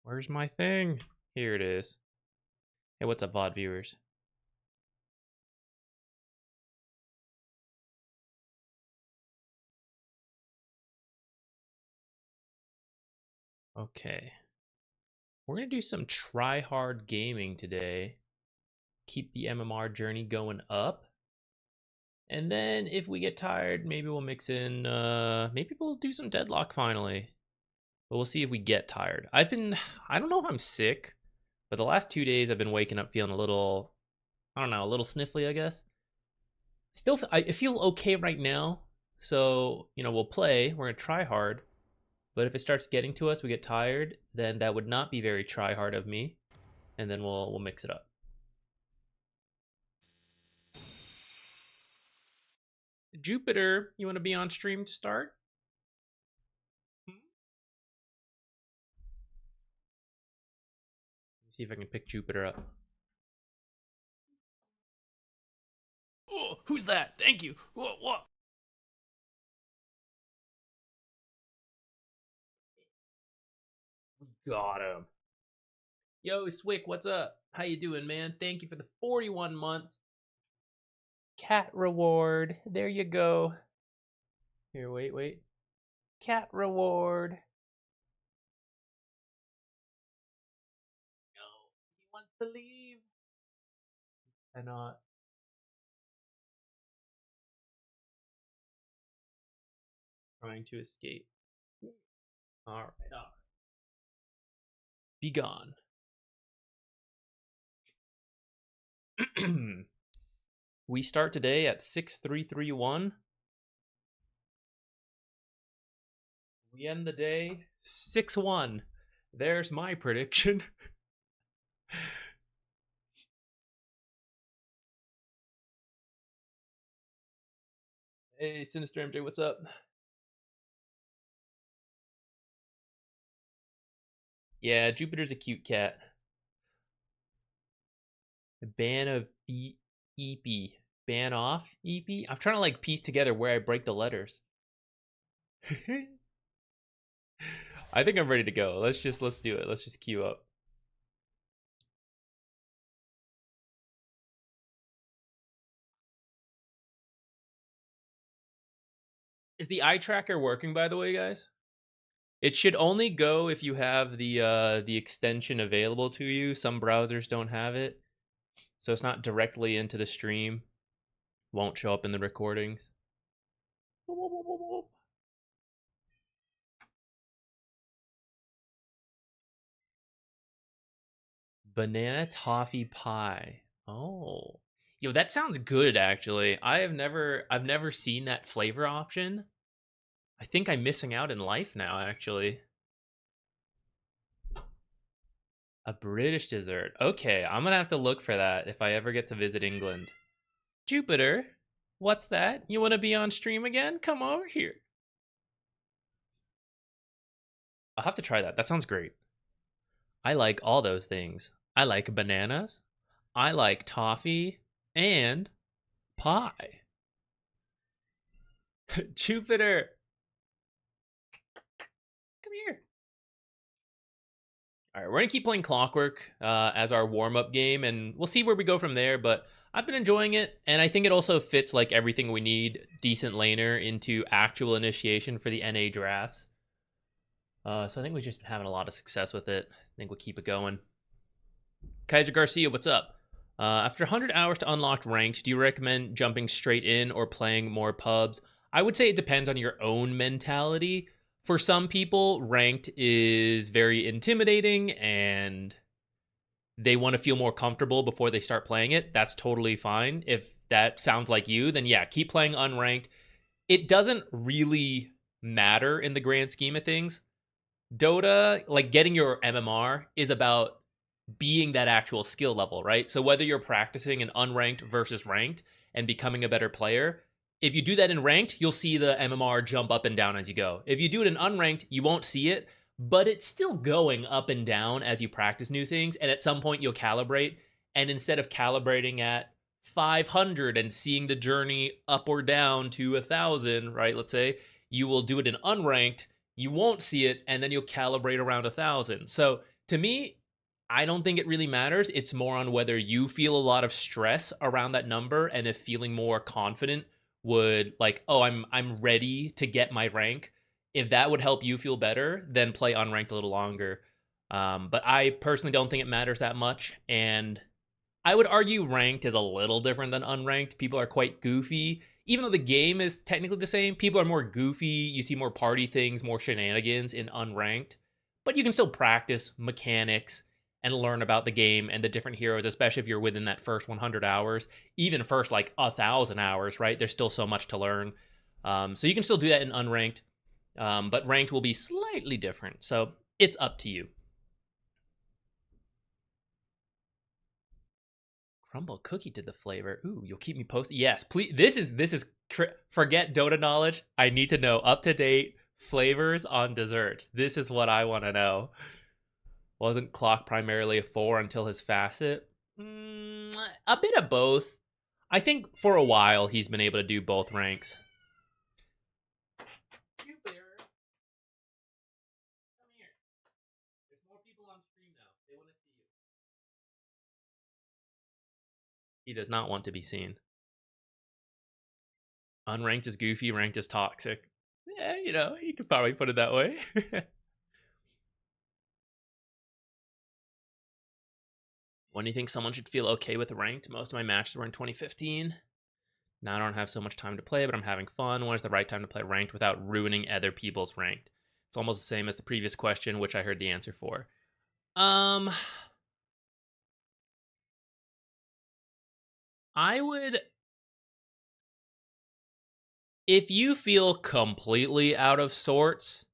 Where's my thing? Here it is. Hey, what's up, VOD viewers? Okay. We're going to do some try-hard gaming today. Keep the MMR journey going up. And then if we get tired, maybe we'll mix in, maybe we'll do some Deadlock finally. But we'll see if we get tired. I don't know if I'm sick, but the last 2 days I've been waking up feeling a little, I don't know, a little sniffly, I guess. Still, I feel okay right now. So, we'll play. We're going to try hard. But if it starts getting to us, we get tired, then that would not be very try hard of me. And then we'll mix it up. Jupiter, you want to be on stream to start? Let's see if I can pick Jupiter up. Oh, who's that? Thank you. What? Got him. Yo, Swick, what's up? How you doing, man? Thank you for the 41 months. Cat reward. There you go. Here, wait. Cat reward. No, he wants to leave. Cannot. Trying to escape. All right. Be gone. We start today at 6331. We end the day 6-1. There's my prediction. Hey, Sinister MJ, what's up? Yeah, Jupiter's a cute cat. Ban of EP. Ban off EP? I'm trying to piece together where I break the letters. I think I'm ready to go. Let's do it. Let's just queue up. Is the eye tracker working, by the way, guys? It should only go if you have the extension available to you. Some browsers don't have it, so it's not directly into the stream. Won't show up in the recordings. Banana toffee pie. Oh, yo, that sounds good. Actually, I've never seen that flavor option. I think I'm missing out in life now. Actually, a British dessert. Okay, I'm gonna have to look for that if I ever get to visit England. Jupiter, what's that? You want to be on stream again? Come over here. I'll have to try that. That sounds great. I like all those things. I like bananas. I like toffee and pie. Jupiter, come here. All right, we're gonna keep playing Clockwork as our warm-up game, and we'll see where we go from there. But I've been enjoying it, and I think it also fits like everything we need: decent laner into actual initiation for the NA drafts. So I think we've just been having a lot of success with it. I think we'll keep it going. Kaiser Garcia, what's up? After 100 hours to unlock ranked, do you recommend jumping straight in or playing more pubs? I would say it depends on your own mentality. For some people, ranked is very intimidating and they want to feel more comfortable before they start playing it. That's totally fine. If that sounds like you, then yeah, keep playing unranked. It doesn't really matter in the grand scheme of things. Dota, like getting your MMR, is about being that actual skill level, right? So whether you're practicing an unranked versus ranked and becoming a better player, if you do that in ranked, you'll see the MMR jump up and down as you go. If you do it in unranked, you won't see it, but it's still going up and down as you practice new things. And at some point you'll calibrate. And instead of calibrating at 500 and seeing the journey up or down to 1,000, right? Let's say you will do it in unranked. You won't see it, and then you'll calibrate around 1,000. So To me, I don't think it really matters. It's more on whether you feel a lot of stress around that number, and if feeling more confident would like, oh, I'm ready to get my rank. If that would help you feel better, then play unranked a little longer. But I personally don't think it matters that much, and I would argue ranked is a little different than unranked. People are quite goofy. Even though the game is technically the same, people are more goofy. You see more party things, more shenanigans in unranked. But you can still practice mechanics and learn about the game and the different heroes, especially if you're within that first 100 hours, even first like 1,000 hours, right? There's still so much to learn. So you can still do that in unranked, but ranked will be slightly different. So it's up to you. Crumble cookie to the flavor. Ooh, you'll keep me posted. Yes, please. This is forget Dota knowledge. I need to know up to date flavors on desserts. This is what I want to know. Wasn't Clock primarily a 4 until his facet? A bit of both. I think for a while he's been able to do both ranks. You bear. Come here. There's more people on stream now. They want to see you. He does not want to be seen. Unranked is goofy, ranked is toxic. Yeah, you could probably put it that way. When do you think someone should feel okay with ranked? Most of my matches were in 2015. Now I don't have so much time to play, but I'm having fun. When is the right time to play ranked without ruining other people's ranked? It's almost the same as the previous question, which I heard the answer for. I would, if you feel completely out of sorts,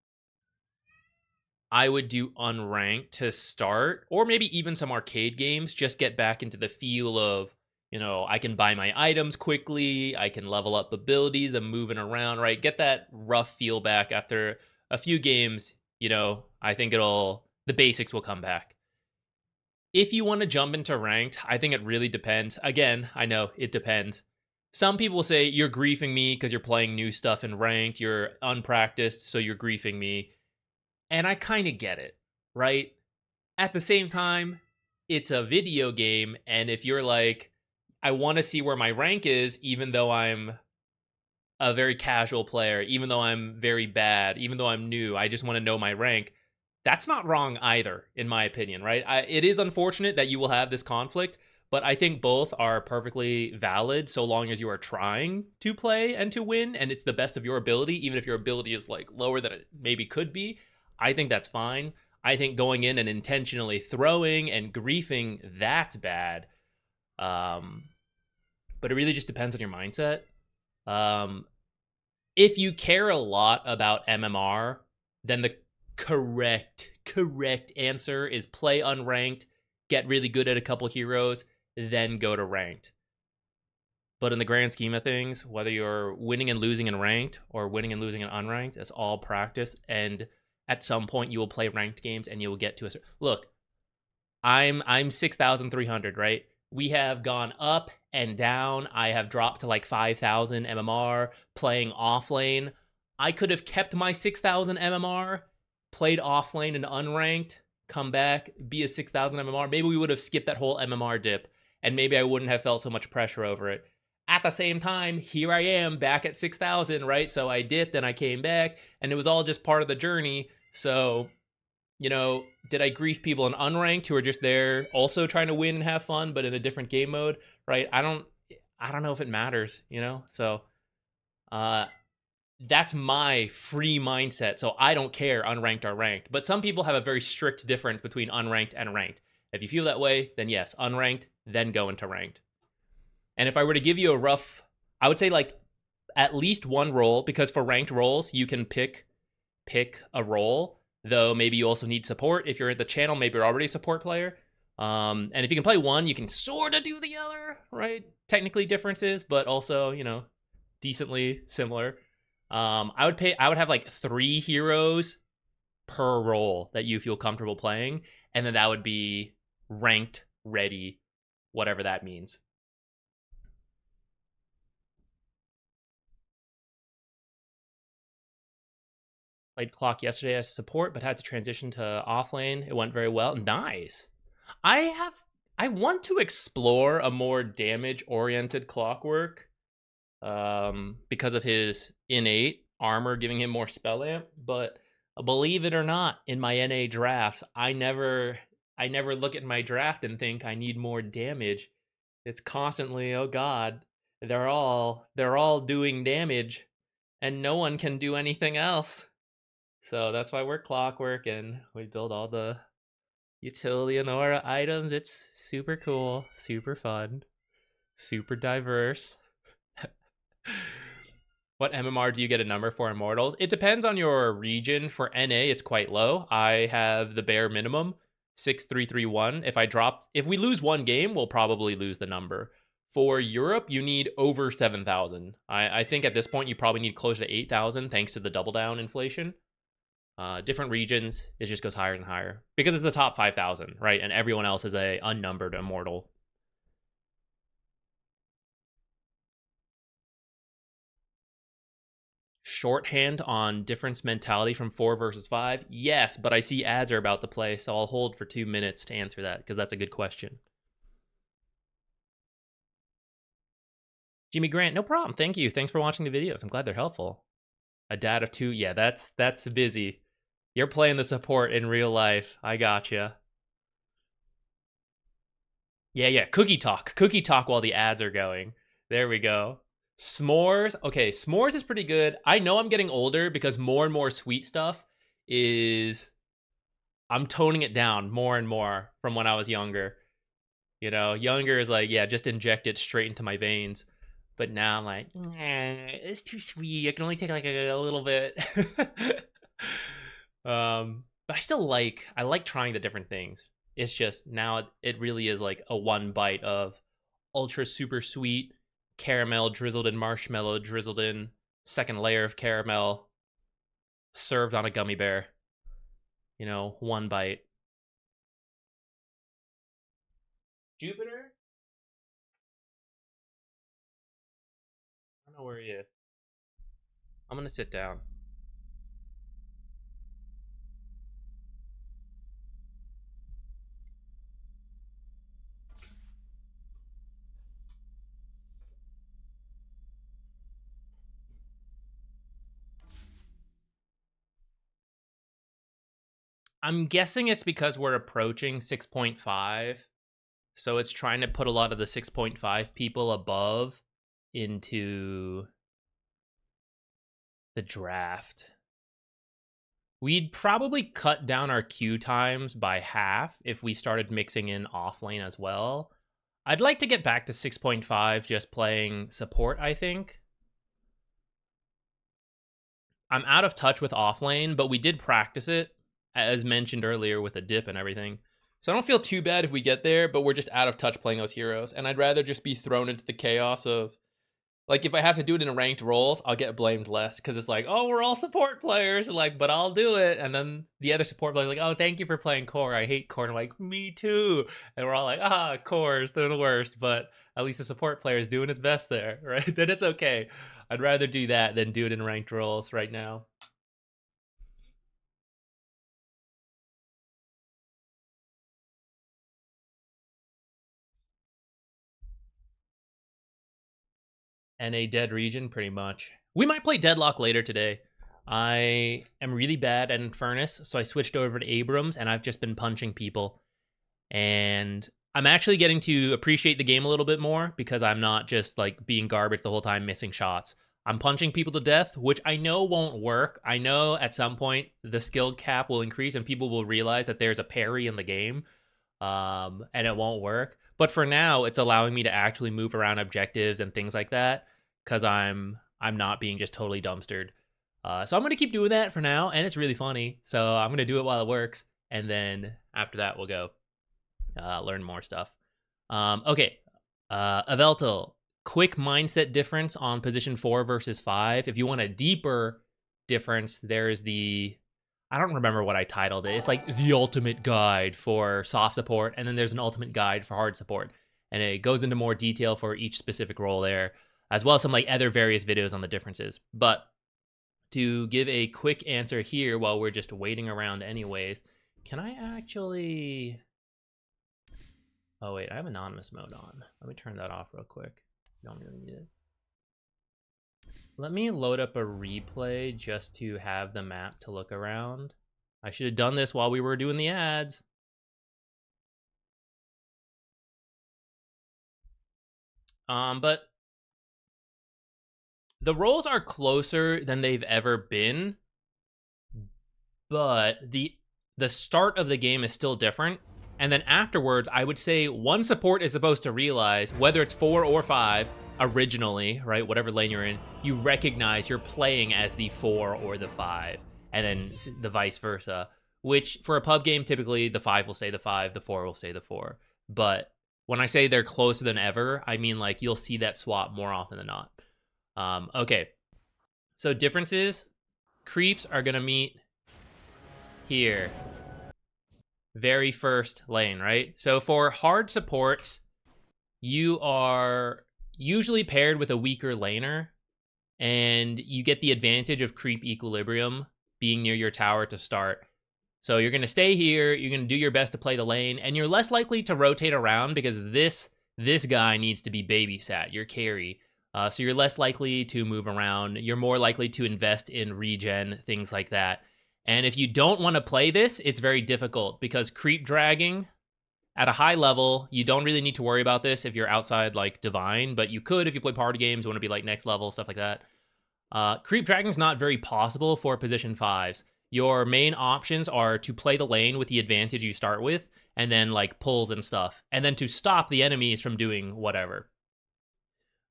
I would do unranked to start, or maybe even some arcade games, just get back into the feel of, I can buy my items quickly, I can level up abilities, I'm moving around, right? Get that rough feel back after a few games, I think the basics will come back. If you want to jump into ranked, I think it really depends. Again, I know it depends. Some people say you're griefing me because you're playing new stuff in ranked, you're unpracticed, so you're griefing me. And I kind of get it, right? At the same time, it's a video game. And if you're like, I want to see where my rank is, even though I'm a very casual player, even though I'm very bad, even though I'm new, I just want to know my rank. That's not wrong either, in my opinion, right? It is unfortunate that you will have this conflict, but I think both are perfectly valid so long as you are trying to play and to win, and it's the best of your ability, even if your ability is like lower than it maybe could be. I think that's fine. I think going in and intentionally throwing and griefing, that's bad. But it really just depends on your mindset. Um, if you care a lot about MMR, then the correct answer is play unranked, get really good at a couple heroes, then go to ranked. But in the grand scheme of things, whether you're winning and losing in ranked or winning and losing in unranked, it's all practice. And at some point, you will play ranked games and you will get to a look. I'm 6,300, right? We have gone up and down. I have dropped to like 5,000 MMR playing off lane. I could have kept my 6,000 MMR, played off lane and unranked, come back, be a 6,000 MMR. Maybe we would have skipped that whole MMR dip, and maybe I wouldn't have felt so much pressure over it. At the same time, here I am back at 6,000, right? So I dipped and I came back, and it was all just part of the journey. So did I grief people in unranked who are just there also trying to win and have fun, but in a different game mode, right? I don't know if it matters, So that's my free mindset. So I don't care unranked or ranked. But some people have a very strict difference between unranked and ranked. If you feel that way, then yes, unranked, then go into ranked. And if I were to give you a rough, I would say like at least one role, because for ranked roles, you can pick a role. Though maybe you also need support. If you're at the channel, maybe you're already a support player. And if you can play one, you can sort of do the other, right? Technically differences, but also, decently similar. I would have like 3 heroes per role that you feel comfortable playing, and then that would be ranked ready, whatever that means. played Clock yesterday as support, but had to transition to offlane. It went very well. Nice. I want to explore a more damage-oriented Clockwork because of his innate armor giving him more spell amp, but believe it or not, in my NA drafts, I never look at my draft and think I need more damage. It's constantly, oh god, they're all doing damage and no one can do anything else. So that's why we're Clockwork and we build all the utility and aura items. It's super cool, super fun, super diverse. What MMR do you get a number for Immortals? It depends on your region. For NA, it's quite low. I have the bare minimum, 6331. If we lose one game, we'll probably lose the number. For Europe, you need over 7,000. I think at this point, you probably need closer to 8,000 thanks to the double down inflation. Different regions, it just goes higher and higher because it's the top 5,000, right? And everyone else is a unnumbered immortal. Shorthand on difference mentality from 4 versus 5? Yes, but I see ads are about to play, so I'll hold for 2 minutes to answer that because that's a good question. Jimmy Grant, no problem. Thank you. Thanks for watching the videos. I'm glad they're helpful. A dad of 2, yeah, that's busy. You're playing the support in real life. I gotcha. Yeah, cookie talk while the ads are going. There we go. S'mores. Okay, s'mores is pretty good. I know I'm getting older because more and more sweet stuff is... I'm toning it down more and more from when I was younger. You know, younger is like, yeah, just inject it straight into my veins. But now I'm like, it's too sweet. I can only take like a little bit. But I still like trying the different things. It's just now it really is like a one bite of ultra super sweet caramel drizzled in marshmallow, drizzled in second layer of caramel, served on a gummy bear. You know, one bite. Jupiter? I don't know where he is. I'm gonna sit down. I'm guessing it's because we're approaching 6.5. So it's trying to put a lot of the 6.5 people above into the draft. We'd probably cut down our queue times by half if we started mixing in offlane as well. I'd like to get back to 6.5 just playing support, I think. I'm out of touch with offlane, but we did practice it, as mentioned earlier, with a dip and everything. So I don't feel too bad if we get there, but we're just out of touch playing those heroes. And I'd rather just be thrown into the chaos of... Like, if I have to do it in a ranked roles, I'll get blamed less, because it's like, oh, we're all support players, like, but I'll do it. And then the other support players are like, oh, thank you for playing core. I hate core. And I'm like, me too. And we're all like, cores, they're the worst. But at least the support player is doing his best there, right? Then it's okay. I'd rather do that than do it in ranked roles right now. And a dead region, pretty much. We might play Deadlock later today. I am really bad at Infernus, so I switched over to Abrams, and I've just been punching people. And I'm actually getting to appreciate the game a little bit more, because I'm not just, like, being garbage the whole time, missing shots. I'm punching people to death, which I know won't work. I know at some point the skill cap will increase, and people will realize that there's a parry in the game, and it won't work. But for now, it's allowing me to actually move around objectives and things like that, because I'm not being just totally dumpstered. So I'm going to keep doing that for now, and it's really funny. So I'm going to do it while it works, and then after that, we'll go learn more stuff. Okay, Avelto, quick mindset difference on position 4 versus 5. If you want a deeper difference, there's the... I don't remember what I titled it. It's like the ultimate guide for soft support, and then there's an ultimate guide for hard support. And it goes into more detail for each specific role there, as well as some like other various videos on the differences. But to give a quick answer here while we're just waiting around anyways. Can I actually... Oh, wait, I have anonymous mode on. Let me turn that off real quick. Don't really need it. Let me load up a replay just to have the map to look around. I should have done this while we were doing the ads. But the roles are closer than they've ever been, but the start of the game is still different. And then afterwards, I would say one support is supposed to realize, whether it's 4 or 5 originally, right, whatever lane you're in, you recognize you're playing as the 4 or the 5, and then the vice versa, which for a pub game, typically the 5 will stay the 5, the 4 will stay the 4. But when I say they're closer than ever, I mean like you'll see that swap more often than not. Okay, so differences, creeps are gonna meet here. Very first lane, right? So for hard supports, you are usually paired with a weaker laner, and you get the advantage of creep equilibrium being near your tower to start. So you're going to stay here, you're going to do your best to play the lane, and you're less likely to rotate around because this guy needs to be babysat, your carry. So you're less likely to move around, you're more likely to invest in regen, things like that. And if you don't want to play this, it's very difficult because creep dragging at a high level, you don't really need to worry about this if you're outside like Divine, but you could if you play party games, want to be like next level, stuff like that. Creep dragging is not very possible for position 5s. Your main options are to play the lane with the advantage you start with, and then like pulls and stuff, and then to stop the enemies from doing whatever.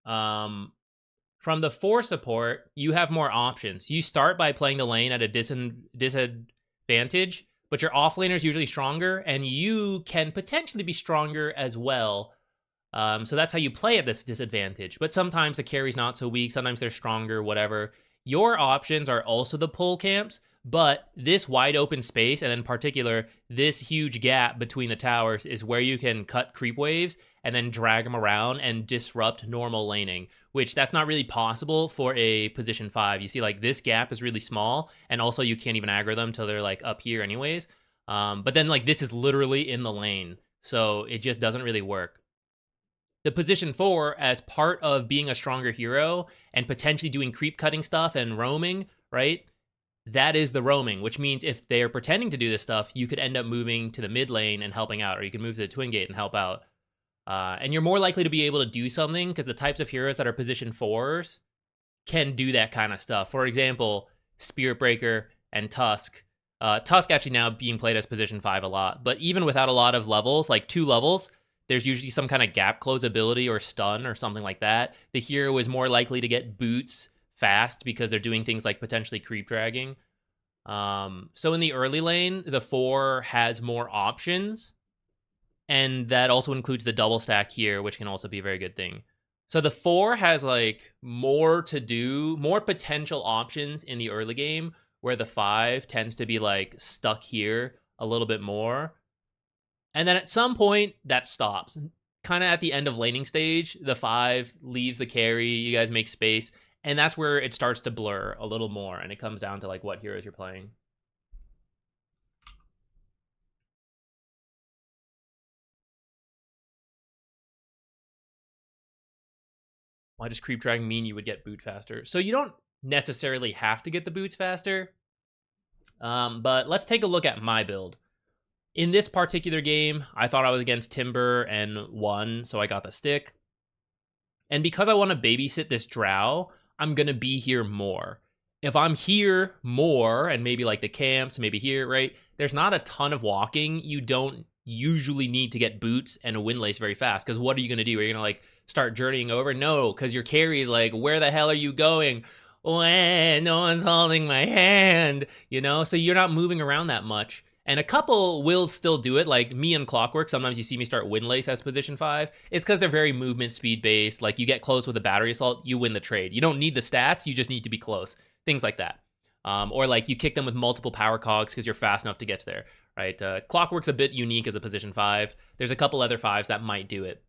From the 4 support, you have more options. You start by playing the lane at a disadvantage, but your offlaner is usually stronger, and you can potentially be stronger as well. So that's how you play at this disadvantage. But sometimes the carry's not so weak, sometimes they're stronger, whatever. Your options are also the pull camps, but this wide open space, and in particular, this huge gap between the towers is where you can cut creep waves and then drag them around and disrupt normal laning, which that's not really possible for a position 5. You see, like, this gap is really small, and also you can't even aggro them till they're, like, up here anyways. But then, like, this is literally in the lane, so it just doesn't really work. The position 4, as part of being a stronger hero and potentially doing creep cutting stuff and roaming, right? That is the roaming, which means if they're pretending to do this stuff, you could end up moving to the mid lane and helping out, or you can move to the twin gate and help out. And you're more likely to be able to do something because the types of heroes that are position 4s can do that kind of stuff. For example, Spirit Breaker and Tusk. Tusk actually now being played as position 5 a lot, but even without a lot of levels, like 2 levels, there's usually some kind of gap close ability or stun or something like that. The hero is more likely to get boots fast because they're doing things like potentially creep dragging. So in the early lane, the 4 has more options, and that also includes the double stack here, which can also be a very good thing. So the 4 has like more to do, more potential options in the early game, where the 5 tends to be like stuck here a little bit more. And then at some point that stops. Kind of at the end of laning stage, the 5 leaves the carry, you guys make space, and that's where it starts to blur a little more, and it comes down to like what heroes you're playing. Why does creep drag mean you would get boot faster? So you don't necessarily have to get the boots faster, but let's take a look at my build. In this particular game, I thought I was against Timber and won, so I got the stick. And because I want to babysit this drow, I'm going to be here more. If I'm here more, and maybe like the camps, maybe here, right? There's not a ton of walking. You don't usually need to get boots and a windlace very fast, because what are you going to do? Are you going to like start journeying over? No, because your carry is like, where the hell are you going? When no one's holding my hand, you know? So you're not moving around that much. And a couple will still do it, like me and Clockwork. Sometimes you see me start Windlace as position 5. It's because they're very movement speed based. Like, you get close with a battery assault, you win the trade. You don't need the stats, you just need to be close. Things like that. Or like you kick them with multiple power cogs because you're fast enough to get there, right? Clockwork's a bit unique as a position 5. There's a couple other 5s that might do it.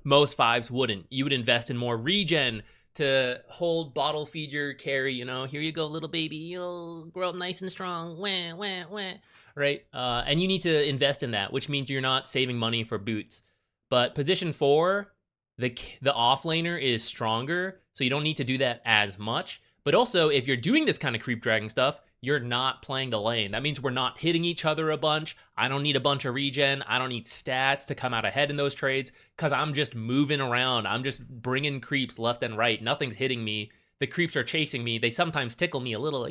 Most 5s wouldn't. You would invest in more regen to hold bottle feed your carry. You know, here you go, little baby, you'll grow up nice and strong. Wah, wah, wah. Right? And you need to invest in that, which means you're not saving money for boots. But position 4, the offlaner is stronger, so you don't need to do that as much. But also, if you're doing this kind of creep dragging stuff, you're not playing the lane. That means we're not hitting each other a bunch. I don't need a bunch of regen. I don't need stats to come out ahead in those trades because I'm just moving around. I'm just bringing creeps left and right. Nothing's hitting me. The creeps are chasing me. They sometimes tickle me a little,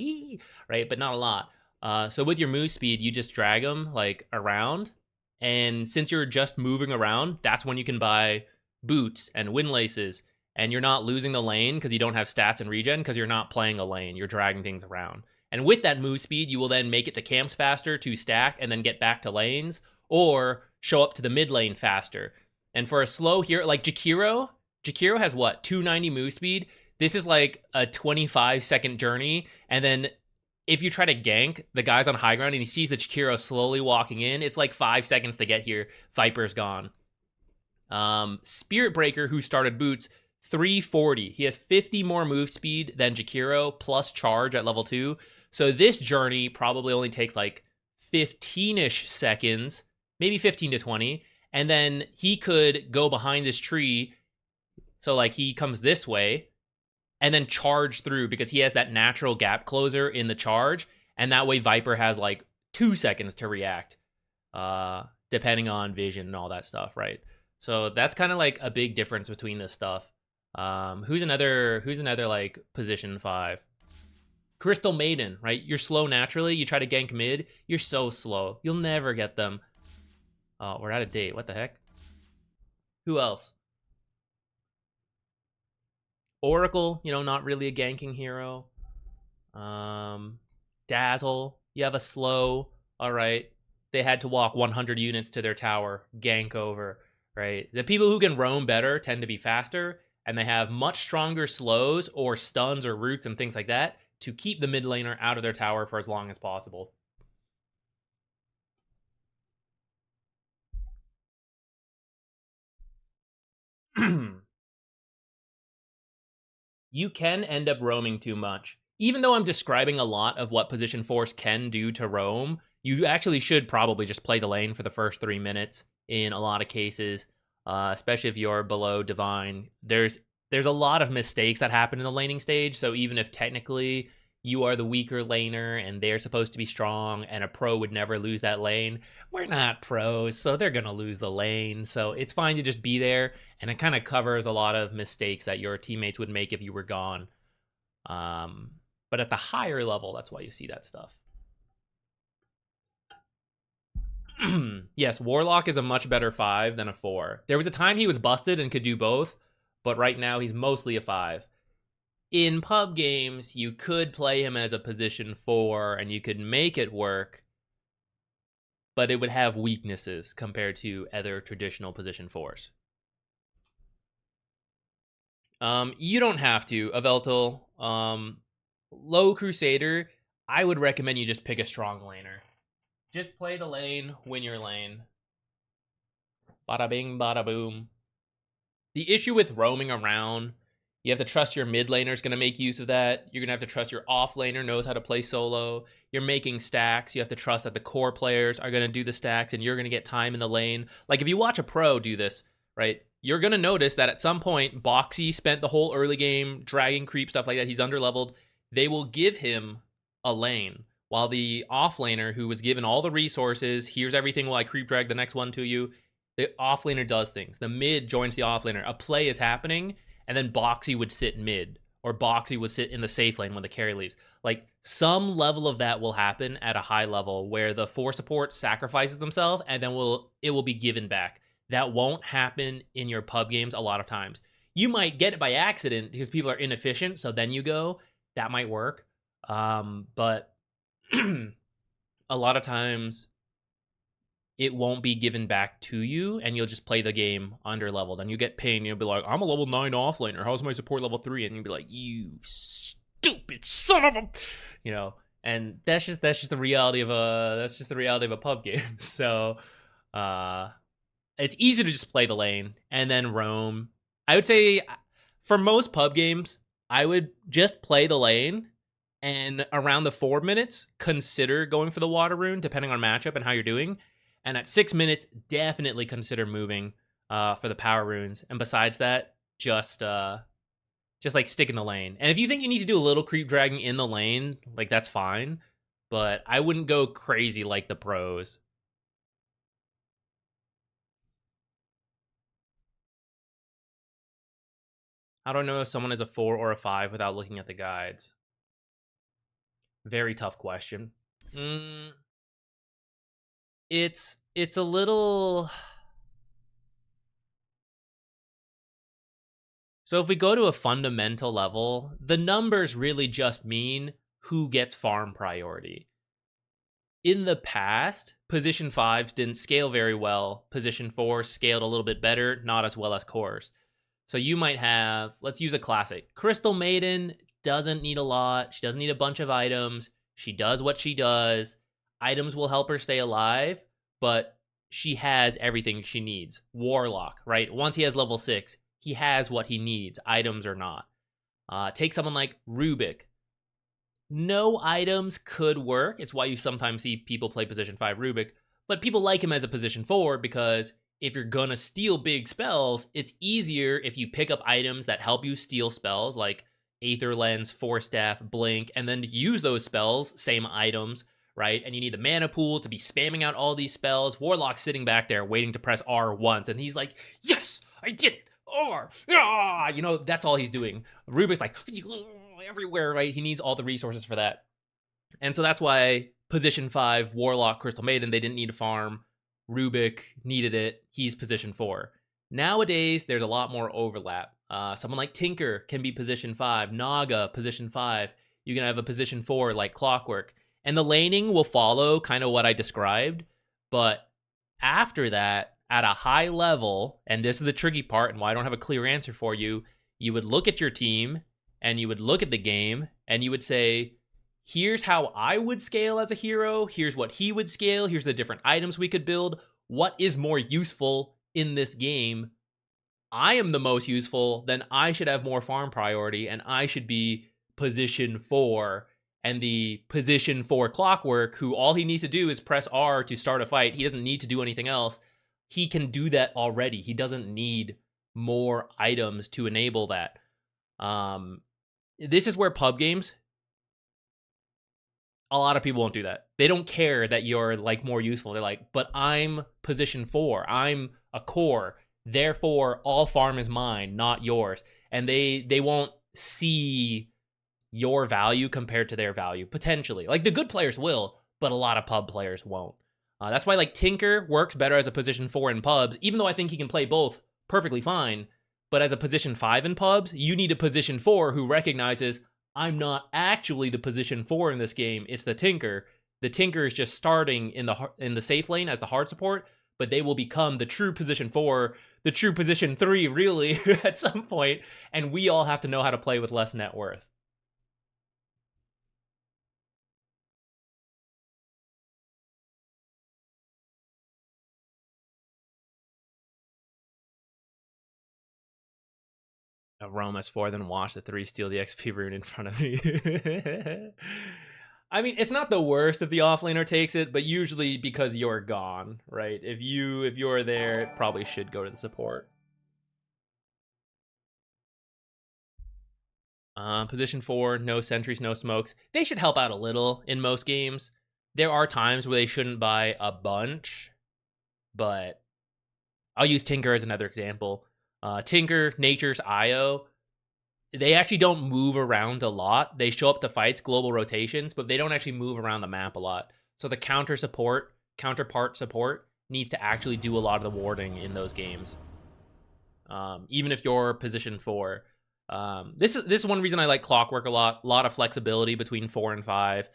right? But not a lot. So with your move speed, you just drag them like around. And since you're just moving around, that's when you can buy boots and windlaces. And you're not losing the lane because you don't have stats and regen because you're not playing a lane. You're dragging things around. And with that move speed, you will then make it to camps faster to stack and then get back to lanes, or show up to the mid lane faster. And for a slow hero like Jakiro has what, 290 move speed? This is like a 25-second journey. And then if you try to gank the guys on high ground and he sees the Jakiro slowly walking in, it's like 5 seconds to get here. Viper's gone. Spirit Breaker, who started boots, 340. He has 50 more move speed than Jakiro, plus charge at level 2. So this journey probably only takes like 15-ish seconds, maybe 15 to 20. And then he could go behind this tree. So like he comes this way and then charge through because he has that natural gap closer in the charge. And that way Viper has like 2 seconds to react, depending on vision and all that stuff, right? So that's kind of like a big difference between this stuff. Who's another like position 5? Crystal Maiden, right? You're slow naturally. You try to gank mid. You're so slow. You'll never get them. Oh, we're out of date. What the heck? Who else? Oracle, you know, not really a ganking hero. Dazzle, you have a slow. All right. They had to walk 100 units to their tower. Gank over, right? The people who can roam better tend to be faster, and they have much stronger slows or stuns or roots and things like that to keep the mid laner out of their tower for as long as possible. You can end up roaming too much. Even though I'm describing a lot of what position force can do to roam, you actually should probably just play the lane for the first 3 minutes in a lot of cases, especially if you're below divine. There's a lot of mistakes that happen in the laning stage, so even if technically you are the weaker laner and they're supposed to be strong and a pro would never lose that lane, we're not pros, so they're going to lose the lane. So it's fine to just be there, and it kind of covers a lot of mistakes that your teammates would make if you were gone. But at the higher level, that's why you see that stuff. Yes, Warlock is a much better 5 than a 4. There was a time he was busted and could do both, but right now he's mostly a 5. In pub games, you could play him as a position 4 and you could make it work, but it would have weaknesses compared to other traditional position 4s. You don't have to, Aveltal. Low Crusader, I would recommend you just pick a strong laner. Just play the lane, win your lane. Bada bing, bada boom. The issue with roaming around, you have to trust your mid laner is going to make use of that. You're going to have to trust your off laner knows how to play solo. You're making stacks. You have to trust that the core players are going to do the stacks and you're going to get time in the lane. Like if you watch a pro do this, right, you're going to notice that at some point, Boxy spent the whole early game dragging creep, stuff like that. He's underleveled. They will give him a lane. While the offlaner, who was given all the resources, here's everything while I creep drag the next one to you, the offlaner does things. The mid joins the offlaner. A play is happening, and then Boxy would sit mid, or Boxy would sit in the safe lane when the carry leaves. Like, some level of that will happen at a high level, where the 4 support sacrifices themselves, and then it will be given back. That won't happen in your pub games a lot of times. You might get it by accident, because people are inefficient, so then you go. That might work. But a lot of times it won't be given back to you and you'll just play the game under leveled and you get pain. You'll be like, I'm a level 9 offlaner, how's my support level 3? And you'll be like, you stupid son of a, you know. And that's just the reality of a pub game. So it's easy to just play the lane and then roam. I would say For most pub games, I would just play the lane, and around the 4 minutes, consider going for the water rune, depending on matchup and how you're doing. And at 6 minutes, definitely consider moving for the power runes. And besides that, just like stick in the lane. And if you think you need to do a little creep dragging in the lane, like that's fine. But I wouldn't go crazy like the pros. I don't know if someone is a 4 or a 5 without looking at the guides. Very tough question. It's a little. So if we go to a fundamental level, the numbers really just mean who gets farm priority. In the past, position 5s didn't scale very well. Position 4 scaled a little bit better, not as well as cores. So you might have, let's use a classic. Crystal Maiden doesn't need a lot. She doesn't need a bunch of items. She does what she does. Items will help her stay alive, but she has everything she needs. Warlock, right? Once he has level 6, he has what he needs, items or not. Take someone like Rubik. No items could work. It's why you sometimes see people play position 5 Rubik, but people like him as a position 4 because if you're gonna steal big spells, it's easier if you pick up items that help you steal spells like Aether Lens, Force Staff, Blink, and then use those spells, same items, right? And you need the mana pool to be spamming out all these spells. Warlock's sitting back there waiting to press R once, and he's like, yes, I did it. R, you know, that's all he's doing. Rubik's like everywhere, right? He needs all the resources for that. And so that's why position 5, Warlock, Crystal Maiden, they didn't need to farm. Rubik needed it. He's position 4. Nowadays, there's a lot more overlap. Someone like Tinker can be position 5. Naga, position 5. You can have a position 4 like Clockwork. And the laning will follow kind of what I described. But after that, at a high level, and this is the tricky part and why I don't have a clear answer for you, you would look at your team and you would look at the game and you would say, here's how I would scale as a hero. Here's what he would scale. Here's the different items we could build. What is more useful in this game? I am the most useful, then I should have more farm priority and I should be position 4. And the position 4 Clockwork, who all he needs to do is press R to start a fight. He doesn't need to do anything else. He can do that already. He doesn't need more items to enable that. This is where pub games, a lot of people won't do that. They don't care that you're like more useful. They're like, but I'm position 4. I'm a core. Therefore, all farm is mine, not yours. And they won't see your value compared to their value, potentially. Like, the good players will, but a lot of pub players won't. That's why, like, Tinker works better as a position 4 in pubs, even though I think he can play both perfectly fine. But as a position 5 in pubs, you need a position 4 who recognizes, I'm not actually the position 4 in this game, it's the Tinker. The Tinker is just starting in the safe lane as the hard support, but they will become the true position 4, the true position 3, really, at some point, and we all have to know how to play with less net worth. Roam as 4, then watch the 3 steal the XP rune in front of me. I mean, it's not the worst if the offlaner takes it, but usually because you're gone, right? If you're there, it probably should go to the support. Position 4, no sentries, no smokes. They should help out a little in most games. There are times where they shouldn't buy a bunch, but I'll use Tinker as another example. Tinker, Nature's IO, they actually don't move around a lot. They show up to fights, global rotations, but they don't actually move around the map a lot. So the counterpart support needs to actually do a lot of the warding in those games. Even if you're position 4. This is one reason I like Clockwork a lot. A lot of flexibility between 4 and 5.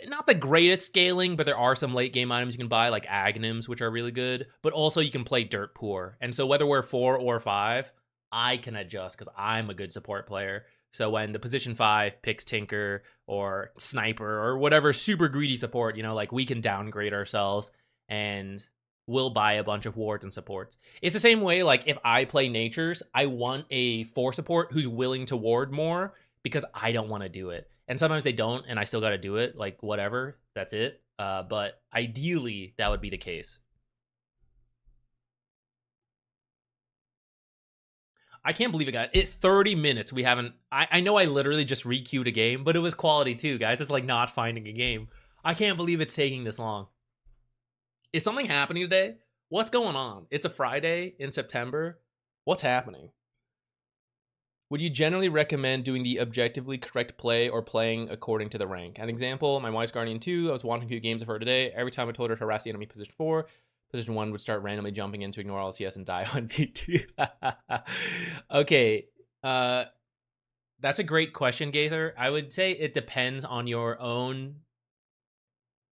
Not the greatest scaling, but there are some late game items you can buy, like Aghanims, which are really good. But also you can play Dirt Poor. And so whether we're 4 or 5, I can adjust because I'm a good support player. So when the position 5 picks Tinker or Sniper or whatever super greedy support, you know, like we can downgrade ourselves and will buy a bunch of wards and supports. It's the same way, like, if I play natures, I want a 4 support who's willing to ward more because I don't want to do it. And sometimes they don't, and I still got to do it. Like, whatever, that's it. But ideally, that would be the case. I can't believe it, guys. It's 30 minutes. We haven't. I know I literally just requeued a game, but it was quality too, guys. It's like not finding a game. I can't believe it's taking this long. Is something happening today? What's going on? It's a Friday in September. What's happening? Would you generally recommend doing the objectively correct play or playing according to the rank? An example, my wife's Guardian 2. I was watching a few games of her today. Every time I told her to harass the enemy position 4, position 1 would start randomly jumping in to ignore all CS and die on V2. Okay. That's a great question, Gaither. I would say it depends on your own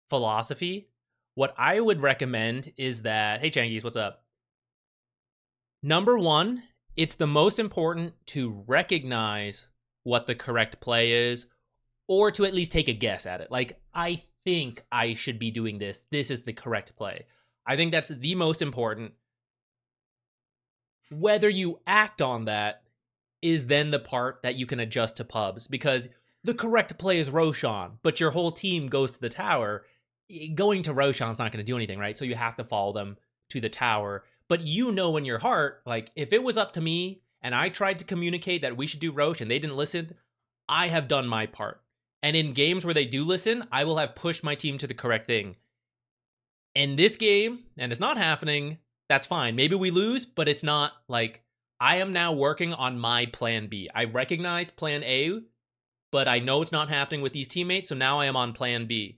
philosophy. What I would recommend is that, hey, Changies, what's up? Number one, it's the most important to recognize what the correct play is, or to at least take a guess at it. Like, I think I should be doing this. This is the correct play. I think that's the most important. Whether you act on that is then the part that you can adjust to pubs, because the correct play is Roshan, but your whole team goes to the tower. Going to Roshan's not going to do anything, right? So you have to follow them to the tower. But you know in your heart, like, if it was up to me and I tried to communicate that we should do Rosh and they didn't listen, I have done my part. And in games where they do listen, I will have pushed my team to the correct thing. In this game, and it's not happening, that's fine. Maybe we lose, but it's not like, I am now working on my plan B. I recognize plan A, but I know it's not happening with these teammates, so now I am on plan B.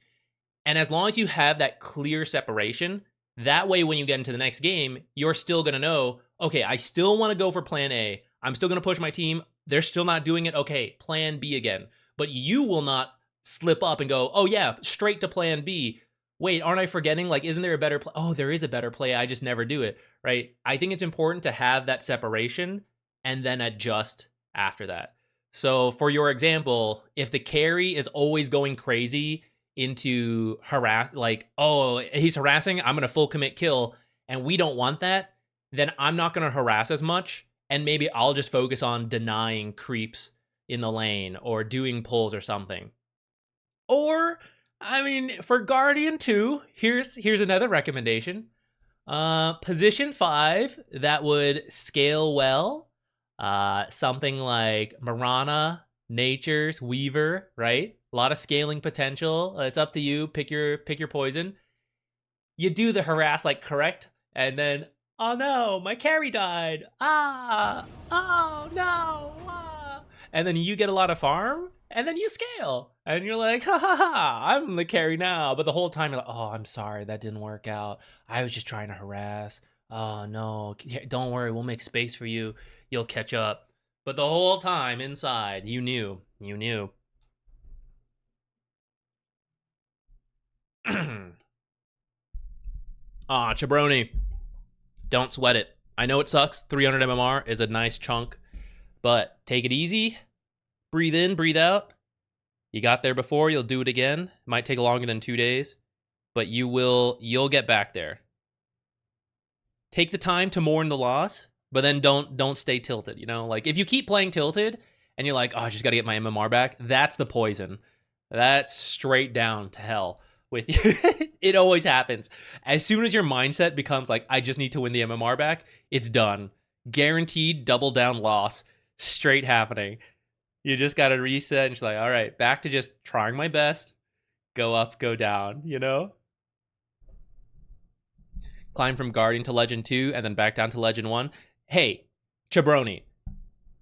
And as long as you have that clear separation, that way when you get into the next game, you're still going to know, okay, I still want to go for plan A. I'm still going to push my team. They're still not doing it. Okay, plan B again. But you will not slip up and go, oh yeah, straight to plan B. Wait, aren't I forgetting? Like, isn't there a better play? Oh, there is a better play. I just never do it, right? I think it's important to have that separation and then adjust after that. So for your example, if the carry is always going crazy into harass, like, oh, he's harassing, I'm going to full commit kill, and we don't want that, then I'm not going to harass as much, and maybe I'll just focus on denying creeps in the lane or doing pulls or something. Or, I mean, for Guardian 2, here's another recommendation. Position 5 that would scale well. Something like Mirana, Nature's, Weaver, right? A lot of scaling potential. It's up to you. Pick your poison. You do the harass like correct, and then, oh no, my carry died. Oh no. And then you get a lot of farm, and then you scale, and you're like, ha ha ha, I'm the carry now. But the whole time you're like, oh, I'm sorry, that didn't work out. I was just trying to harass. Oh no, don't worry, we'll make space for you. You'll catch up. But the whole time inside, you knew. Chabroni, don't sweat it. I know it sucks. 300 MMR is a nice chunk, but take it easy. Breathe in, breathe out. You got there before, you'll do it again. It might take longer than 2 days, but you'll get back there. Take the time to mourn the loss, but then don't stay tilted, you know? Like, if you keep playing tilted and you're like, oh, I just got to get my MMR back, that's the poison. That's straight down to hell with you. It always happens. As soon as your mindset becomes like, I just need to win the MMR back, it's done. Guaranteed double down loss. Straight happening. You just got to reset and just like, all right, back to just trying my best. Go up, go down, you know? Climb from Guardian to Legend 2 and then back down to Legend 1. Hey, Chabroni,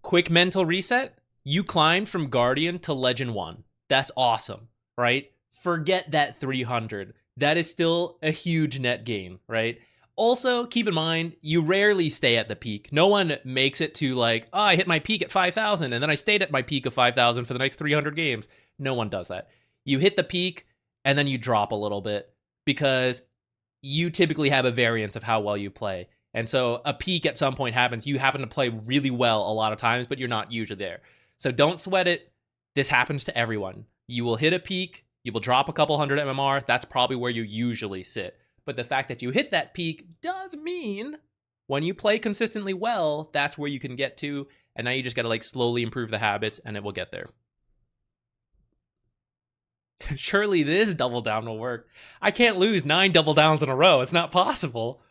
quick mental reset. You climbed from Guardian to Legend 1. That's awesome, right? Forget that 300. That is still a huge net gain, right? Also, keep in mind, you rarely stay at the peak. No one makes it to like, oh, I hit my peak at 5,000 and then I stayed at my peak of 5,000 for the next 300 games. No one does that. You hit the peak and then you drop a little bit because you typically have a variance of how well you play. And so a peak at some point happens. You happen to play really well a lot of times, but you're not usually there. So don't sweat it. This happens to everyone. You will hit a peak. You will drop a couple hundred MMR. That's probably where you usually sit. But the fact that you hit that peak does mean when you play consistently well, that's where you can get to. And now you just got to like slowly improve the habits and it will get there. Surely this double down will work. I can't lose 9 double downs in a row. It's not possible.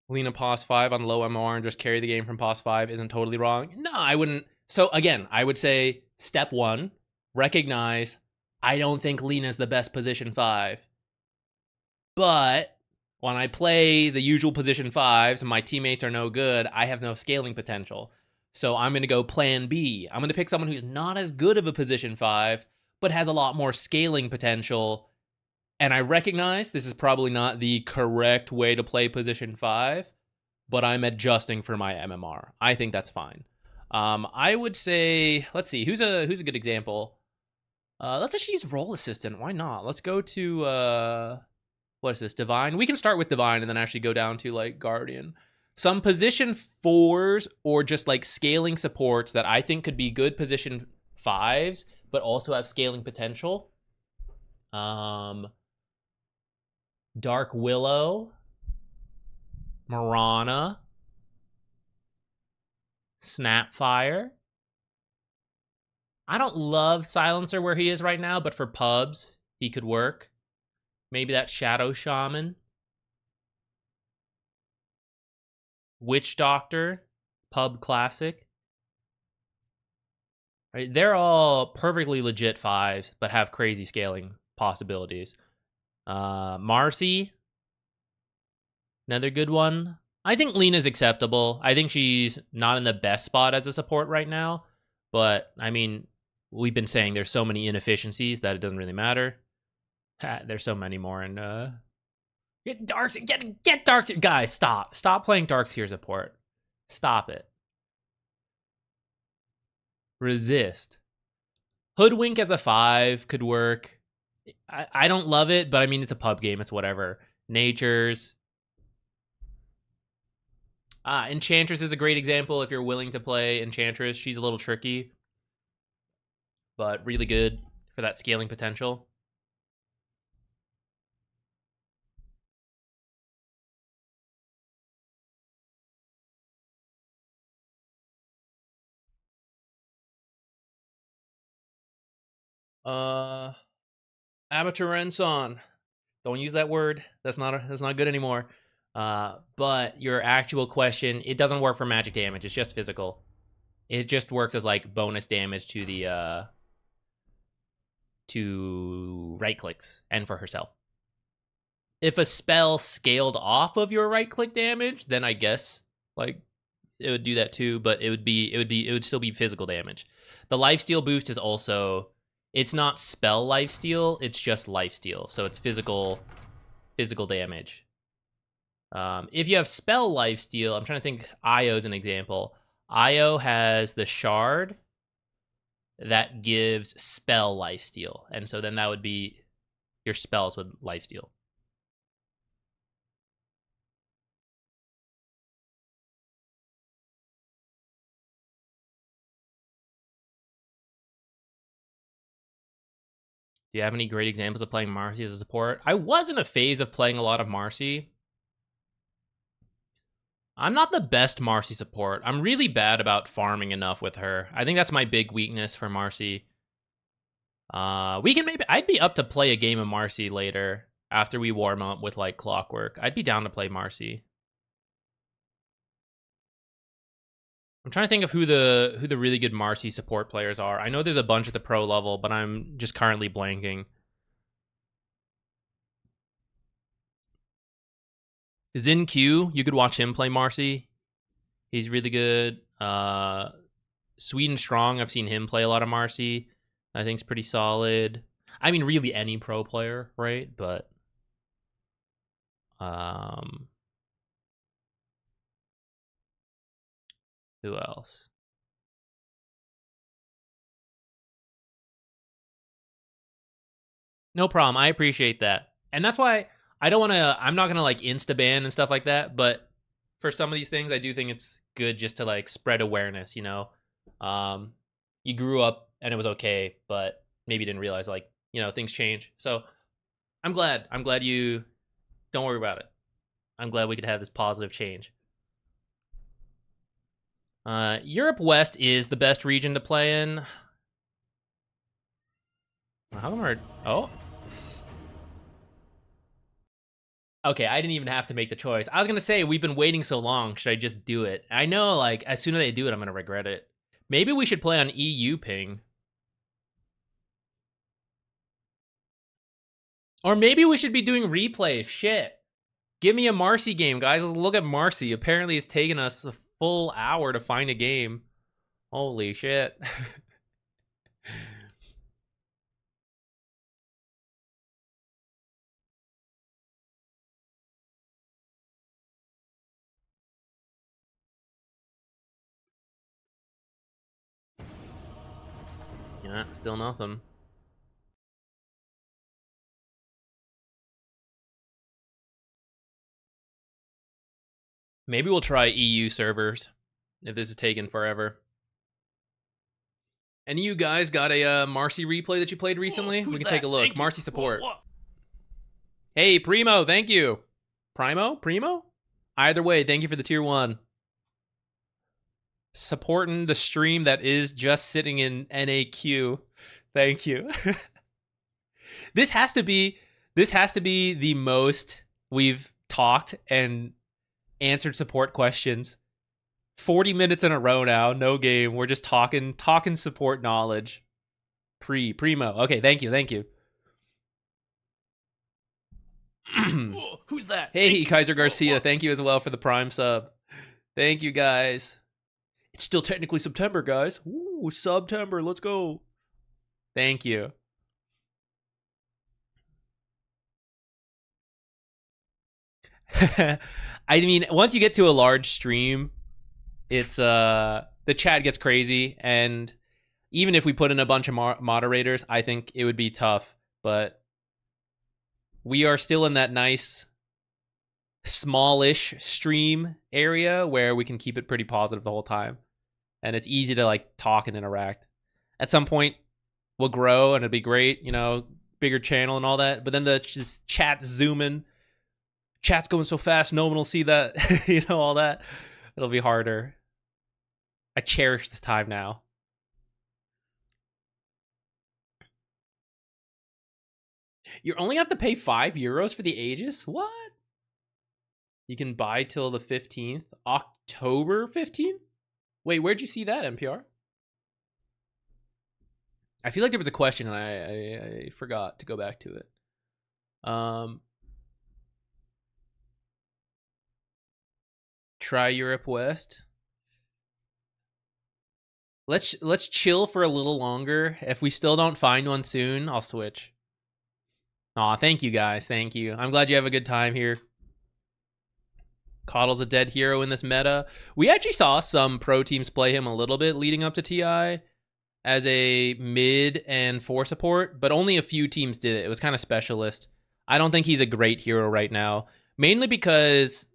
Lina pos 5 on low MR and just carry the game from pos 5 isn't totally wrong. No, I wouldn't. So again, I would say step 1, recognize I don't think Lina's the best position 5. But when I play the usual position 5s and my teammates are no good, I have no scaling potential. So I'm going to go plan B. I'm going to pick someone who's not as good of a position 5, but has a lot more scaling potential. And I recognize this is probably not the correct way to play position 5, but I'm adjusting for my MMR. I think that's fine. I would say, let's see, who's a good example? Let's actually use Role Assistant. Why not? Let's go to, what is this, Divine? We can start with Divine and then actually go down to, like, Guardian. Some position 4s or just, like, scaling supports that I think could be good position 5s, but also have scaling potential. Dark Willow, Mirana, Snapfire. I don't love Silencer where he is right now, but for pubs, he could work. Maybe that Shadow Shaman. Witch Doctor, pub classic. Right, they're all perfectly legit 5s, but have crazy scaling possibilities. Marcy, another good one. I think Lina's acceptable. I think she's not in the best spot as a support right now, but I mean, we've been saying there's so many inefficiencies that it doesn't really matter. There's so many more, and get Darkseer, get Darkseer, guys. Stop playing Darkseer support. Stop it. Resist. Hoodwink as a 5 could work. I don't love it, but I mean, it's a pub game. It's whatever. Natures. Enchantress is a great example if you're willing to play Enchantress. She's a little tricky, but really good for that scaling potential. Amateur Renson. Don't use that word. That's not good anymore. But your actual question, it doesn't work for magic damage. It's just physical. It just works as like bonus damage to the to right clicks and for herself. If a spell scaled off of your right click damage, then I guess like it would do that too, but it would still be physical damage. The lifesteal boost is also, it's not spell lifesteal, it's just lifesteal. So it's physical damage. If you have spell lifesteal, I'm trying to think, Io is an example. Io has the shard that gives spell lifesteal. And so then that would be your spells with lifesteal. Do you have any great examples of playing Marcy as a support? I was in a phase of playing a lot of Marcy. I'm not the best Marcy support. I'm really bad about farming enough with her. I think that's my big weakness for Marcy. I'd be up to play a game of Marcy later after we warm up with like Clockwork. I'd be down to play Marcy. I'm trying to think of who the really good Marcy support players are. I know there's a bunch at the pro level, but I'm just currently blanking. Zin Q, you could watch him play Marcy. He's really good. Sweden Strong, I've seen him play a lot of Marcy. I think it's pretty solid. I mean, really any pro player, right? But who else? No problem. I appreciate that. And that's why I'm not going to like insta ban and stuff like that, but for some of these things I do think it's good just to like spread awareness, you know. you grew up and it was okay, but maybe you didn't realize like, you know, things change. So I'm glad. I'm glad you don't worry about it. I'm glad we could have this positive change. Europe West is the best region to play in. How come our... Oh. Okay, I didn't even have to make the choice. I was going to say, we've been waiting so long. Should I just do it? I know, like, as soon as they do it, I'm going to regret it. Maybe we should play on EU ping. Or maybe we should be doing replay. Shit. Give me a Marcy game, guys. Let's look at Marcy. Apparently, it's taken us a full hour to find a game. Holy shit. Yeah, still nothing. Maybe we'll try EU servers if this is taking forever. Any of you guys got a Marcy replay that you played recently? We can take a look. Marcy Support. Whoa. Hey, Primo, thank you. Primo? Either way, thank you for the tier 1. Supporting the stream that is just sitting in NAQ. Thank you. This has to be the most we've talked and answered support questions. 40 minutes in a row now, no game. We're just talking support knowledge. Primo. Okay, thank you. Whoa, who's that? Hey, Kaiser Garcia, thank you as well for the Prime sub. Thank you, guys. It's still technically September, guys. Ooh, September, let's go. Thank you. I mean, once you get to a large stream, it's the chat gets crazy, and even if we put in a bunch of moderators, I think it would be tough, but we are still in that nice smallish stream area where we can keep it pretty positive the whole time, and it's easy to like talk and interact. At some point we'll grow and it'll be great, you know, bigger channel and all that, but then the chat's zooming, chat's going so fast no one will see that. You know, all that, it'll be harder. I cherish this time now. You only have to pay €5 for the Aegis? What? You can buy till the 15th? October 15th? Wait, where'd you see that, NPR? I feel like there was a question and I forgot to go back to it. Try Europe West. Let's chill for a little longer. If we still don't find one soon, I'll switch. Aw, thank you guys. Thank you. I'm glad you have a good time here. Coddle's a dead hero in this meta. We actually saw some pro teams play him a little bit leading up to TI as a mid and 4 support, but only a few teams did it. It was kind of specialist. I don't think he's a great hero right now, mainly because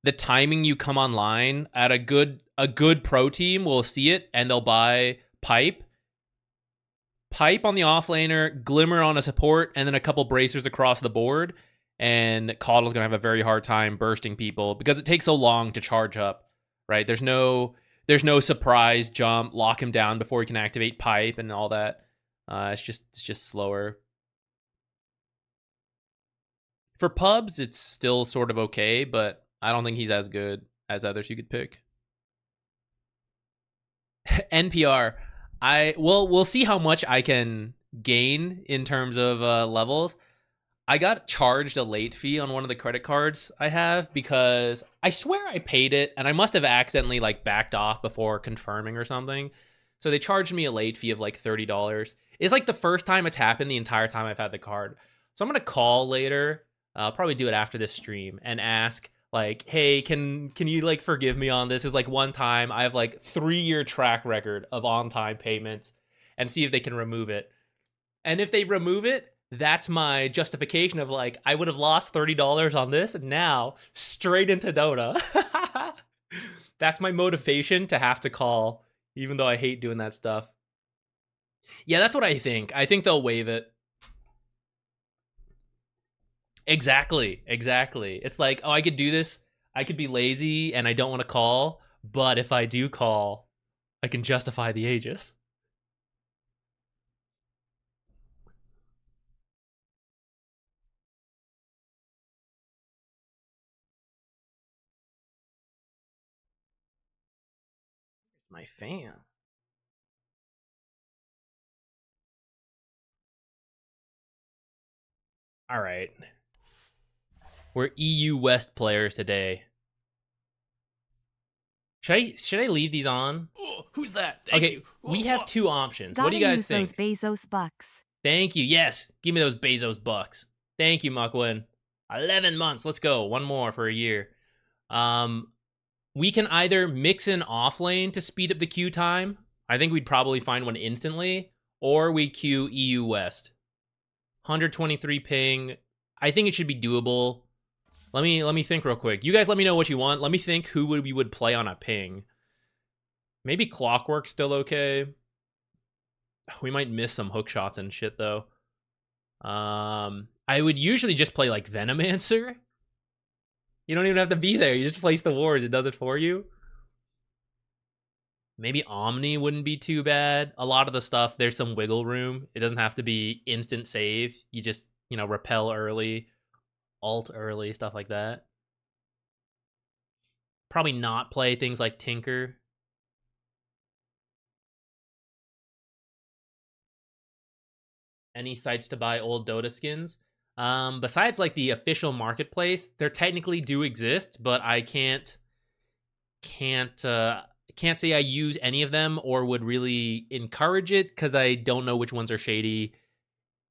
the timing you come online at a good pro team will see it and they'll buy Pipe on the offlaner, Glimmer on a support, and then a couple bracers across the board. And Coddle's gonna have a very hard time bursting people because it takes so long to charge up, right? There's no surprise jump, lock him down before he can activate Pipe and all that. It's just slower. For pubs, it's still sort of okay, but I don't think he's as good as others you could pick. NPR. We'll see how much I can gain in terms of levels. I got charged a late fee on one of the credit cards I have because I swear I paid it and I must have accidentally like backed off before confirming or something. So they charged me a late fee of like $30. It's like the first time it's happened the entire time I've had the card. So I'm gonna call later. I'll probably do it after this stream and ask like, hey, can you like forgive me on this? Is like one time I have like 3-year track record of on-time payments, and see if they can remove it. And if they remove it, that's my justification of like, I would have lost $30 on this, and now straight into Dota. That's my motivation to have to call, Even though I hate doing that stuff. Yeah, that's what I think. I think they'll waive it. Exactly. It's like, oh, I could do this. I could be lazy and I don't want to call, but if I do call, I can justify the Aegis. My fan. All right. We're EU West players today. Should I leave these on? Oh, who's that? Thank Okay, you. we have two options. What Gotta do you guys use think? those Bezos bucks. Thank you. Yes, give me those Bezos bucks. Thank you, Muckwin. 11 months. Let's go. One more for a year. We can either mix in off lane to speed up the queue time. I think we'd probably find one instantly, or we queue EU West. 123 ping. I think it should be doable. Let me think real quick. You guys let me know what you want. Let me think who we would play on a ping. Maybe Clockwork's still okay. We might miss some hook shots and shit though. I would usually just play like Venomancer. You don't even have to be there. You just place the wards. It does it for you. Maybe Omni wouldn't be too bad. A lot of the stuff, there's some wiggle room. It doesn't have to be instant save. You just, repel early, ult early, stuff like that. Probably not play things like Tinker. Any sites to buy old Dota skins? Besides like the official marketplace, there technically do exist, but I can't say I use any of them or would really encourage it because I don't know which ones are shady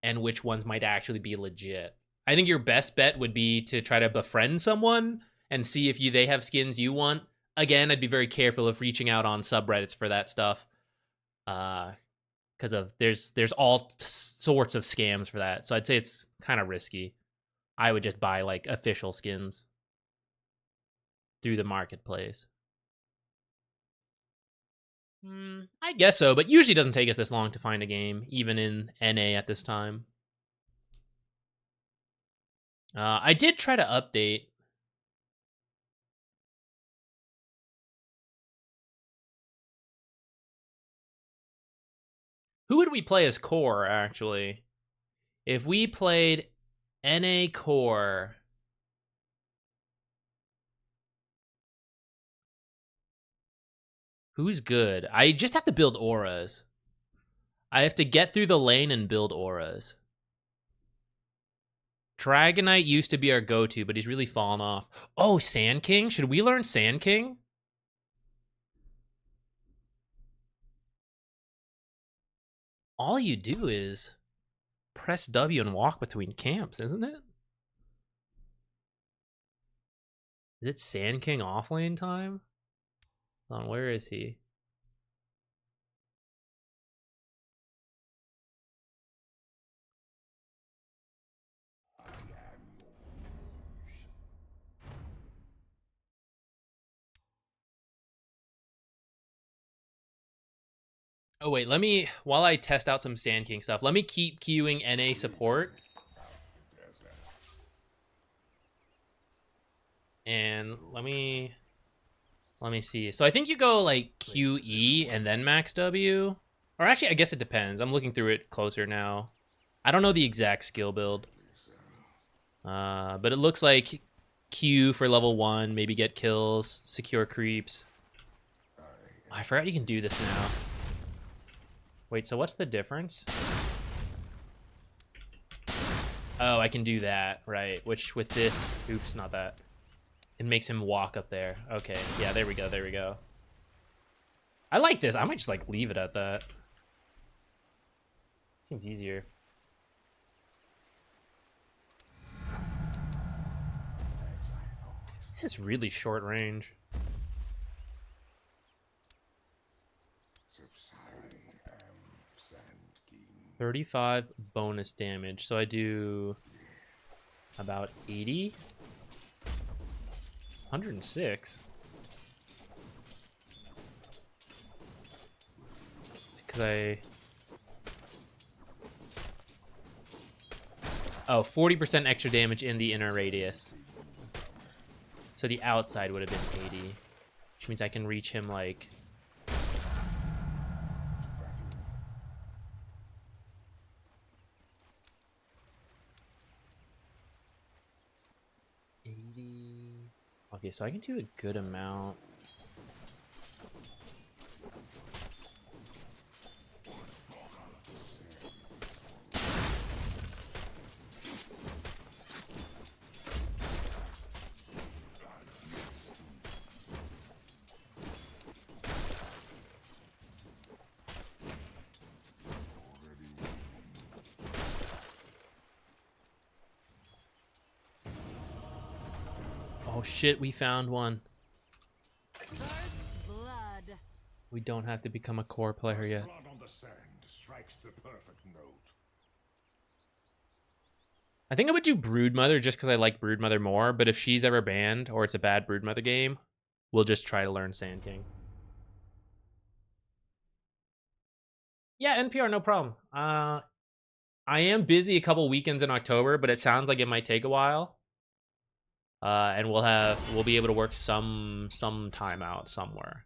and which ones might actually be legit. I think your best bet would be to try to befriend someone and see if they have skins you want. Again, I'd be very careful of reaching out on subreddits for that stuff. Because there's all sorts of scams for that. So I'd say it's kind of risky. I would just buy like official skins through the marketplace. I guess so, but usually doesn't take us this long to find a game, even in NA at this time. I did try to update. Who would we play as core, actually? If we played NA core... Who's good? I just have to build auras. I have to get through the lane and build auras. Dragonite used to be our go-to, but he's really fallen off. Oh, Sand King? Should we learn Sand King? All you do is press W and walk between camps, isn't it? Is it Sand King offlane time? Hold on, where is he? Oh wait, while I test out some Sand King stuff, let me keep queuing NA support. And let me see. So I think you go like QE and then max W. Or actually, I guess it depends. I'm looking through it closer now. I don't know the exact skill build. But it looks like Q for level 1, maybe get kills, secure creeps. Oh, I forgot you can do this now. Wait, so what's the difference? Oh, I can do that, right. Which with this, oops, not that. It makes him walk up there. Okay, yeah, there we go. I like this. I might just like leave it at that. Seems easier. This is really short range. $35 bonus damage. So I do about 80. 106. Because I... Oh, 40% extra damage in the inner radius. So the outside would have been 80. Which means I can reach him, like... Okay, so I can do a good amount. Oh shit, we found one. First blood. We don't have to become a core player yet. Blood on the sand strikes the perfect note. I think I would do Broodmother just because I like Broodmother more, but if she's ever banned or it's a bad Broodmother game, we'll just try to learn Sand King. Yeah, NPR, no problem. I am busy a couple weekends in October, but it sounds like it might take a while. And we'll be able to work some time out somewhere.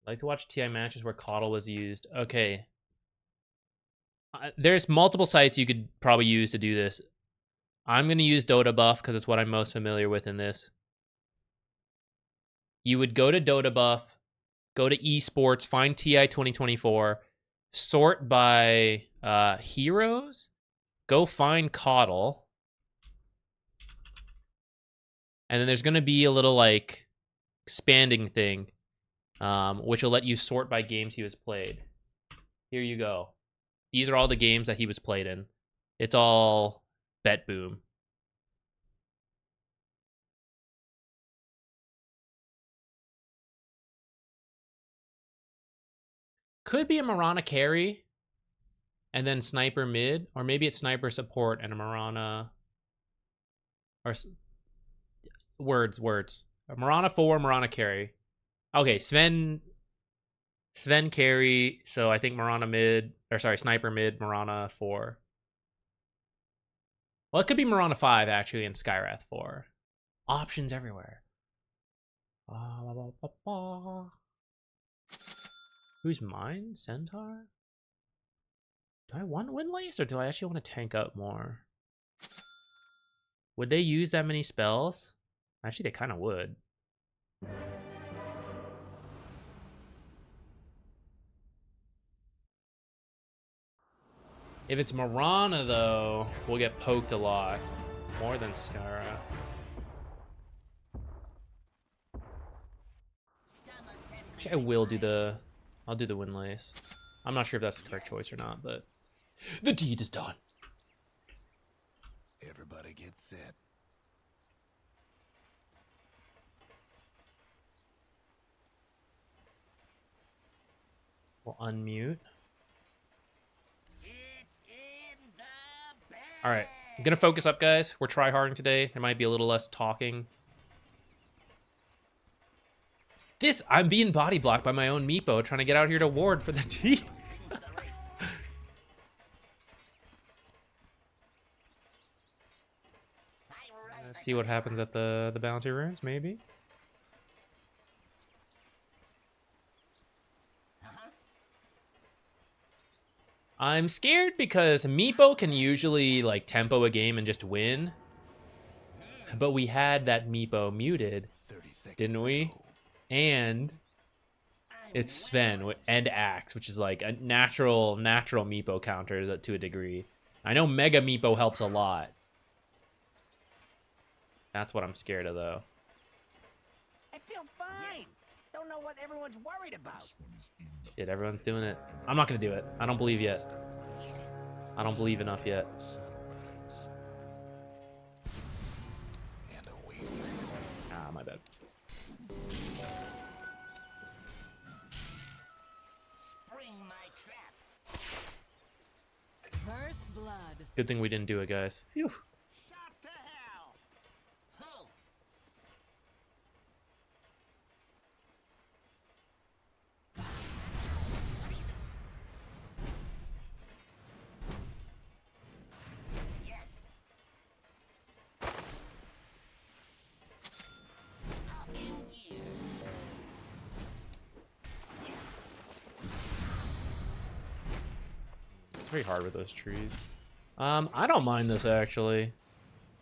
I like to watch TI matches where Coddle was used. Okay. There's multiple sites you could probably use to do this. I'm going to use Dota Buff because it's what I'm most familiar with in this. You would go to Dota Buff, go to esports, find TI 2024, sort by heroes, go find Coddle, and then there's going to be a little like expanding thing, which will let you sort by games he was played. Here you go. These are all the games that he was played in. It's all Bet Boom. Could be a Mirana carry, and then Sniper mid, or maybe it's Sniper support and a Mirana, or words. A Mirana 4, Mirana carry. Okay, Sven carry, so I think Mirana mid, or sorry, Sniper mid, Mirana 4. Well, it could be Mirana 5 actually, and Skyrath 4. Options everywhere. Who's mine? Centaur? Do I want Windlace or do I actually want to tank up more? Would they use that many spells? Actually, they kind of would. If it's Mirana, though, we'll get poked a lot. More than Skyra. Actually, I will do the... I'll do the Windlace. I'm not sure if that's the correct choice or not, but... The deed is done. Everybody get set. We'll unmute. All right, I'm gonna focus up, guys. We're tryharding today. There might be a little less talking. I'm being body blocked by my own Meepo trying to get out here to ward for the team. Let's see what happens at the bounty runes, maybe. I'm scared because Meepo can usually like tempo a game and just win. But we had that Meepo muted, didn't we? And it's Sven and Axe, which is like a natural Meepo counter to a degree. I know Mega Meepo helps a lot. That's what I'm scared of, though. I feel fine. Don't know what everyone's worried about. Shit, everyone's doing it. I'm not gonna do it. I don't believe yet. I don't believe enough yet. Ah, my bad. Spring my trap. blood. Good thing we didn't do it, guys. Phew. Shot to hell. Huh. Yes. I'll end you. It's very hard with those trees. I don't mind this actually.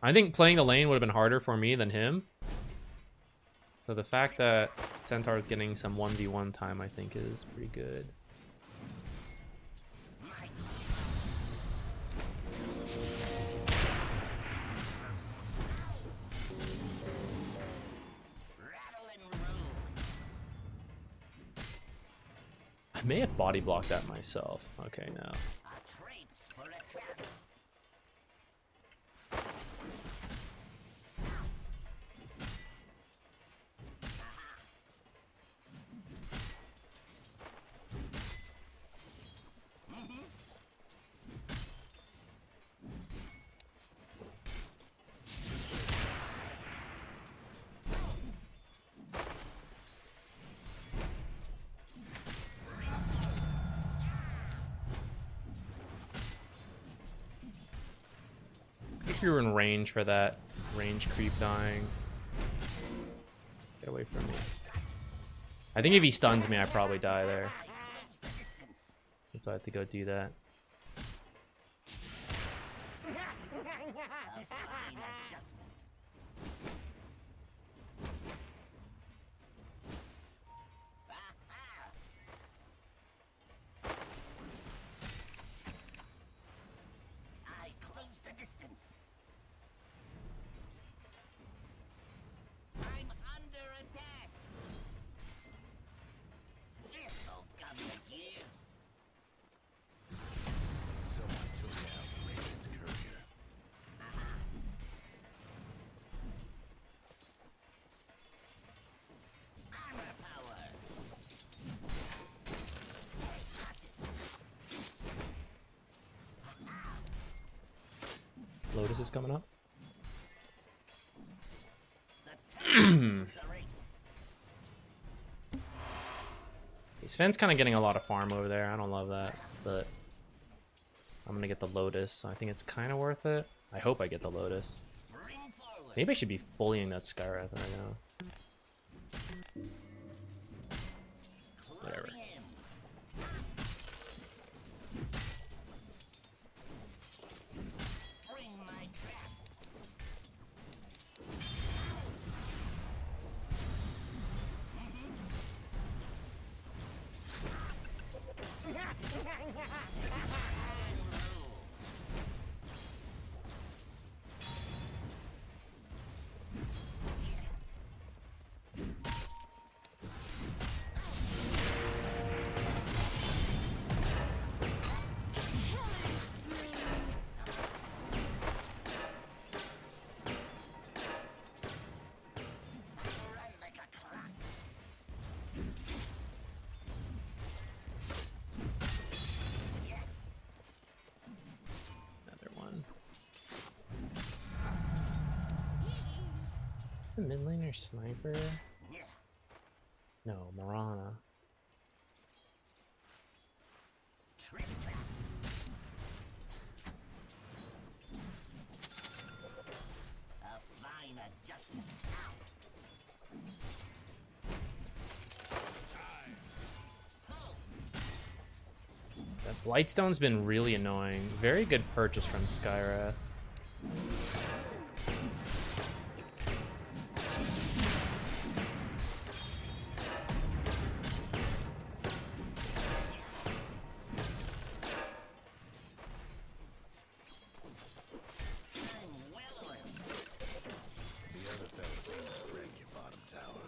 I think playing the lane would have been harder for me than him. So the fact that Centaur is getting some 1v1 time, I think, is pretty good. Rattle and roll. I may have body blocked that myself. Okay, now. A traps for a trap. At least we were in range for that range creep dying. Get away from me. I think if he stuns me, I probably die there. Close the distance. That's why I have to go do that. A fine adjustment. I close the distance. I'm under attack. This'll gun the gears. Someone took out Raiden's courier. Armor power. Lotus is coming up. The time is the race. Sven's kind of getting a lot of farm over there. I don't love that, but I'm gonna get the Lotus. So I think it's kind of worth it. I hope I get the Lotus. Spring forward. Maybe I should be bullying that Skywrath right now. Whatever. Closing in. Spring my trap. Run like a clock. Yes. Another one. Is the mid laner sniper? Yeah. No, Morana. Trip trap. A fine adjustment. That Blightstone's been really annoying. Very good purchase from Skywrath. I'm well oiled. The other fellas ain't gonna wreck your bottom tower.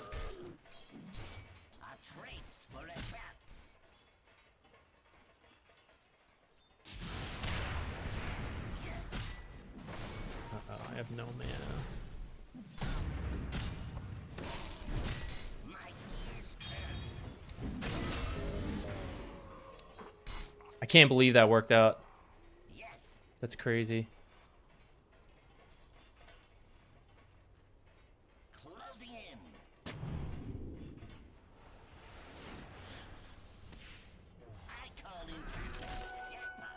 A traps for a trap. Yes. Uh-oh, I have no mana. My gears turn. I can't believe that worked out. Yes. That's crazy. Closing in. I call it jackpot.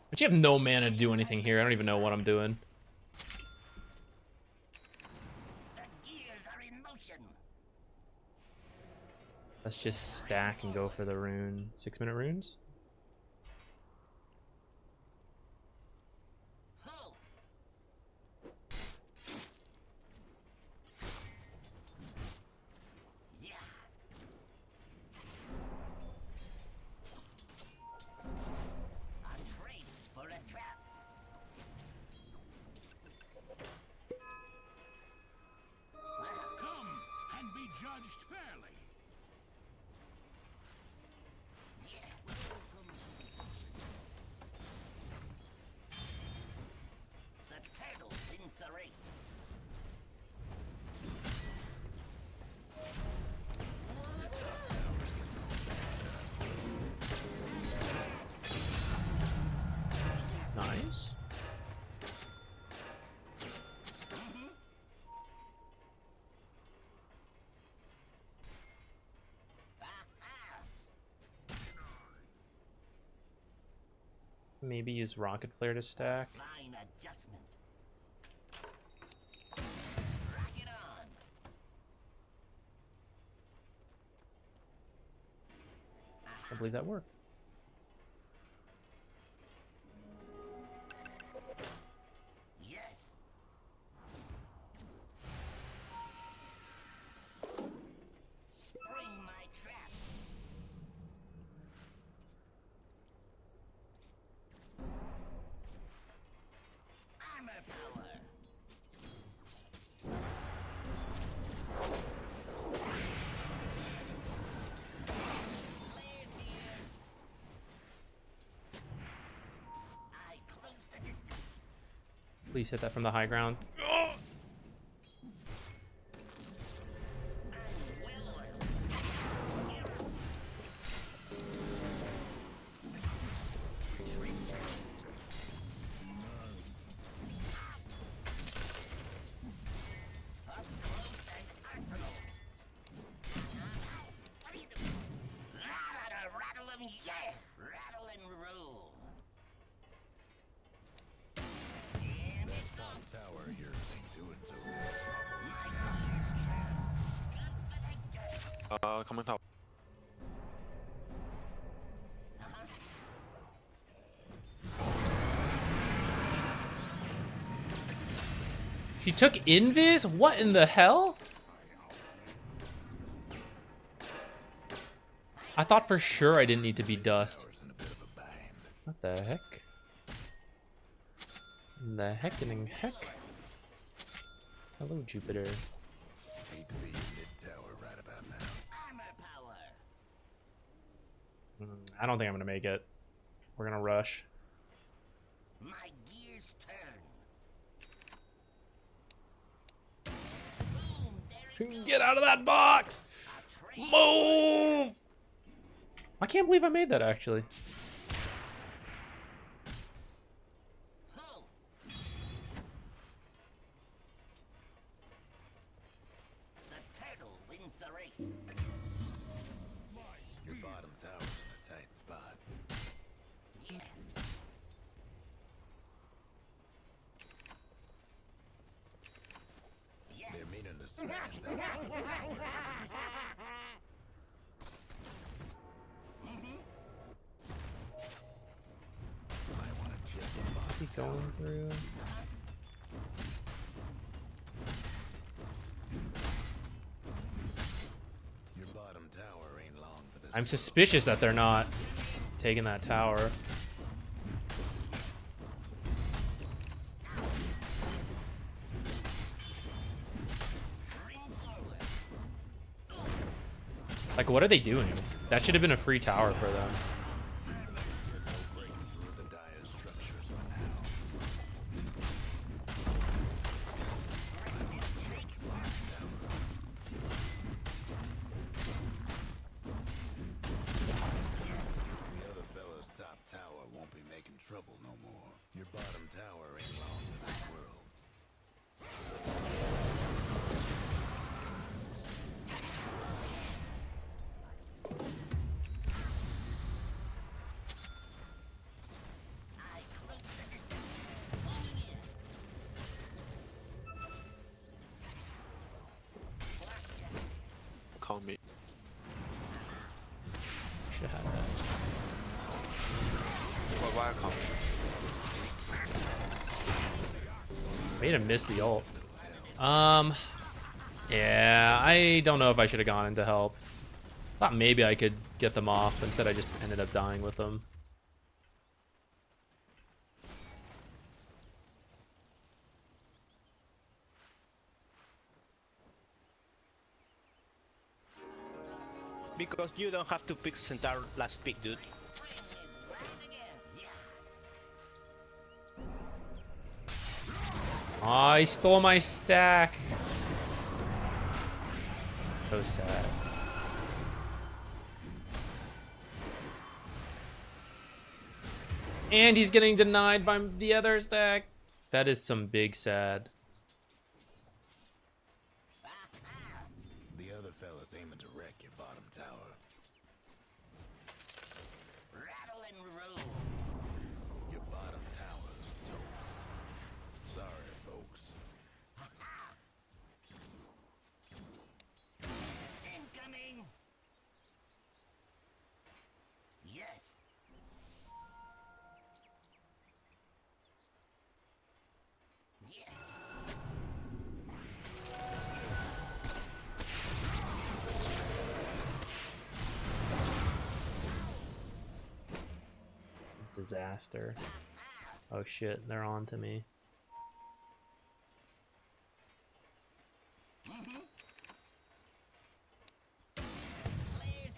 But you have no mana to do anything here. I don't even know what I'm doing. The gears are in motion. Let's just stack and go for the rune. 6-minute runes? Ho! Yeah. A trace for a trap. Come and be judged fairly. The turtle wins the race. Nice. Maybe use rocket flare to stack. Fine adjustment. Rock it on. I believe that worked. Yes. Spring my trap. Armor power. Flares here. I close the distance. Please hit that from the high ground. I'm well oiled. Gear up. Up close and arsenal. What are you doing? Rattle 'em, yeah! Rattle and roll. Damn, it's on. Tower here ain't doing so good. My gears turn. Good for the dirt. Coming top. She took invis? What in the hell? I thought for sure I didn't need to be dust. Tower's in a bit of a bind. What the heck? The hecking heck? Hello, Jupiter. Hate to be in mid-tower right about now. Armor power. I don't think I'm gonna make it. We're gonna rush. My gears turn. Boom, there it goes. Get out of that box! A train. Move! I can't believe I made that actually. Ho! The turtle wins the race. Your bottom tower's in a tight spot. Yeah. Yes. They're meaning to smash that bottom tower. I want to check the bottom Keep going through. Your bottom tower ain't long for this. I'm suspicious that they're not taking that tower. Spring forward. Like, what are they doing? That should have been a free tower for them. Breaking through the dire structures for now. Should have had that. Why I come? Made him miss the ult. Yeah, I don't know if I should have gone in to help. Thought maybe I could get them off. Instead, I just ended up dying with them. Because you don't have to pick Centaur last pick, dude. Oh, he stole my stack. So sad. And he's getting denied by the other stack. That is some big sad. The other fella's aiming to wreck your bottom tower. Rattle and roll. Your bottom tower's toast. Sorry, folks. Incoming. Yes. Yes. Disaster. Oh shit, they're on to me.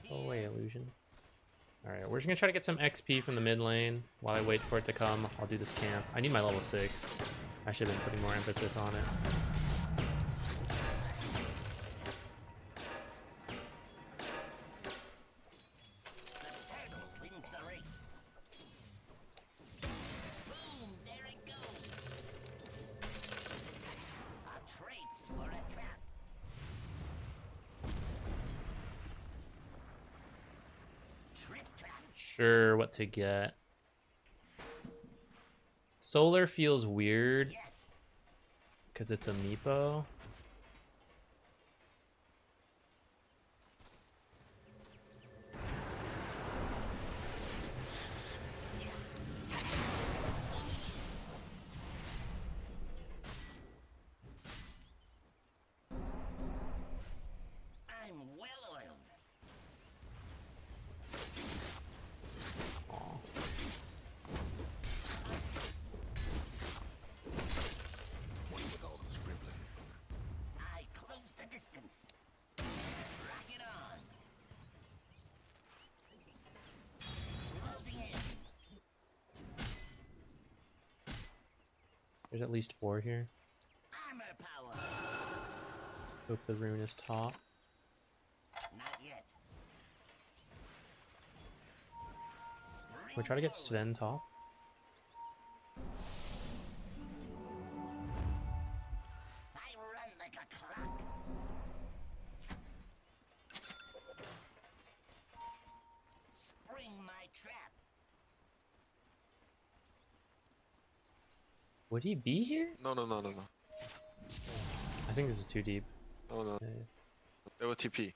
Go away, illusion. Alright, we're just gonna try to get some XP from the mid lane while I wait for it to come. I'll do this camp. I need my level 6. I should have been putting more emphasis on it. Turtle wins the race. Boom, there it goes. A traps for a trap. Trip trap. Sure, what to get. Solar feels weird Yes. because it's a Meepo. I'm well oiled. Aw. What with all the scribbling? I close the distance. Rock it on. Closing in. There's at least 4 here. Armor power. Hope the rune is top. Not yet. We try to get Sven top. I run like a clock. Spring my trap. Would he be here? No. I think this is too deep. No. Yeah. They were TP.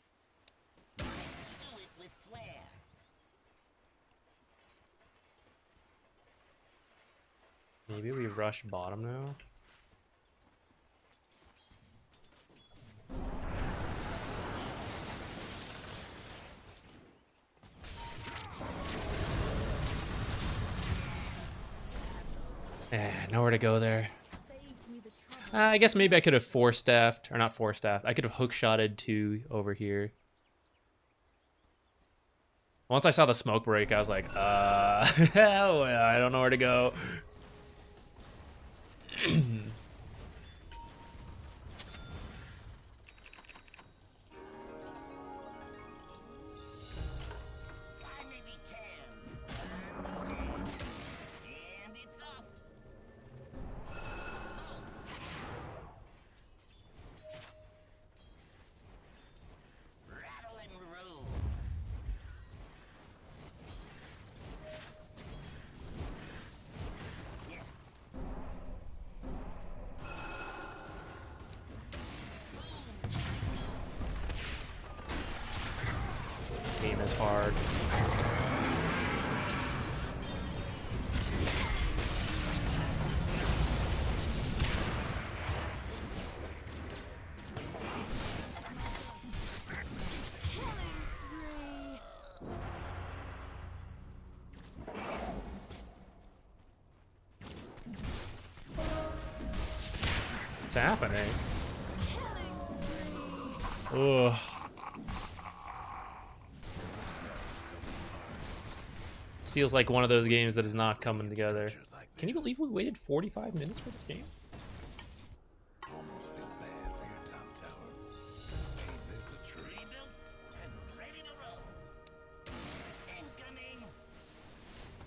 Do it with flair. Maybe we rush bottom now. Nowhere to go there. Saved me the trouble. I guess maybe I could have four-staffed, or not four-staffed. I could have hook-shotted 2 over here. Once I saw the smoke break, I was like, hell yeah, I don't know where to go. Finally can. And it's off. Rattle and roll. Yeah. Game is hard. What's happening? Ugh. This feels like one of those games that is not coming together. Can you believe we waited 45 minutes for this game? Almost feel bad for your top tower. Ain't this a treat? Rebuilt and ready to roll. Incoming.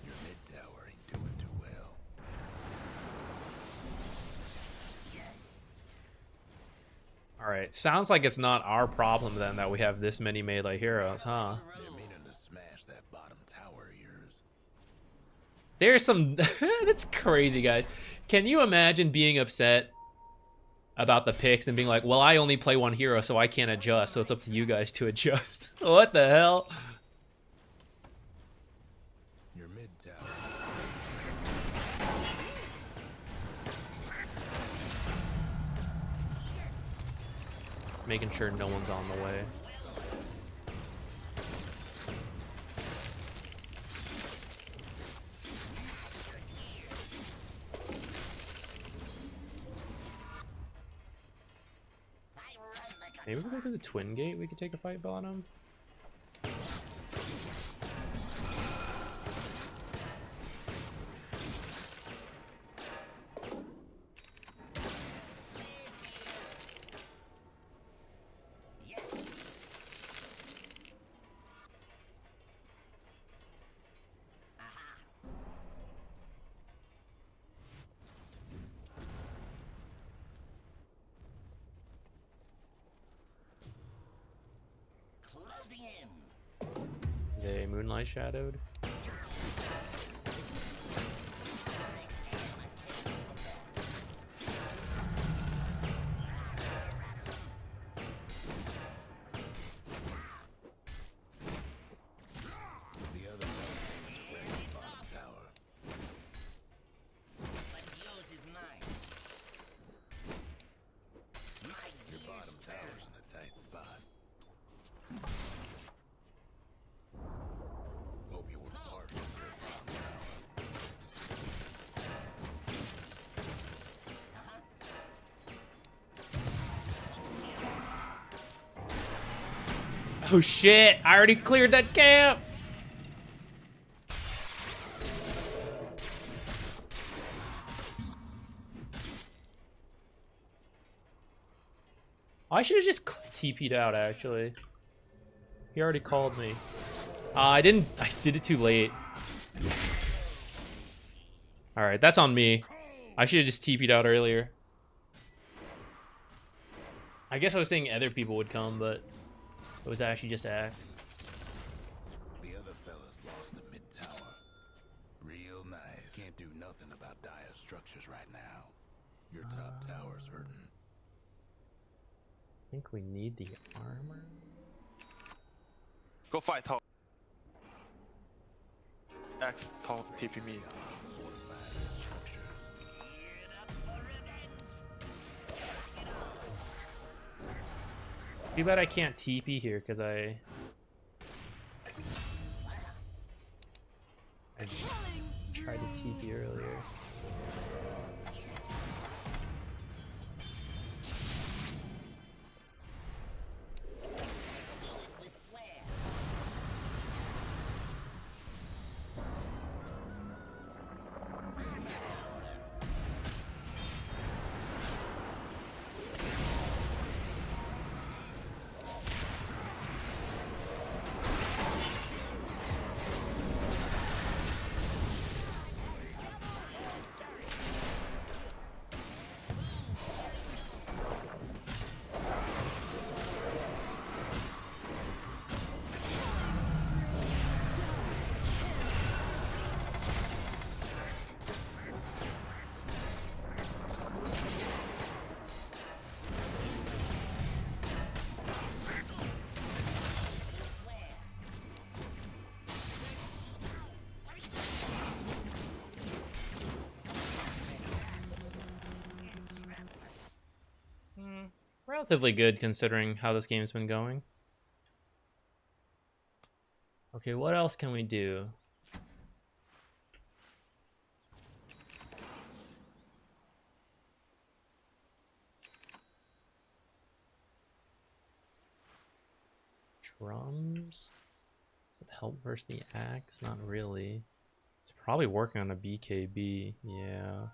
Your mid tower ain't doing too well. Yes. Alright, sounds like it's not our problem then that we have this many melee heroes, huh? They're meaning to smash that bottom tower of yours. There's some... That's crazy, guys. Can you imagine being upset about the picks and being like, well, I only play one hero, so I can't adjust, so it's up to you guys to adjust. What the hell? Your mid tower. Making sure no one's on the way. Maybe we go to the twin gate, we could take a fight bottom. Closing in. They moonlight shadowed. The other fella's aiming to wreck your bottom tower. What's yours is mine. My Your gears bottom tower's in a tight spot. Hope you were partial to your bottom tower. Oh shit! I already cleared that camp! I should have just TP'd out, actually. He already called me. I didn't. I did it too late. Alright, that's on me. I should have just TP'd out earlier. I guess I was thinking other people would come, but it was actually just Axe. The other fella's lost a mid tower. Real nice. Can't do nothing about dire structures right now. Your top tower's hurting. I think we need the armor. Go fight top. X top TP me. Fortify their structures. geared up for revenge. Too bad I can't TP here because I tried to TP earlier. With flair. Relatively good considering how this game's been going. Okay, what else can we do? Crumbs? Does it help versus the axe? Not really. It's probably working on a BKB. Yeah.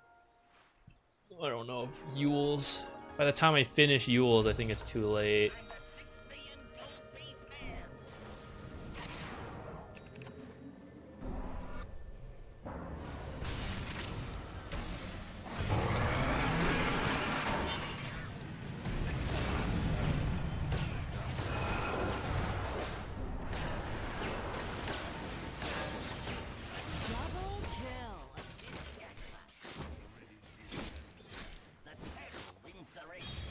I don't know if Yules. By the time I finish Yules, I think it's too late. I'm the 6 million gold piece man. Double kill. The turtle wins the race.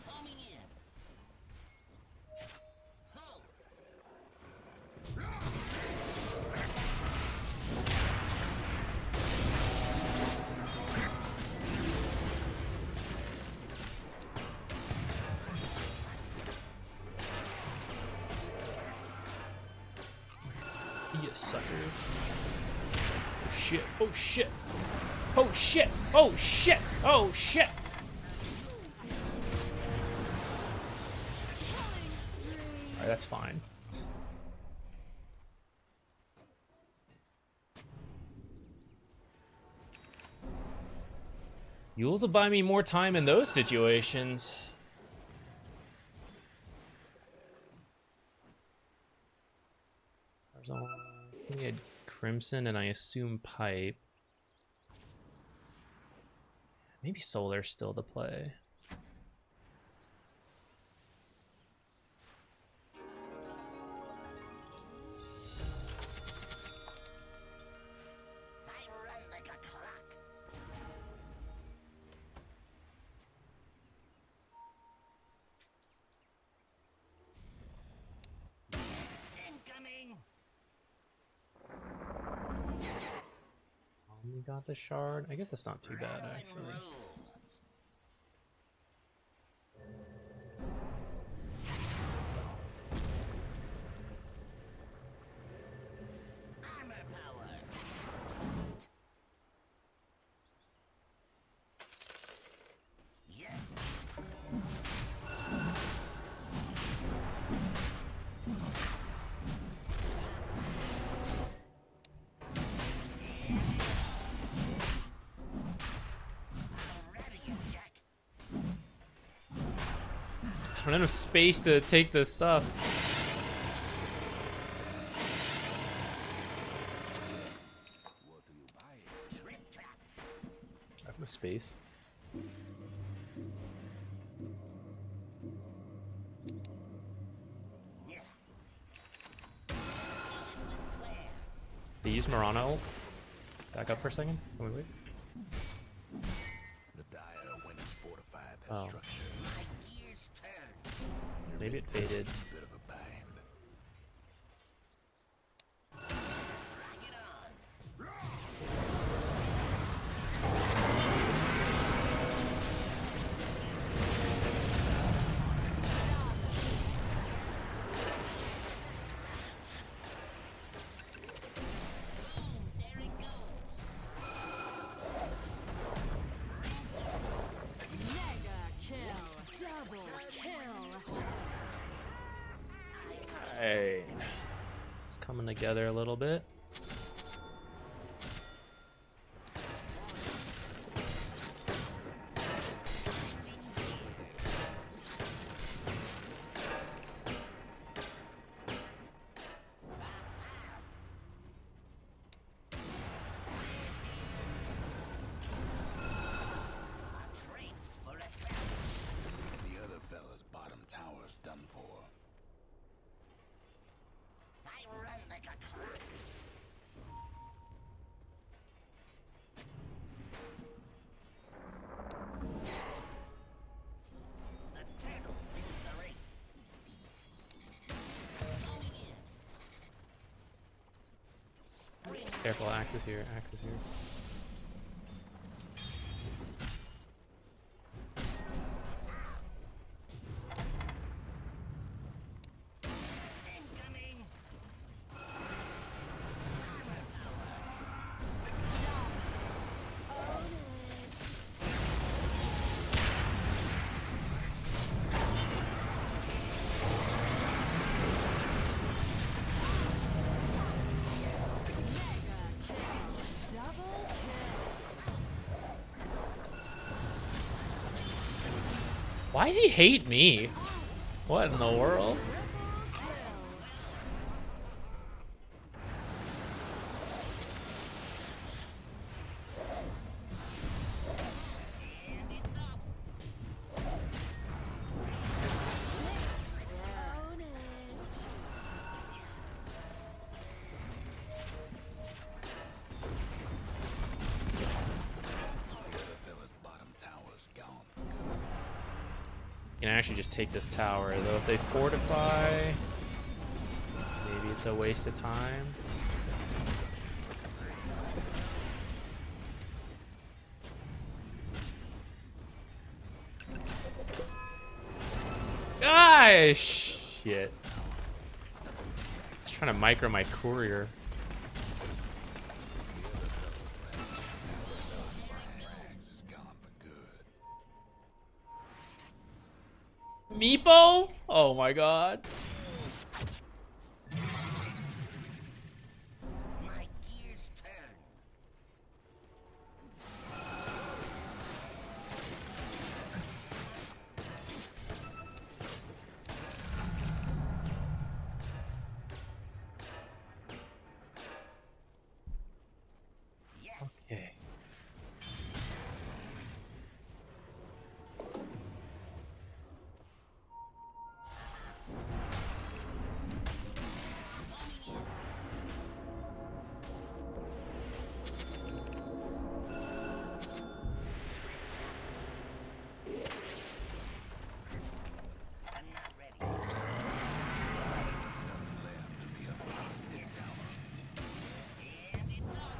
Coming in. Ho! You sucker. Oh shit. Oh shit. Oh shit. Oh shit. Oh shit. Alright, that's fine. Yules will buy me more time in those situations. I think he had Crimson and I assume Pipe. Maybe Solar's still the play. I run like a clock. Incoming. We got the shard. I guess that's not too bad, Rattle and actually. roll. Armor power. Yes. I'll rattle you, Jack. I don't have enough space to take the stuff. What do you buy? Trip trap. I have no space. Yeah. They use Mirana ult. Back up for a second. Can we wait? The Dire went and fortified that Oh. structure. My gears turn. Maybe it faded. Bit of a bind. Rock it on. Boom, there it goes. Mega kill. Double kill. Hey. It's coming together a little bit. Trains for attack. The other fella's bottom tower's done for. I run like a clock. The turtle wins the race. Going in. Spring. Careful, Axe is here. Axe is here. Incoming. Own Why does he hate me? What in the world? Can actually just take this tower, though if they fortify, maybe it's a waste of time. Ah, shit. Just trying to micro my courier. Meepo? Oh my god. My gears turn. Yes. Okay. I'm not ready. Nothing left of the other fellow's mid tower. And it's off.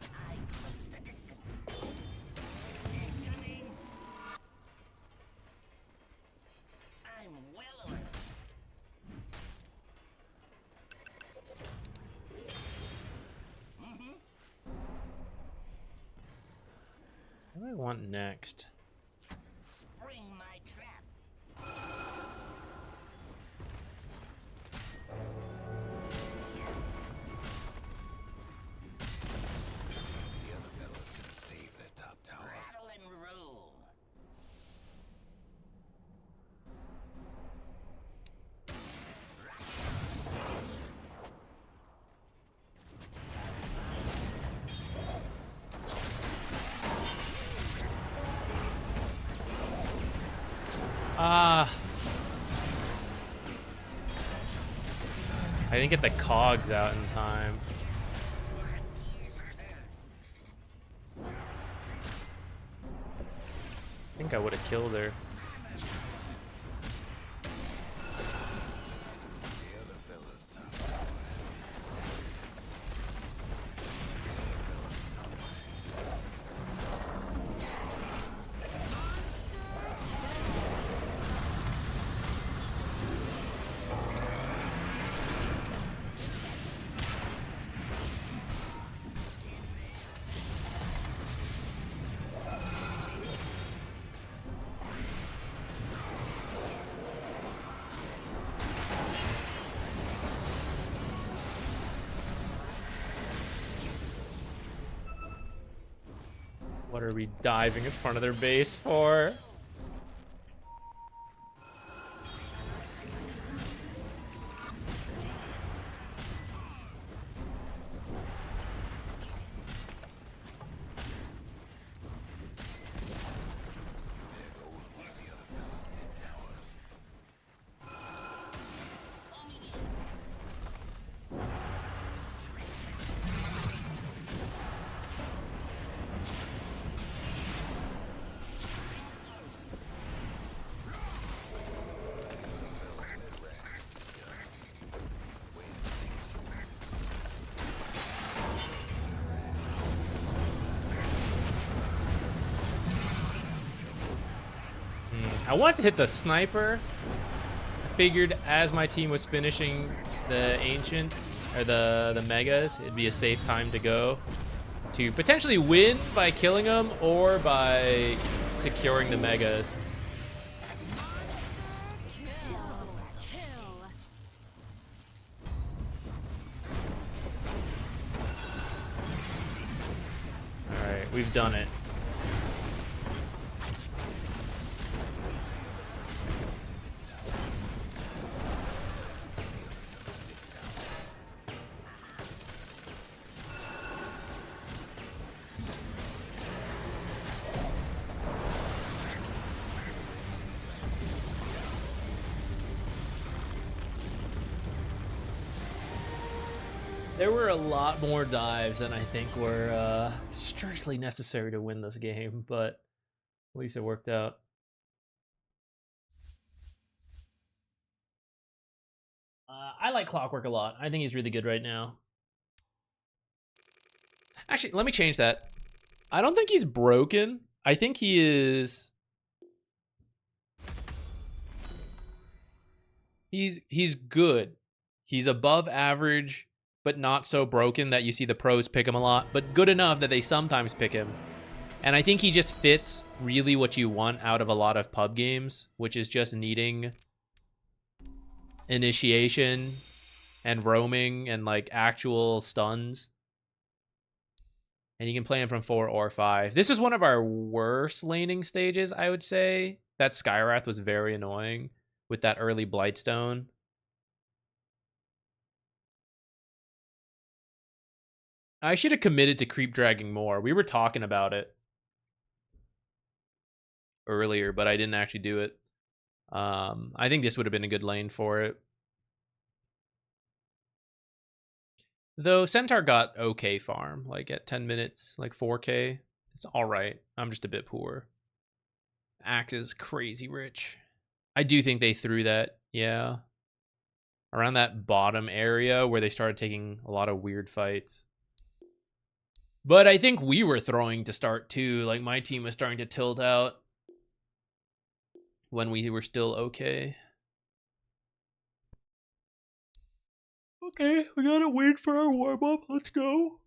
Fine, I close the distance. Incoming. I'm well aware. What do I want next? Spring my trap. The other fellow's gonna save that top tower. Rattle and roll. Ah. I didn't get the cogs out in time. I think I would have killed her. The other fellow's top tower. What are we diving in front of their base for? There goes one of the other fellow's mid towers. I wanted to hit the sniper. I figured as my team was finishing the ancient or the megas, it'd be a safe time to go to potentially win by killing them or by securing the megas. We've done it. There were a lot more dives than I think were strictly necessary to win this game, but at least it worked out. I like Clockwork a lot. I think he's really good right now. Actually, let me change that. I don't think he's broken. I think he is... He's good. He's above average, but not so broken that you see the pros pick him a lot, but good enough that they sometimes pick him. And I think he just fits really what you want out of a lot of pub games, which is just needing initiation and roaming and like actual stuns. And you can play him from 4 or 5. This is one of our worst laning stages, I would say. That Skywrath was very annoying with that early Blightstone. I should have committed to creep dragging more. We were talking about it earlier, but I didn't actually do it. I think this would have been a good lane for it. Though Centaur got okay farm, like at 10 minutes, like 4K. It's all right. I'm just a bit poor. Axe is crazy rich. I do think they threw that, yeah. Around that bottom area where they started taking a lot of weird fights. But I think we were throwing to start too. Like my team was starting to tilt out when we were still okay. Okay, we gotta wait for our warm-up. Let's go.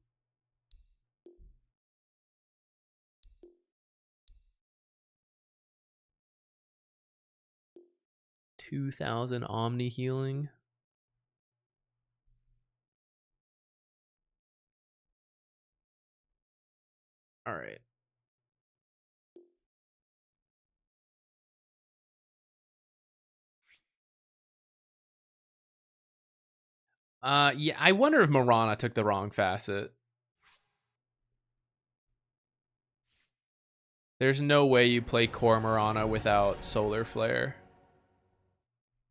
$2,000 Omni healing. All right. Yeah, I wonder if Mirana took the wrong facet. There's no way you play core Mirana without Solar Flare.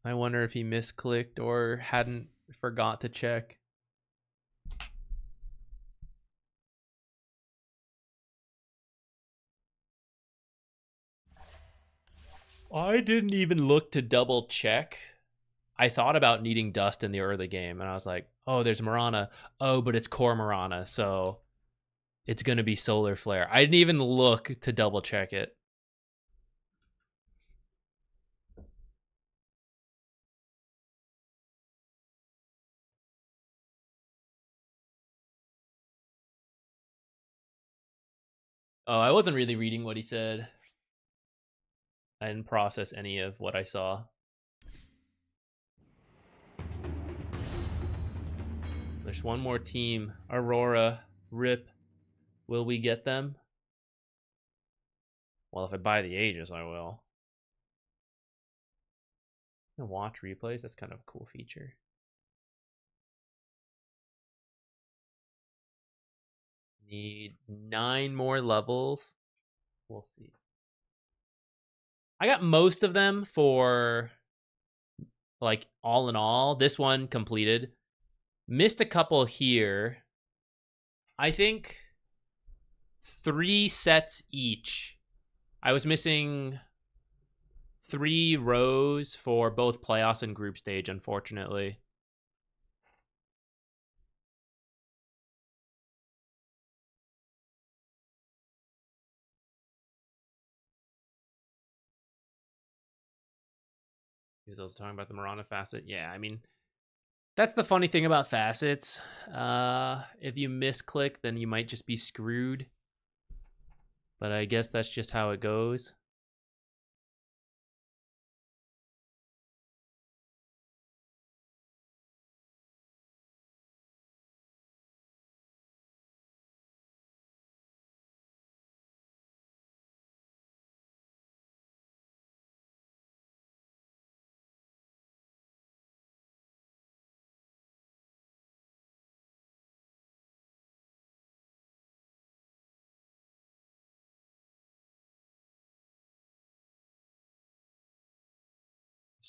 I wonder if he misclicked or hadn't forgot to check. I didn't even look to double check. I thought about needing dust in the early game, and I was like, oh, there's Mirana. Oh, but it's core Mirana, so it's going to be Solar Flare. I didn't even look to double check it. Oh, I wasn't really reading what he said. I didn't process any of what I saw. There's one more team. Aurora, Rip. Will we get them? Well, if I buy the Aegis, I will. Watch replays. That's kind of a cool feature. Need 9 more levels. We'll see. I got most of them for, like, all in all. This one completed. Missed a couple here. I think 3 sets each. I was missing 3 rows for both playoffs and group stage, unfortunately. He was also talking about the Mirana facet. Yeah, I mean, that's the funny thing about facets. If you misclick, then you might just be screwed. But I guess that's just how it goes.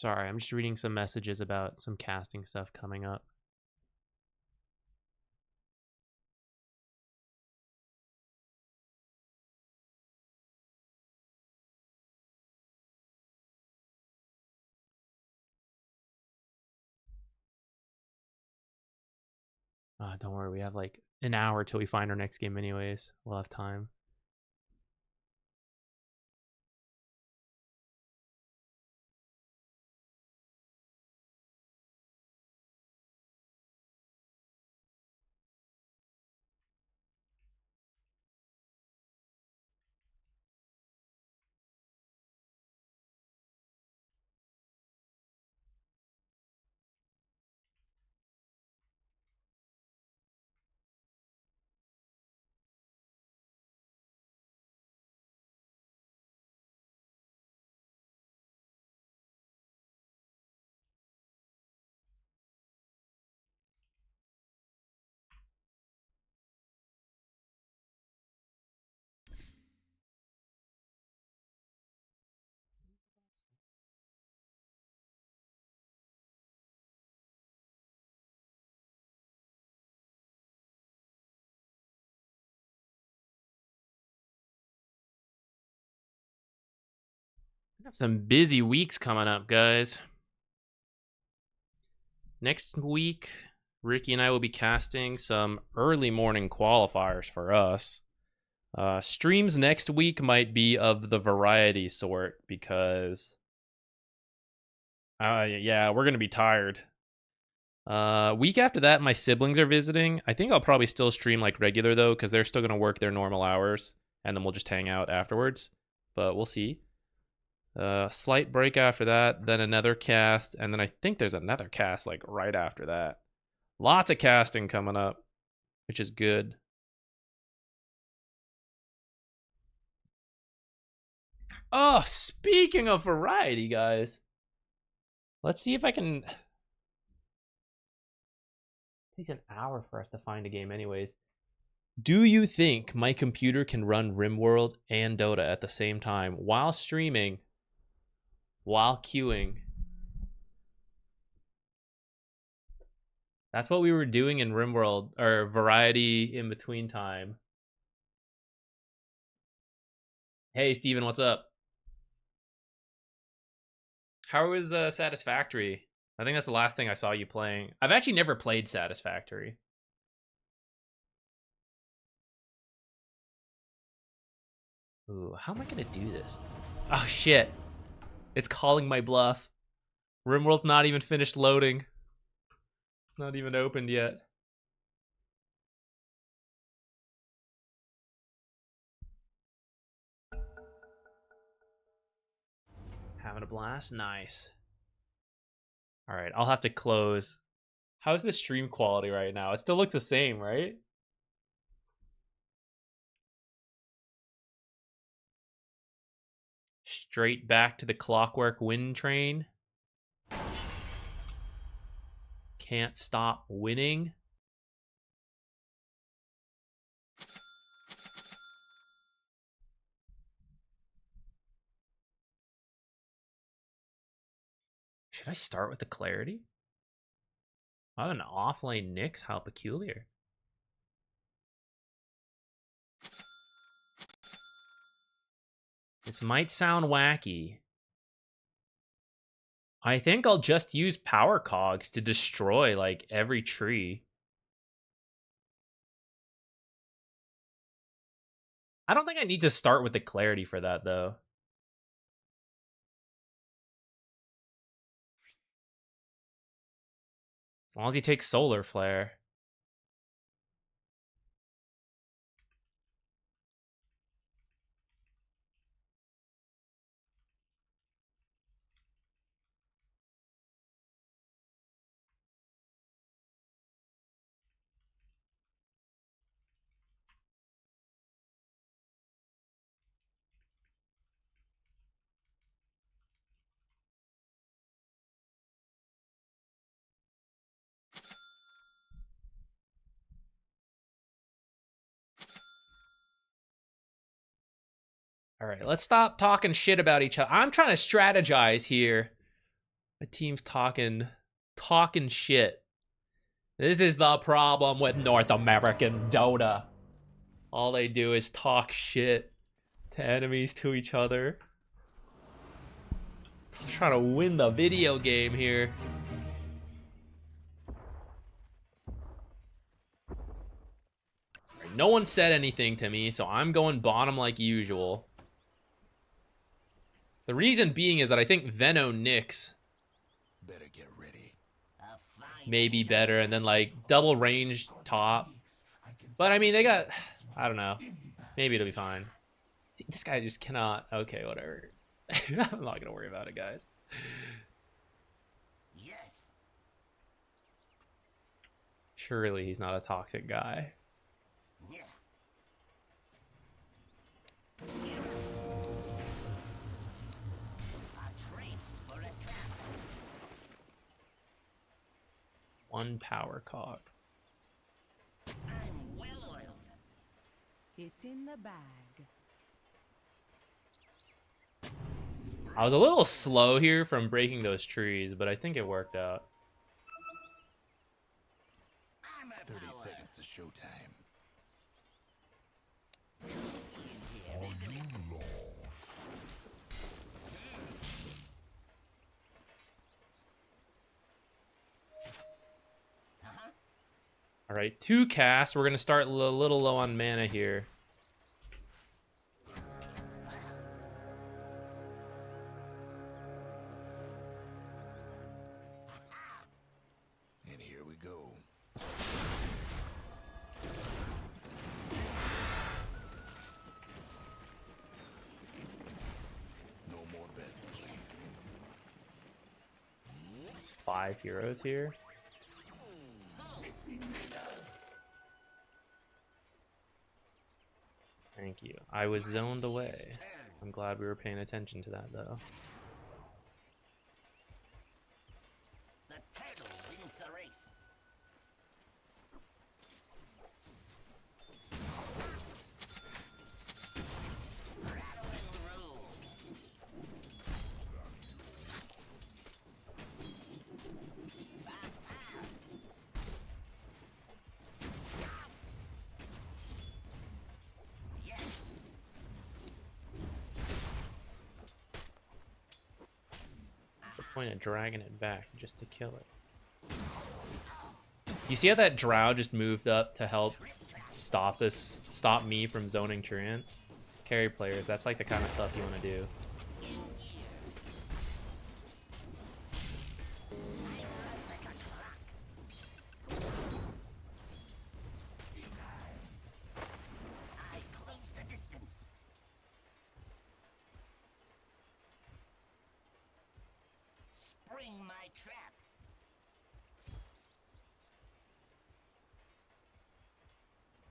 Sorry, I'm just reading some messages about some casting stuff coming up. Don't worry, we have like an hour till we find our next game anyways. We'll have time. We have some busy weeks coming up, guys. Next week, Ricky and I will be casting some early morning qualifiers for us. Streams next week might be of the variety sort because, yeah, we're gonna be tired. Week after that, my siblings are visiting. I think I'll probably still stream like regular though, because they're still gonna work their normal hours, and then we'll just hang out afterwards. But we'll see. Slight break after that, then another cast, and then I think there's another cast like right after that. Lots of casting coming up, which is good. Oh, speaking of variety, guys, let's see if I can. It takes an hour for us to find a game, anyways. Do you think my computer can run Rimworld and Dota at the same time while streaming? While queuing. That's what we were doing in Rimworld, or Variety in between time. Hey, Steven, what's up? How was Satisfactory? I think that's the last thing I saw you playing. I've actually never played Satisfactory. Ooh, how am I gonna do this? Oh, shit. It's calling my bluff. Rimworld's not even finished loading. It's not even opened yet. Having a blast? Nice. Alright, I'll have to close. How's the stream quality right now? It still looks the same, right? Straight back to the clockwork wind train. Can't stop winning. Should I start with the clarity? I have an offlane Nyx? How peculiar. This might sound wacky. I think I'll just use power cogs to destroy like every tree. I don't think I need to start with the clarity for that though. As long as he takes solar flare. All right, let's stop talking shit about each other. I'm trying to strategize here. My team's talking shit. This is the problem with North American Dota. All they do is talk shit to enemies, to each other. I'm trying to win the video game here. No one said anything to me, so I'm going bottom like usual. The reason being is that I think Veno Nyx Better get ready. may be better, and then like double range top. But I mean, they got, I don't know. Maybe it'll be fine. See, this guy just cannot. Okay, whatever. I'm not gonna worry about it, guys. Yes. Surely he's not a toxic guy. Yeah. One power cog. I'm well oiled. It's in the bag. I was a little slow here from breaking those trees, but I think it worked out. I'm a 30 power. seconds to showtime. All right, 2 casts. We're gonna start a little low on mana here. And here we go. No more bets, please. It's 5 heroes here. Thank you. I was zoned away. I'm glad we were paying attention to that, though. The turtle wins the race. Rattle and roll. What's the point of dragging it back just to kill it? You see how that drow just moved up to help stop me from zoning Treant? Carry players, that's like the kind of stuff you want to do. I close the distance. Spring my trap.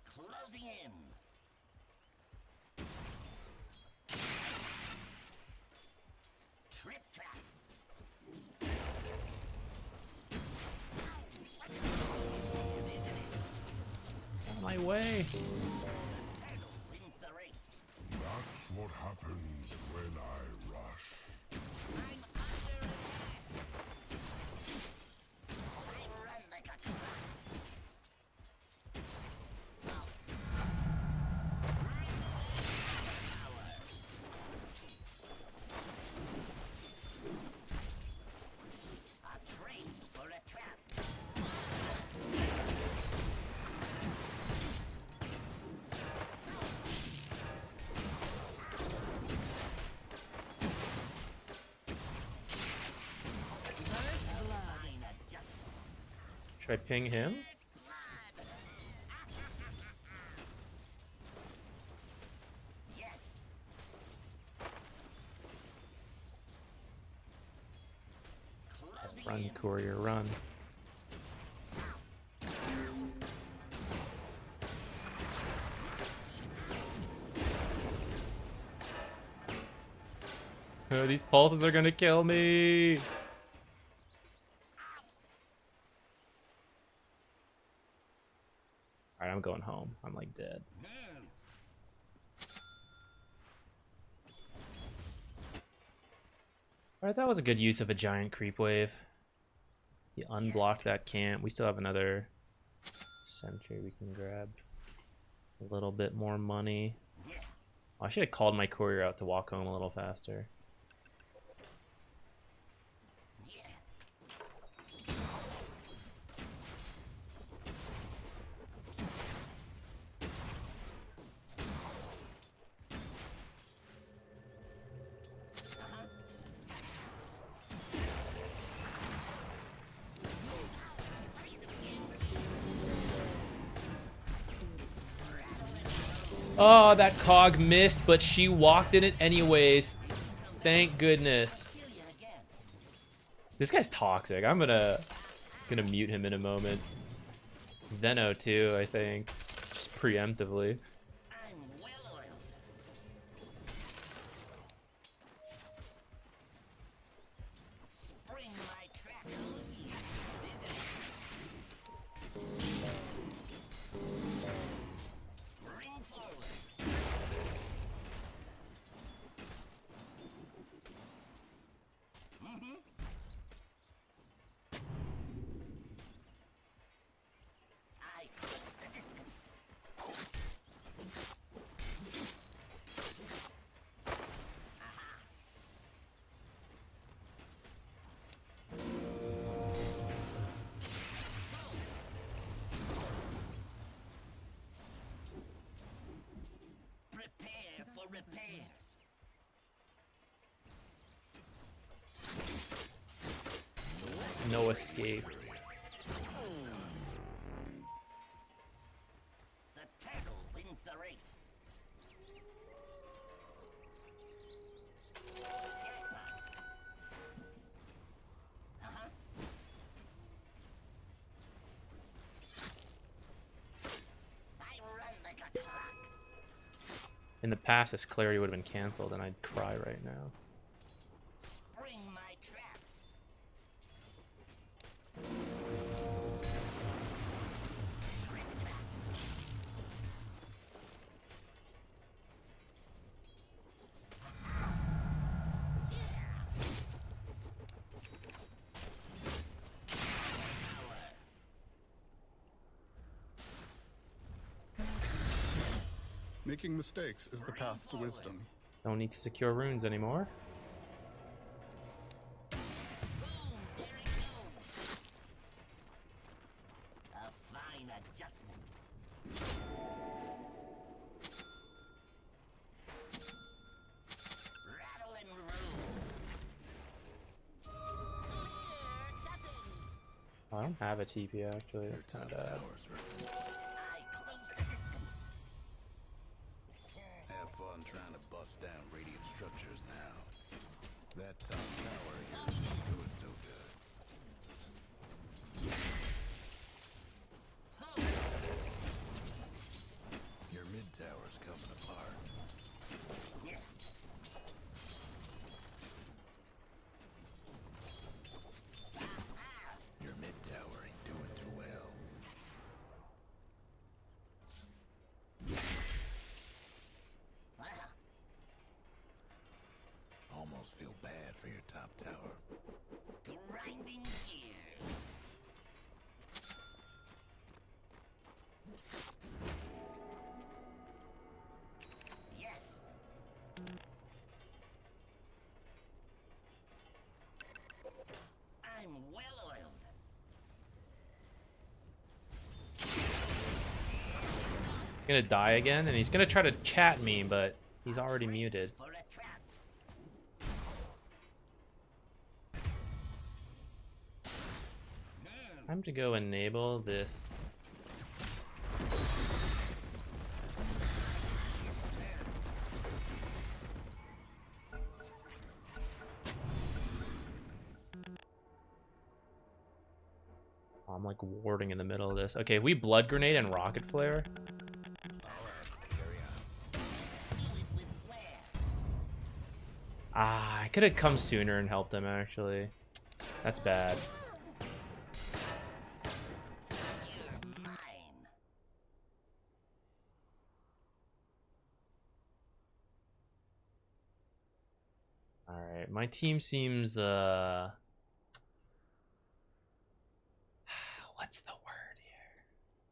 Closing in. Trip trap. Out of my way. Turtle wins the race. That's what happens when I rush. I'm under attack. I run like a clock. A trace for a trap. First blood. Fine adjustment. Should I ping him? Yes. Closing Run, in. courier, run. Oh, these pulses are gonna kill me. Alright, I'm going home. I'm like dead. Alright, that was a good use of a giant creep wave. He unblocked that camp. We still have another sentry we can grab. A little bit more money. Oh, I should have called my courier out to walk home a little faster. Oh, that cog missed, but she walked in it anyways. Thank goodness. This guy's toxic. I'm gonna mute him in a moment. Veno too, I think. Just preemptively. No escape. The turtle wins the race. I run like a clock. In the past, this clarity would have been canceled, and I'd cry right now. Spring my trap. Making mistakes is the path to wisdom. Don't need to secure runes anymore. There it goes. A fine adjustment. Rattle and roll. I don't have a TP actually. That's kind of bad. I close the distance. Have fun trying to bust down radiant structures now. That top tower here isn't doing so good. Your mid tower's coming apart. Your mid tower ain't doing too well. Almost feel bad for your top tower. Grinding gears. Yes. I'm well oiled. He's gonna die again, and he's gonna try to chat me, but he's already muted. For a trap. Time to go enable this. Oh, I'm like warding in the middle of this. Okay, we blood grenade and rocket flare. Ah, I could have come sooner and helped him actually. That's bad. All right. Alright, my team seems what's the word here?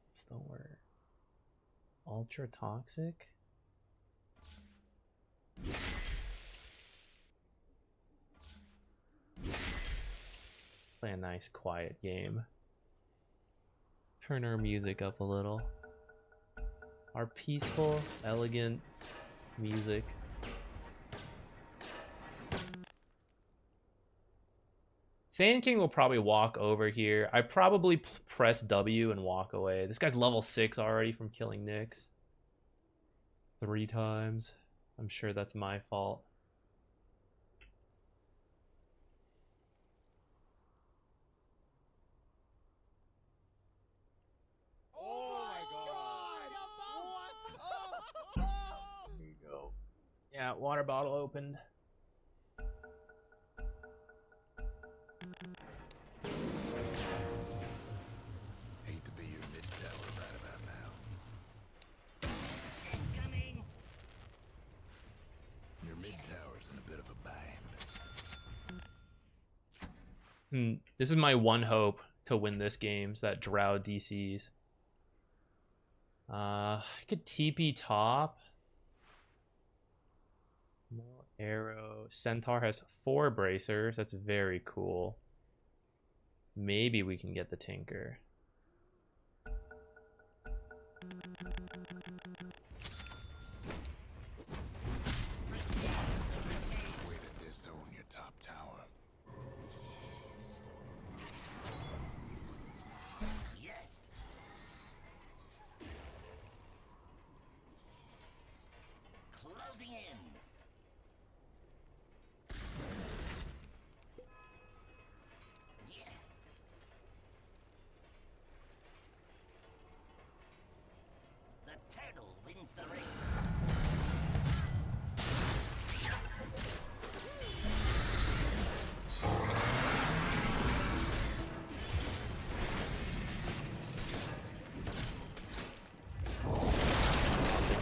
What's the word? Ultra toxic? Play a nice quiet game. Turn our music up a little. Our peaceful, elegant music. Sand King will probably walk over here. I probably press W and walk away. This guy's level 6 already from killing Nyx 3 times. I'm sure that's my fault. There you go. Yeah, water bottle opened. Hate to be your mid tower right about now. Incoming. Your mid tower's in a bit of a bind. This is my one hope to win this game, is that Drow DCs. I could TP top. No arrow. Centaur has 4 bracers. That's very cool. Maybe we can get the Tinker. Way to disown your top tower. Yes. Closing in. Yeah. The turtle wins the race.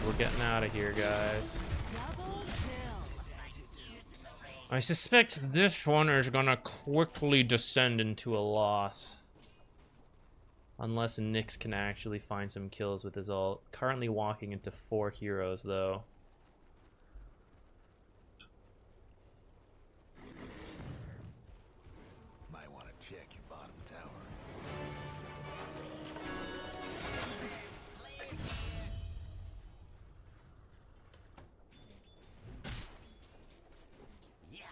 We're getting out of here, guys. Double kill. I suspect this one is gonna quickly descend into a loss. Unless Nyx can actually find some kills with his ult. Currently walking into 4 heroes, though. Might want to check your bottom tower. Yeah.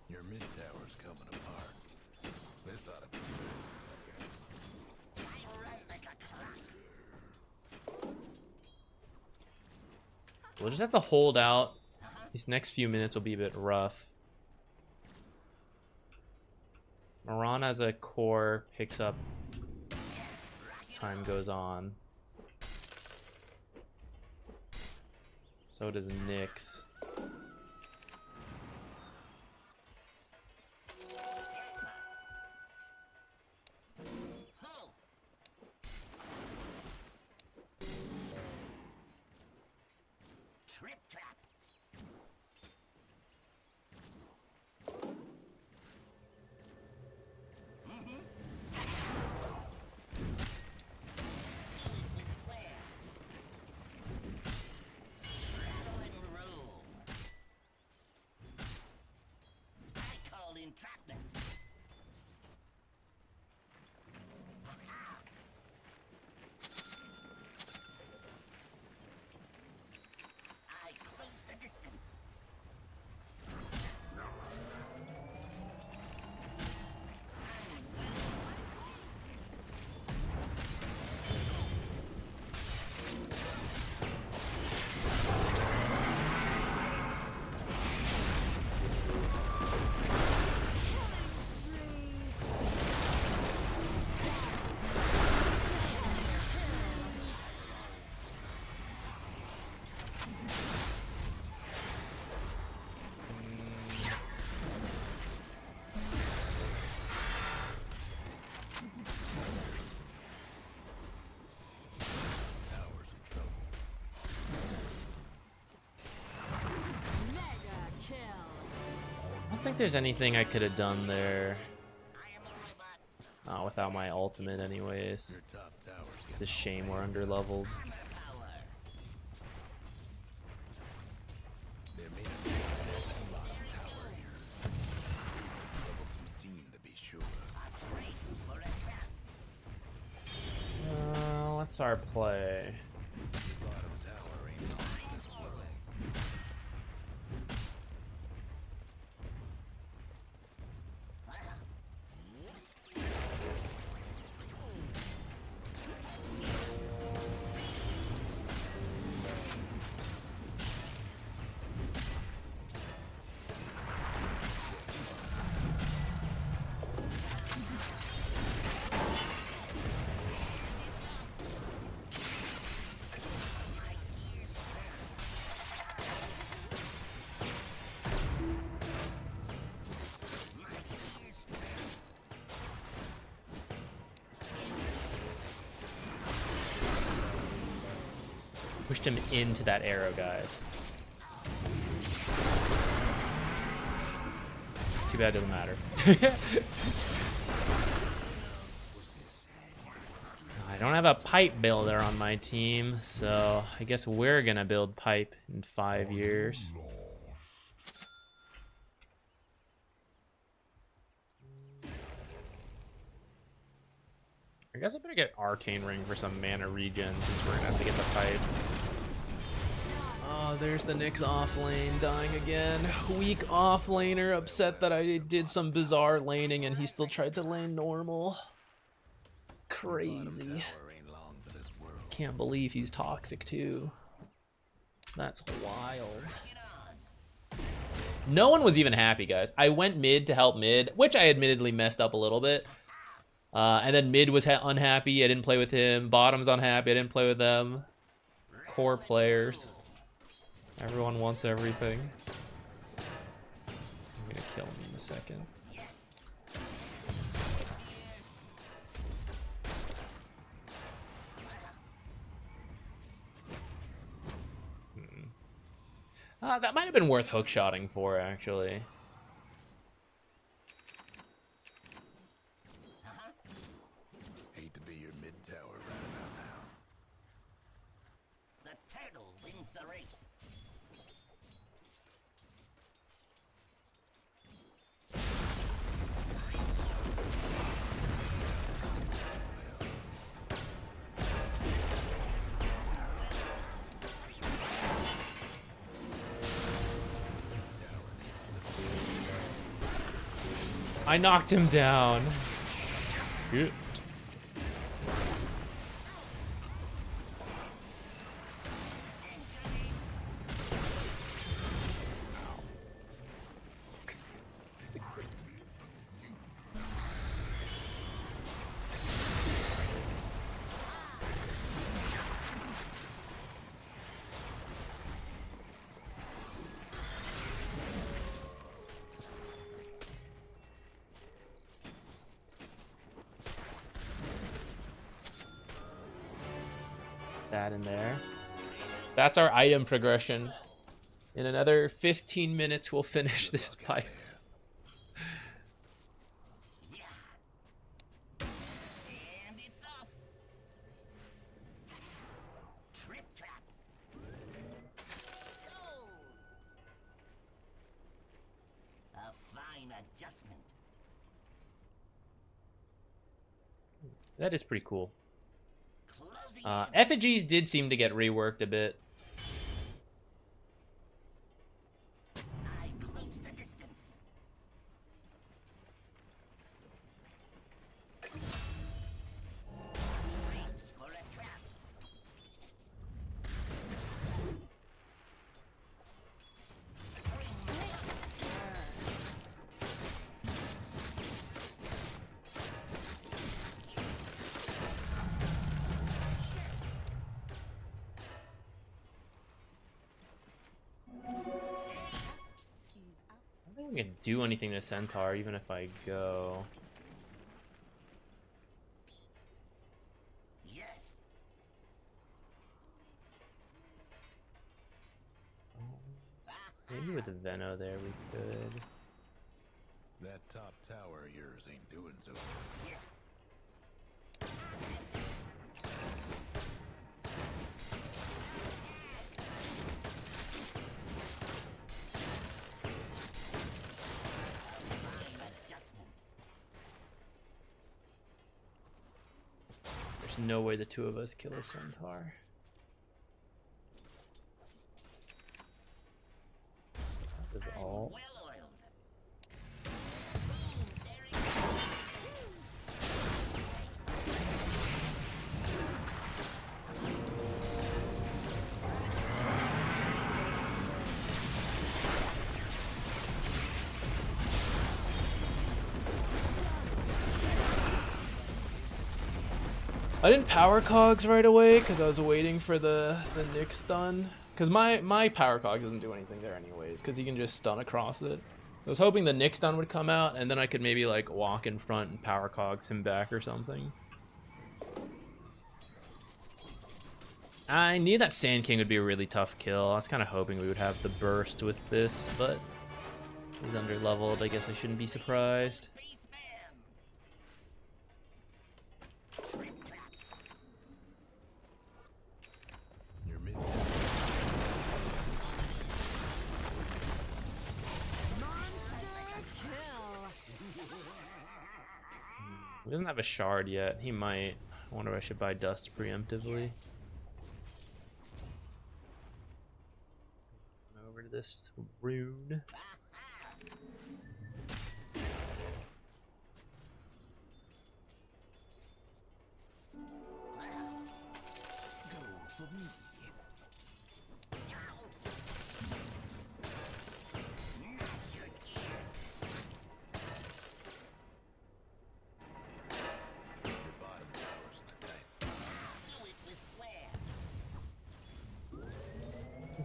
Your mid tower's coming apart. This ought to be good. I run like a clock. We'll just have to hold out. These next few minutes will be a bit rough. Mirana as a core picks up as time goes on. So does Nyx. Pull. Trip trap. With flair. Rattle and roll. I call entrapment. I think there's anything I could have done there. Not without my ultimate anyways. Your top tower's It's a shame we're under leveled. There may not be a bottom tower here. It's a troublesome scene to be sure. What's our play? Bottom tower ain't long for this world. Pushed him into that arrow, guys. Too bad it doesn't matter. I don't have a pipe builder on my team, so I guess we're gonna build pipe in 5 years. I guess I better get Arcane Ring for some mana regen since we're gonna have to get the pipe. Oh, there's the Nyx off lane dying again. Weak off laner, upset that I did some bizarre laning and he still tried to lane normal. Crazy. Tower ain't long for this world. Can't believe he's toxic too. That's wild. No one was even happy, guys. I went mid to help mid, which I admittedly messed up a little bit. And then mid was unhappy. I didn't play with him. Bottom's unhappy. I didn't play with them. Core players. Everyone wants everything. I'm gonna kill him in a second. That might have been worth hookshotting for, actually. Hate to be your mid tower right about now. The turtle wins the race. I knocked him down. Good. That in there. That's our item progression. In another 15 minutes, we'll finish this pipe. And it's off. Trip trap. Goal. A fine adjustment. That is pretty cool. Closing Effigies did seem to get reworked a bit. I close the distance. Frames for a trap. I don't think we can do anything to Centaur, even if I go. Yes. Maybe with the Veno there we could. That top tower of yours ain't doing so good. There's no way the two of us kill a centaur. That was all. I didn't power cogs right away because I was waiting for the Nick stun. Because my power cog doesn't do anything there anyways, because you can just stun across it. So I was hoping the Nick stun would come out, and then I could maybe like walk in front and power cogs him back or something. I knew that Sand King would be a really tough kill. I was kind of hoping we would have the burst with this, but he's under leveled. I guess I shouldn't be surprised. Your mid He doesn't have a shard yet. He might. I wonder if I should buy dust preemptively. Over to this rune.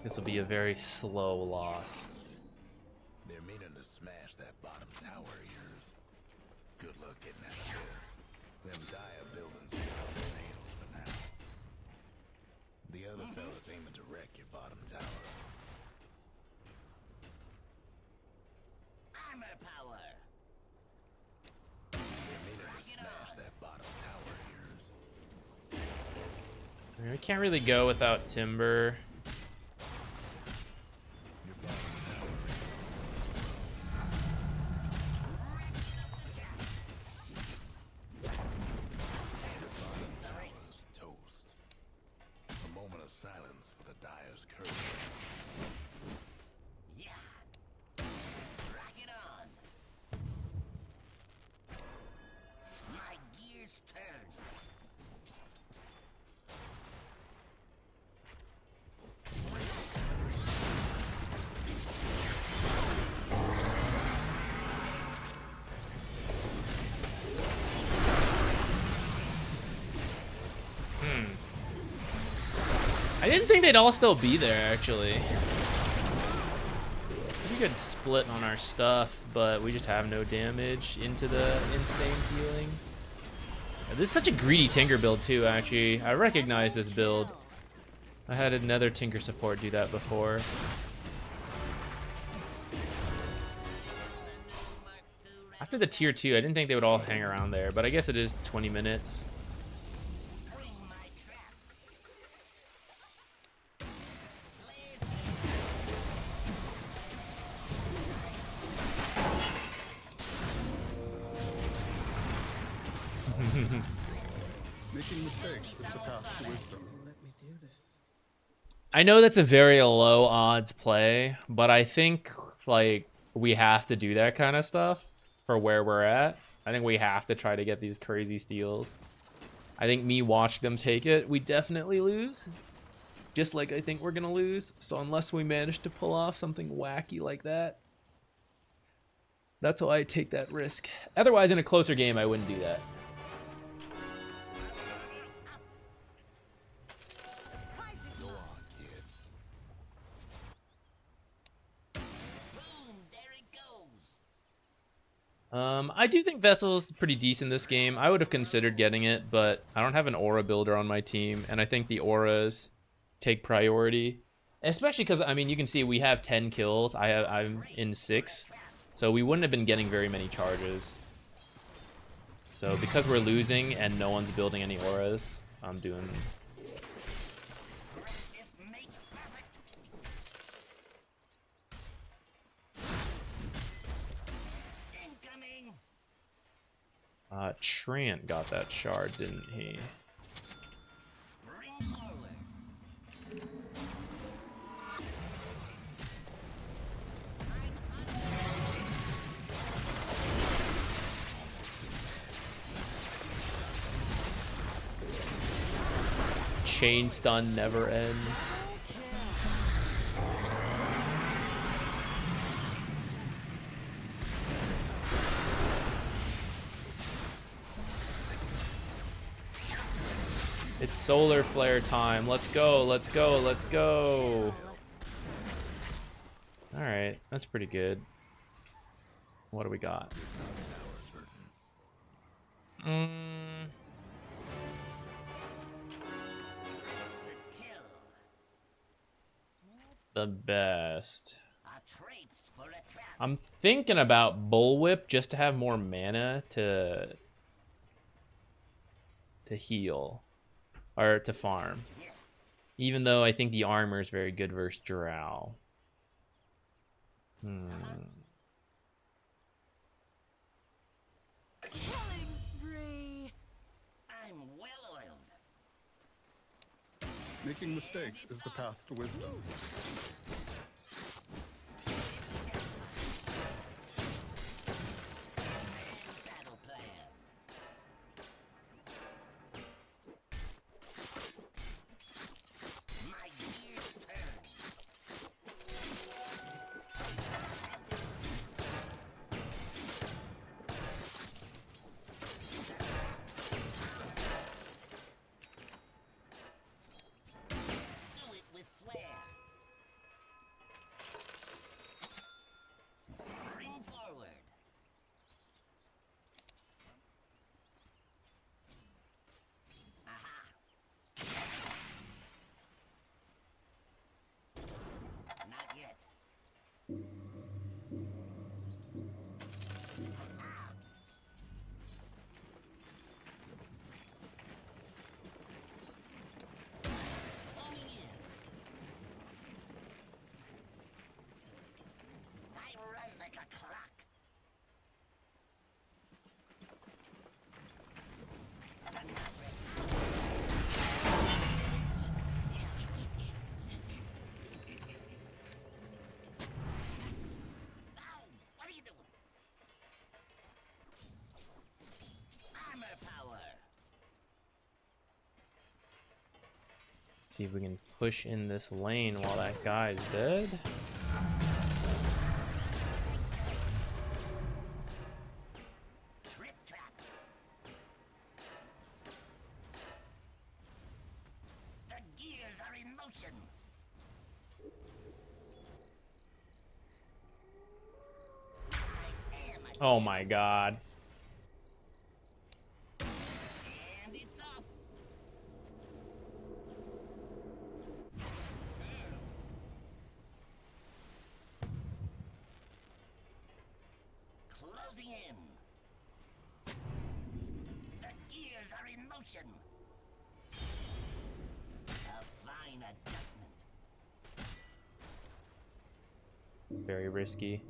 This will be a very slow loss. They're meaning to smash that bottom tower of yours. Good luck getting out of this. Them dire buildings are out the nails for now. The other fellas aiming to wreck your bottom tower. Armor power. They're meaning to smash that bottom tower of yours. I can't really go without timber. Your bottom tower. Your bottom tower is toast. A moment of silence for the Dire's curse. Yeah. Rock it on. My gears turn. I didn't think they'd all still be there, actually. Pretty good split on our stuff, but we just have no damage into the insane healing. This is such a greedy Tinker build, too, actually. I recognize this build. I had another Tinker support do that before. After the tier 2, I didn't think they would all hang around there, but I guess it is 20 minutes. Making mistakes is the path to wisdom. I know that's a very low odds play, but I think like we have to do that kind of stuff for where we're at. I think we have to try to get these crazy steals. I think me watching them take it, we definitely lose. Just like I think we're gonna lose. So unless we manage to pull off something wacky like that, that's why I take that risk. Otherwise, in a closer game, I wouldn't do that. Go on, kid. Boom, there it goes. I do think Vessel's pretty decent this game. I would have considered getting it, but I don't have an aura builder on my team, and I think the auras take priority. Especially because, I mean, you can see we have 10 kills. I'm in 6. So we wouldn't have been getting very many charges. So because we're losing and no one's building any auras, I'm doing... This makes perfect. Incoming. Trant got that shard, didn't he? Spring forward. Chain stun never ends. It's solar flare time. Let's go, let's go, let's go. Alright, that's pretty good. What do we got? The best. I'm thinking about Bullwhip just to have more mana to heal or to farm. Even though I think the armor is very good versus Drow. Killing spree. I'm well oiled. Making mistakes is the path to wisdom. Battle plan. My gears turn. Do it with flair. Spring forward. Aha. Not yet. Homing in. I run like a clock. I'm not ready. Ow! What are you doing? Armor power. See if we can push in this lane while that guy's dead. Trip trap. The gears are in motion. I am a Oh my god. and it's off. Closing in. The gears are in motion. A fine adjustment. Very risky.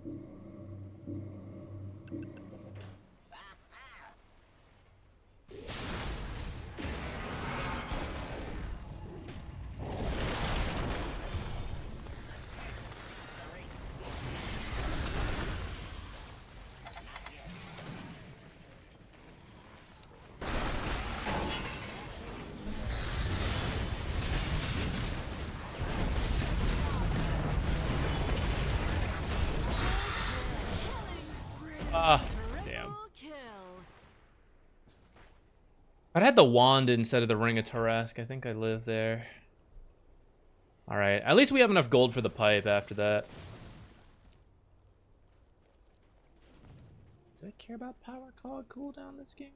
Aha! Ah, damn. Triple kill. If I'd had the wand instead of the Ring of Tarask, I think I live there. Alright, at least we have enough gold for the pipe after that. Do I care about power cog cooldown this game?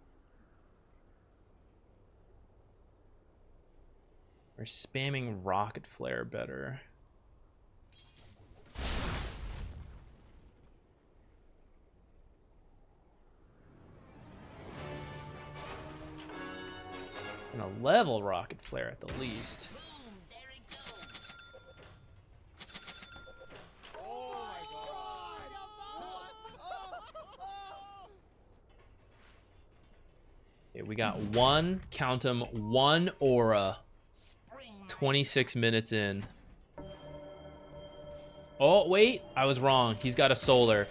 Or spamming rocket flare better? And a level rocket flare at the least. Okay, we got one, count them, one aura. 26 minutes in. Oh, wait, I was wrong. He's got a solar.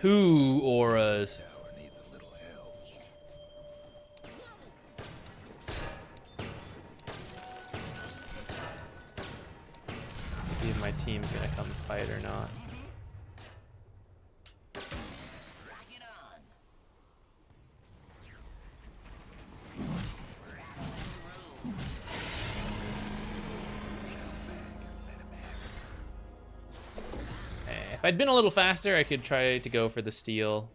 2 auras. Tower needs a little help. See if my team's gonna come fight or not. If I'd been a little faster, I could try to go for the steal.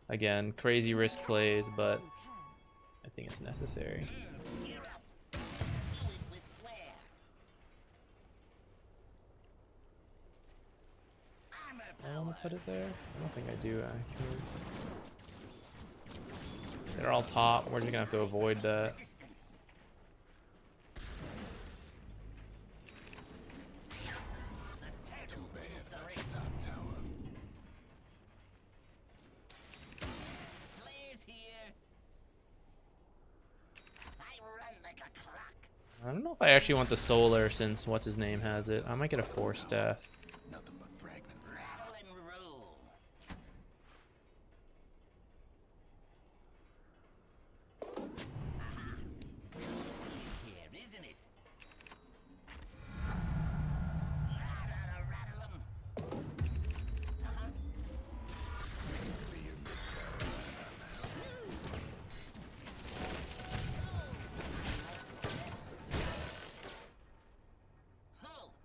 Again, crazy risk plays, but I think it's necessary. I want to put it there? I don't think I do, actually. They're all top. We're just gonna have to avoid that. Too bad about the top tower. I don't know if I actually want the solar since what's his name has it. I might get a 4-staff. Nothing but fragments now.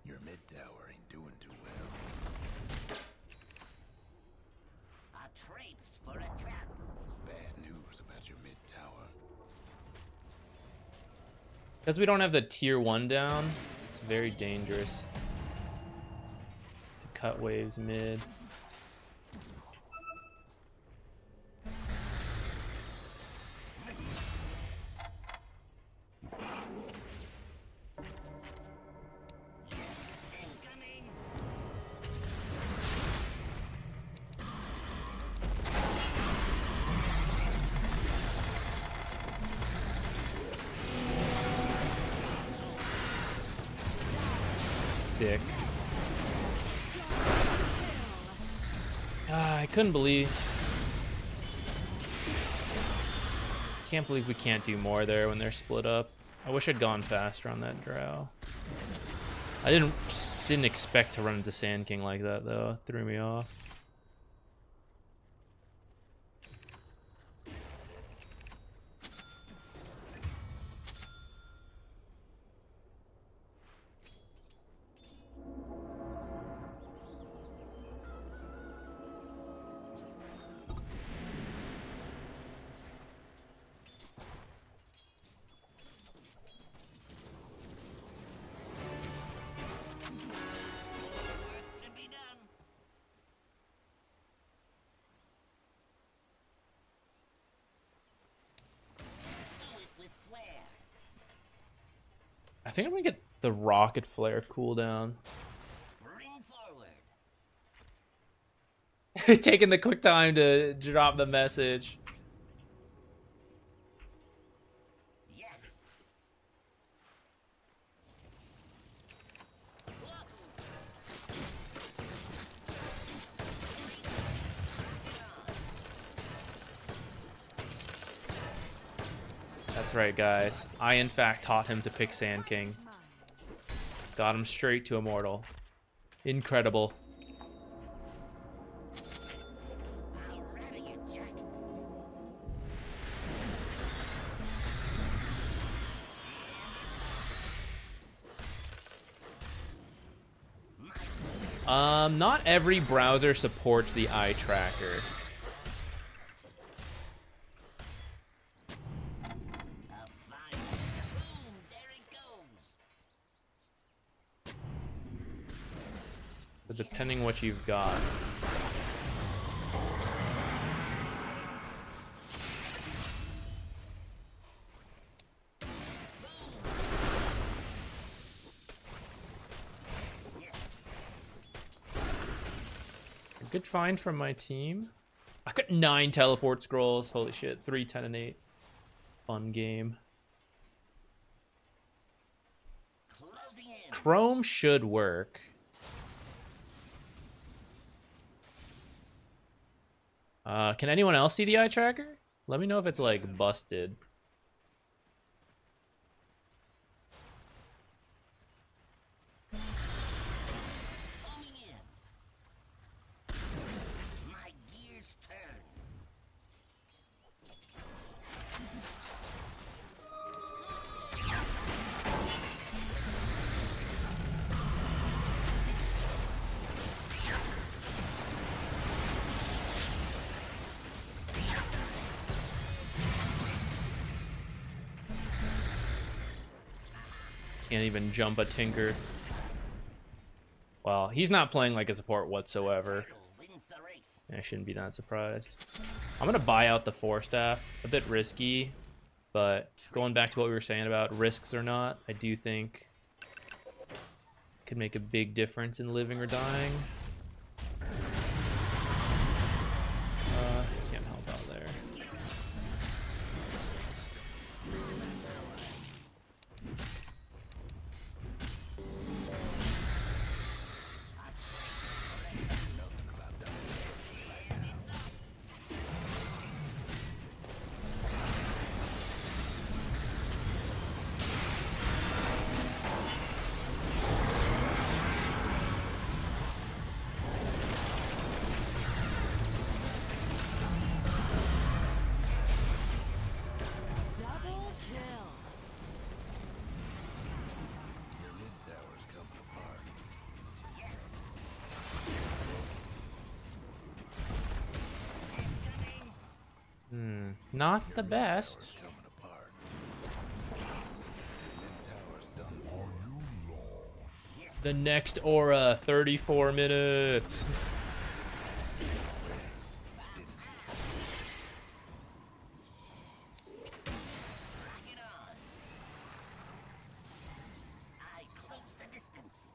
Your mid tower ain't doing too well. Bad news about your mid tower. Because we don't have the tier 1 down, it's very dangerous to cut waves mid. Sick. I couldn't believe. Can't believe we can't do more there when they're split up. I wish I'd gone faster on that drow. I didn't expect to run into Sand King like that though. It threw me off. I think I'm gonna get the rocket flare cooldown. Taking the quick time to drop the message. That's right, guys. I, in fact, taught him to pick Sand King. Got him straight to Immortal. Incredible. Not every browser supports the eye tracker. But depending what you've got. Good find from my team. I got 9 teleport scrolls. Holy shit. 3, 10, and 8. Fun game. Chrome should work. Can anyone else see the eye tracker? Let me know if it's like busted. Can't even jump a tinker. Well, he's not playing like a support whatsoever. I shouldn't be that surprised. I'm gonna buy out the 4-staff. A bit risky, but going back to what we were saying about risks or not, I do think it could make a big difference in living or dying. Can't help out there. Double kill. Your mid tower's coming apart. Not the best. Coming apart. Your mid tower's done for. The next aura, 34 minutes. I close the distance.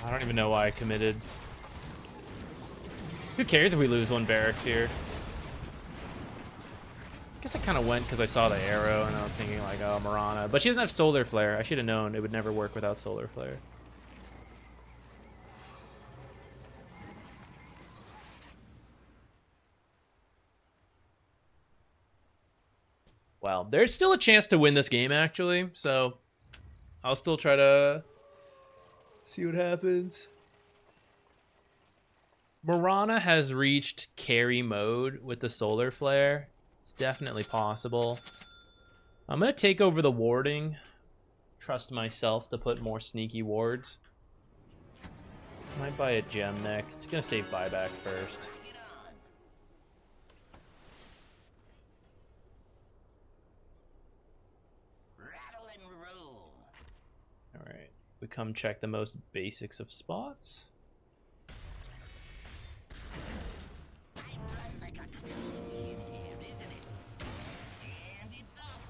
I don't even know why I committed. Who cares if we lose 1 barracks here? I guess I kind of went because I saw the arrow and I was thinking like, oh, Mirana. But she doesn't have solar flare. I should have known it would never work without solar flare. Well, there's still a chance to win this game, actually. So I'll still try to see what happens. Mirana has reached carry mode with the solar flare. It's definitely possible. I'm going to take over the warding. Trust myself to put more sneaky wards. Might buy a gem next. Gonna save buyback first. Rattle and roll. Alright. We come check the most basics of spots. I run like a crazy in here, isn't it? And it's up.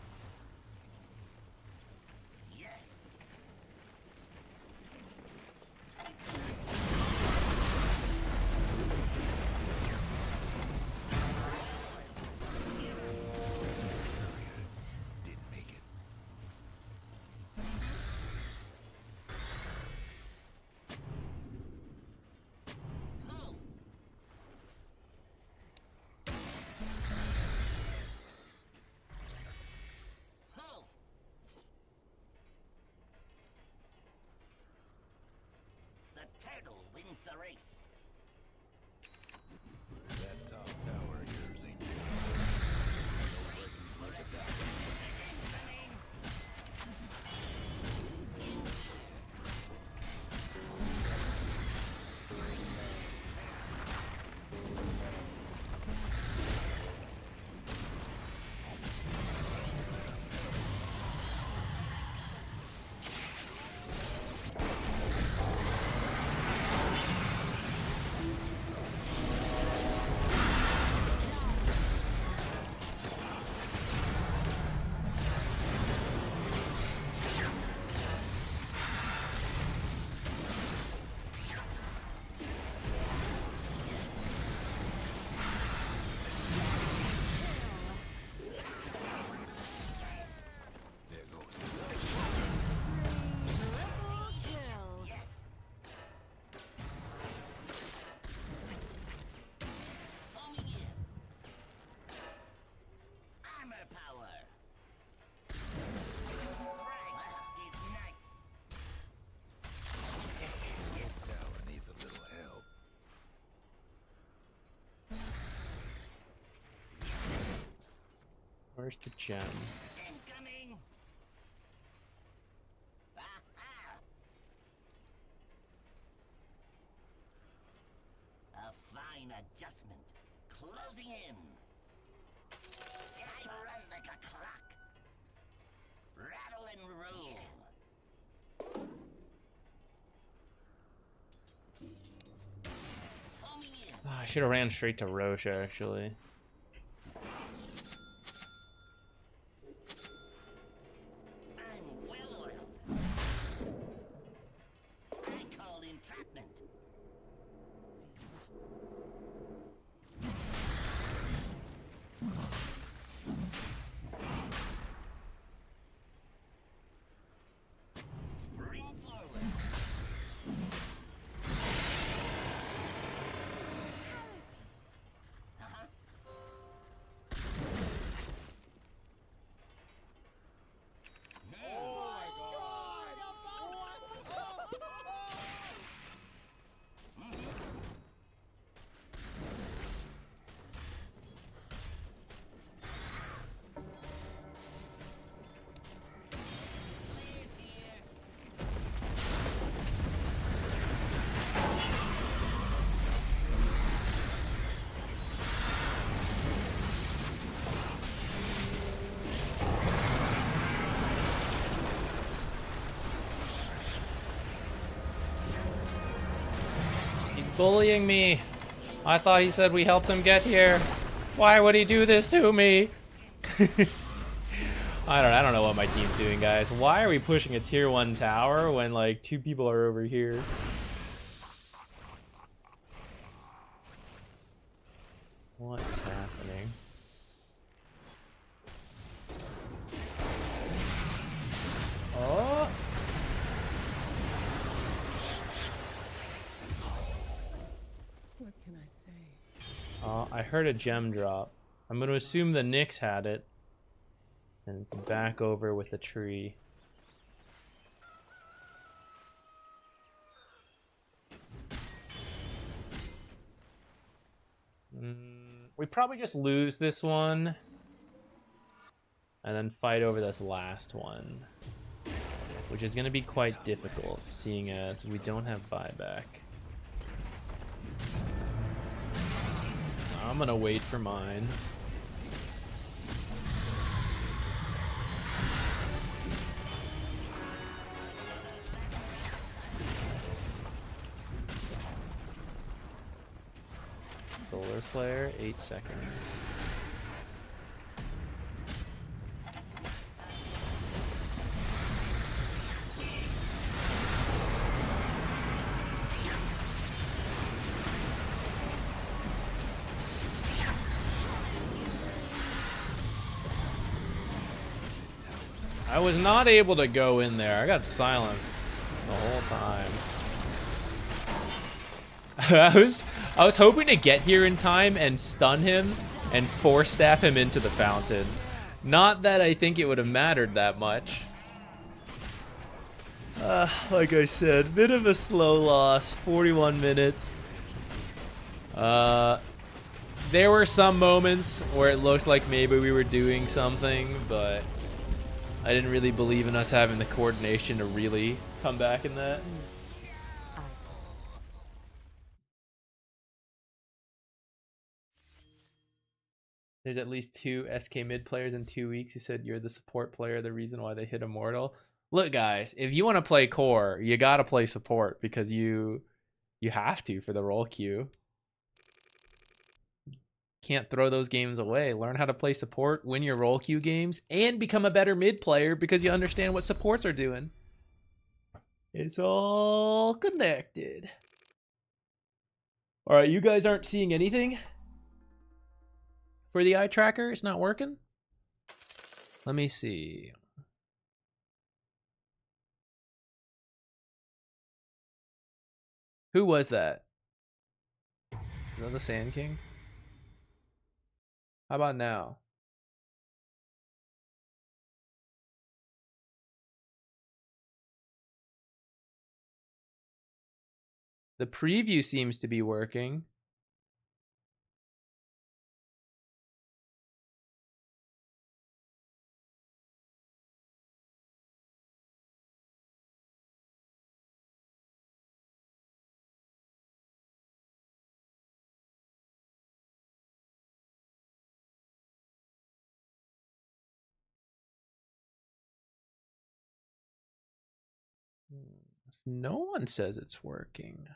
Yes. Didn't make it. Pull. Pull. The turtle wins the race. That top tower of yours ain't good. No breaking like a dime. Where's the gem? Incoming! Aha! A fine adjustment. Closing in. I run like a clock. Rattle and roll. Homing in. Oh, I should have ran straight to Roche, actually. I'm well oiled. I call entrapment. Spring forward. Uh-huh. Players here. He's bullying me. I thought he said we helped him get here. Why would he do this to me? I don't know what my team's doing, guys. Why are we pushing a tier 1 tower when like 2 people are over here? What's happening? Oh! What can I say? I heard a gem drop. I'm going to assume the Knicks had it. And it's back over with a tree. We probably just lose this one. And then fight over this last one. Which is going to be quite difficult, seeing as we don't have buyback. I'm going to wait for mine. Solar flare, 8 seconds. I was not able to go in there. I got silenced the whole time. I was hoping to get here in time and stun him and force staff him into the fountain. Not that I think it would have mattered that much. Like I said, bit of a slow loss, 41 minutes. There were some moments where it looked like maybe we were doing something, but I didn't really believe in us having the coordination to really come back in that. There's at least 2 SK mid players in 2 weeks who said you're the support player, the reason why they hit Immortal. Look, guys, if you want to play core, you got to play support because you have to for the role queue. Can't throw those games away. Learn how to play support, win your role queue games, and become a better mid player because you understand what supports are doing. It's all connected. All right, you guys aren't seeing anything for the eye tracker? It's not working? Let me see. Who was that? Is that the Sand King? How about now? The preview seems to be working. No one says it's working.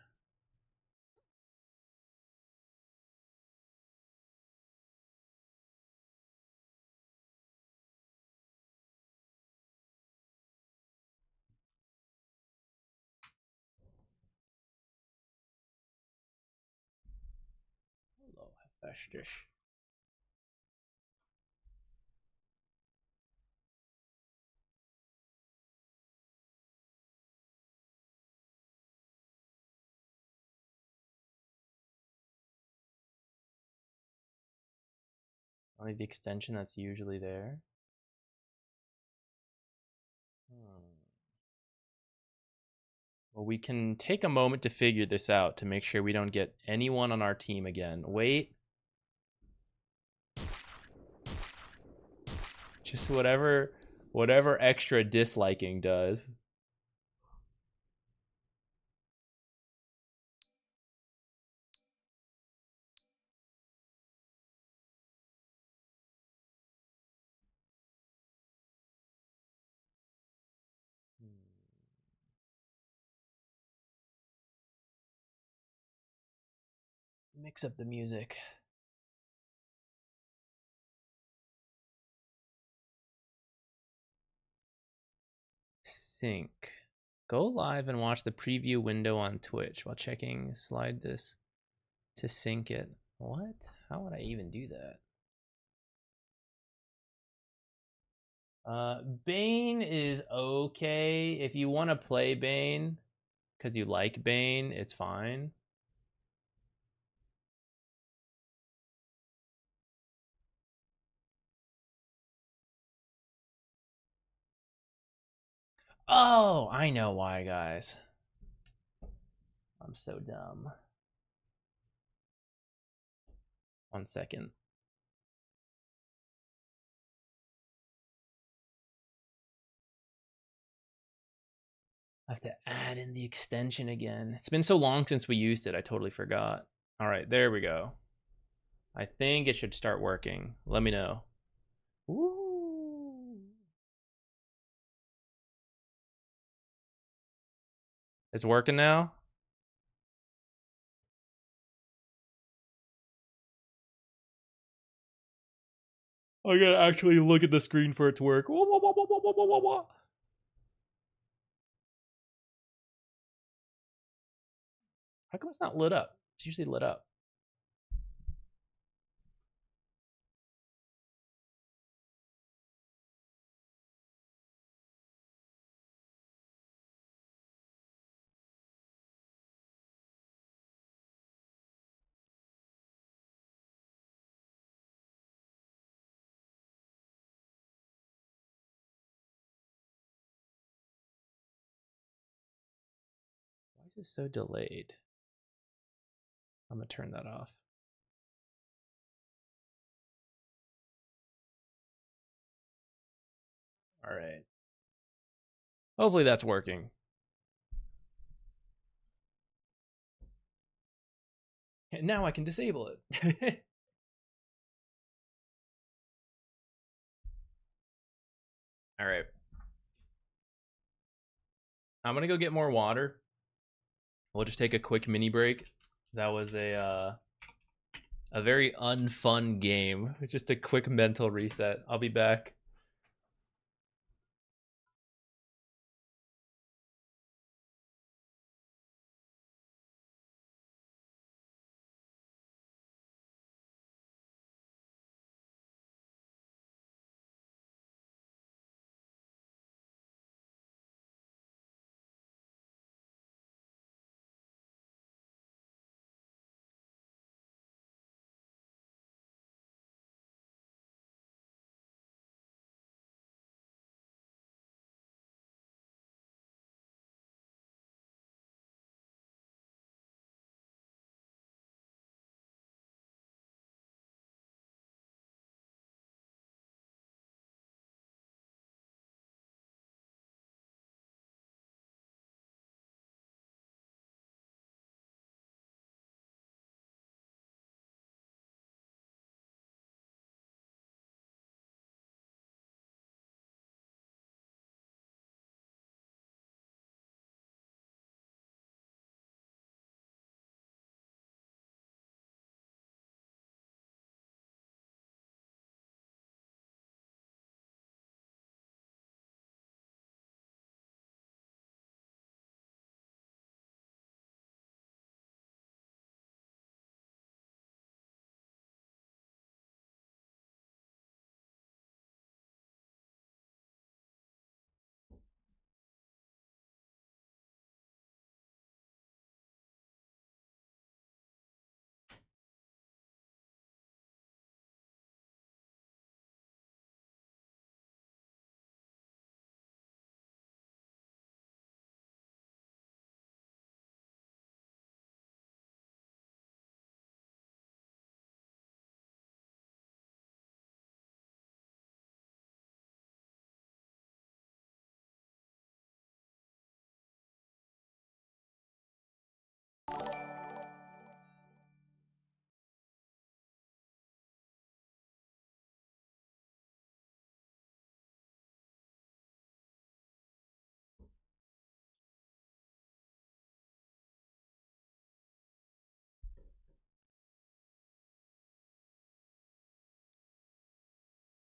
Hello, Hephaestus. Only the extension that's usually there. Well, we can take a moment to figure this out to make sure we don't get anyone on our team again. Wait. Just whatever extra disliking does. Mix up the music. Sync. Go live and watch the preview window on Twitch while checking. Slide this to sync it. What? How would I even do that? Bane is okay. If you want to play Bane because you like Bane, it's fine. Oh, I know why, guys. I'm so dumb. 1 second. I have to add in the extension again. It's been so long since we used it, I totally forgot. All right, there we go. I think it should start working. Let me know. Woo. It's working now? I gotta actually look at the screen for it to work. How come it's not lit up? It's usually lit up. Why is this so delayed? I'm gonna turn that off. All right. Hopefully that's working. And now I can disable it. All right. I'm gonna go get more water. We'll just take a quick mini break. That was a very unfun game. Just a quick mental reset. I'll be back.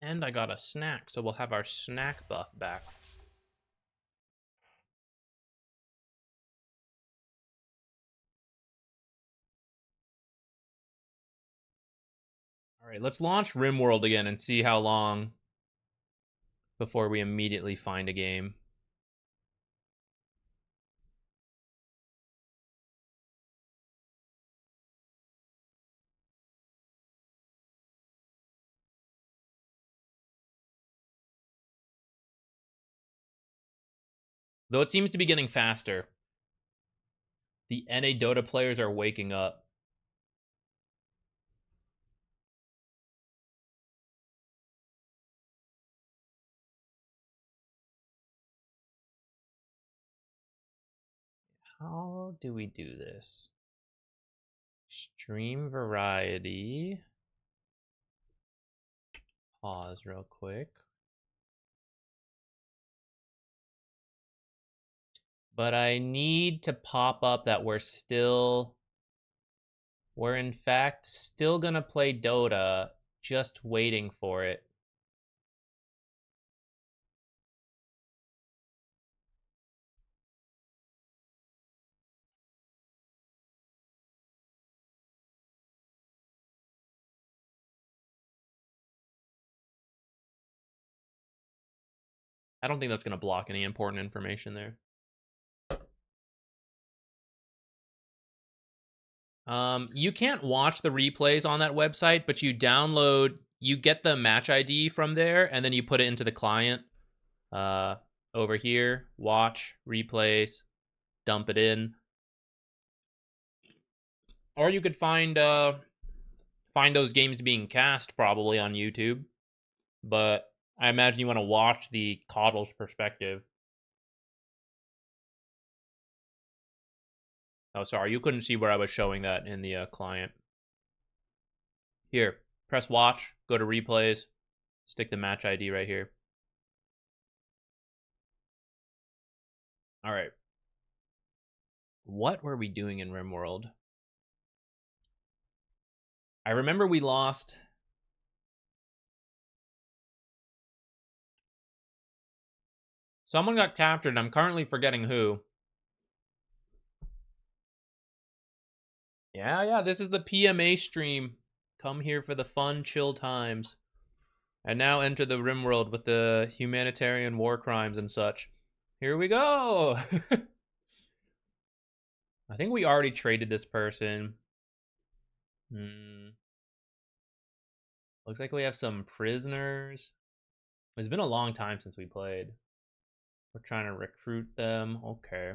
And I got a snack, so we'll have our snack buff back. All right, let's launch Rimworld again and see how long before we immediately find a game. Though it seems to be getting faster. The NA Dota players are waking up. How do we do this? Stream variety. Pause real quick. But I need to pop up that we're in fact still gonna play Dota, just waiting for it. I don't think that's gonna block any important information there. You can't watch the replays on that website, but you get the match ID from there, and then you put it into the client. Over here, watch, replays, dump it in. Or you could find those games being cast probably on YouTube. But I imagine you want to watch the Coddle's perspective. Oh, sorry, you couldn't see where I was showing that in the client. Here, press watch, go to replays, stick the match ID right here. All right. What were we doing in Rimworld? I remember we lost. Someone got captured. I'm currently forgetting who. Yeah, this is the PMA stream. Come here for the fun, chill times. And now enter the Rimworld with the humanitarian war crimes and such. Here we go! I think we already traded this person. Looks like we have some prisoners. It's been a long time since we played. We're trying to recruit them. Okay.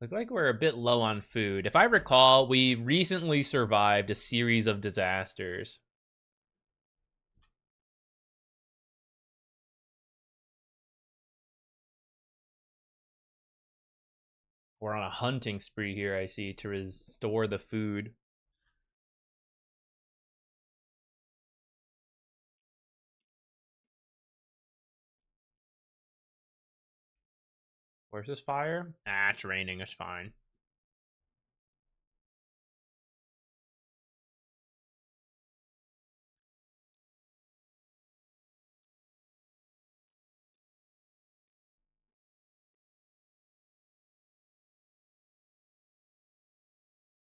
Look like we're a bit low on food. If I recall, we recently survived a series of disasters. We're on a hunting spree here, I see, to restore the food. Where's this fire? Ah, it's raining. It's fine.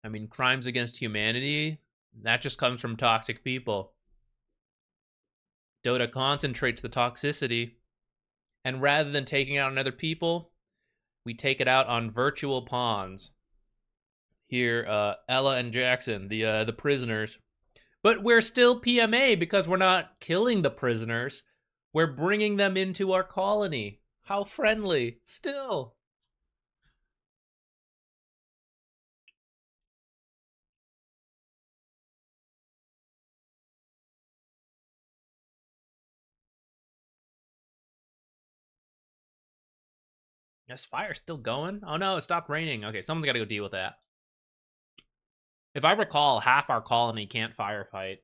I mean, crimes against humanity, that just comes from toxic people. Dota concentrates the toxicity, and rather than taking out on other people, we take it out on virtual pawns. Here, Ella and Jackson, the prisoners. But we're still PMA because we're not killing the prisoners. We're bringing them into our colony. How friendly. Still. This fire's still going? Oh no, it stopped raining. Okay, someone's got to go deal with that. If I recall, half our colony can't firefight.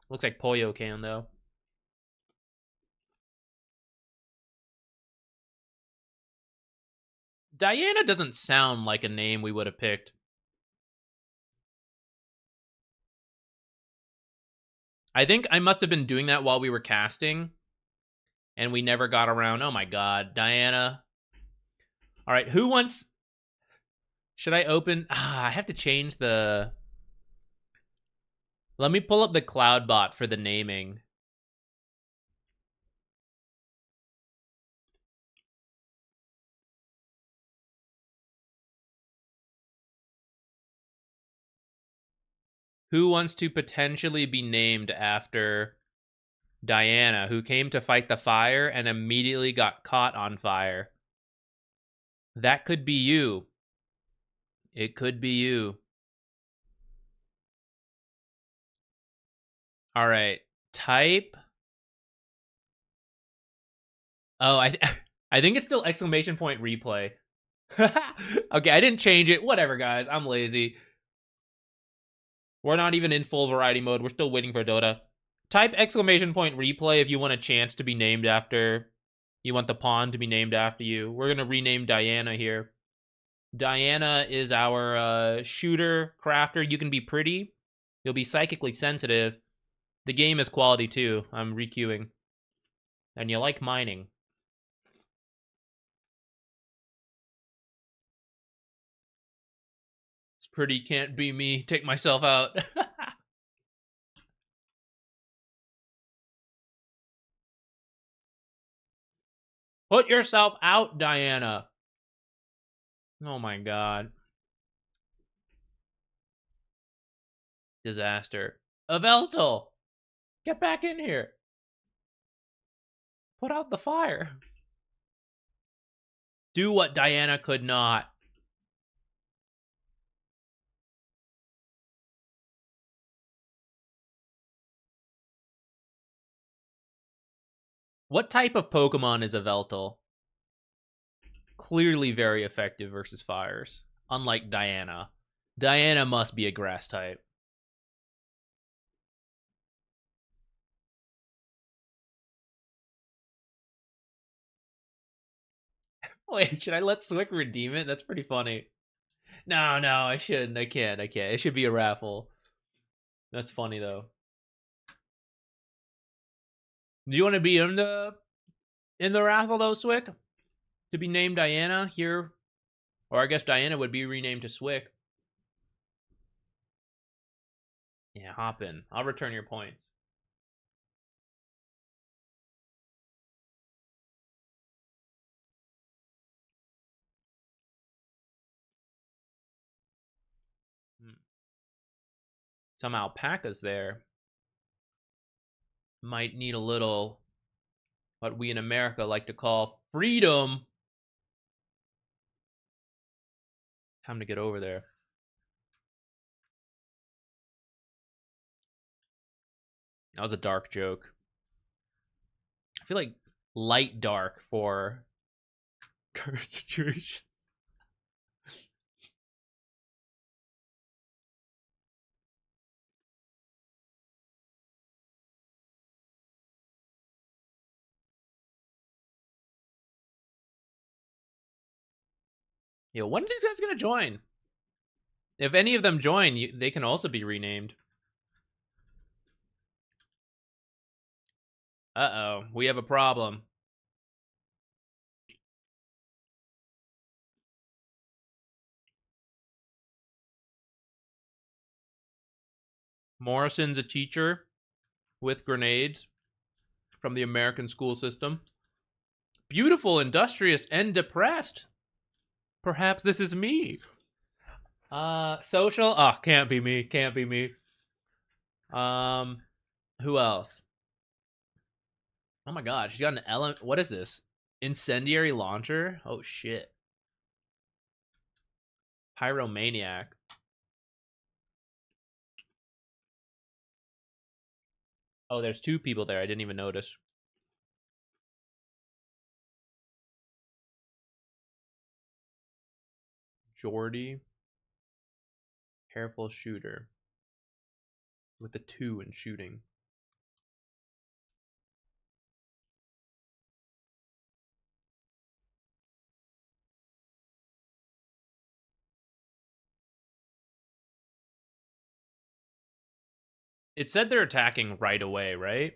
Looks like Pollo can, though. Diana doesn't sound like a name we would have picked. I think I must have been doing that while we were casting, and we never got around. Oh my god, Diana. All right, who wants... Should I open... I have to change the... Let me pull up the cloud bot for the naming. Who wants to potentially be named after Diana, who came to fight the fire and immediately got caught on fire? That could be you. It could be you. All right. Type. Oh, I think it's still exclamation point replay. Okay, I didn't change it. Whatever, guys. I'm lazy. We're not even in full variety mode. We're still waiting for Dota. Type exclamation point replay if you want a chance to be named after... You want the pawn to be named after you. We're going to rename Diana here. Diana is our shooter, crafter. You can be pretty. You'll be psychically sensitive. The game is quality too. I'm requeuing. And you like mining. It's pretty, can't be me. Take myself out. Put yourself out, Diana. Oh my god. Disaster. Aveltal! Get back in here. Put out the fire. Do what Diana could not. What type of Pokemon is Aveltal? Clearly very effective versus fires. Unlike Diana. Diana must be a grass type. Wait, should I let Swick redeem it? That's pretty funny. No, I shouldn't. I can't. It should be a raffle. That's funny, though. Do you want to be in the raffle, though, Swick? To be named Diana here? Or I guess Diana would be renamed to Swick. Yeah, hop in. I'll return your points. Some alpacas there. Might need a little, what we in America like to call freedom. Time to get over there. That was a dark joke. I feel like light dark for current situations. Yo, when are these guys gonna join? If any of them join, they can also be renamed. Uh-oh, we have a problem. Morrison's a teacher with grenades from the American school system. Beautiful, industrious, and depressed. Perhaps this is me. Social? Oh, can't be me. Can't be me. Who else? Oh my god, she's got an element. What is this? Incendiary launcher? Oh shit. Pyromaniac. Oh, there's two people there. I didn't even notice. Jordy. Careful shooter. With the 2 in shooting. It said they're attacking right away, right?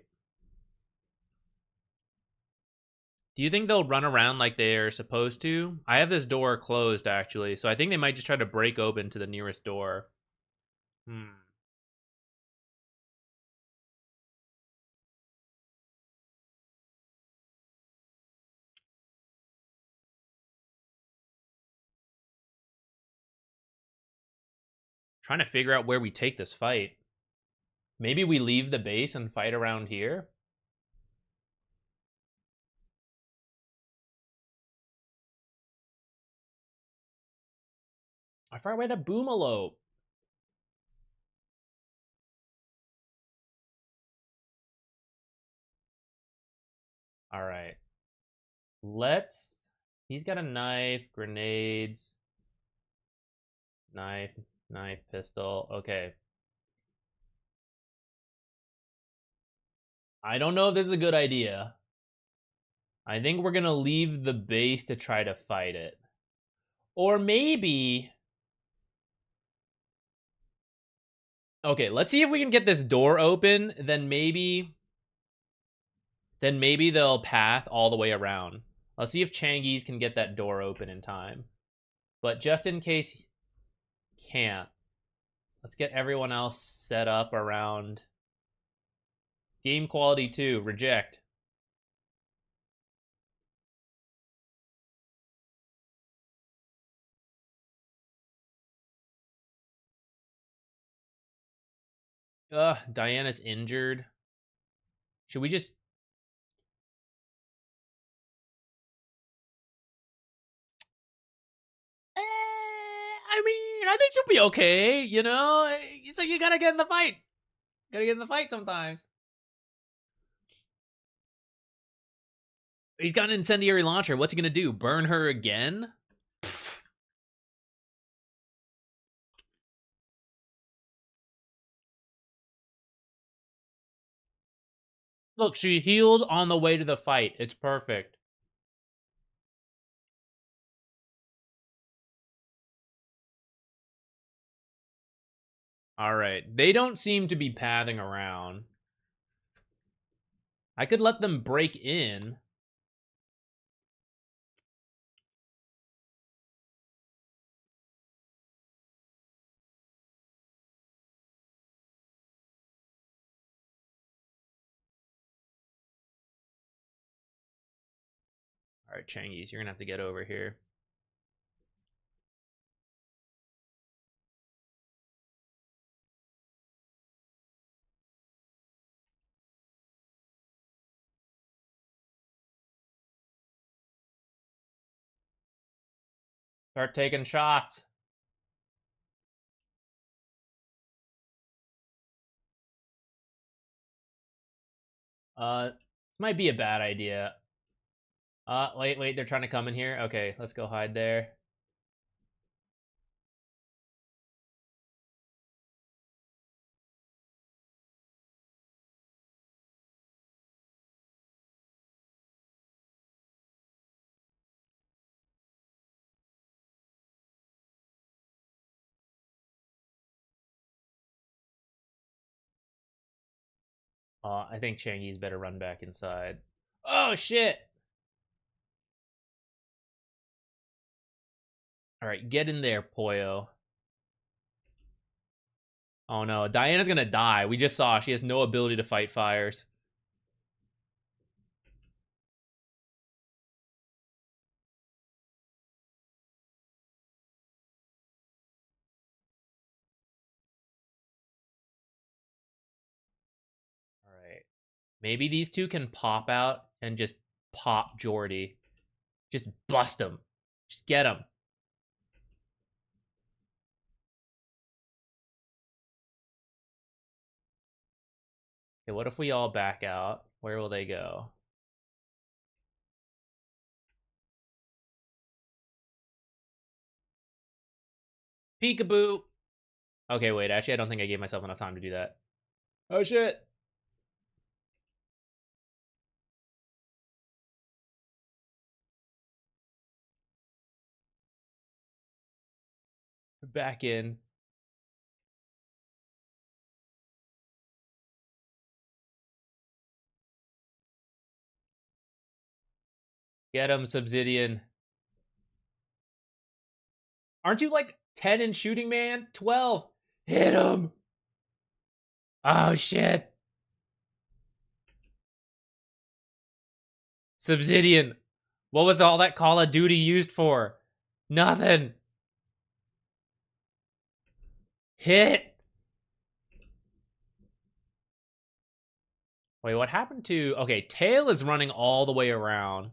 Do you think they'll run around like they're supposed to? I have this door closed, actually, so I think they might just try to break open to the nearest door. Trying to figure out where we take this fight. Maybe we leave the base and fight around here? How far away to Boomalope? All right. Let's... He's got a knife, grenades, knife, pistol. Okay. I don't know if this is a good idea. I think we're gonna leave the base to try to fight it. Or maybe... Okay, let's see if we can get this door open, then maybe they'll path all the way around. Let's see if Changi's can get that door open in time. But just in case can't, let's get everyone else set up around. Game quality 2, reject. Diana's injured. Should we just... I mean, I think she'll be okay, you know? So you gotta get in the fight. Gotta get in the fight sometimes. He's got an incendiary launcher. What's he gonna do? Burn her again? Look, she healed on the way to the fight. It's perfect. All right. They don't seem to be pathing around. I could let them break in. All right, Changi's, you're gonna have to get over here. Start taking shots. This might be a bad idea. Wait, they're trying to come in here. Okay, let's go hide there. I think Changi's better run back inside. Oh, shit! Alright, get in there, Poyo. Oh no, Diana's gonna die. We just saw she has no ability to fight fires. Alright. Maybe these two can pop out and just pop Jordy. Just bust him. Just get him. Okay, what if we all back out? Where will they go? Peekaboo! Okay, wait, actually, I don't think I gave myself enough time to do that. Oh, shit! Back in. Get him, Subsidian. Aren't you like 10 in shooting, man? 12. Hit him. Oh, shit. Subsidian. What was all that Call of Duty used for? Nothing. Hit. Wait, what happened to... Okay, Tail is running all the way around.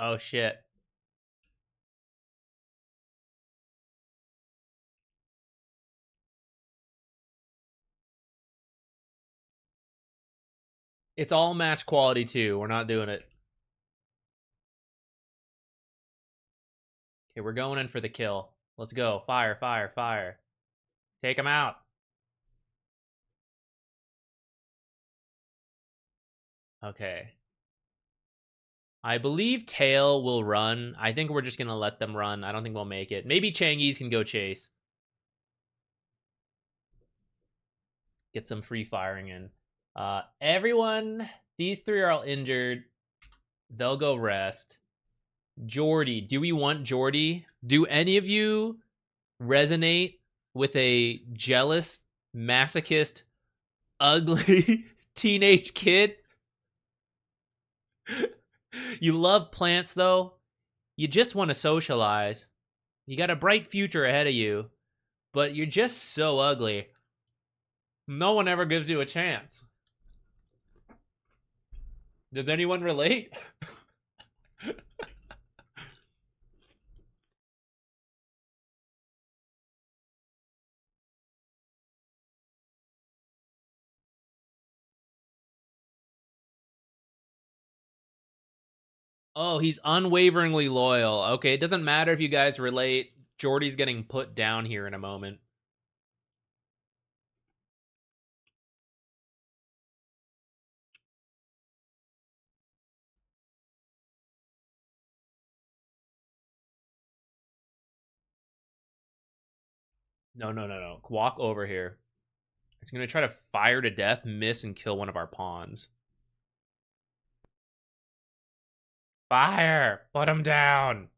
Oh, shit. It's all match quality, too. We're not doing it. Okay, we're going in for the kill. Let's go. Fire, fire, fire. Take him out. Okay. I believe Tail will run. I think we're just going to let them run. I don't think we'll make it. Maybe Changi's can go chase. Get some free firing in. Everyone, these three are all injured. They'll go rest. Jordy, do we want Jordy? Do any of you resonate with a jealous, masochist, ugly teenage kid? You love plants, though. You just want to socialize. You got a bright future ahead of you, but you're just so ugly. No one ever gives you a chance. Does anyone relate? Oh, he's unwaveringly loyal. Okay, it doesn't matter if you guys relate. Jordy's getting put down here in a moment. No, no, no, no. Walk over here. He's going to try to fire to death, miss, and kill one of our pawns. Fire! Put him down!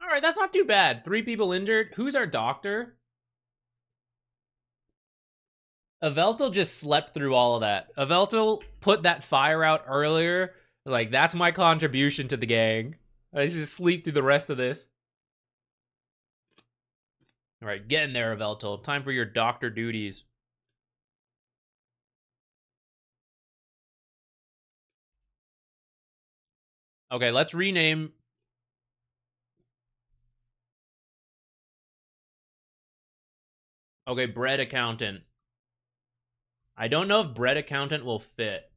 Alright, that's not too bad. 3 people injured. Who's our doctor? Aveltal just slept through all of that. Aveltal put that fire out earlier. Like, that's my contribution to the gang. I just sleep through the rest of this. Alright, get in there, Aveltal. Time for your doctor duties. Okay, let's rename... Okay, bread accountant. I don't know if bread accountant will fit.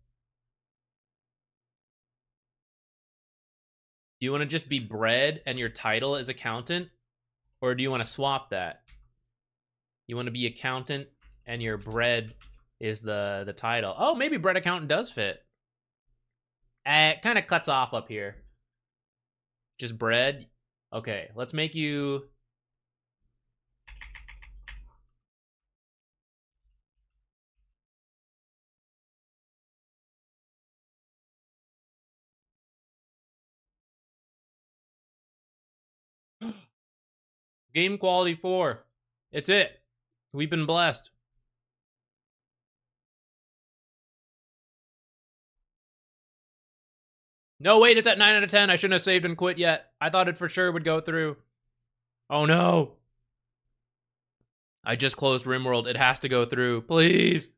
Do you want to just be bread and your title is accountant? Or do you want to swap that? You want to be accountant and your bread is the title. Oh, maybe bread accountant does fit. It kind of cuts off up here. Just bread. Okay, let's make you... Game quality 4. It's it. We've been blessed. No, wait, it's at 9 out of 10. I shouldn't have saved and quit yet. I thought it for sure would go through. Oh, no. I just closed Rimworld. It has to go through. Please.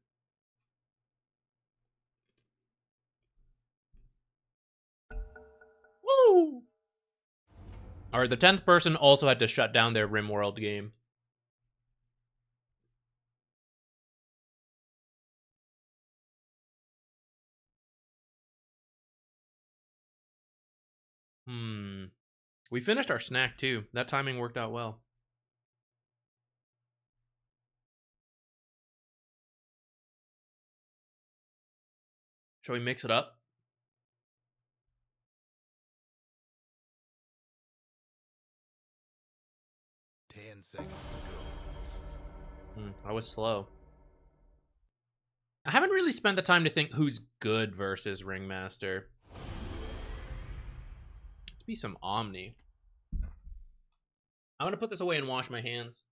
Woo! Alright, the 10th person also had to shut down their Rimworld game. We finished our snack too. That timing worked out well. Shall we mix it up? 10 seconds to go. I was slow. I haven't really spent the time to think who's good versus Ringmaster. Let's be some Omni. I'm gonna put this away and wash my hands.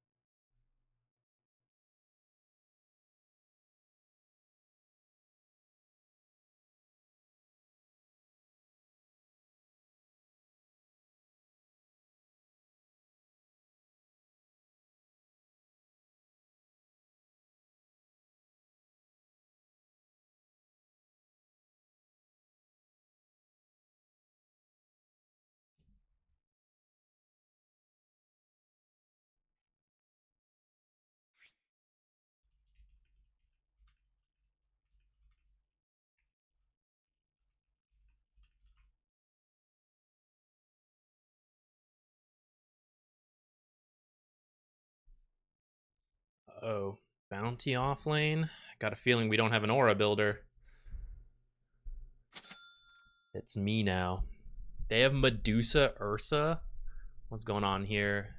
Oh, bounty off lane. Got a feeling we don't have an aura builder. It's me now. They have Medusa Ursa. What's going on here?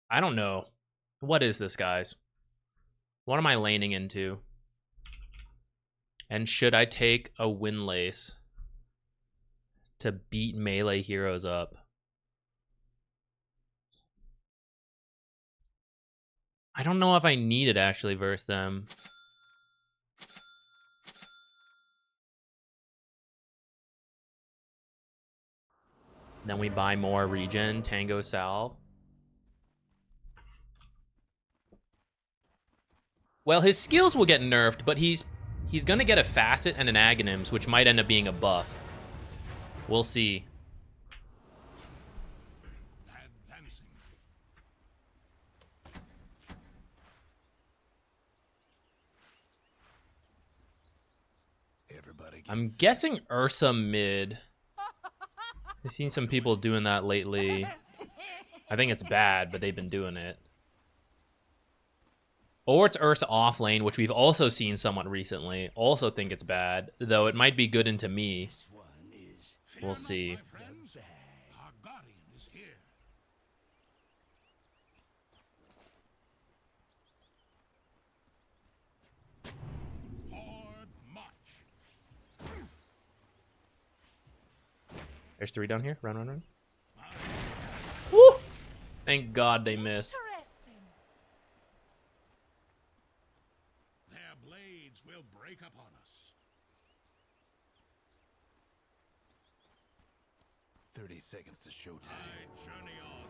I don't know. What is this, guys? What am I laning into? And should I take a Windlace to beat melee heroes up? I don't know if I need it actually versus them. Then we buy more regen, Tango Salve. Well, his skills will get nerfed, but he's gonna get a Facet and an Aghanims, which might end up being a buff. We'll see. Advancing. Everybody gets I'm guessing Ursa mid. I've seen some people doing that lately. I think it's bad, but they've been doing it. Or it's Ursa off lane, which we've also seen somewhat recently. Also think it's bad, though it might be good into me. We'll see. My friends, our guardian is here. Forward march. There's 3 down here. Run, run, run. Woo! Thank God they missed. Interesting. Their blades will break upon us. 30 seconds to showtime. I journey on.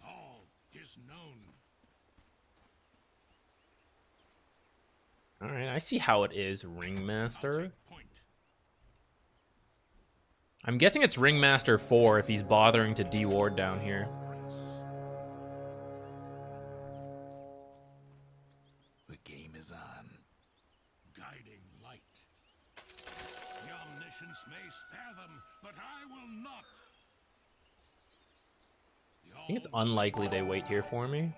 All is known. All right, I see how it is, Ringmaster. Point. I'm guessing it's Ringmaster 4 if he's bothering to de-ward down here. The game is on. Guiding light. The omniscience may spare them, but I will not. I think it's unlikely they wait here for me.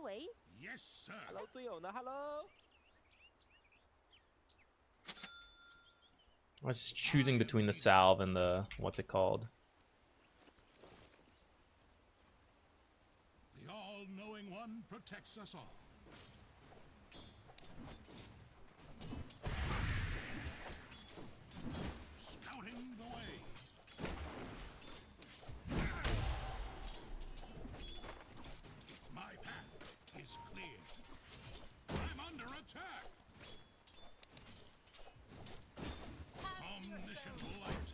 Wait. Yes, sir. I was choosing between the salve and the what's it called? The all-knowing one protects us all. Scouting the way. My path is clear. I'm under attack. Omniscient light.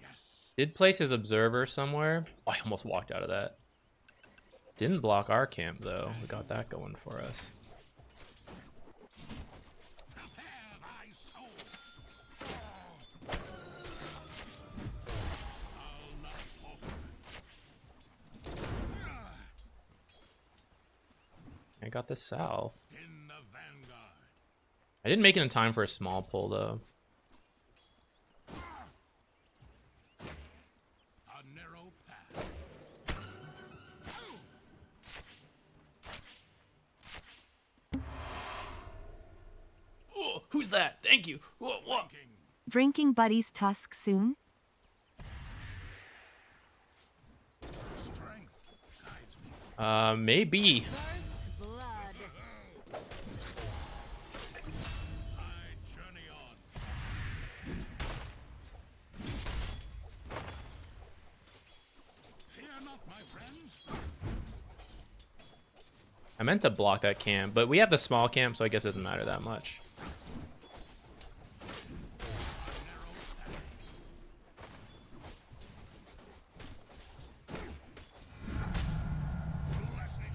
Yes. Did place his observer somewhere. Oh, I almost walked out of that. Didn't block our camp though. We got that going for us. Prepare thy soul. got this salve. In the vanguard. I didn't make it in time for a small pull though. A narrow path. Oh, who's that? Thank you. Whoa, whoa. King. Drinking buddy's tusk soon? Strength guides me. Maybe. First blood. I journey on. Fear not, my friends. I meant to block that camp, but we have the small camp, so I guess it doesn't matter that much. Blessing.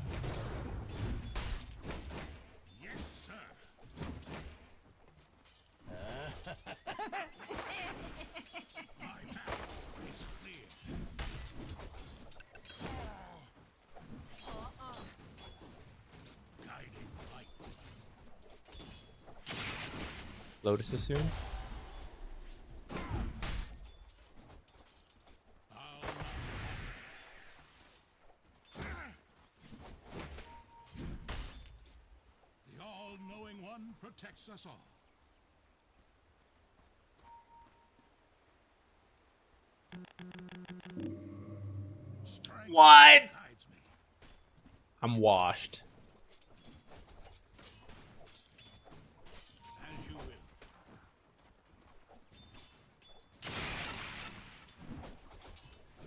Yes, sir. My path is clear. Guiding light. Lotus is soon. I'll not. The all-knowing one protects us all. Strength What? guides me. I'm washed. As you will.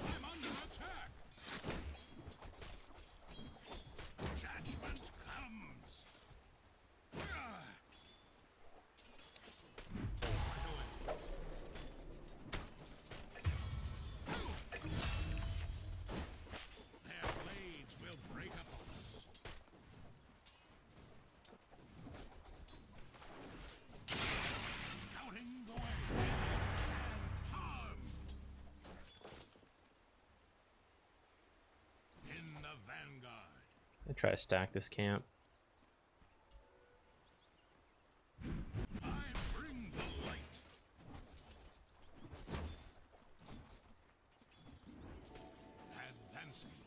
I'm under attack. Judgment comes. Their blades will break upon us. Scouting the way. Harm. In the vanguard. I try to stack this camp. I bring the light. Advancing.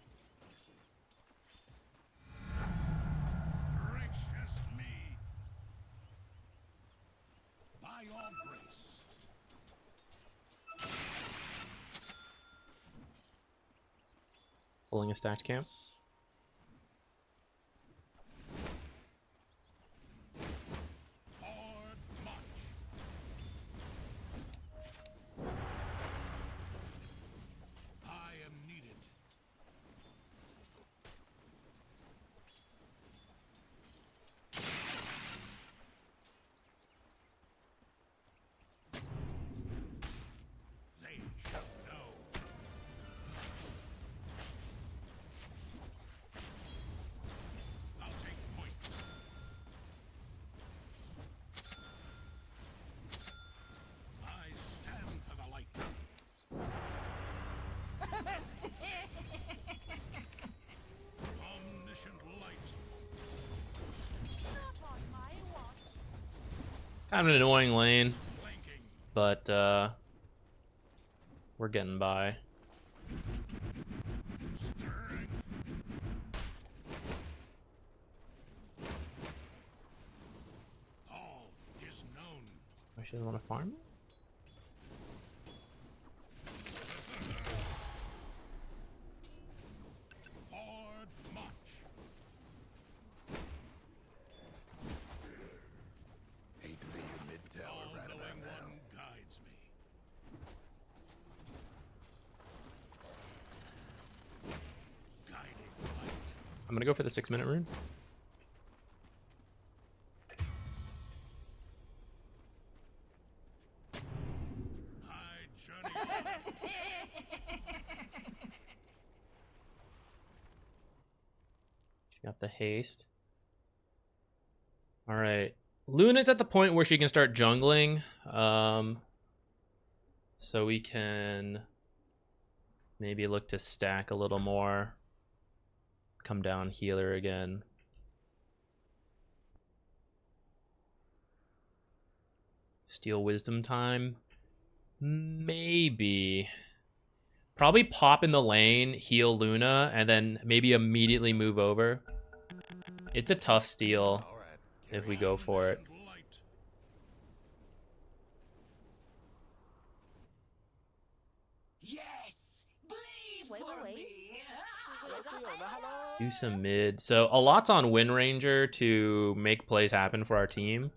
Gracious me. By your grace. Pulling a stacked camp. Forward march. I am needed. They shall know. I'll take point. I stand for the light. Omniscient light. Kind of an annoying lane, Flanking. but we're getting by. Strength. All is known. I should want to farm it. Forward march. Hate to be your mid-tower right about All-knowing now. one guides me. Guiding light. I'm gonna go for the 6-minute rune. I journey on. She got the haste. All right, Luna's at the point where she can start jungling. So we can maybe look to stack a little more. Come down healer again. Steal wisdom time. Maybe. Probably pop in the lane, heal Luna, and then maybe immediately move over. It's a tough steal All right. if we go for it. Omniscient light. Yes! Bleed for me! Do some mid. So a lot's on Wind Ranger to make plays happen for our team.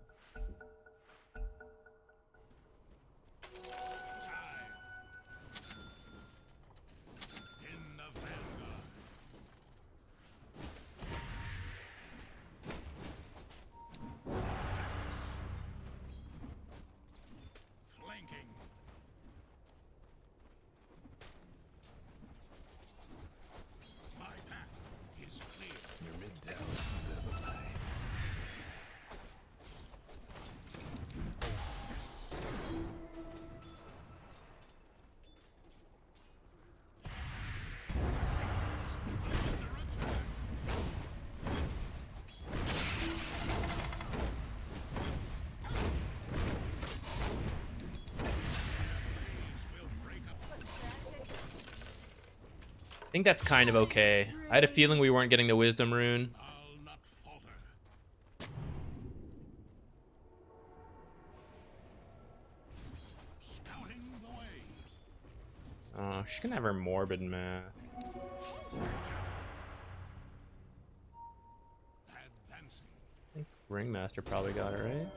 In the vanguard. Flanking. My path is clear. Your mid tower is a bit of a pain. I think that's kind of okay. I had a feeling we weren't getting the wisdom rune. I'll not falter. Scouting the way. Oh, she's gonna have her morbid mask. Advancing. I think Ringmaster probably got it, right?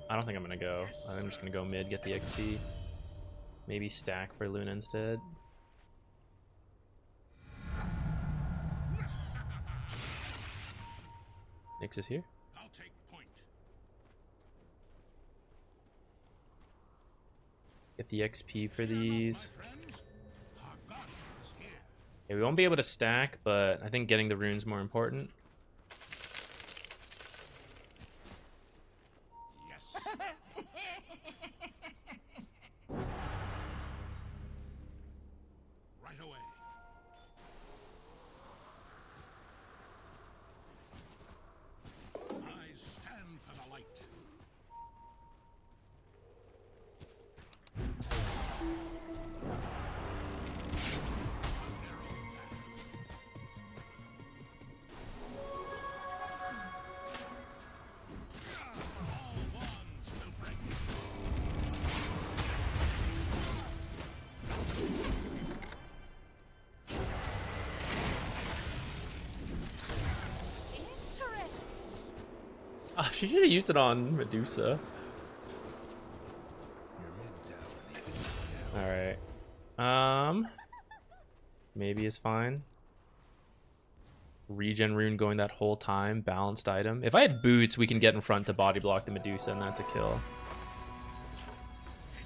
I don't think I'm gonna go. I'm just gonna go mid, get the XP. Maybe stack for Luna instead. Nyx is here. I'll take point. Get the XP for these. My friends, our God is here. Yeah, we won't be able to stack, but I think getting the rune's more important. Yes. Right away. I stand for the light. All wands will break. Ah, she should have used it on Medusa. Your mid tower needs to be down. Alright. Maybe is fine. Regen rune going that whole time. Balanced item. If I had boots, we can get in front to body block the Medusa, and that's a kill.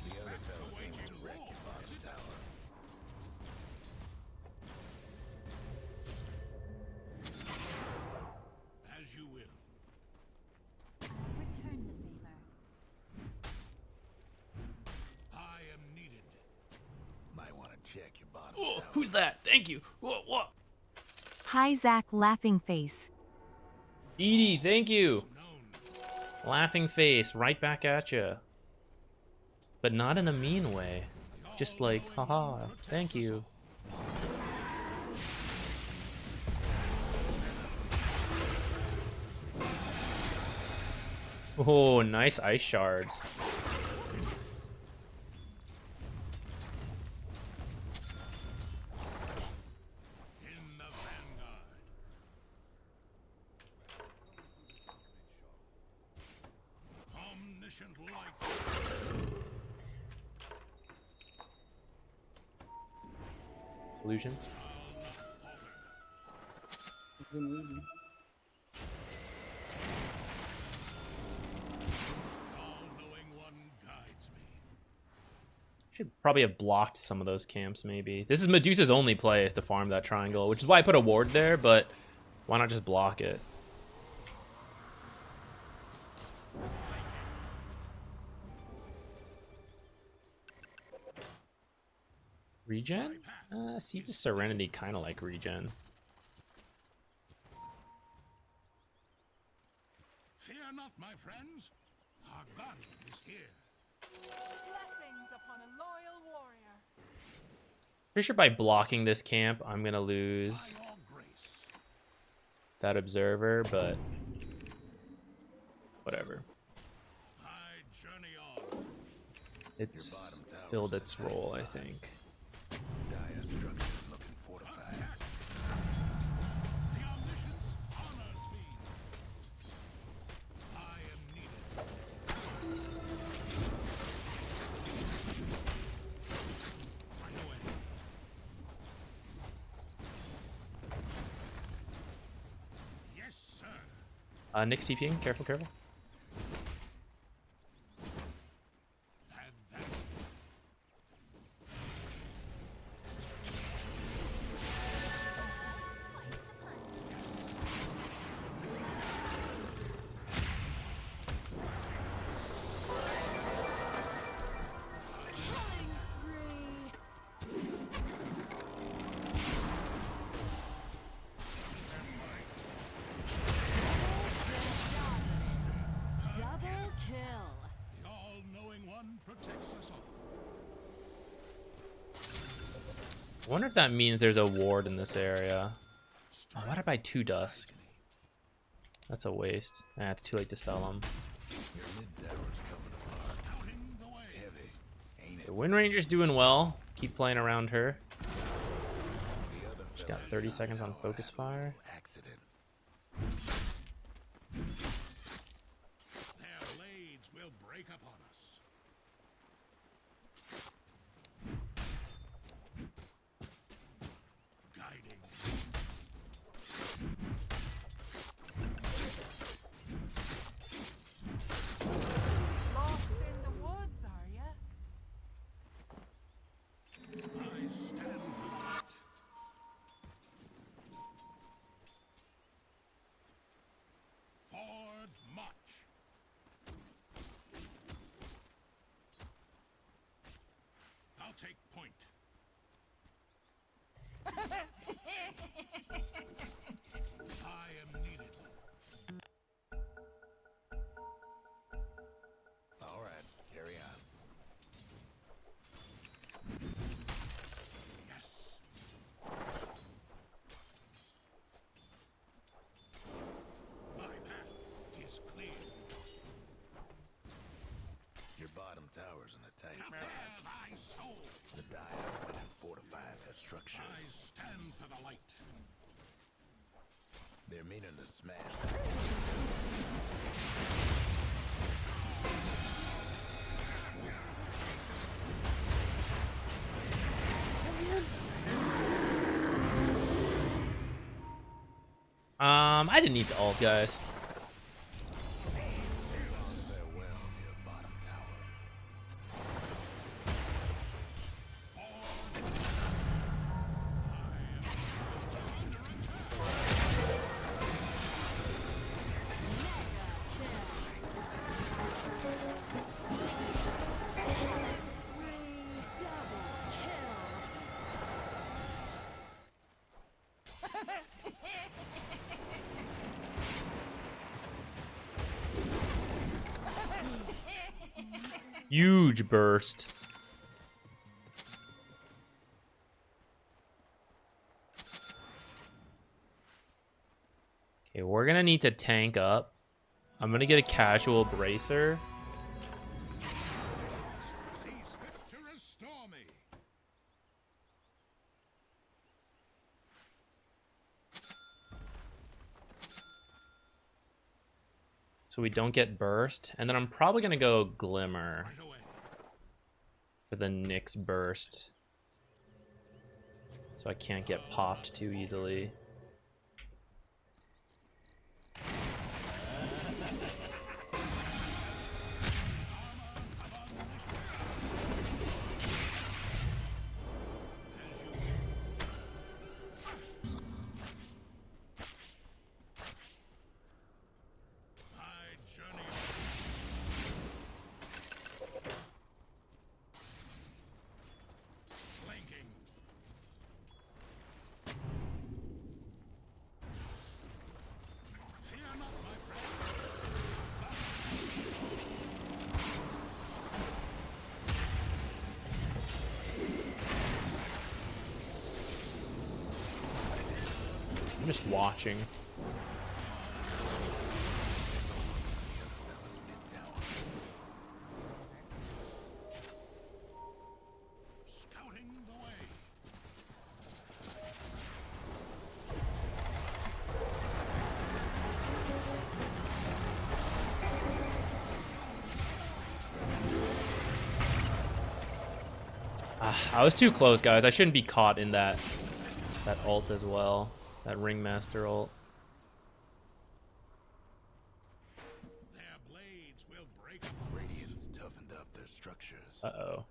The other fellas aim to wreck your bottom tower. As you will. Return the favor. I am needed. Might want to check your bottom Oh, tower. who's that? Thank you. What? Hi Zach laughing face. Edie, thank you. Known. Laughing face, right back at you. But not in a mean way. Just like, haha, thank you. Oh, nice ice shards. In the vanguard. Omniscient light. Illusion. All-knowing one guides me. Should probably have blocked some of those camps, maybe. This is Medusa's only play, is to farm that triangle, which is why I put a ward there, but why not just block it? Regen? Seeds of Serenity kind of like regen. Fear not my friends. Our guardian is here. Blessings upon a loyal warrior. Pretty sure by blocking this camp, I'm gonna lose By your grace. that observer, but whatever. I journey on. It's filled its role, I think. Dire structures looking fortified. The omniscience honors me. I am needed. Right away. Yes, sir. Nick's TPing. Careful, careful. Advance. Killing spree. Double kill. The all-knowing one protects us all. I wonder if that means there's a ward in this area. Oh, why did I buy 2 Dusk? That's a waste. Ah, it's too late to sell them. Your mid-tower's coming apart. Scouting the way. Heavy, ain't it? The Wind Ranger's doing well. Keep playing around her. The other She's got fellas 30 on seconds on tower focus had a little fire. accident. Their blades will break upon us. Guiding. Lost in the woods, are ya? I stand for light. Forward march. I'll take point. I am needed. All right, carry on. Yes. My path is clear. Your bottom tower's in a tight Prepare spot. thy soul. The Dire went and fortified their structure. I stand for the light. They're meaning to smash that. I didn't need to ult, guys. Farewell, your bottom tower. Huge burst. Okay, we're gonna need to tank up. I'm gonna get a casual bracer. Sees fit to restore me. So we don't get burst. And then I'm probably gonna go Glimmer Right away. for the Nyx burst. So I can't get popped too easily. I journey on. Flanking. I'm just watching. Scouting the way. I was too close, guys. I shouldn't be caught in that ult as well. That Ringmaster ult. Their blades will break. Radiant's toughened up their structures. Uh-oh.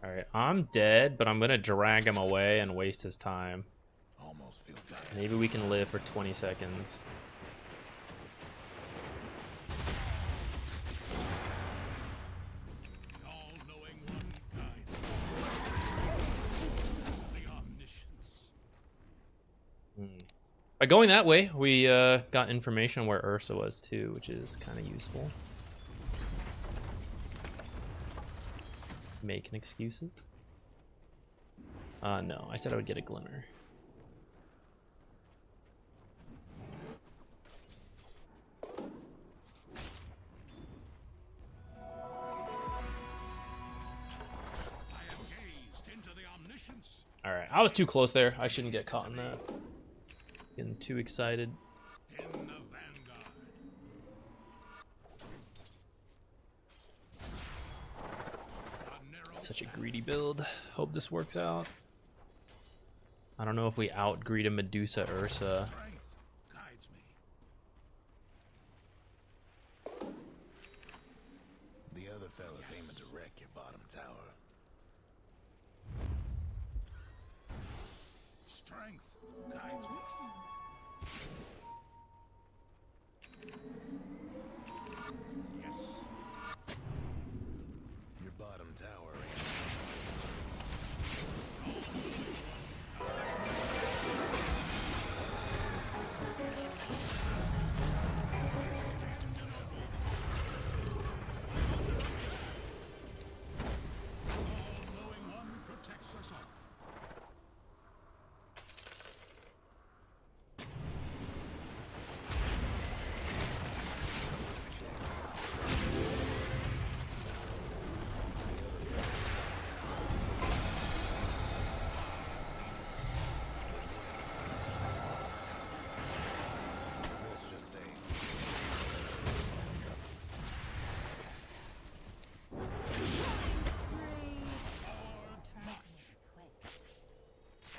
Alright, I'm dead, but I'm gonna drag him away and waste his time. Almost feel dire. Maybe we can live for 20 seconds. The all-knowing one guide. The omniscience. By going that way, we got information where Ursa was too, which is kind of useful. Making excuses? No, I said I would get a glimmer. I have gazed into the omniscience. Alright, I was too close there. I shouldn't get caught in that. Getting too excited. In the vanguard. A narrow Such a greedy build. Hope this works out. I don't know if we out-greed a Medusa Ursa. strength guides me. The other fella's aiming to wreck your bottom tower. Strength guides me. Yes. Your bottom tower ain't. All-knowing one protects us all. Let's just say.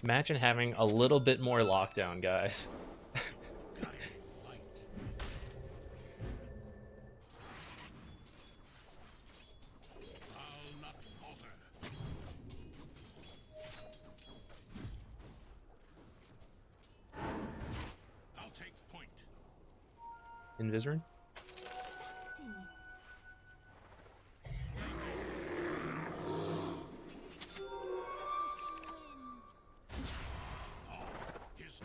Imagine having a little bit more lockdown, guys. Guiding light. I'll not falter. I'll take point. Invisorin? His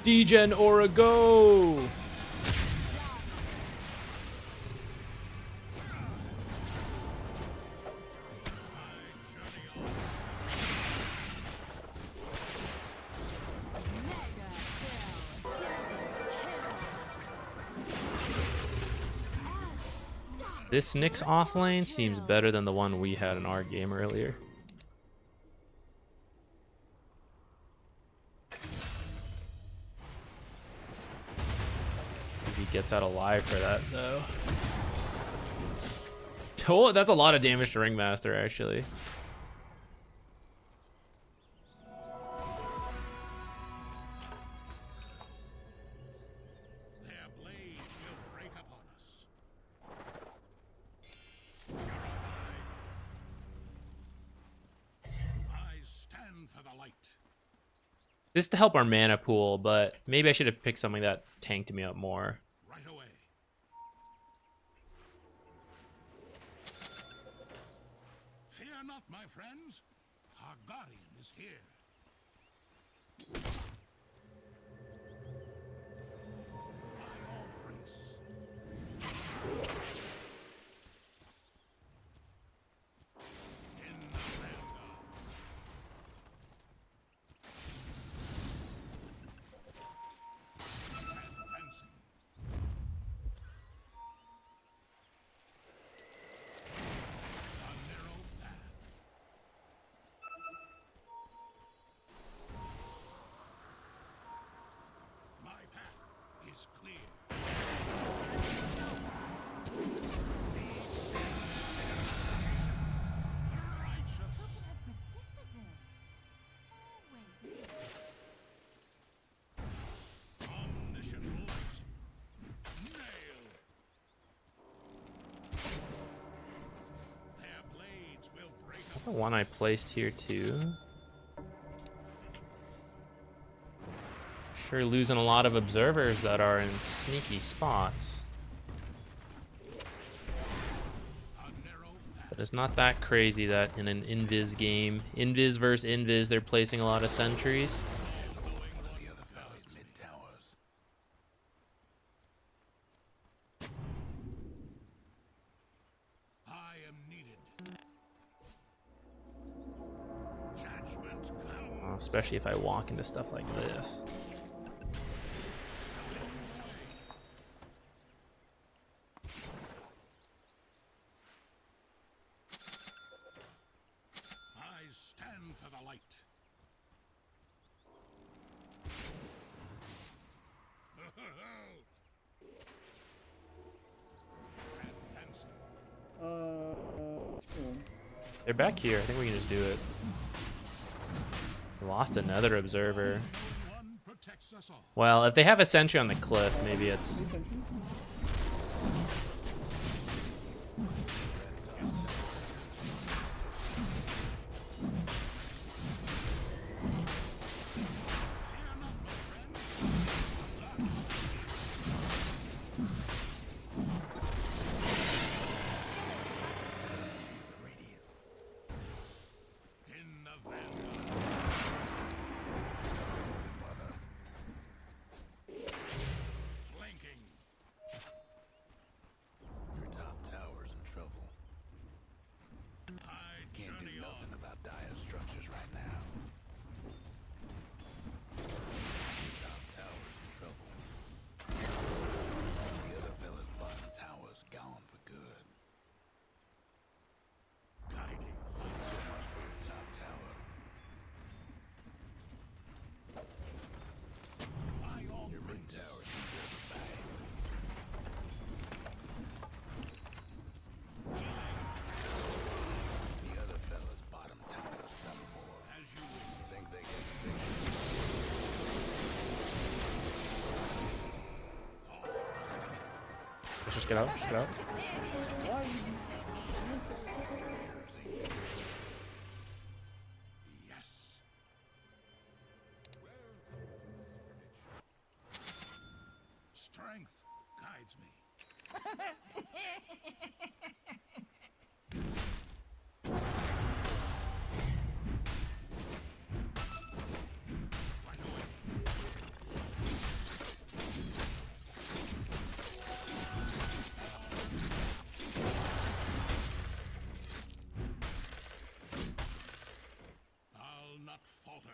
Degen Aura go! This Nyx offlane seems better than the one we had in our game earlier. See if he gets out alive for that though. Oh, that's a lot of damage to Ringmaster actually. Their blades will break upon us. I stand for the light. This is to help our mana pool, but maybe I should have picked something that tanked me up more. Right away. Fear not, my friends. Our guardian is here. By all grace. In the vanguard. The one I placed here too. Sure losing a lot of observers that are in sneaky spots. But it's not that crazy that in an Invis game, Invis versus Invis, they're placing a lot of sentries. The other fellas mid towers. I am needed. Judgment come. Especially if I walk into stuff like this. I stand for the light. They're back here. I think we can just do it. We lost another observer. One protects us all. Well, if they have a sentry on the cliff, maybe it's... In the vanguard. Flanking. Your top tower's in trouble. I Can't do journey on. nothing about dire structures right now. Your top tower's in trouble. The other fella's bottom tower's gone for good. Guiding. So much for your top tower. My all Your mid tower's in a bit of a bang. The other fella's bottom tower's done for. as you wish. Think they can fix Let's just get out. Just get out. Yes. Strength guides me. Right away. I'll not falter.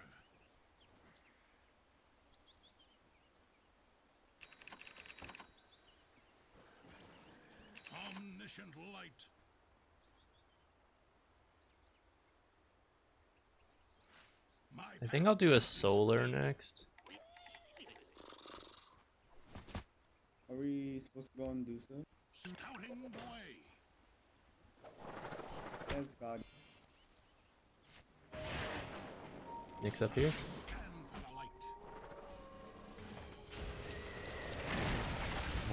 Omniscient light. My I think I'll do a solar next. Are we supposed to go and do so? scouting the way. Yes, God. Nick's up here. Scan for the light.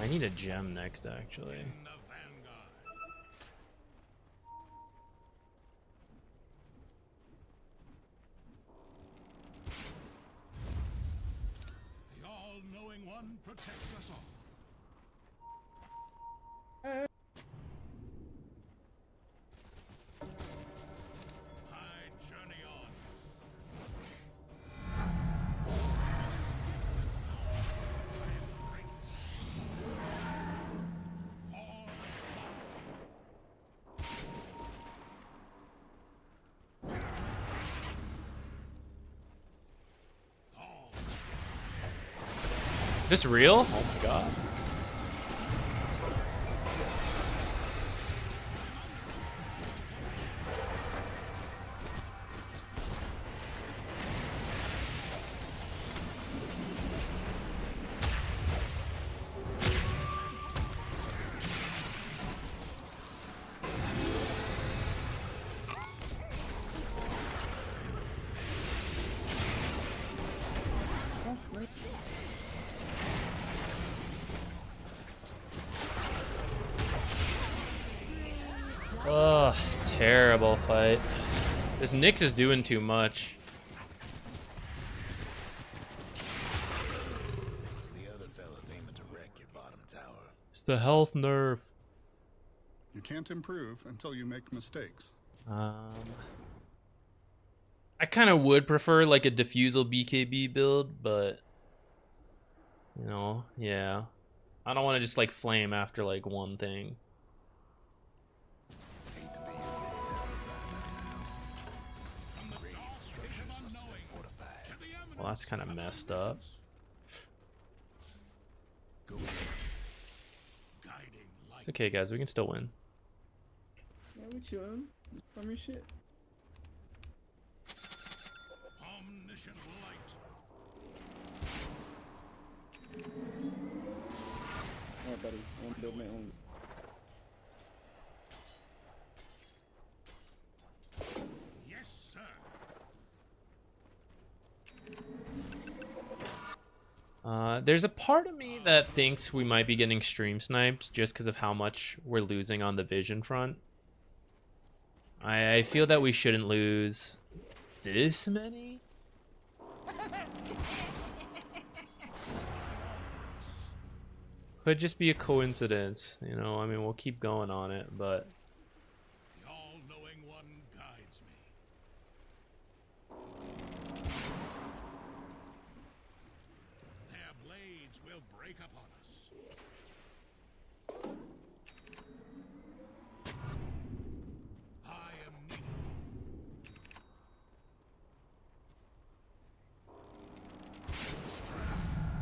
I need a gem next, actually. In the vanguard. The all-knowing one protects us all. I journey on. Forward march. All Is this real? Oh my god. Ugh, terrible fight. This Nyx is doing too much. The other fella's aiming to wreck your bottom tower. It's the health nerf. You can't improve until you make mistakes. I kind of would prefer like a diffusal BKB build, but you know, yeah. I don't want to just like flame after like one thing. Hate to be your big tower right about now. Radiant structures must have been fortified. Well, that's kind of messed up. Go in. Guiding light. It's okay, guys. We can still win. Yeah, we chillin'. Just farm your shit. Omniscient light. Alright, buddy. I want to build my own. Yes, sir. There's a part of me that thinks we might be getting stream sniped just because of how much we're losing on the vision front. I feel that we shouldn't lose this many. Could just be a coincidence, you know. I mean, we'll keep going on it, but The all-knowing one guides me. Their blades will break upon us. I am needed.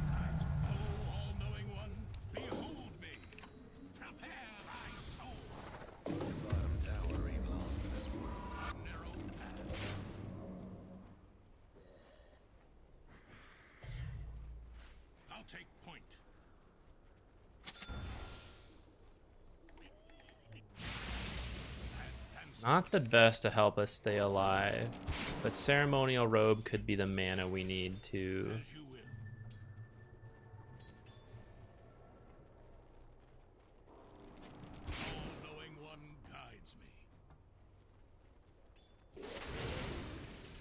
Guides, oh, all-knowing one, behold me. Prepare thy soul. Your bottom tower ain't long in this world. Narrow path. I'll take point. not the best to help us stay alive. But Ceremonial Robe could be the mana we need to... As you will. All-knowing one guides me.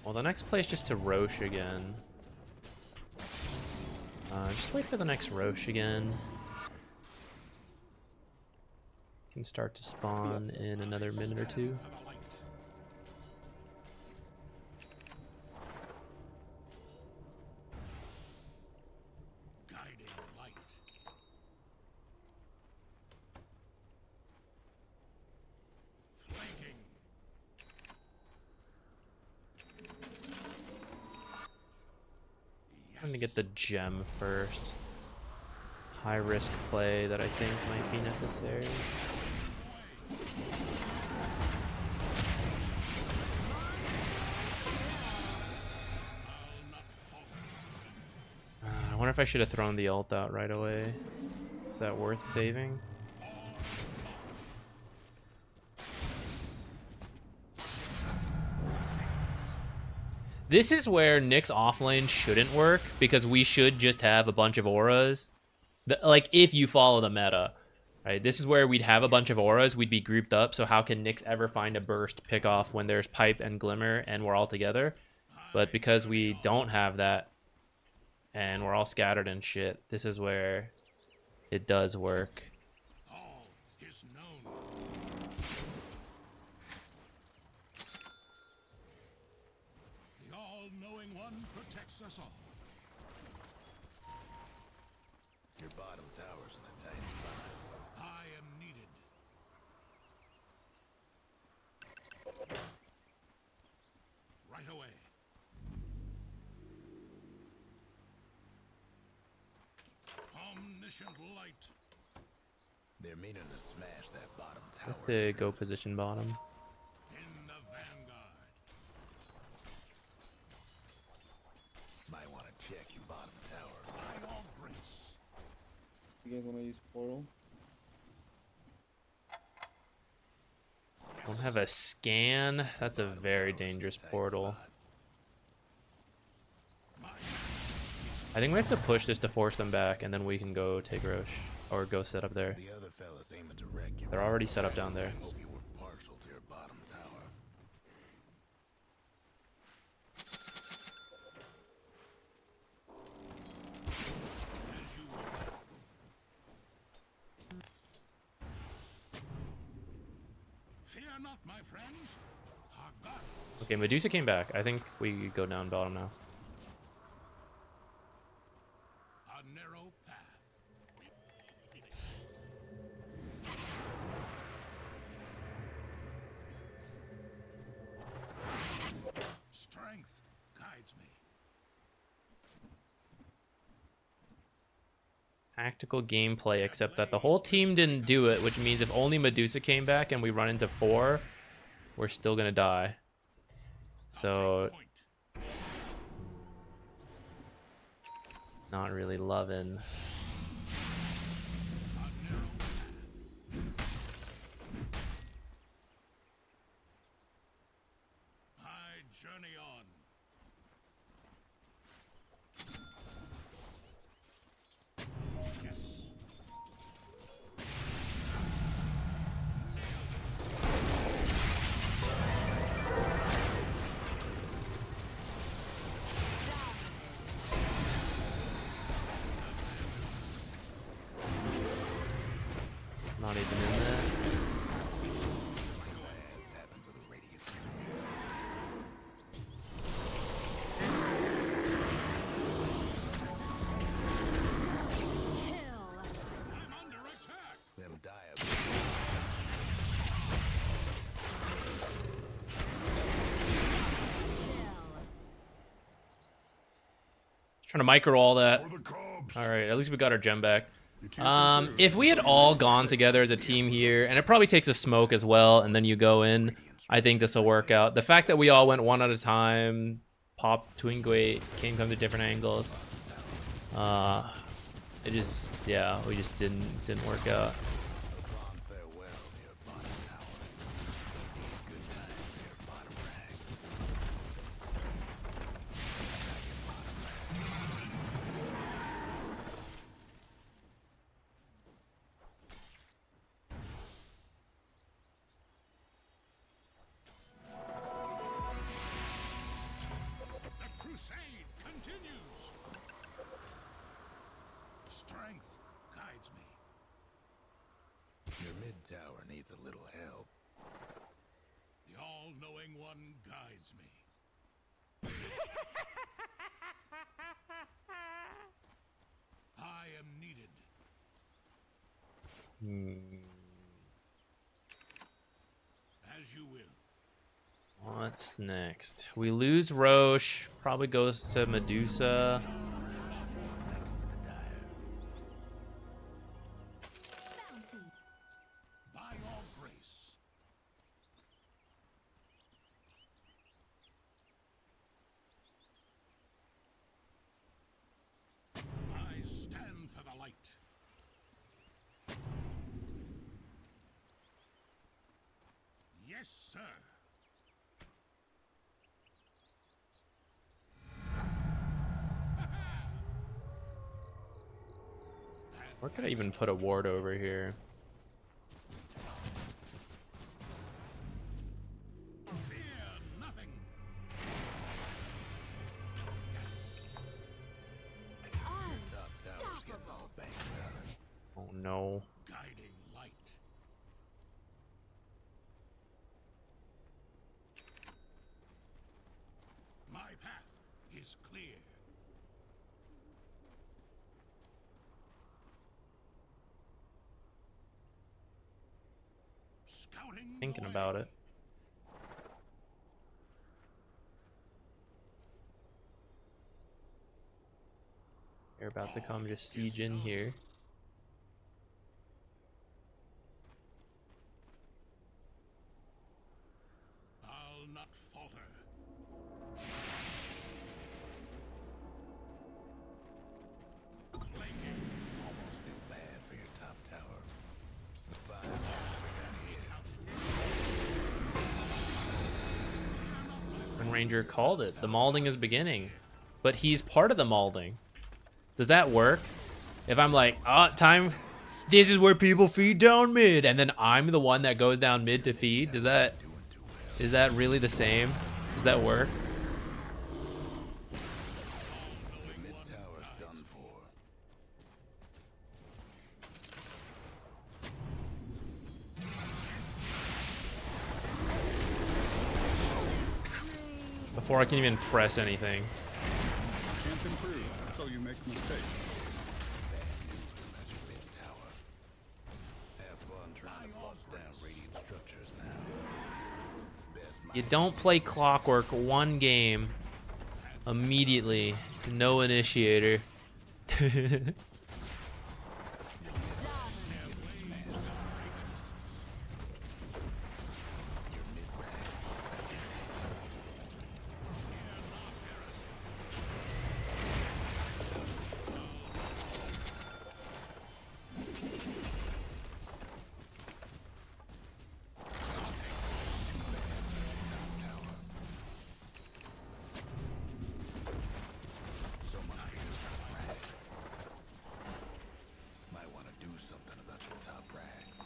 Well, the next play is just to Roche again. Just wait for the next Roche again. Can start to spawn in another minute or two. For the light. Guiding light. Flanking. I'm gonna get the gem first. High risk play that I think might be necessary. I wonder if I should have thrown the ult out right away. Is that worth saving? This is where Nick's offlane shouldn't work, because we should just have a bunch of auras. Like, if you follow the meta, right? This is where we'd have a bunch of auras, we'd be grouped up, so how can Nyx ever find a burst pick off when there's Pipe and Glimmer and we're all together? But because we don't have that, and we're all scattered and shit, this is where it does work. All is known. The all-knowing one protects us all. Your bottom tower's in a tight spot. I am needed. Right away. Omniscient light. They're meaning to smash that bottom tower. Have to go position bottom. In the vanguard. Might want to check your bottom tower. By all grace. You guys want to use portal? Don't have a scan. That's a very dangerous portal. I think we have to push this to force them back, and then we can go take Roche. Or go set up there. The other fella's aiming to wreck your They're already set up down there. Hope you were partial to your bottom tower. Fear not, my friends. Our guardians Okay, Medusa came back. I think we go down bottom now. a narrow path. Strength guides me. Tactical gameplay, except that the whole team didn't do it, which means if only Medusa came back and we run into 4, we're still gonna die. So, Point. not really loving. A narrow path. I journey on. Yes. Not even in there. What's happened to the radiant? I'm under attack. Them dire Trying to micro all that. For the cubs. All right, at least we got our gem back. If we had all gone together as a team here, and it probably takes a smoke as well, and then you go in, I think this will work out. The fact that we all went one at a time, Pop, Twingway, came from the different angles, it just, yeah, we just didn't work out. fond farewell, dear bottom tower. Good times, dear bottom rags. The crusade continues. Strength guides me. Your mid tower needs a little help. The all-knowing one guides me. I am needed. As you will. What's next? We lose Roche, probably goes to Medusa. By your grace. I stand for the light. Yes, sir. Where could I even put a ward over here? Fear nothing. Yes. Top tower's getting all banged up. Oh no. Guiding light. My path is clear. Scouting. Thinking the about way. it. They're about to come just siege in here. I'll not falter. Clanging. Almost feel bad for your top tower. The 5 we got here. When Ranger called it, the malding is beginning. But he's part of the malding. Does that work? If I'm like, time, this is where people feed down mid, and then I'm the one that goes down mid to feed, is that really the same? Does that work? The mid tower's done for. before I can even press anything. Can't improve until you make mistakes. Have fun trying to bust down radiant structures now. You don't play Clockwork one game immediately. No initiator. Might want to do something about your top rags.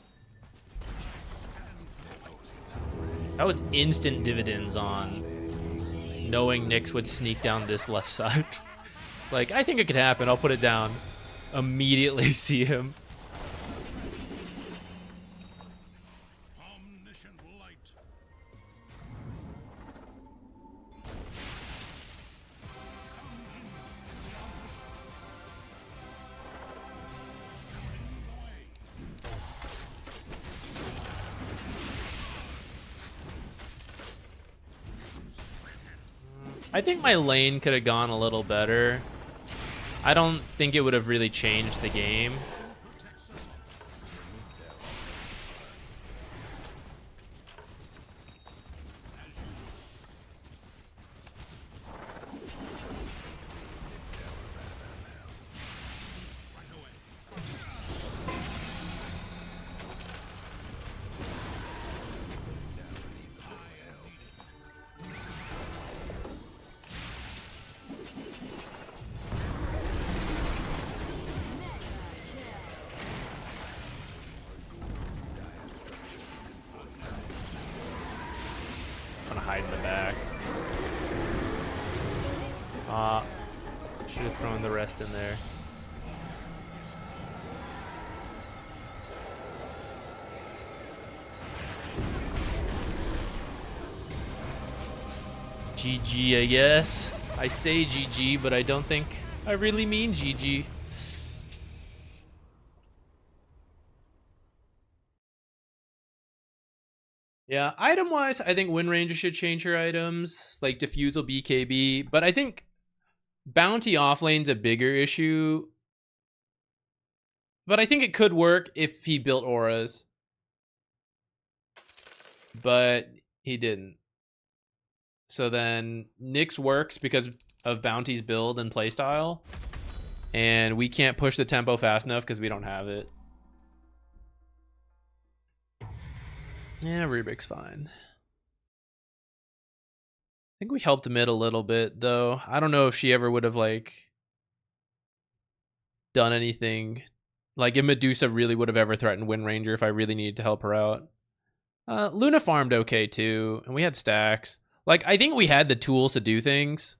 That was instant dividends on knowing Nyx would sneak down this left side. It's like, I think it could happen. I'll put it down. Immediately see him. Omniscient light. I think my lane could have gone a little better. I don't think it would have really changed the game. Gonna hide in the back. Should have thrown the rest in there. GG, I guess. I say GG, but I don't think I really mean GG. Yeah, item-wise, I think Wind Ranger should change her items, like Diffusal BKB, but I think Bounty offlane's a bigger issue. But I think it could work if he built auras. But he didn't. So then Nyx works because of Bounty's build and playstyle. And we can't push the tempo fast enough because we don't have it. Yeah, Rubik's fine. I think we helped mid a little bit, though. I don't know if she ever would have, like, done anything. Like, if Medusa really would have ever threatened Wind Ranger if I really needed to help her out. Luna farmed okay, too. And we had stacks. Like, I think we had the tools to do things.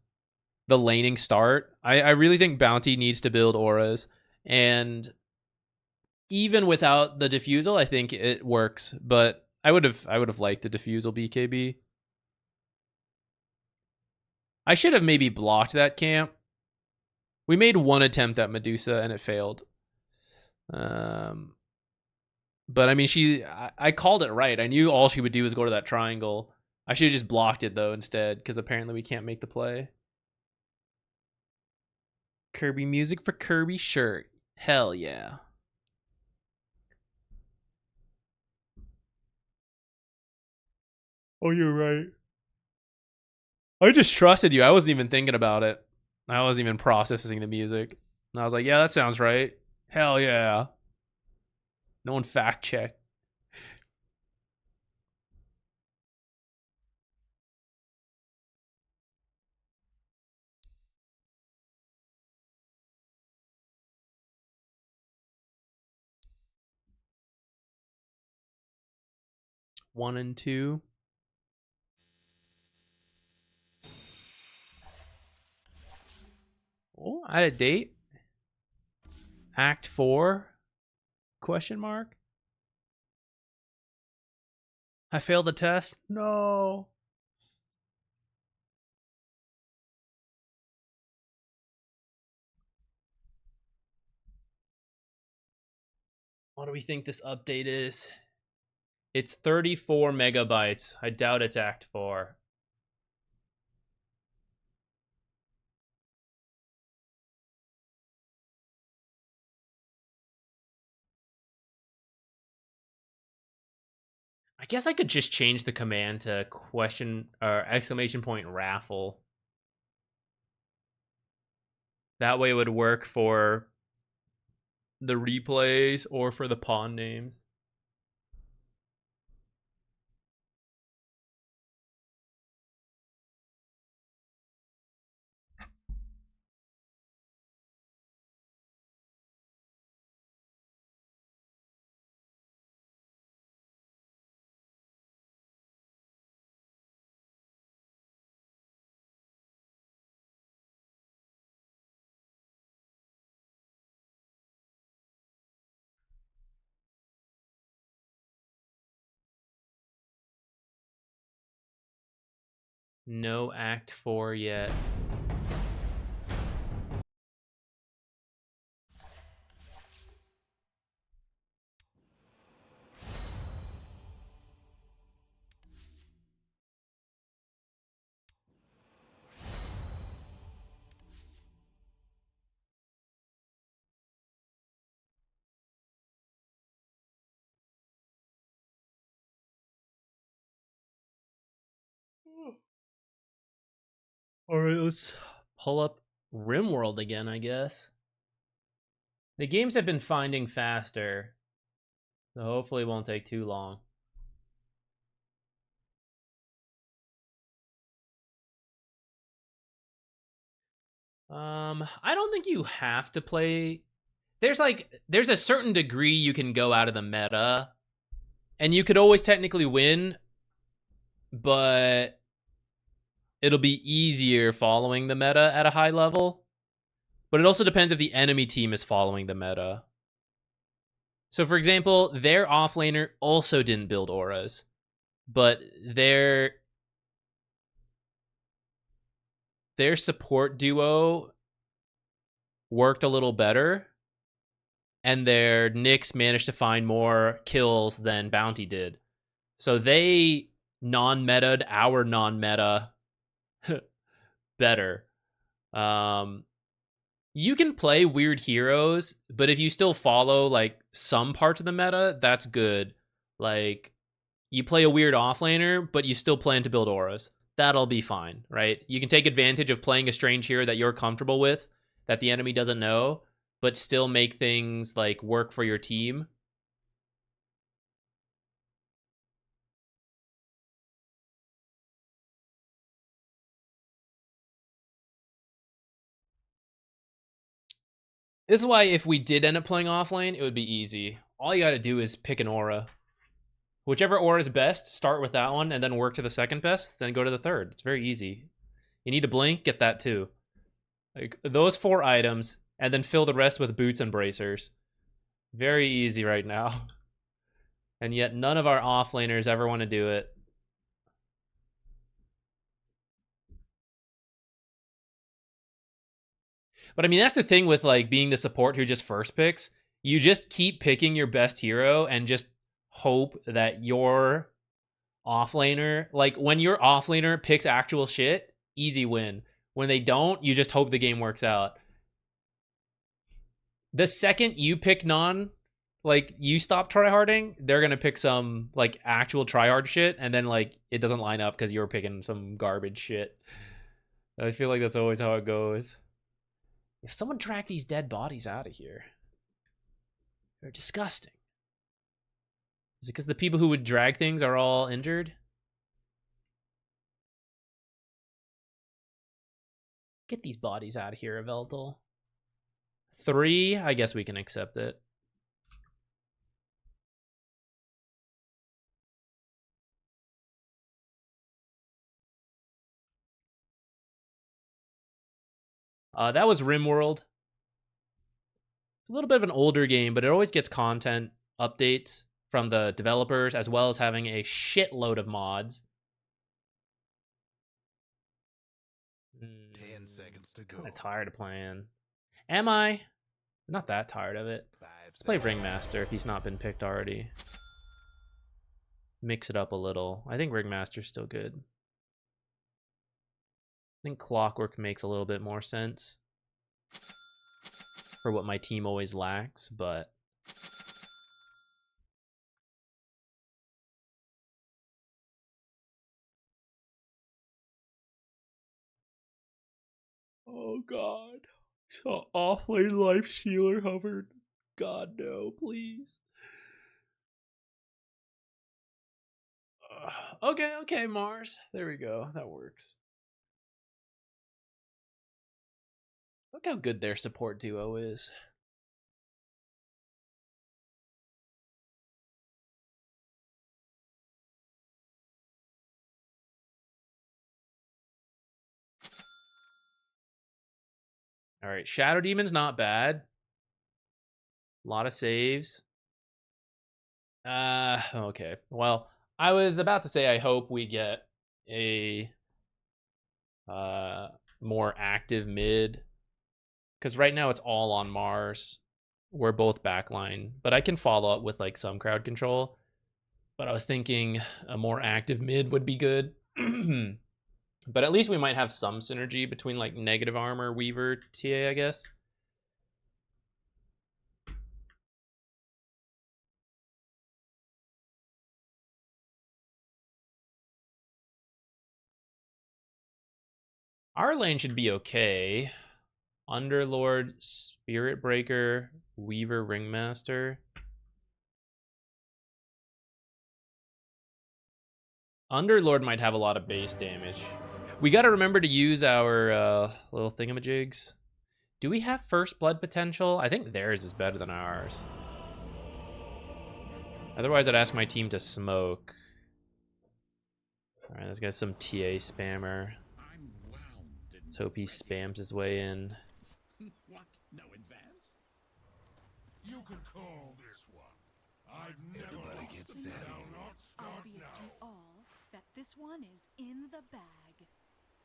The laning start. I really think Bounty needs to build auras. And even without the Diffusal, I think it works. But I would have liked the Diffusal BKB. I should have maybe blocked that camp. We made one attempt at Medusa and it failed. But I mean, I called it right. I knew all she would do was go to that triangle. I should have just blocked it though instead, because apparently we can't make the play. Kirby music for Kirby shirt. Hell yeah. Oh, you're right. I just trusted you. I wasn't even thinking about it. I wasn't even processing the music. And I was like, yeah, that sounds right. Hell yeah. No one fact checked. One and two. Oh, I had a date. Act 4? Question mark. I failed the test. No. What do we think this update is? It's 34 megabytes. I doubt it's Act 4. I guess I could just change the command to question or exclamation point raffle. That way it would work for the replays or for the pawn names. No Act 4 yet. All right, let's pull up Rimworld again, I guess. The games have been finding faster, so hopefully it won't take too long. I don't think you have to play. There's a certain degree you can go out of the meta, and you could always technically win, but it'll be easier following the meta at a high level. But it also depends if the enemy team is following the meta. So, for example, their offlaner also didn't build auras, but their support duo worked a little better, and their Nyx managed to find more kills than Bounty did. So they non-meta'd our non-meta better. You can play weird heroes, but if you still follow like some parts of the meta, that's good. Like you play a weird offlaner, but you still plan to build auras. That'll be fine, right? You can take advantage of playing a strange hero that you're comfortable with, that the enemy doesn't know, but still make things like work for your team. This is why if we did end up playing offlane, it would be easy. All you gotta do is pick an aura. Whichever aura is best, start with that one and then work to the second best, then go to the third. It's very easy. You need a blink, get that too. Like those 4 items, and then fill the rest with boots and bracers. Very easy right now. And yet none of our offlaners ever want to do it. But I mean, that's the thing with like being the support who just first picks. You just keep picking your best hero and just hope that your offlaner, like when your offlaner picks actual shit, easy win. When they don't, you just hope the game works out. The second you pick like you stop tryharding, they're gonna pick some like actual tryhard shit, and then like it doesn't line up because you're picking some garbage shit. I feel like that's always how it goes. If someone drag these dead bodies out of here, they're disgusting. Is it because the people who would drag things are all injured? Get these bodies out of here, Eveltal. 3, I guess we can accept it. That was Rimworld. It's a little bit of an older game, but it always gets content updates from the developers, as well as having a shitload of mods. 10 seconds to go. I'm tired of playing. Am I? Not that tired of it. 5 Let's play seconds. Ringmaster if he's not been picked already. Mix it up a little. I think Ringmaster's still good. I think Clockwork makes a little bit more sense for what my team always lacks, but oh god. So offlane life stealer hovered. God no, please. Okay, Mars. There we go. That works. Look how good their support duo is. All right, Shadow Demon's not bad. A lot of saves. Okay. Well, I was about to say I hope we get a more active mid, because right now it's all on Mars. We're both backline, but I can follow up with like some crowd control. But I was thinking a more active mid would be good. But at least we might have some synergy between like negative armor, Weaver, TA, I guess. Our lane should be okay. Underlord, Spirit Breaker, Weaver, Ringmaster. Underlord might have a lot of base damage. We got to remember to use our little thingamajigs. Do we have first blood potential? I think theirs is better than ours. Otherwise, I'd ask my team to smoke. All right, let's get some TA spammer. Let's hope he spams his way in. What? No advance? You could call this one. I've never Everybody lost gets them. set. Now not start Obvious now. to all that this one is in the bag.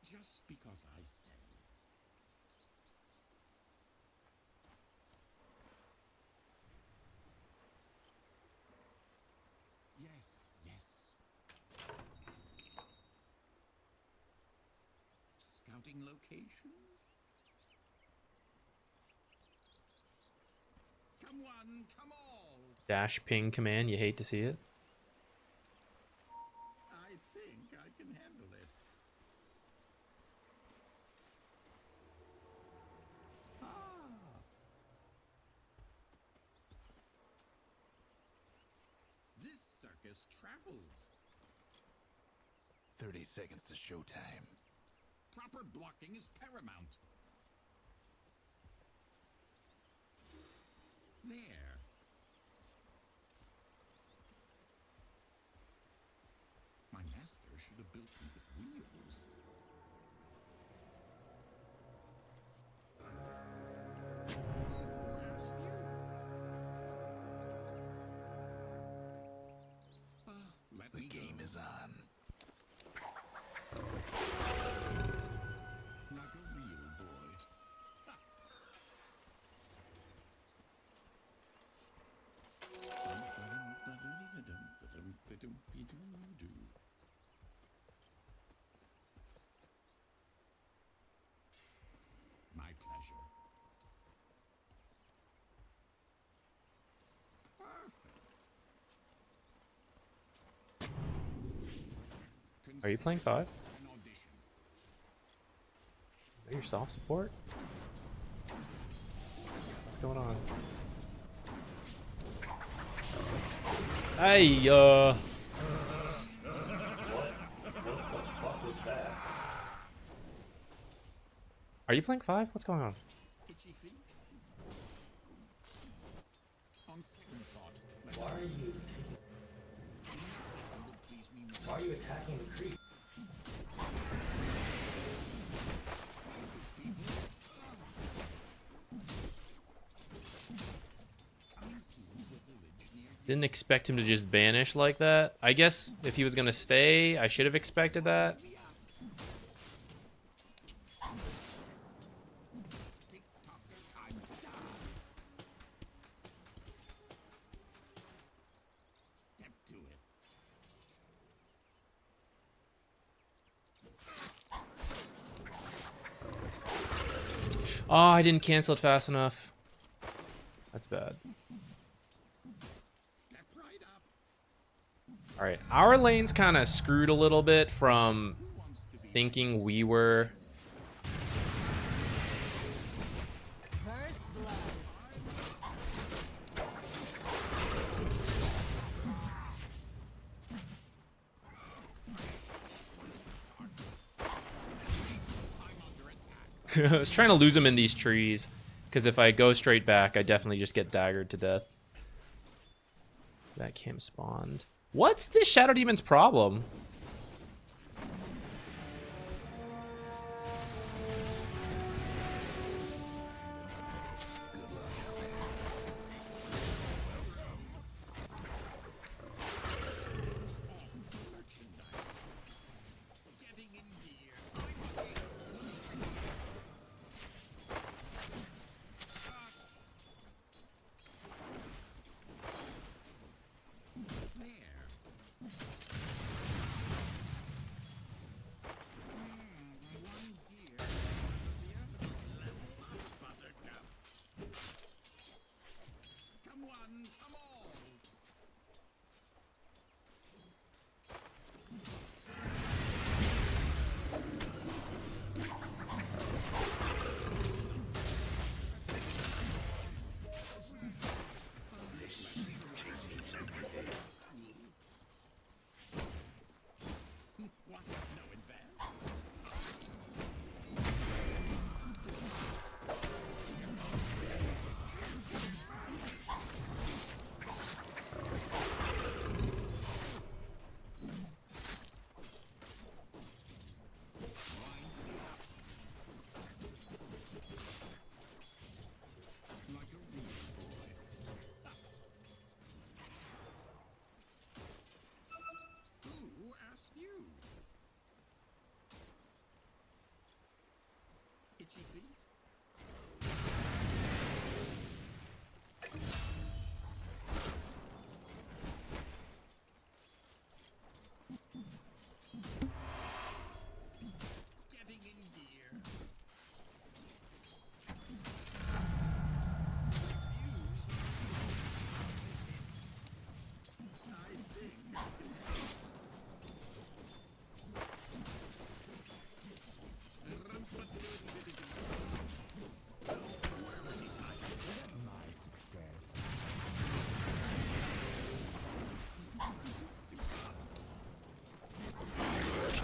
Just because I say. Yes. Scouting location? Come one, come all. Dash ping command, you hate to see it. I think I can handle it. Ah. This circus travels. 30 seconds to showtime. Proper blocking is paramount. There. My master should have built me with wheels. Who asked you? Let The me game go. is on. Like a real boy. My pleasure. Perfect. Are you playing 5? An audition. Are you soft support? What's going on? Hey, Are you playing 5? What's going on? Itchy feet? On second thought. Why are you? Why are you attacking the creep? Didn't expect him to just vanish like that. I guess if he was gonna stay, I should have expected that. Oh, I didn't cancel it fast enough. That's bad. All right, our lane's kind of screwed a little bit from thinking we were. First blood. I was trying to lose him in these trees, because if I go straight back, I definitely just get daggered to death. That camp spawned. What's this Shadow Demon's problem?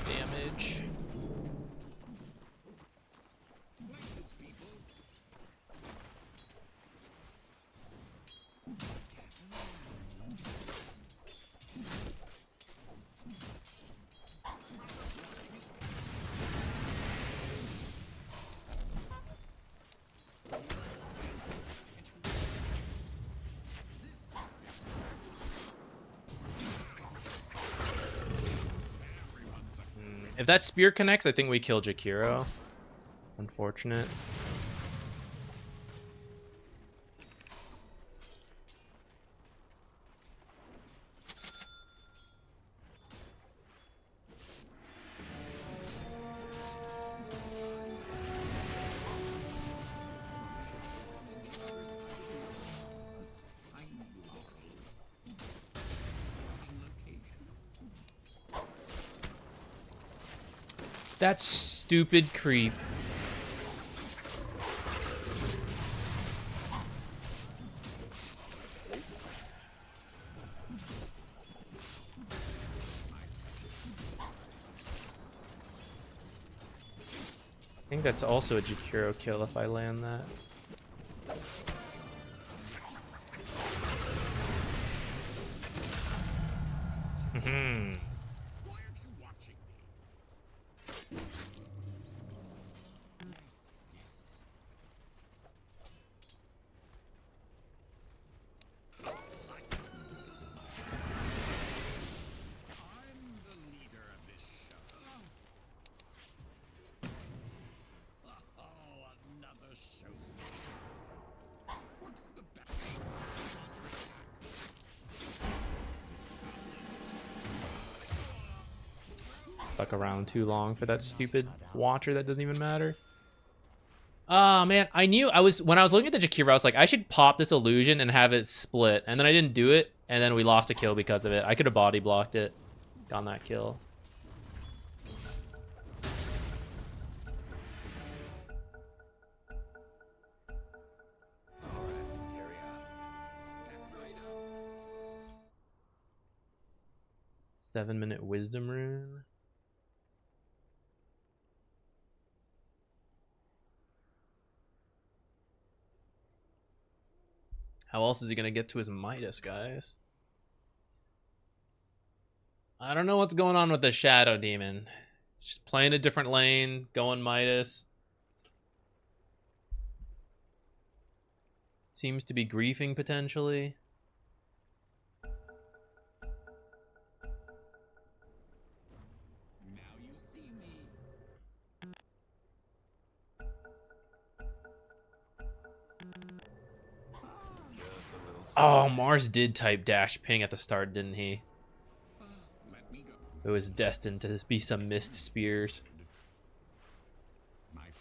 Damage. If that spear connects, I think we kill Jakiro. Unfortunate. That stupid creep. I think that's also a Jakiro kill if I land that. Mm-hmm. Stuck around too long for that stupid watcher that doesn't even matter. Oh man, I knew when I was looking at the Jakira, I was like, I should pop this illusion and have it split, and then I didn't do it, and then we lost a kill because of it. I could have body blocked it, gotten that kill. Alright, carry on. Step right up. 7-minute wisdom rune. How else is he gonna get to his Midas, guys? I don't know what's going on with the Shadow Demon. Just playing a different lane, going Midas. Seems to be griefing potentially. Now you see me. Oh, Mars did type dash ping at the start, didn't he? Let me go. It was destined to be some missed spears. My pleasure.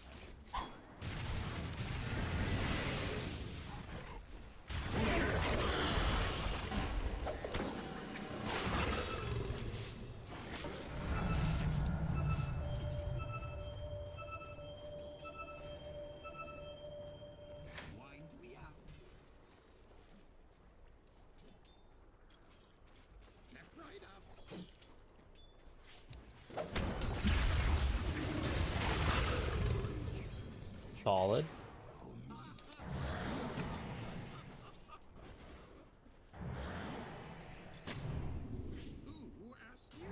Wind me up. Step right up. Solid. Who asked you?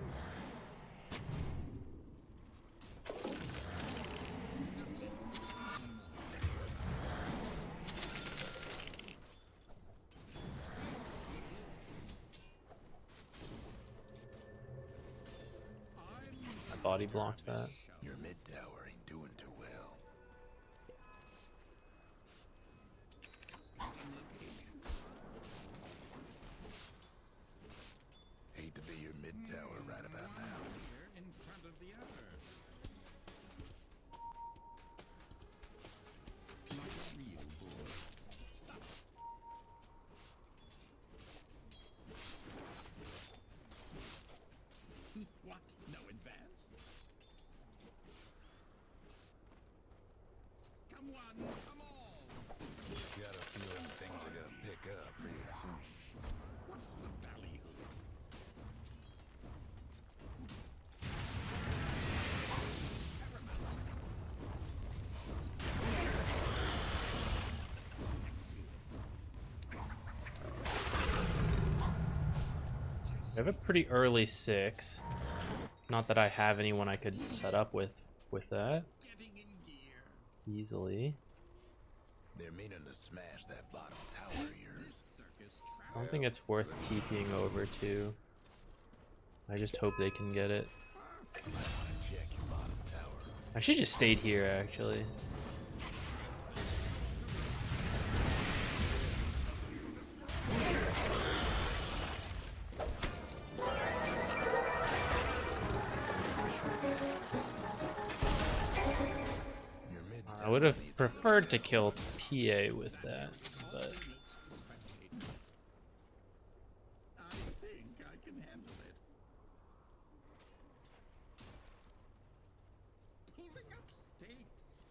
I body blocked that. Your mid tower ain't doing too well. Scouting location. Hate to be your mid tower right about now. Here in front of the other. Like a real boy. What? No advance? Come one, come all! Got a feeling things are gonna pick up real soon. What's the ballyhoo? Paramount. I have a pretty early 6. Not that I have anyone I could set up with that Getting in gear. easily. They're meaning to smash that bottom tower of yours. This circus I don't think it's worth TPing over to. I just hope they can get it. might want to check your bottom tower. I should just stayed here actually. Your mid I would have preferred to kill PA with that, but I think I can handle it. Pulling up stakes.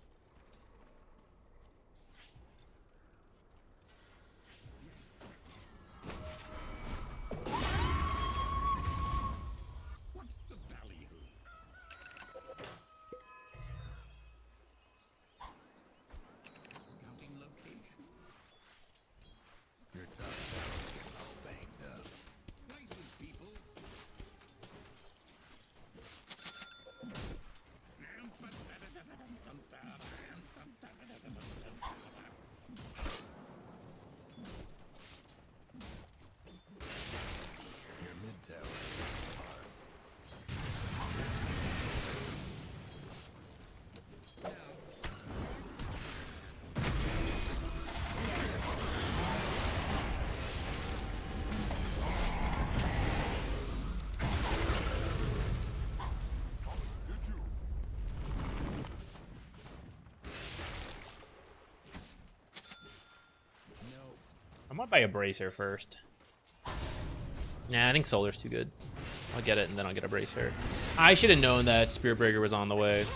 What's the ballyhoo? Scouting location. might buy a bracer first. Nah, I think Solar's too good. I'll get it and then I'll get a bracer. I should have known that Spearbreaker was on the way.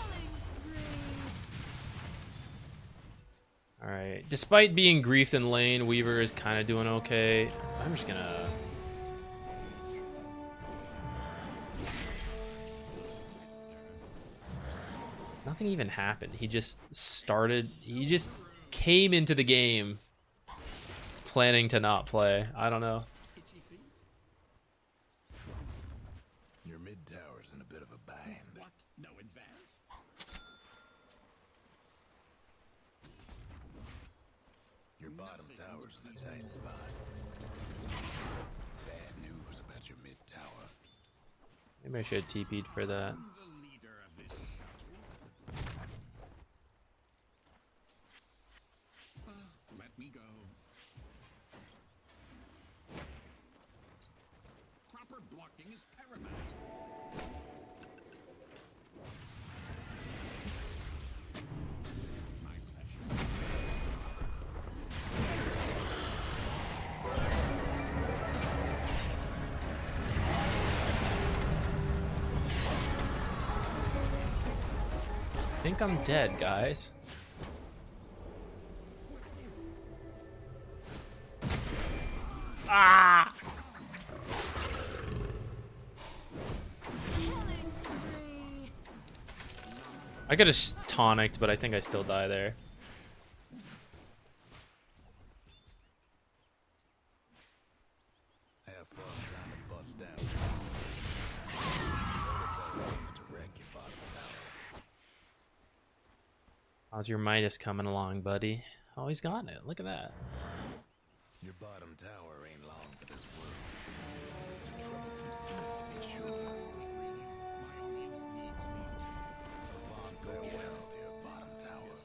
Alright. Despite being griefed in lane, Weaver is kind of doing okay. I'm just gonna... Nothing even happened. He just started... He just came into the game planning to not play. I don't know. Your mid tower's in a bit of a bind. What? No advance? Your bottom tower's in a tight spot. Bad news about your mid tower. Maybe I should have TP'd for that. I'm the leader of this show. Let me go. Proper blocking is paramount. My pleasure. I think I'm dead, guys. Ah! I could have tonicked, but I think I still die there. Have fun trying to bust down. The other fellas aiming to wreck your bottom tower. How's your Midas coming along, buddy? Oh, he's got it. Look at that. Your bottom tower ain't long for this world. It's a troublesome thing to be sure. My audience needs me. A fond farewell, dear bottom tower.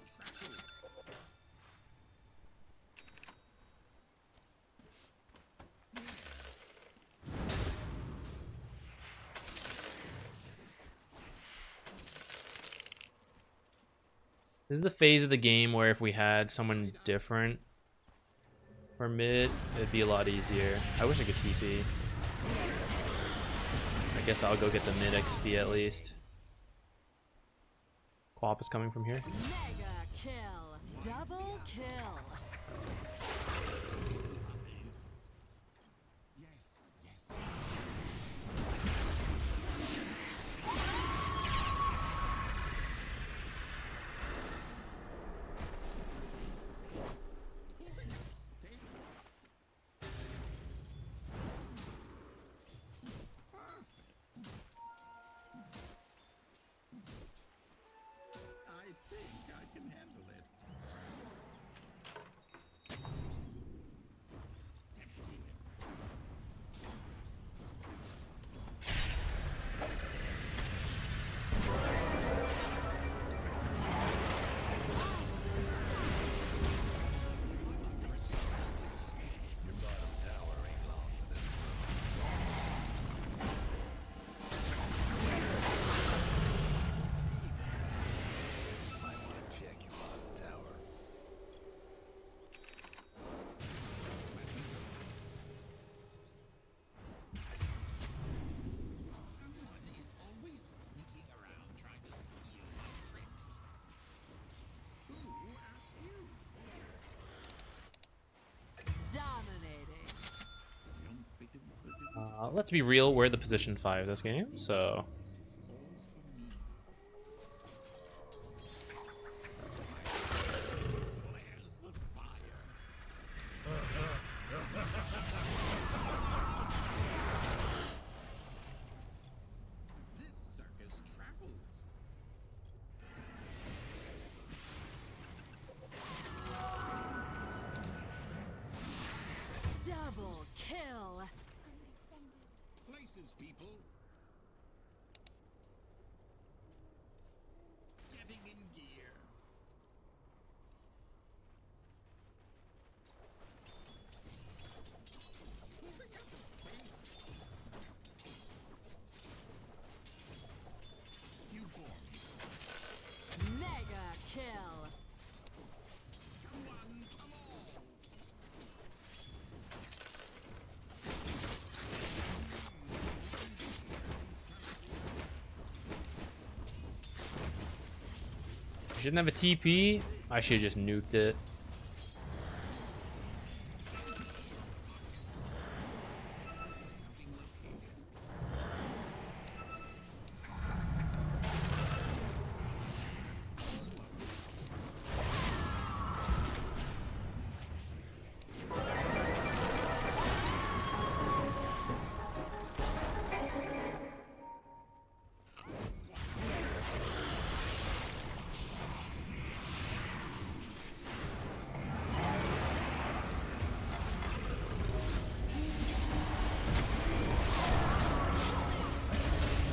This is the phase of the game where if we had someone different for mid, it'd be a lot easier. I wish I could TP. I guess I'll go get the mid XP at least. Quap is coming from here. Mega kill. Double kill. Yes, yes. Pulling up stakes. Perfect. I think I can handle it. Step to it. Your bottom tower ain't long for this world. Might want to check your bottom tower. Someone is always sneaking around trying to steal my tricks. Who asked you? Dominating. Let's be real, we're the position 5 this game, so Where's the fire? This circus travels. Double kill. Places, people. She didn't have a TP. I should have just nuked it.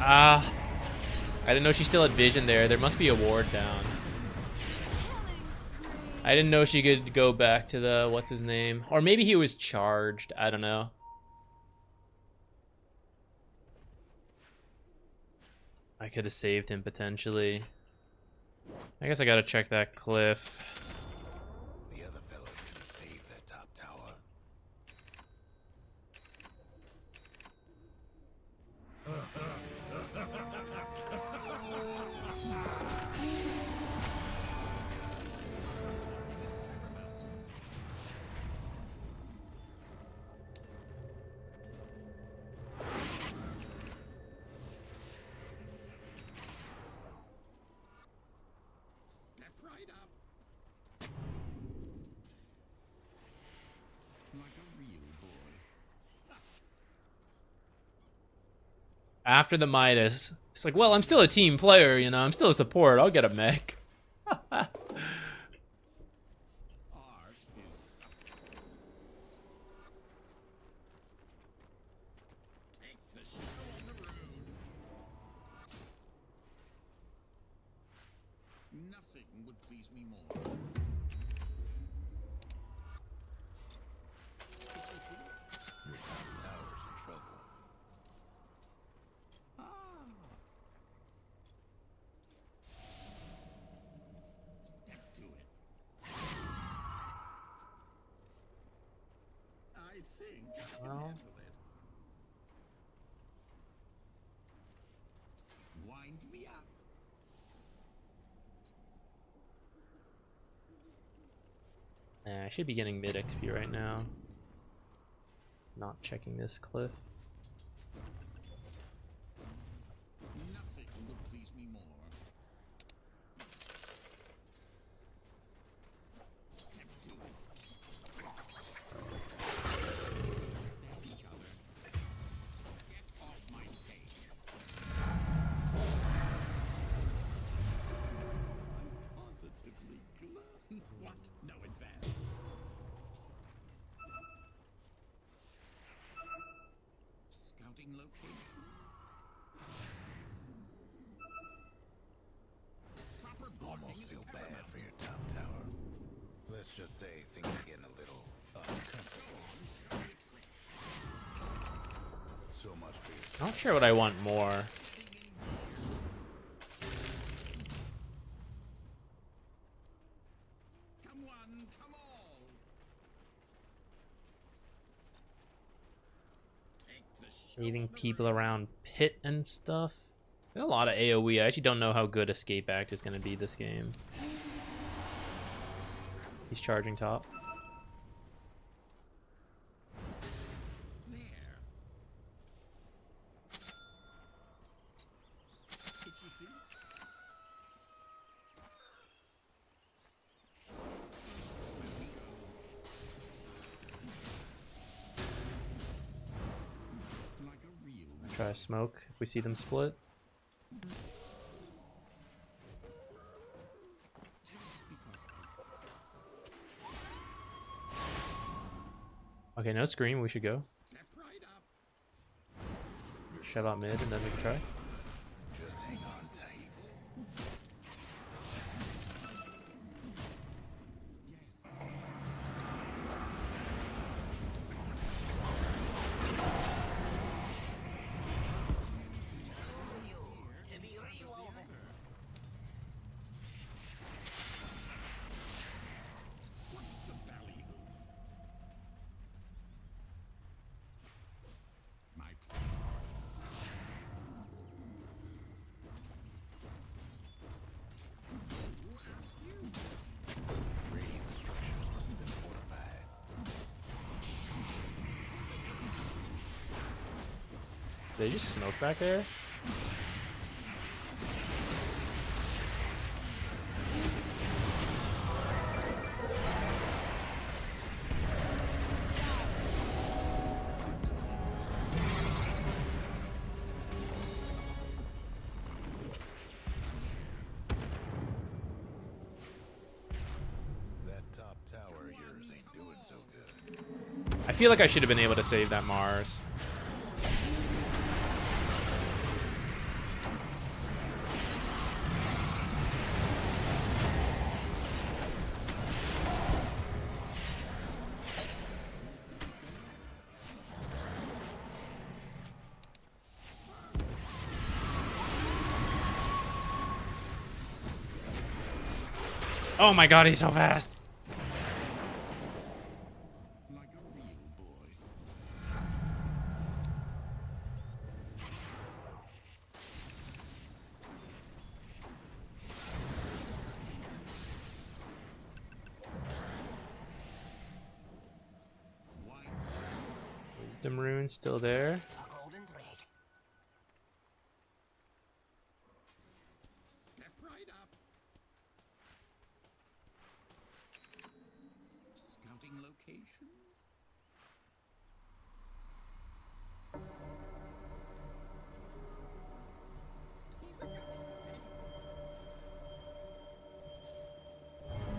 Ah, I didn't know she still had vision there. There must be a ward down. I didn't know she could go back to the, what's his name? Or maybe he was charged. I don't know. I could have saved him potentially. I guess I gotta check that cliff. The other fellow didn't save that top tower. Step right up. Like a real boy. After the Midas, it's like, well, I'm still a team player, you know. I'm still a support. I'll get a mech. Art is suffering. Take the show on the road. Nothing would please me more. Itchy feet? Your top tower's in trouble. Step to it. I think I can handle it. Wind me up. I should be getting mid XP right now. Not checking this cliff. Nothing would please me more. Step to it. Understand each other. Get off my stage. I'm positively glad. What? No advance. Scouting location. Proper blocking Almost is feel bad paramount. for your top tower. Let's just say things are getting a little uncomfortable. Show me a trick. So much for your Not sure what I want more. Come one, come all. Take the show Leaving on the people road. around pit and stuff. There's a lot of AoE. I actually don't know how good Escape Act is going to be this game. He's charging top. There. Itchy feet? Where we go. Like a real Try a smoke if we see them split. just because I said. Okay, no scream. We should go. Step right up. Shove out mid and then we can try. just hang on tight. Yes. What's the ballyhoo? My pleasure. Did they just smoke back there? That top tower of yours ain't doing so good. I feel like I should have been able to save that Mars. Oh my god, he's so fast. Like a real boy. Wisdom rune still there. A golden thread. Step right up. Scouting location. Pulling up stakes.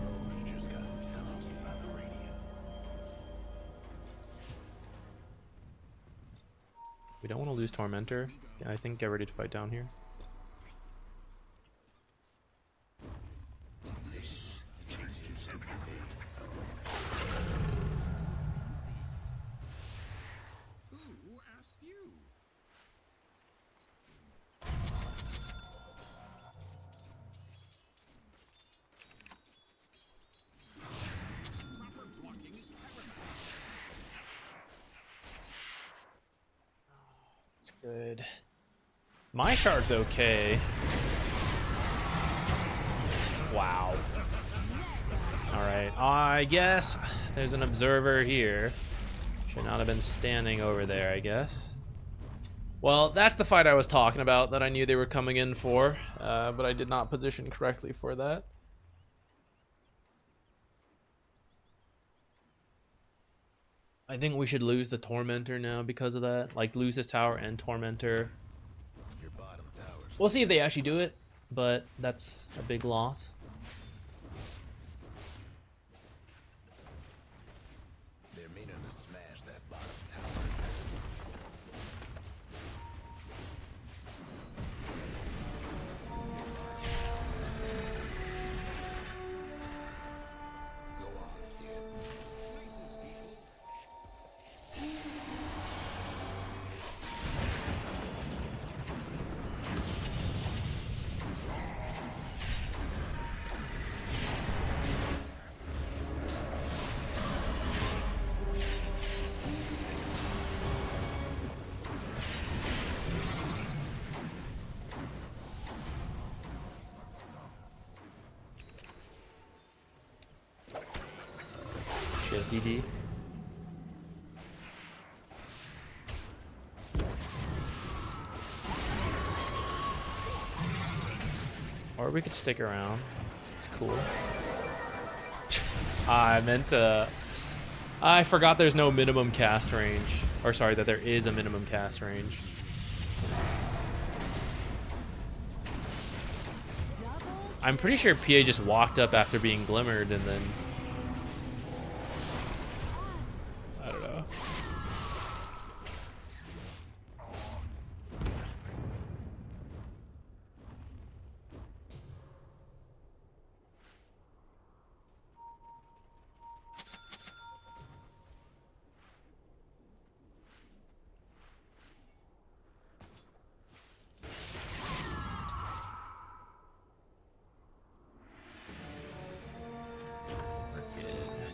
Rose just got stomped by the radiant. We don't want to lose Tormentor. Yeah, I think get ready to fight down here. Who asked you? Proper blocking is paramount. It's good. My shard's okay. Wow. Alright, I guess there's an observer here. Should not have been standing over there, I guess. Well, that's the fight I was talking about that I knew they were coming in for, but I did not position correctly for that. I think we should lose the Tormentor now because of that. Like, lose this tower and Tormentor. Your bottom tower's We'll see if they actually do it, but that's a big loss. they're meaning to smash that bottom tower. Go on, kid. Places, people. She has DD. Or we could stick around. It's cool. I meant to... I forgot there's no minimum cast range. Or sorry, that there is a minimum cast range. I'm pretty sure PA just walked up after being glimmered and then... I don't know.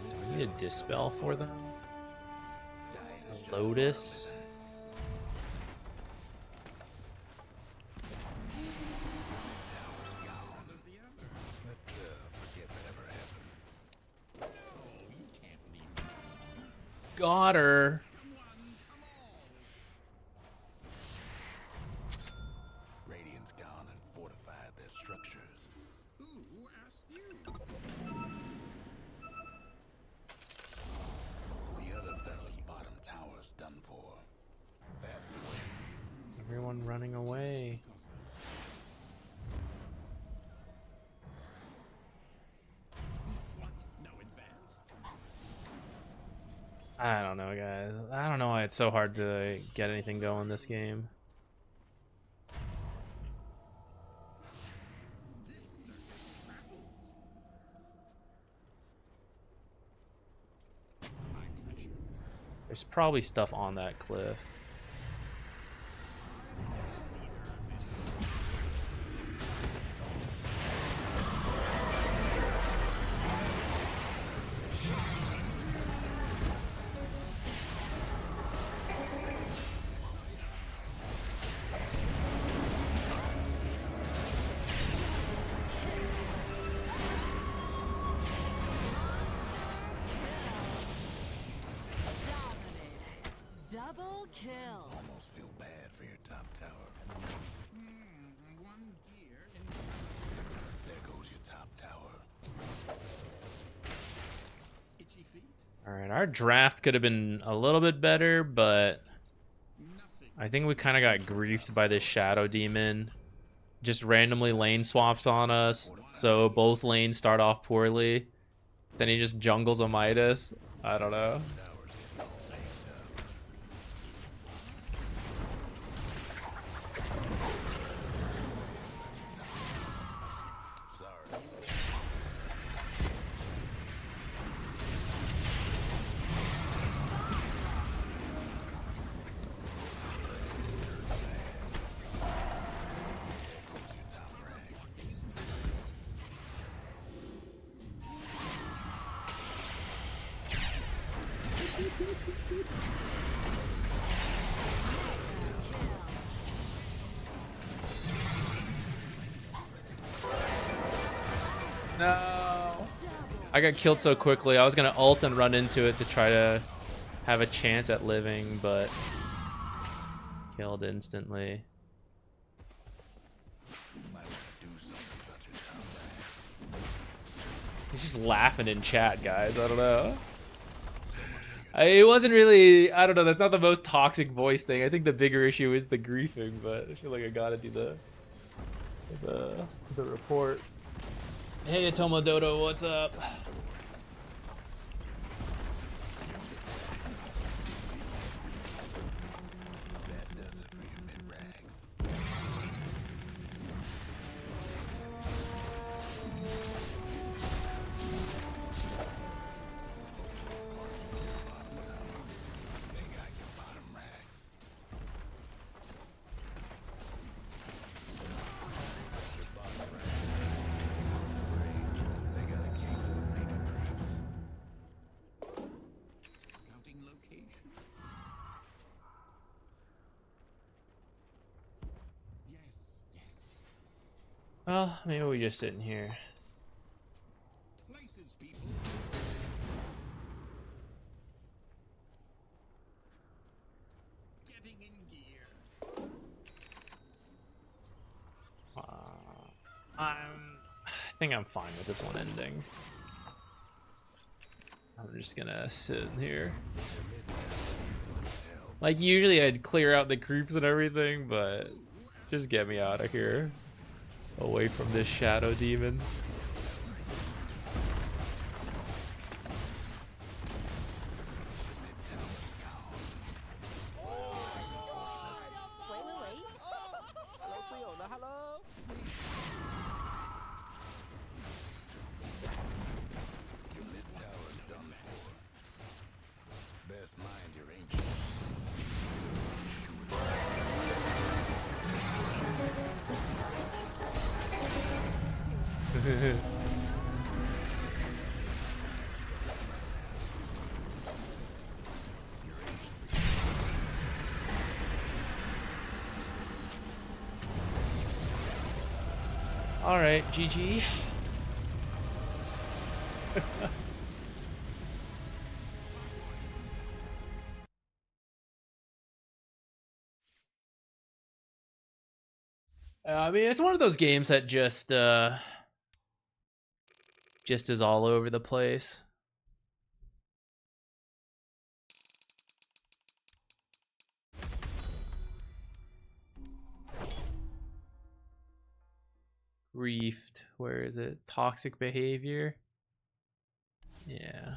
Do I need a dispel for them? A Lotus? Let's forget that ever happened. Oh, you can't leave me. Got her. Come on, come on. running away. What? No advance. I don't know, guys. I don't know why it's so hard to get anything going this game. This circus travels. My pleasure. There's probably stuff on that cliff. Double kill. Almost feel bad for your top tower. One gear in. There goes your top tower. Itchy feet. Alright, our draft could have been a little bit better, but Nothing. I think we kind of got griefed by this shadow demon. Just randomly lane swaps on us, so both lanes start off poorly. Then he just jungles a Midas. I don't know. No. I got killed so quickly. I was gonna ult and run into it to try to have a chance at living, but killed instantly. He's just laughing in chat, guys. I don't know. It wasn't really, I don't know, that's not the most toxic voice thing. I think the bigger issue is the griefing, but I feel like I gotta do the report. Hey, Atomo Dodo, what's up? Scouting location. Yes. Well, maybe we just sit in here. Places, people. Getting in gear. I think I'm fine with this one ending. I'm just gonna sit in here. Like, usually I'd clear out the creeps and everything, but just get me out of here. Away from this shadow demon. Your mid tower's done for. Best mind your ancient. All right, GG. I mean, it's one of those games that just is all over the place. Reefed. Where is it? Toxic behavior. Yeah.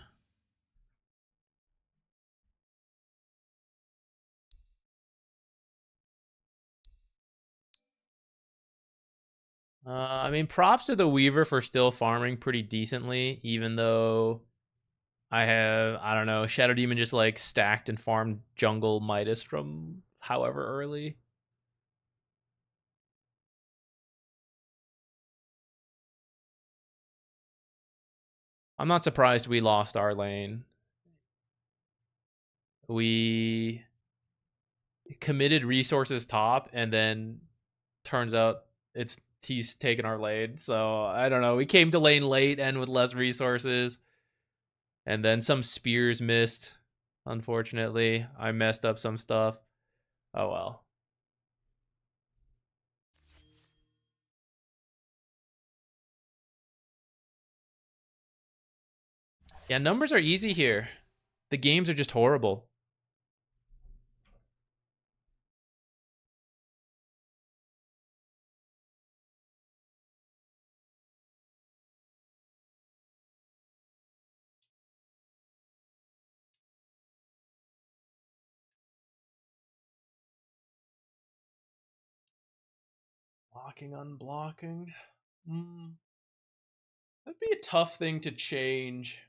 I mean, props to the Weaver for still farming pretty decently, even though I don't know, Shadow Demon just like stacked and farmed jungle Midas from however early. I'm not surprised we lost our lane. We committed resources top, and then turns out he's taken our lane. So I don't know. We came to lane late and with less resources, and then some spears missed. Unfortunately, I messed up some stuff. Oh well. Yeah, numbers are easy here. The games are just horrible. Blocking, unblocking. That'd be a tough thing to change.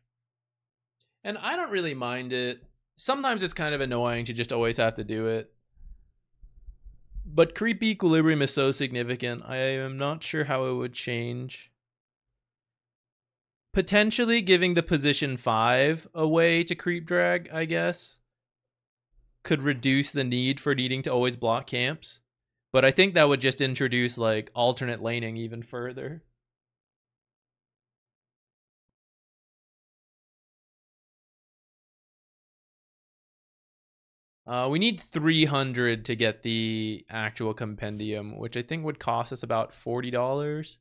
And I don't really mind it. Sometimes it's kind of annoying to just always have to do it. But creep equilibrium is so significant, I am not sure how it would change. Potentially giving the position 5 away to creep drag, I guess, could reduce the need for needing to always block camps. But I think that would just introduce like alternate laning even further. We need 300 to get the actual compendium, which I think would cost us about $40.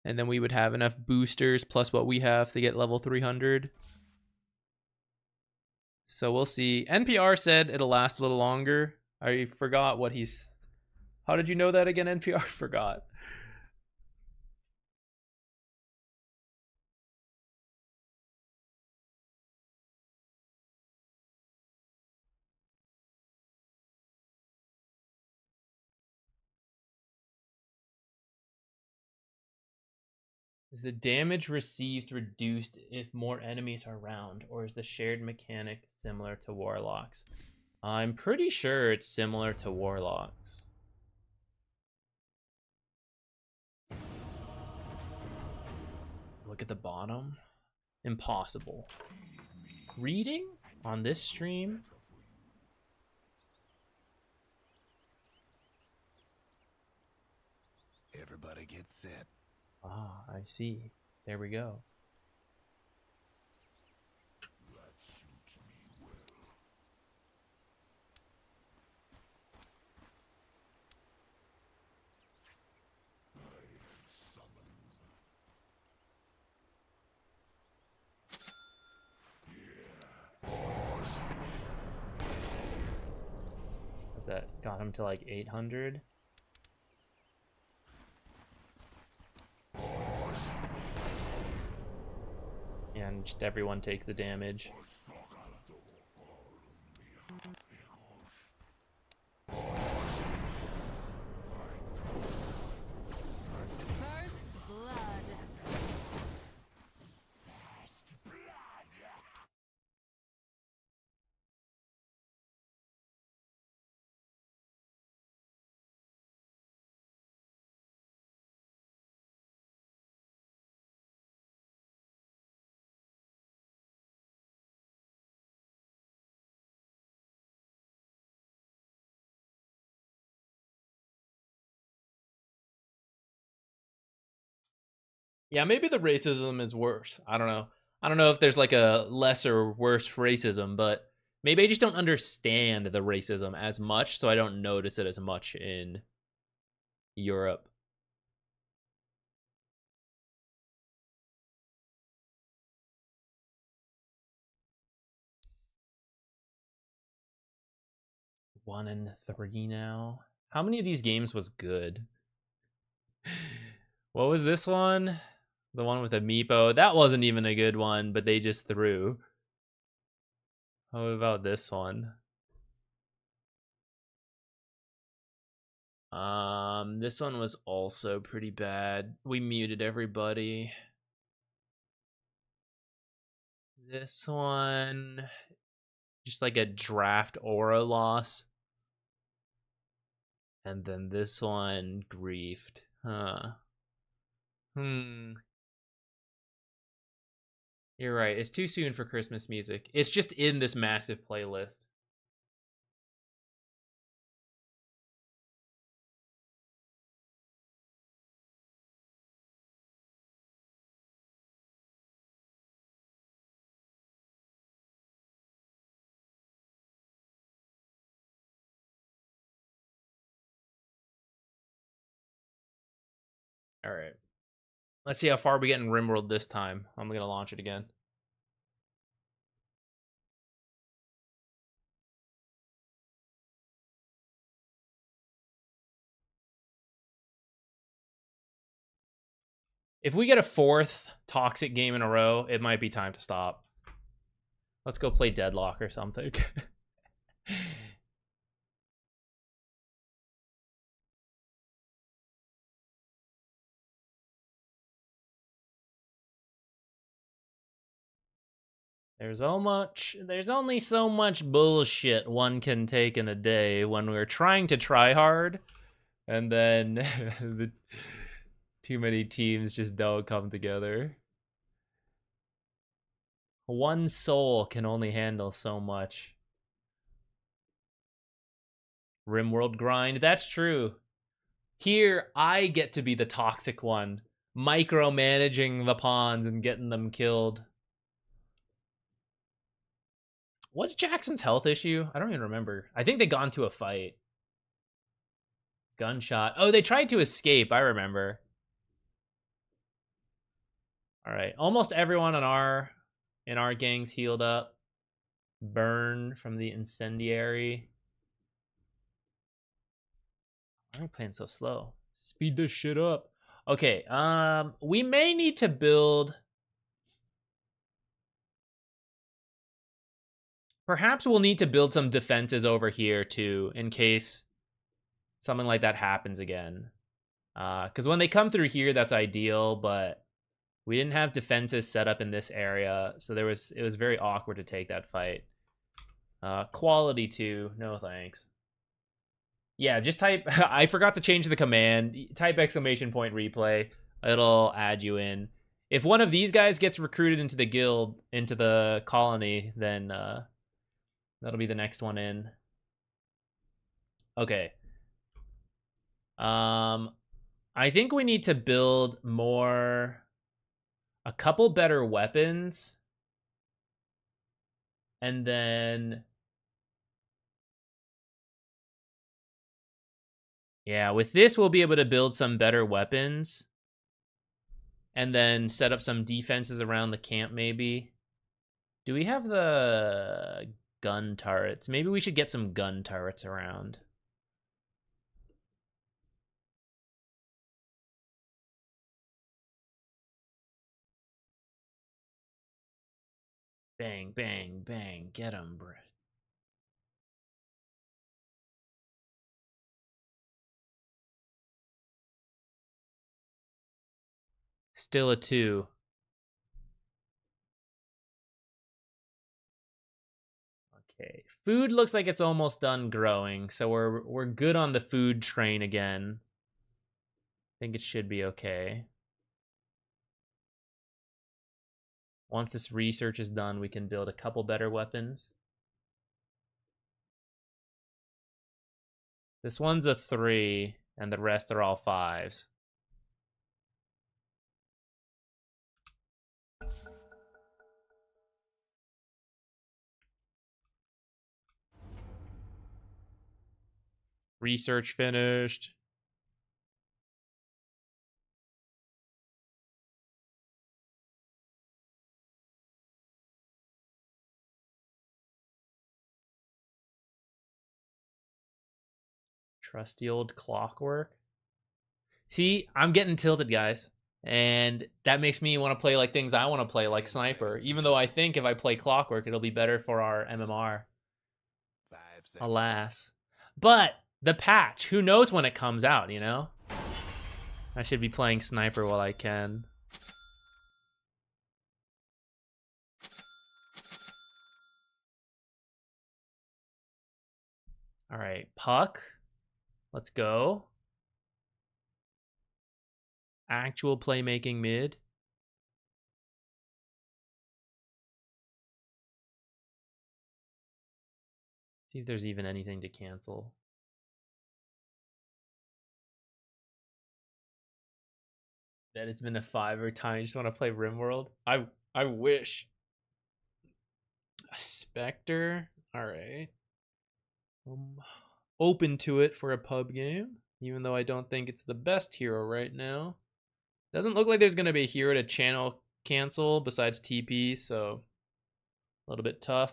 And then we would have enough boosters plus what we have to get level 300. So we'll see. NPR said it'll last a little longer. I forgot what he's... How did you know that again, NPR? Forgot. Is the damage received reduced if more enemies are around, or is the shared mechanic similar to Warlocks? I'm pretty sure it's similar to Warlocks. Look at the bottom. Impossible. Reading on this stream? Everybody get set. Ah, I see. There we go. Was that got him to like 800? And just everyone take the damage. First blood. Yeah, maybe the racism is worse. I don't know. I don't know if there's like a less or worse racism, but maybe I just don't understand the racism as much, so I don't notice it as much in Europe. One and 3 now. How many of these games was good? What was this one? The one with a Meepo. That wasn't even a good one, but they just threw. How about this one? This one was also pretty bad. We muted everybody. This one, just like a draft aura loss. And then this one, griefed. Huh. You're right. It's too soon for Christmas music. It's just in this massive playlist. All right. Let's see how far we get in Rimworld this time. I'm going to launch it again. If we get a fourth toxic game in a row, it might be time to stop. Let's go play Deadlock or something. There's only so much bullshit one can take in a day when we're trying to try hard, and then too many teams just don't come together. One soul can only handle so much. Rimworld grind, that's true. Here, I get to be the toxic one, micromanaging the pawns and getting them killed. What's Jackson's health issue? I don't even remember. I think they got into a fight. Gunshot. Oh, they tried to escape. I remember. All right. Almost everyone in our gang's healed up. Burn from the incendiary. Why are we playing so slow? Speed this shit up. Okay. We may need to build. Perhaps we'll need to build some defenses over here too, in case something like that happens again. Because when they come through here, that's ideal, but we didn't have defenses set up in this area, so it was very awkward to take that fight. Quality 2, no thanks. Yeah, just type. I forgot to change the command. Type exclamation point replay. It'll add you in. If one of these guys gets recruited into the guild, into the colony, then that'll be the next one in. Okay. I think we need to build a couple better weapons, and then yeah, with this we'll be able to build some better weapons, and then set up some defenses around the camp. Maybe. Do we have the gun turrets? Maybe we should get some gun turrets around. Bang, bang, bang. Get 'em, bro. Still a 2. Okay. Food looks like it's almost done growing, so we're good on the food train again. I think it should be okay. Once this research is done, we can build a couple better weapons. This one's a 3, and the rest are all 5s. Research finished. Trusty old clockwork. See, I'm getting tilted, guys. And that makes me want to play like things I want to play, like Sniper. Even though I think if I play Clockwork, it'll be better for our MMR. 5 seconds. Alas. But the patch, who knows when it comes out, you know? I should be playing Sniper while I can. All right, Puck. Let's go. Actual playmaking mid. See if there's even anything to cancel. That it's been a 5 time. I just want to play Rimworld. I wish. A Spectre. All right. Open to it for a pub game, even though I don't think it's the best hero right now. Doesn't look like there's going to be a hero to channel cancel besides TP, so a little bit tough.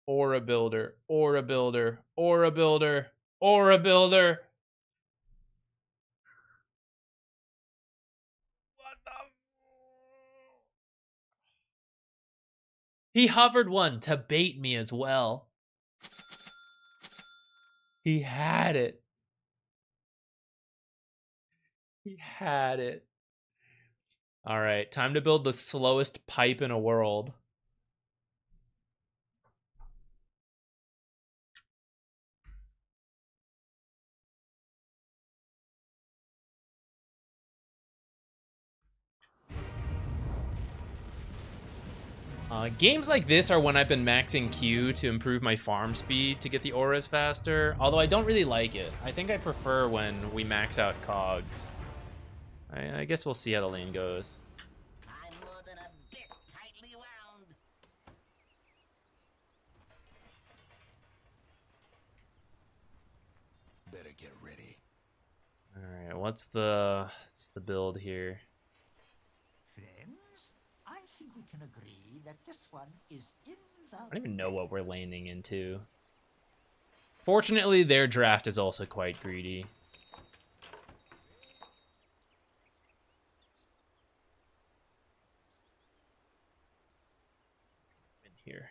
Or a builder, or a builder, or a builder, or a builder. What the? He hovered one to bait me as well. He had it. He had it. All right, time to build the slowest pipe in a world. Games like this are when I've been maxing Q to improve my farm speed to get the auras faster, although I don't really like it. I think I prefer when we max out cogs. I guess we'll see how the lane goes. I'm more than a bit tightly wound. Better get ready. Alright, what's the build here? Friends, I think we can agree that this one is in the... I don't even know what we're laning into. Fortunately, their draft is also quite greedy. In here.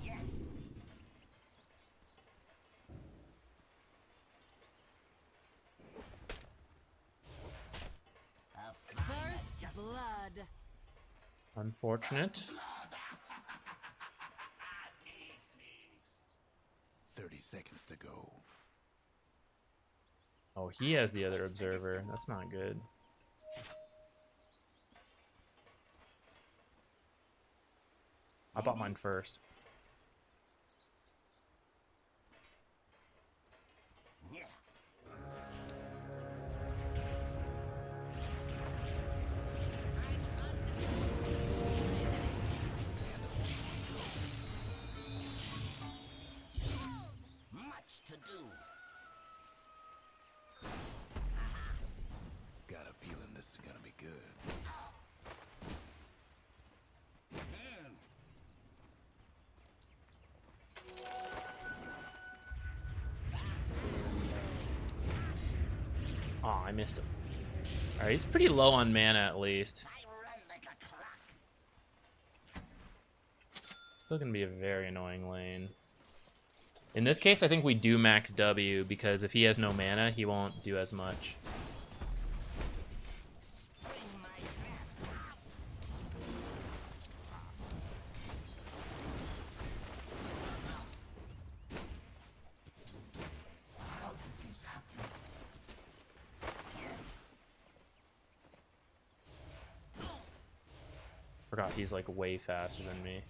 Yes. First blood. Unfortunate. 30 seconds to go. Oh, he has the other observer. That's not good. I bought mine first. Yeah. Much to do. Got a feeling this is gonna be good. Oh, I missed him. Alright, he's pretty low on mana at least. I run like a clock. Still gonna be a very annoying lane. In this case, I think we do max W, because if he has no mana, he won't do as much. Spring my trap. How did this happen? Forgot he's like way faster than me.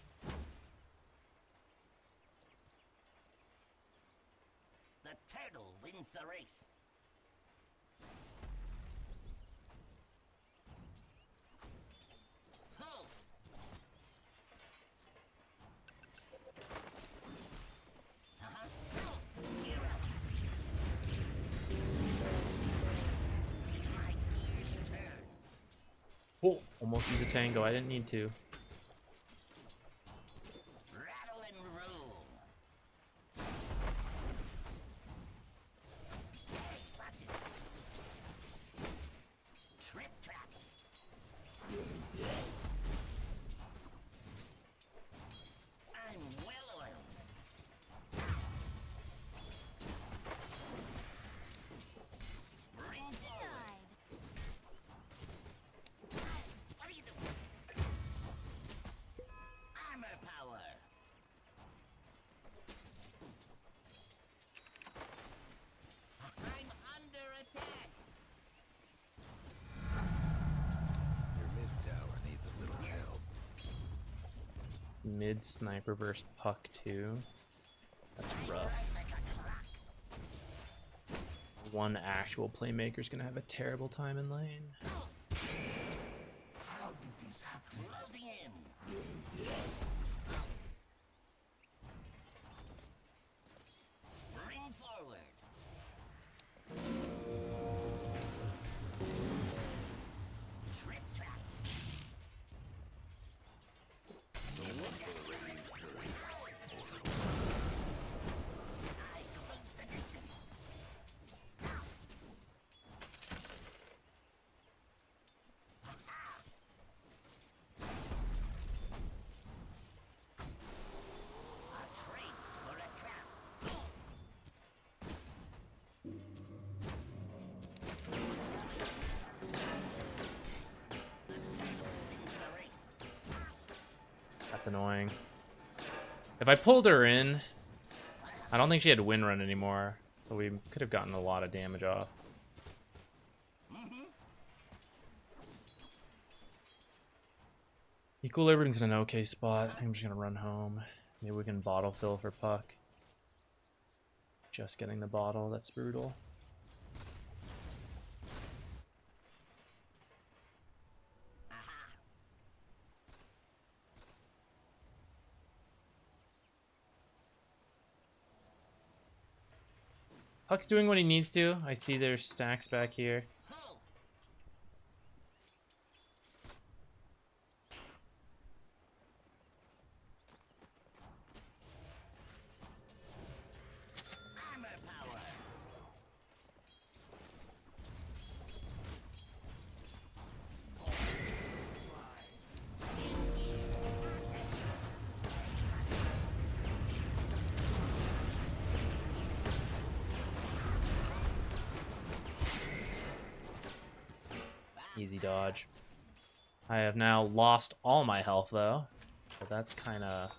The turtle wins the race. Ho! Gear up. My gears turn. Oh. Almost use a tango. I didn't need to. Rattle and roll. Hey, watch it. Trip trap. I'm well oiled. Spring forward. What are you doing? Armor power. I'm under attack. Your mid tower needs a little help. Mid sniper versus puck too. That's rough. Like a clock. One actual playmaker's gonna have a terrible time in lane. How did this happen? Closing in. Spring forward. Trip trap. I close the distance. A trace for a trap. Into the race. That's annoying. If I pulled her in, I don't think she had win run anymore, so we could have gotten a lot of damage off. Equilibrium's in an okay spot. I think I'm just gonna run home. Maybe we can bottle fill for puck. Just getting the bottle, that's brutal. Aha. Puck's doing what he needs to. I see there's stacks back here. Pull. Armor power. Easy dodge. I have now lost all my health though, so that's kind of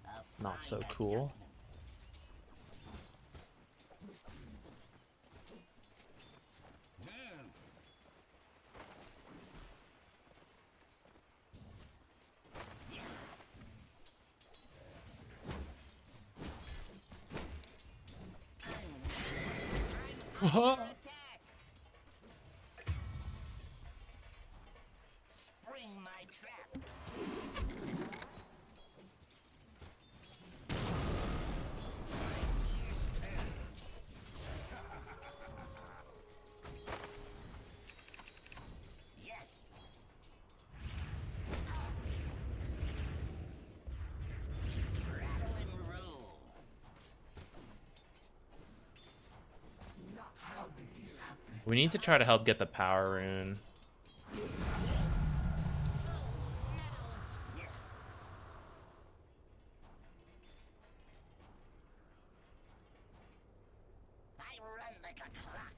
A not so fine cool. adjustment. Hmm. I'm under attack. Spring my trap. Yes. Rattle and roll. How did this happen? We need to try to help get the power rune. I run like a clock.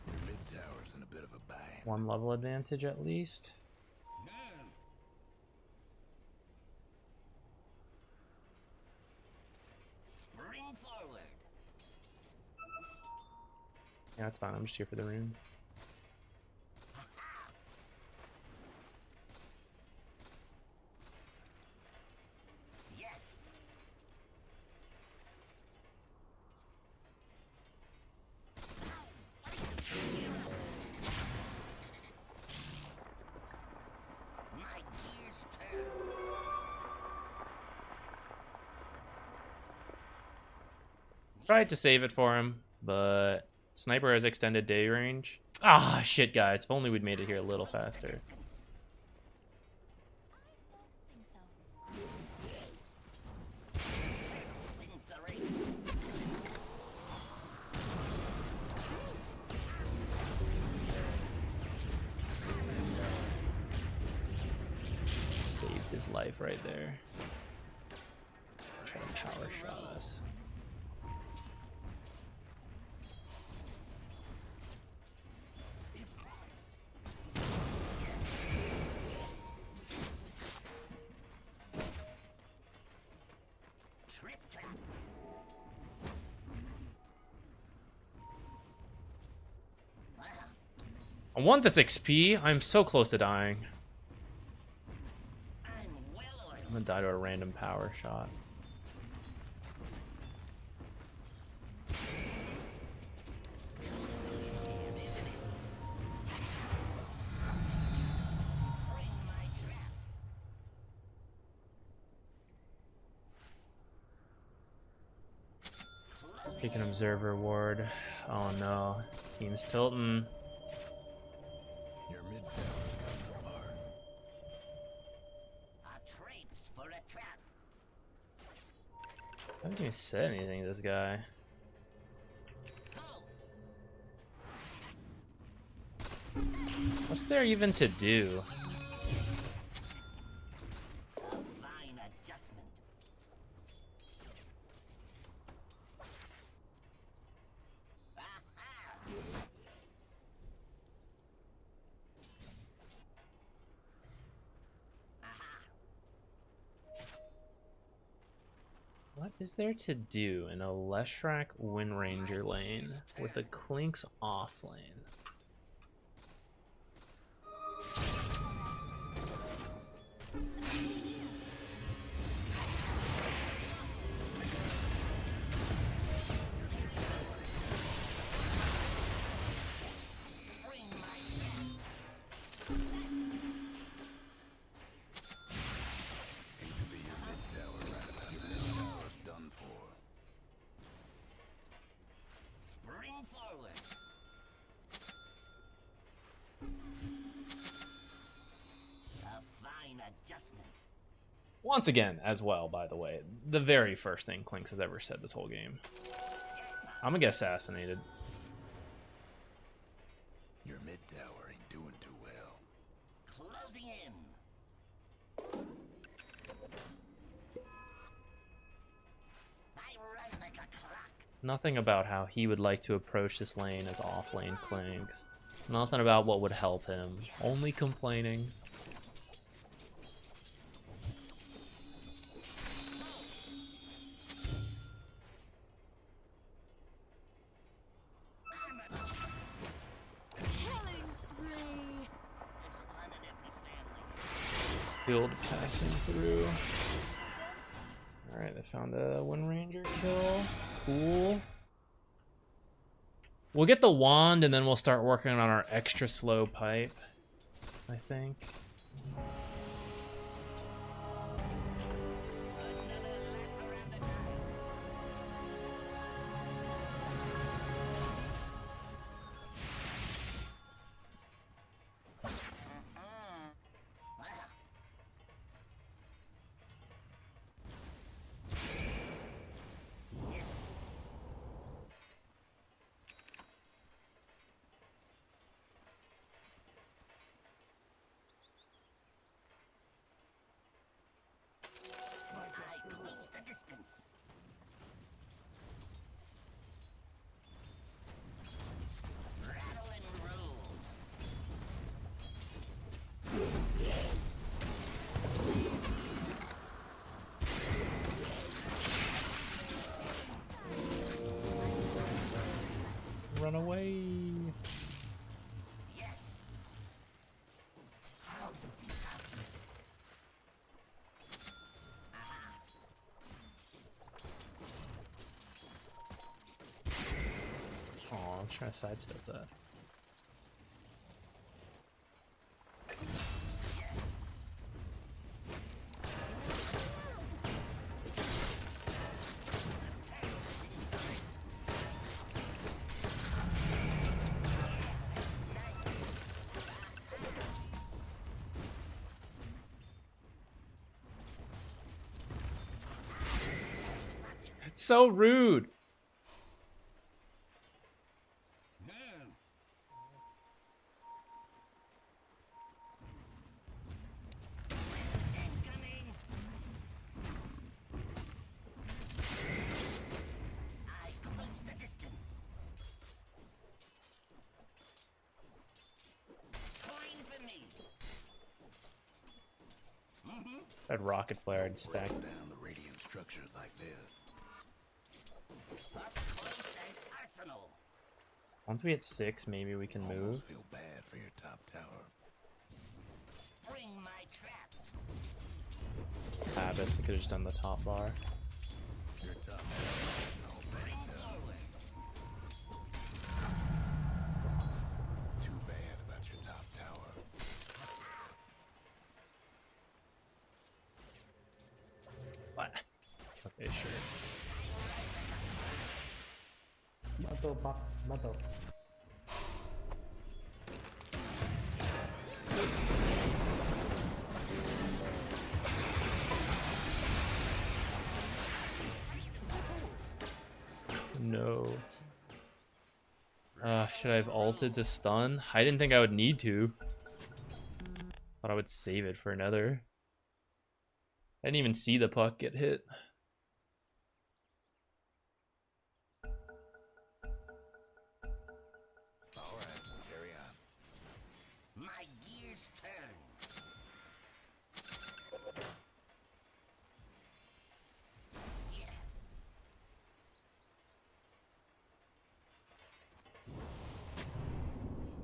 Your mid tower's in a bit of a bind. One level advantage at least. Hmm. Spring forward. Yeah, that's fine. I'm just here for the rune. Yes. My gears turn. Tried to save it for him, but sniper has extended day range. Ah, shit, guys. If only we'd made it here a little faster. Distance. his life right there. Try to power shot us. Trip trap. I want this XP. I'm so close to dying. I'm well oiled. I'm gonna die to a random power shot. Bring my trap. Take an observer ward. Oh no. Team's tilting. Your mid tower's coming apart. A traps for a trap. I haven't even said anything to this guy. What's there even to do? A fine adjustment. What is there to do in a Leshrac Wind Ranger lane with a Klink's off lane? Bring my trap. Hate to be your mid tower right about now. Tower's done for. Spring forward. A fine adjustment. Once again, as well, by the way, the very first thing Klinks has ever said this whole game. I'm gonna get assassinated. Your mid tower ain't doing too well. Closing in. I run like a clock. Nothing about how he would like to approach this lane as off-lane Klinks. Nothing about what would help him. Only complaining. Killing spree. There's one in every family. Field passing through. Alright, they found a Wind Ranger kill. Cool. We'll get the wand and then we'll start working on our extra slow pipe, I think. I close the distance. Rattle and roll. Run away. Yes. How did this happen? Oh, I'm trying to sidestep that. It's so rude. That rocket flare and stack. Break down the radiant structures like this. Up close and personal. Once we hit 6, maybe we can move. Almost feel bad for your top tower. Spring my trap. Habits. I could have just done the top bar. Your top tower is all Spring backed up. forward. Too bad about your top tower. What? Okay, sure. No. Should I have ulted to stun? I didn't think I would need to. Thought I would save it for another. I didn't even see the puck get hit. All right, carry on. My gears turn. Yeah.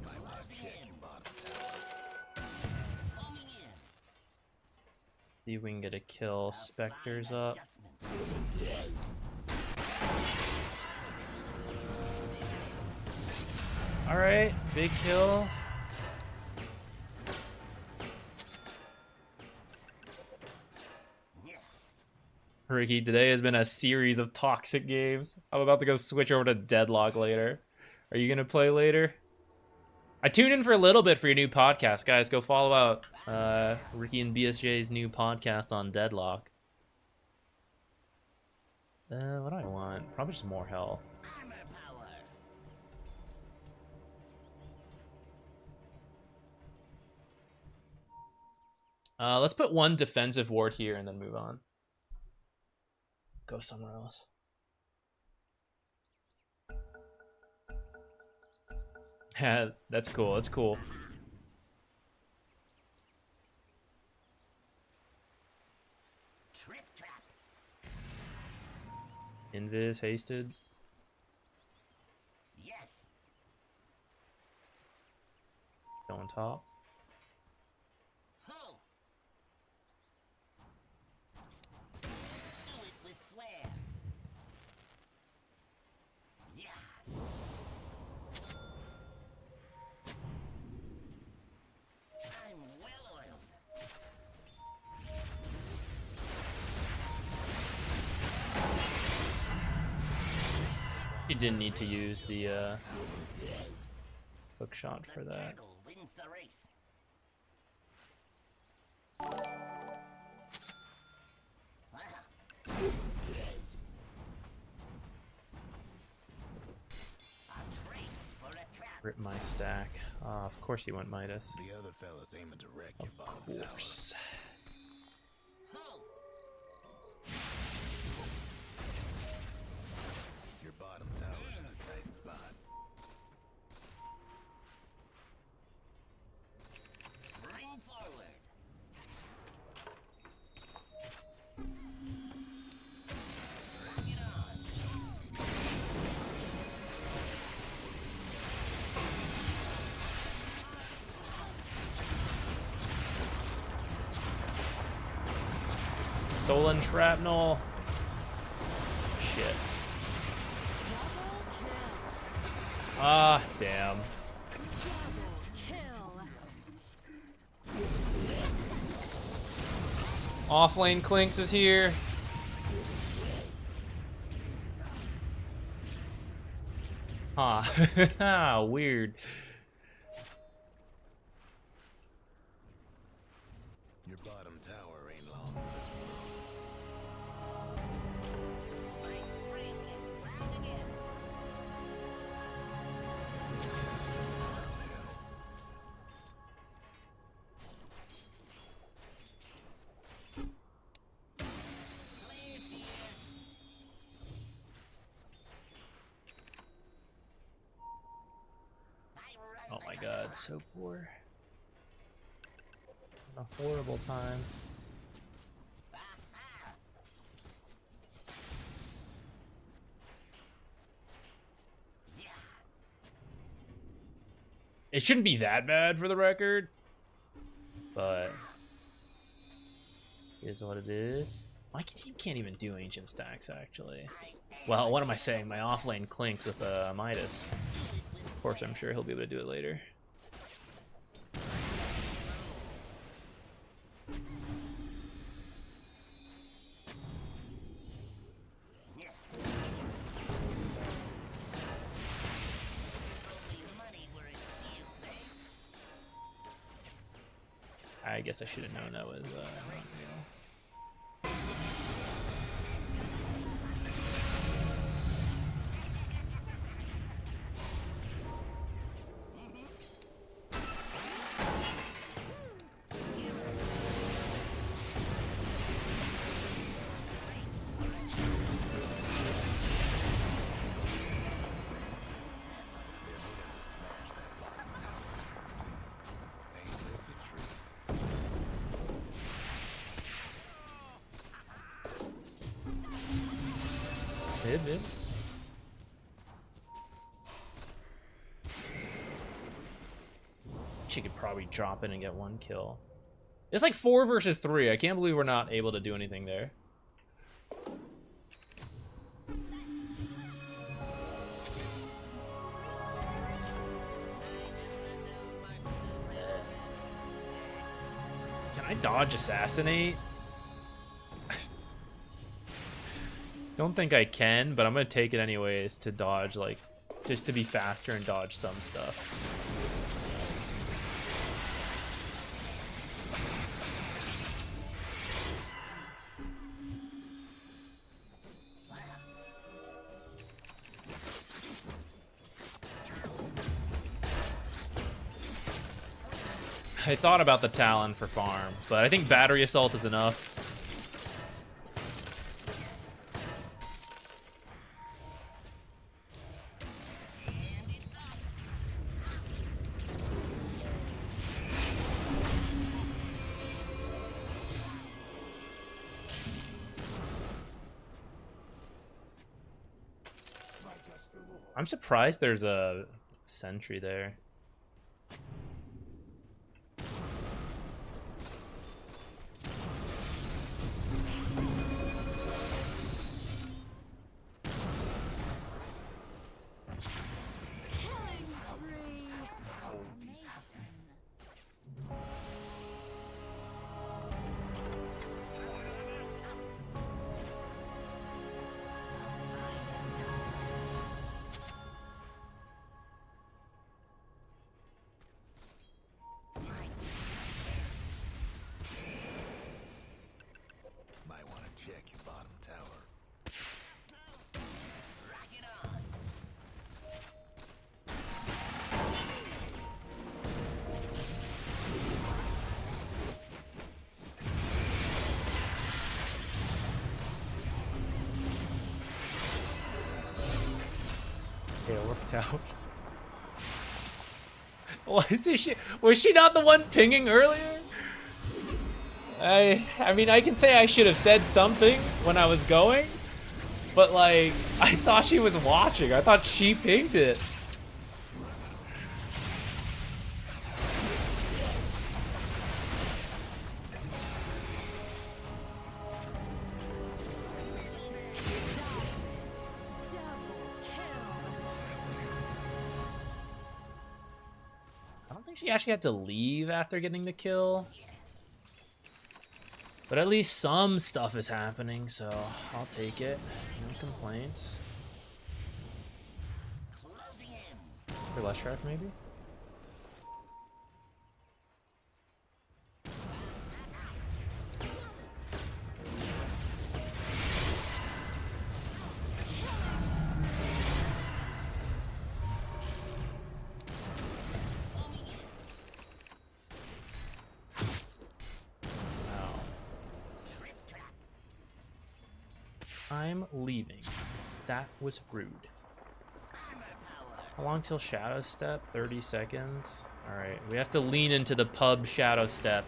Might want to check your bottom tower. Coming in. See if we can get a kill. Spectre's up. Adjustment. Alright, big kill. Yeah. Ricky, today has been a series of toxic games. I'm about to go switch over to Deadlock later. Are you gonna play later? I tuned in for a little bit for your new podcast, guys. Go follow out Ricky and BSJ's new podcast on Deadlock. What do I want? Probably just more health. Armor power. Let's put one defensive ward here and then move on. Go somewhere else. Yeah, that's cool. That's cool. Trip trap. Invis hasted. Yes. Going top. Pull. Do it with flair. Yeah. I'm well oiled. You didn't need to use the hook shot for The that. turtle wins the race. Wow. A trace for a trap. Rip my stack. Of course he went Midas. The other fella's aiming to wreck your Of bottom tower. course. Pull. Your bottom tower's in a tight spot. Spring forward. Bring it on. Stolen shrapnel. Shit. Ah, damn. Offlane Clinks is here. Huh. Weird. Your bottom tower ain't long for this world. My spring is round again. It really is just downhill. Clear fear. I run Oh my like a god, clock. so poor. A horrible time. It shouldn't be that bad for the record, but is what it is. My team can't even do ancient stacks, actually. Well, what am I saying? My offlane clinks with Midas. Of course, I'm sure he'll be able to do it later. I guess I should have known that was not real. Mid. She could probably drop in and get 1 kill. It's like 4 versus 3. I can't believe we're not able to do anything there. Can I dodge assassinate? Don't think I can, but I'm gonna take it anyways to dodge, like, just to be faster and dodge some stuff. I thought about the Talon for farm, but I think battery assault is enough. I'm surprised there's a sentry there. Check your bottom tower. Rock it on. Okay, it worked out. Was she not the one pinging earlier? I mean, I can say I should have said something when I was going, but like, I thought she was watching. I thought she pinged it. I don't think she actually had to leave after getting the kill. But at least some stuff is happening, so I'll take it. No complaints. For less track, maybe? I'm leaving. That was rude. How long till Shadow Step? 30 seconds. Alright, we have to lean into the pub Shadow Step.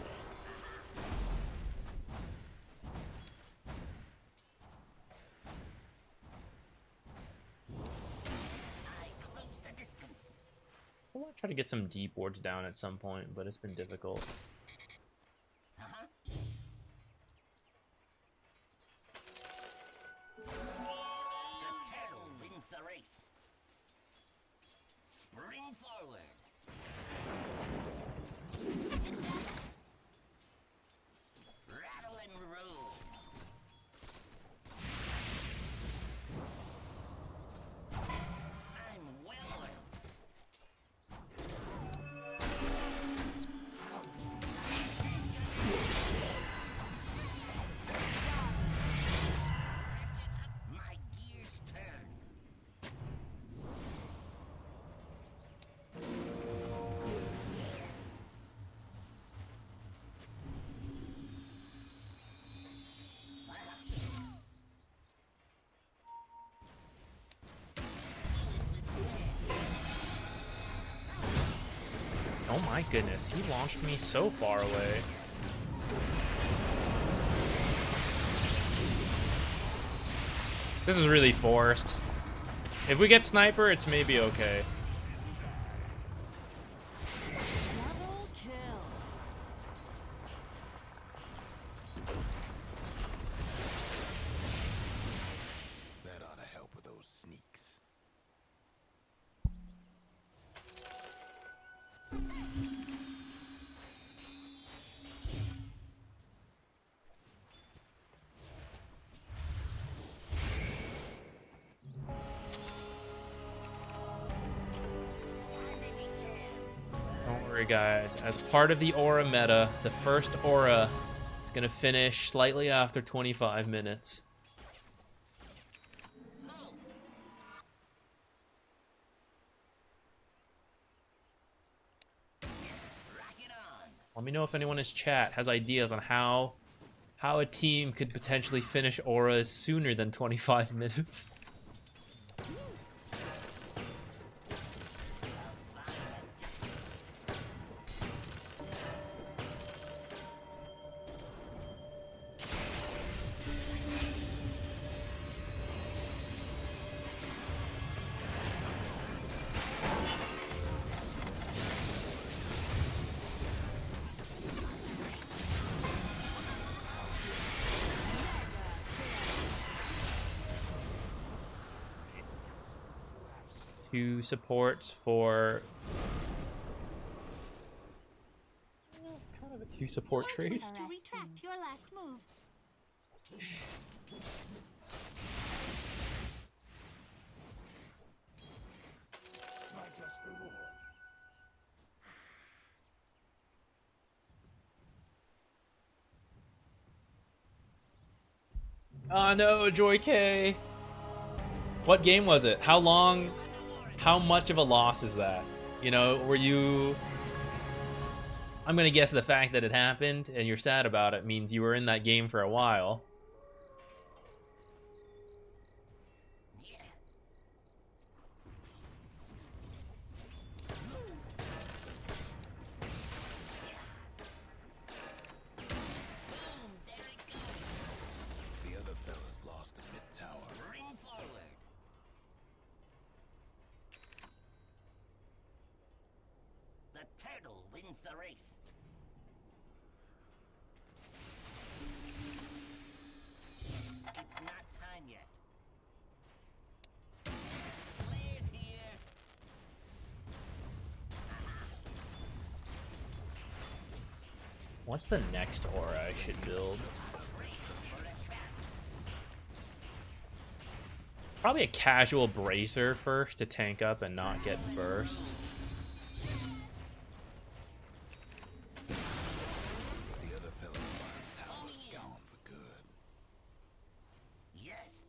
Try to get some deep wards down at some point, but it's been difficult. The turtle wins the race. Spring forward. Rattle and roll. I'm well oiled. My gears turn. Oh my goodness, he launched me so far away. This is really forced. If we get sniper, it's maybe okay. Double kill. That ought to help with those sneaks. Don't worry, guys. As part of the aura meta, the first aura is going to finish slightly after 25 minutes. Let me know if anyone in chat has ideas on how a team could potentially finish auras sooner than 25 minutes. Two supports for kind of a two support trade. To retract your last move. Oh no, Joy K. What game was it? How long? How much of a loss is that? You know, were you... I'm gonna guess the fact that it happened and you're sad about it means you were in that game for a while. The other fellas lost a mid-tower. Spring forward. The turtle wins the race. It's not time yet. Players here. What's the next aura I should build? Probably a casual bracer first to tank up and not get burst. The other fellas' bottom tower is gone for good. Yes.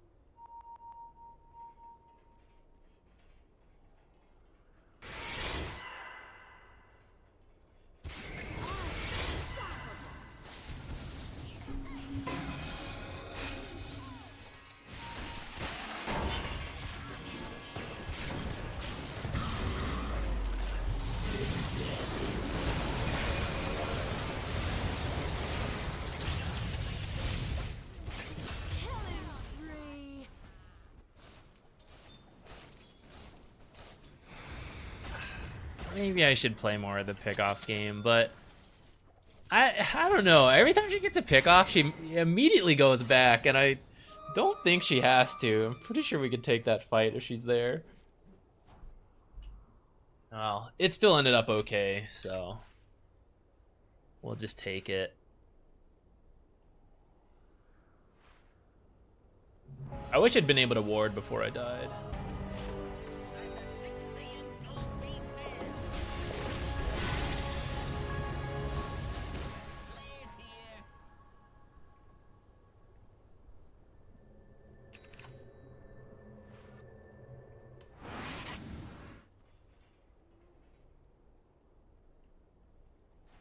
maybe I should play more of the pickoff game, but I don't know. Every time she gets a pickoff, she immediately goes back, and I don't think she has to. I'm pretty sure we could take that fight if she's there. Well, it still ended up okay, so we'll just take it. I wish I'd been able to ward before I died.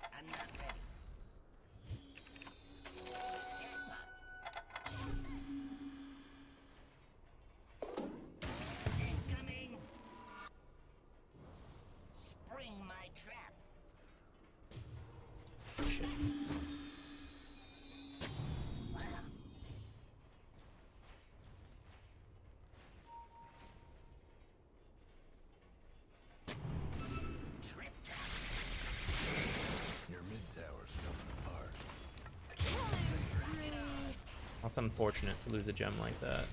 I'm not ready. Incoming. Spring my trap. Trip trap. Your mid tower's coming apart. That's unfortunate to lose a gem like that.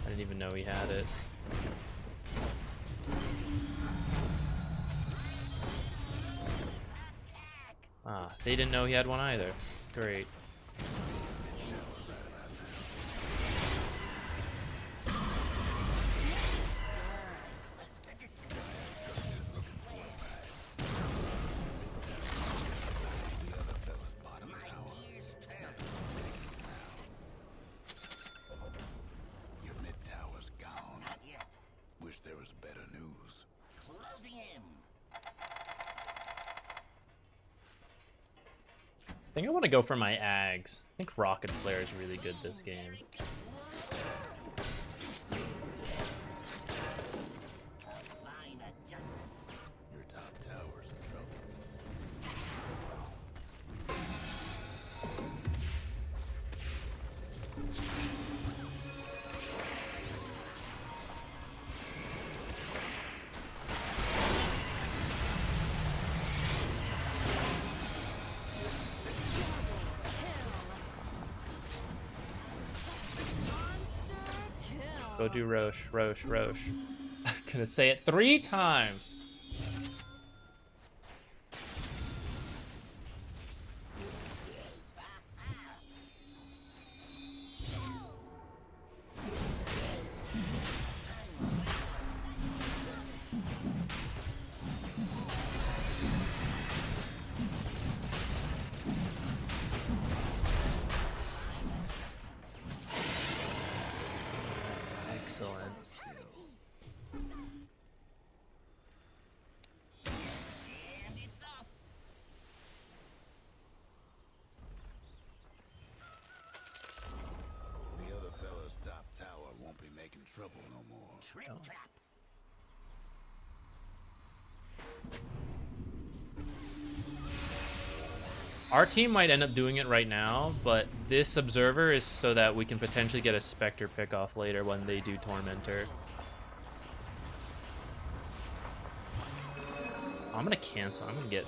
I didn't even know he had it. Ah, they didn't know he had one either. Great. The other fella's bottom tower. Your mid tower's gone. Not yet. Wish there was better news. Closing in. I think I want to go for my Ags. I think Rocket Flare is really good this game. Fine adjustment. Your top tower's in trouble. Go do Roche, Roche, Roche. I'm gonna say it 3 times. Excellent. And it's off. The other fella's top tower won't be making trouble no more. Trip trap. Our team might end up doing it right now, but this Observer is so that we can potentially get a Spectre pickoff later when they do Tormentor. I'm gonna cancel. I'm gonna get...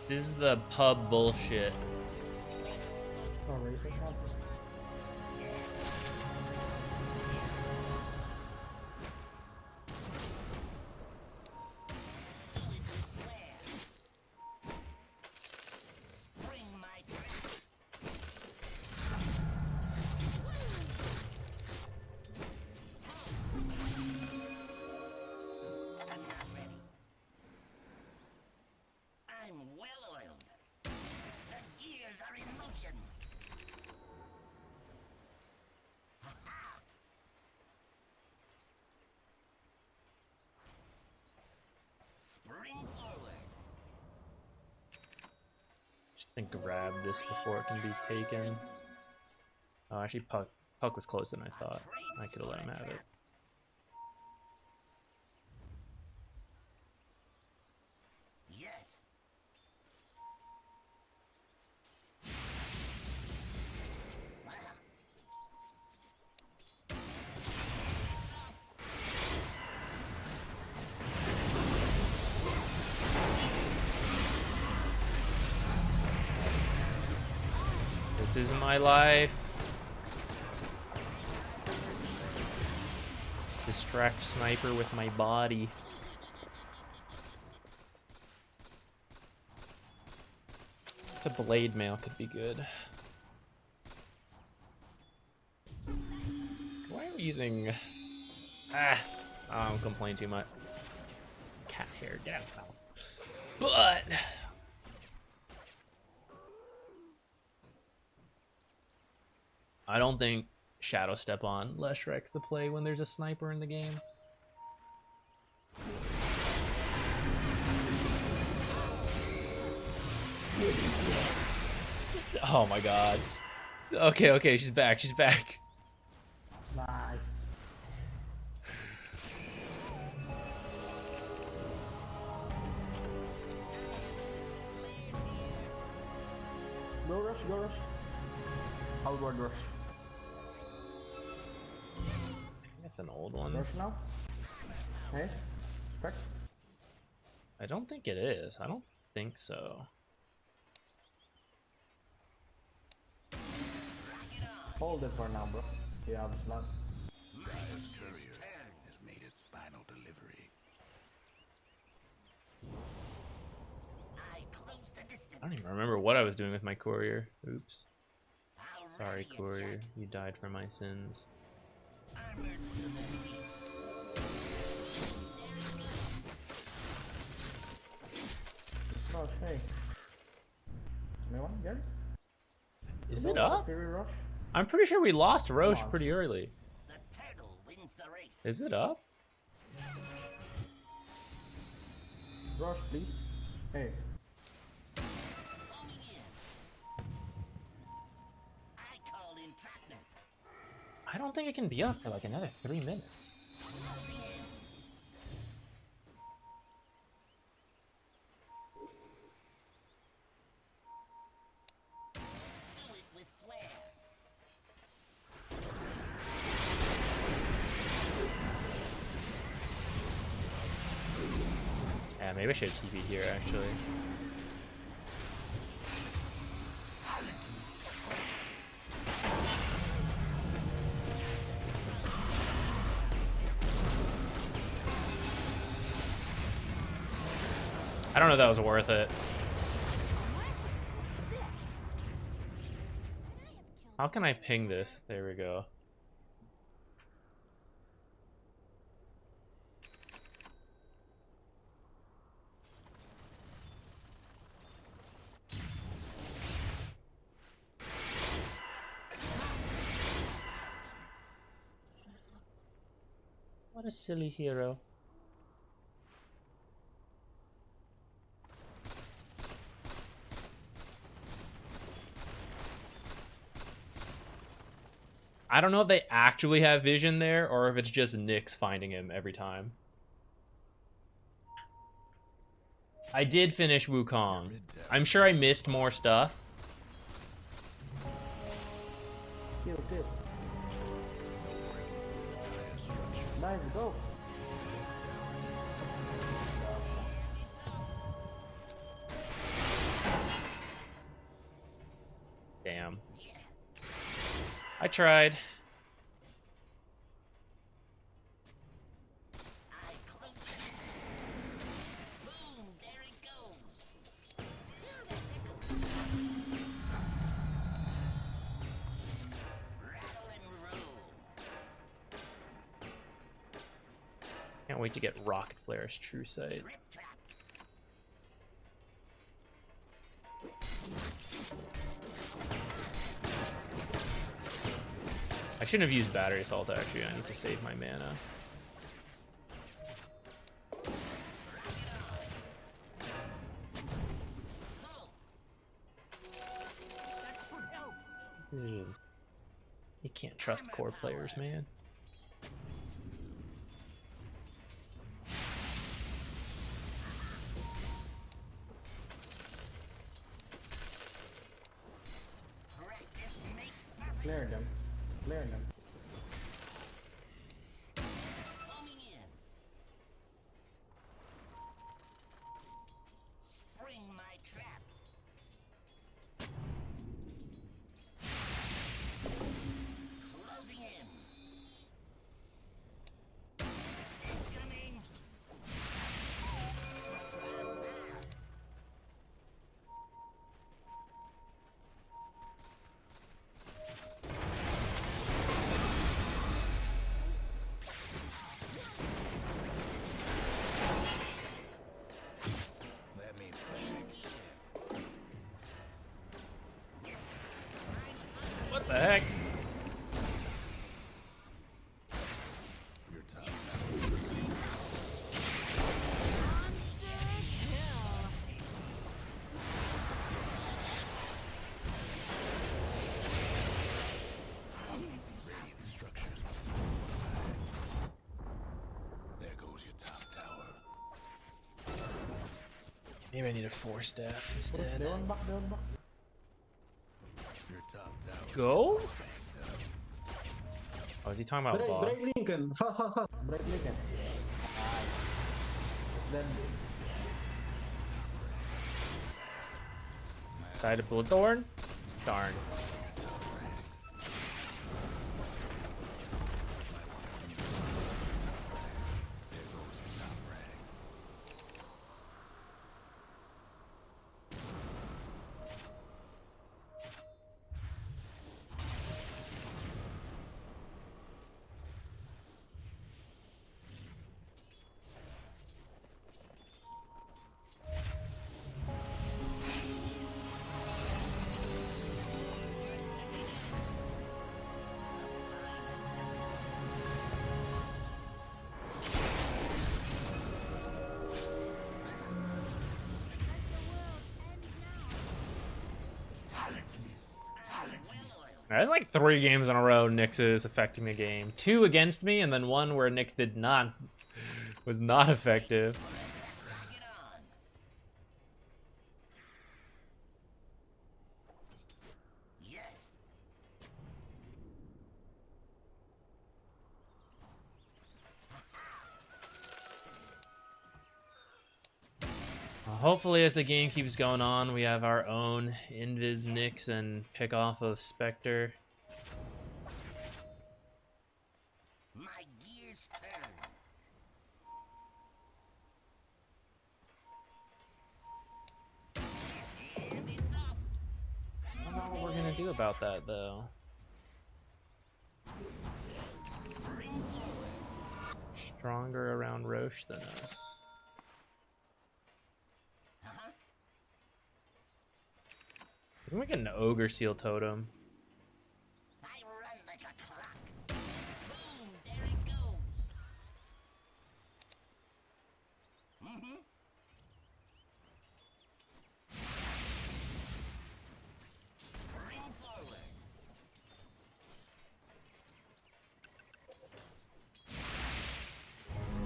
This is the pub bullshit. Spring my trap. Spring forward. Just think grab this before it can be taken. Oh, actually, Puck was closer than I thought. I could have let him have it. Yes. This is my life. Distract sniper with my body. It's a blade mail could be good. Why are we using... I don't complain too much. Cat hair, get out. But... I don't think Shadow Step on Leshrek's the play when there's a sniper in the game. Oh my god. Okay, she's back, she's back. Nice. Go rush, go rush. Outward rush. That's an old one. Rush now. Hey, respect. I don't think it is. I don't think so. Hold it for now, bro. Yeah, it's not. Dire's courier has made its final delivery. I close the distance. I don't even remember what I was doing with my courier. Oops. How Sorry, ready, courier. Jack? You died for my sins. Armored to the teeth. Rush, hey. Anyone, guys? Is Go it up? Fury rush. I'm pretty sure we lost Roche on. pretty early. The turtle wins the race. Is it up? Rush, please. Hey. Coming in. I call entrapment. I don't think it can be up for like another 3 minutes. Do it with flair. Yeah, maybe I should have TP'd here actually. I don't know if that was worth it. How can I ping this? There we go. What a silly hero. I don't know if they actually have vision there or if it's just Nyx finding him every time. I did finish Wukong. I'm sure I missed more stuff. Kill, kill. Nice, go. Damn. I tried. I close the distance. Boom, there it goes. Rattle and roll. Can't wait to get Rocket Flare as True Sight. Trip trap. I shouldn't have used Battery Assault actually. I need to save my mana. can't trust core players, man. Practice makes perfect. Clear them. Clear them. Coming in. Spring my trap. Closing in. Incoming. That means pushing. What the heck? Your top radiant structures. There goes your top tower. Maybe I need a 4-staff instead. They one back, they one back. Your top tower. Go? Oh, is he talking about bot? Break Lincoln. Fast, fast, fast. Break Lincoln. Then Side of Bloodthorn? Darn. There's like 3 games in a row Nyx is affecting the game. 2 against me, and then 1 where Nyx was not effective. Rock it on. Yes. Hopefully, as the game keeps going on, we have our own Invis Nyx and pick off of Spectre. My gears turn. And it's off. I don't know what we're gonna do about that, though. Stronger around Roche than us. We can get an Ogre Seal Totem. I run like a clock. Boom, there it goes. Mm-hmm. Spring forward.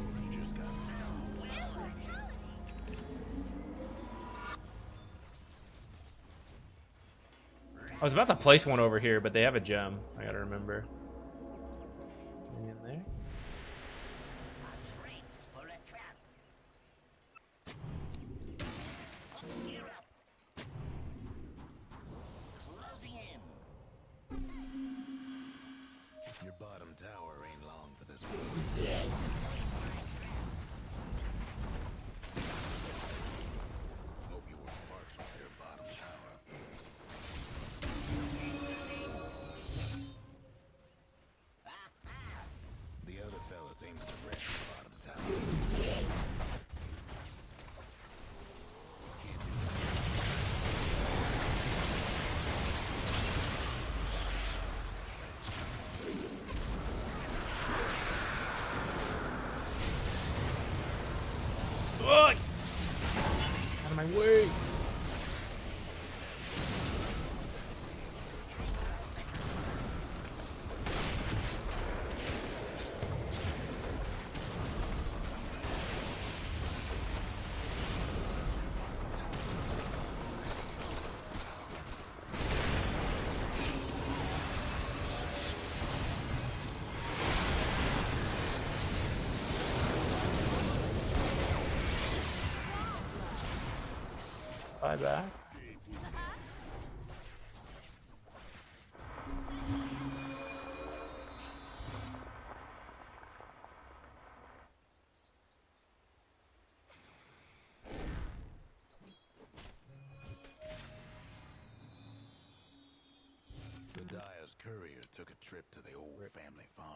Roche just got stung. I was about to place one over here, but they have a gem. I gotta remember. Anything in there? A traps for a trap. Gear up. Closing in. Your bottom tower ain't long for this one. Hope you were partial to your bottom tower. The other fellas aimed to wreck the bottom tower. Can't do Ugh! Out of my way! Bye back. The Dyer's courier took a trip to the old family farm.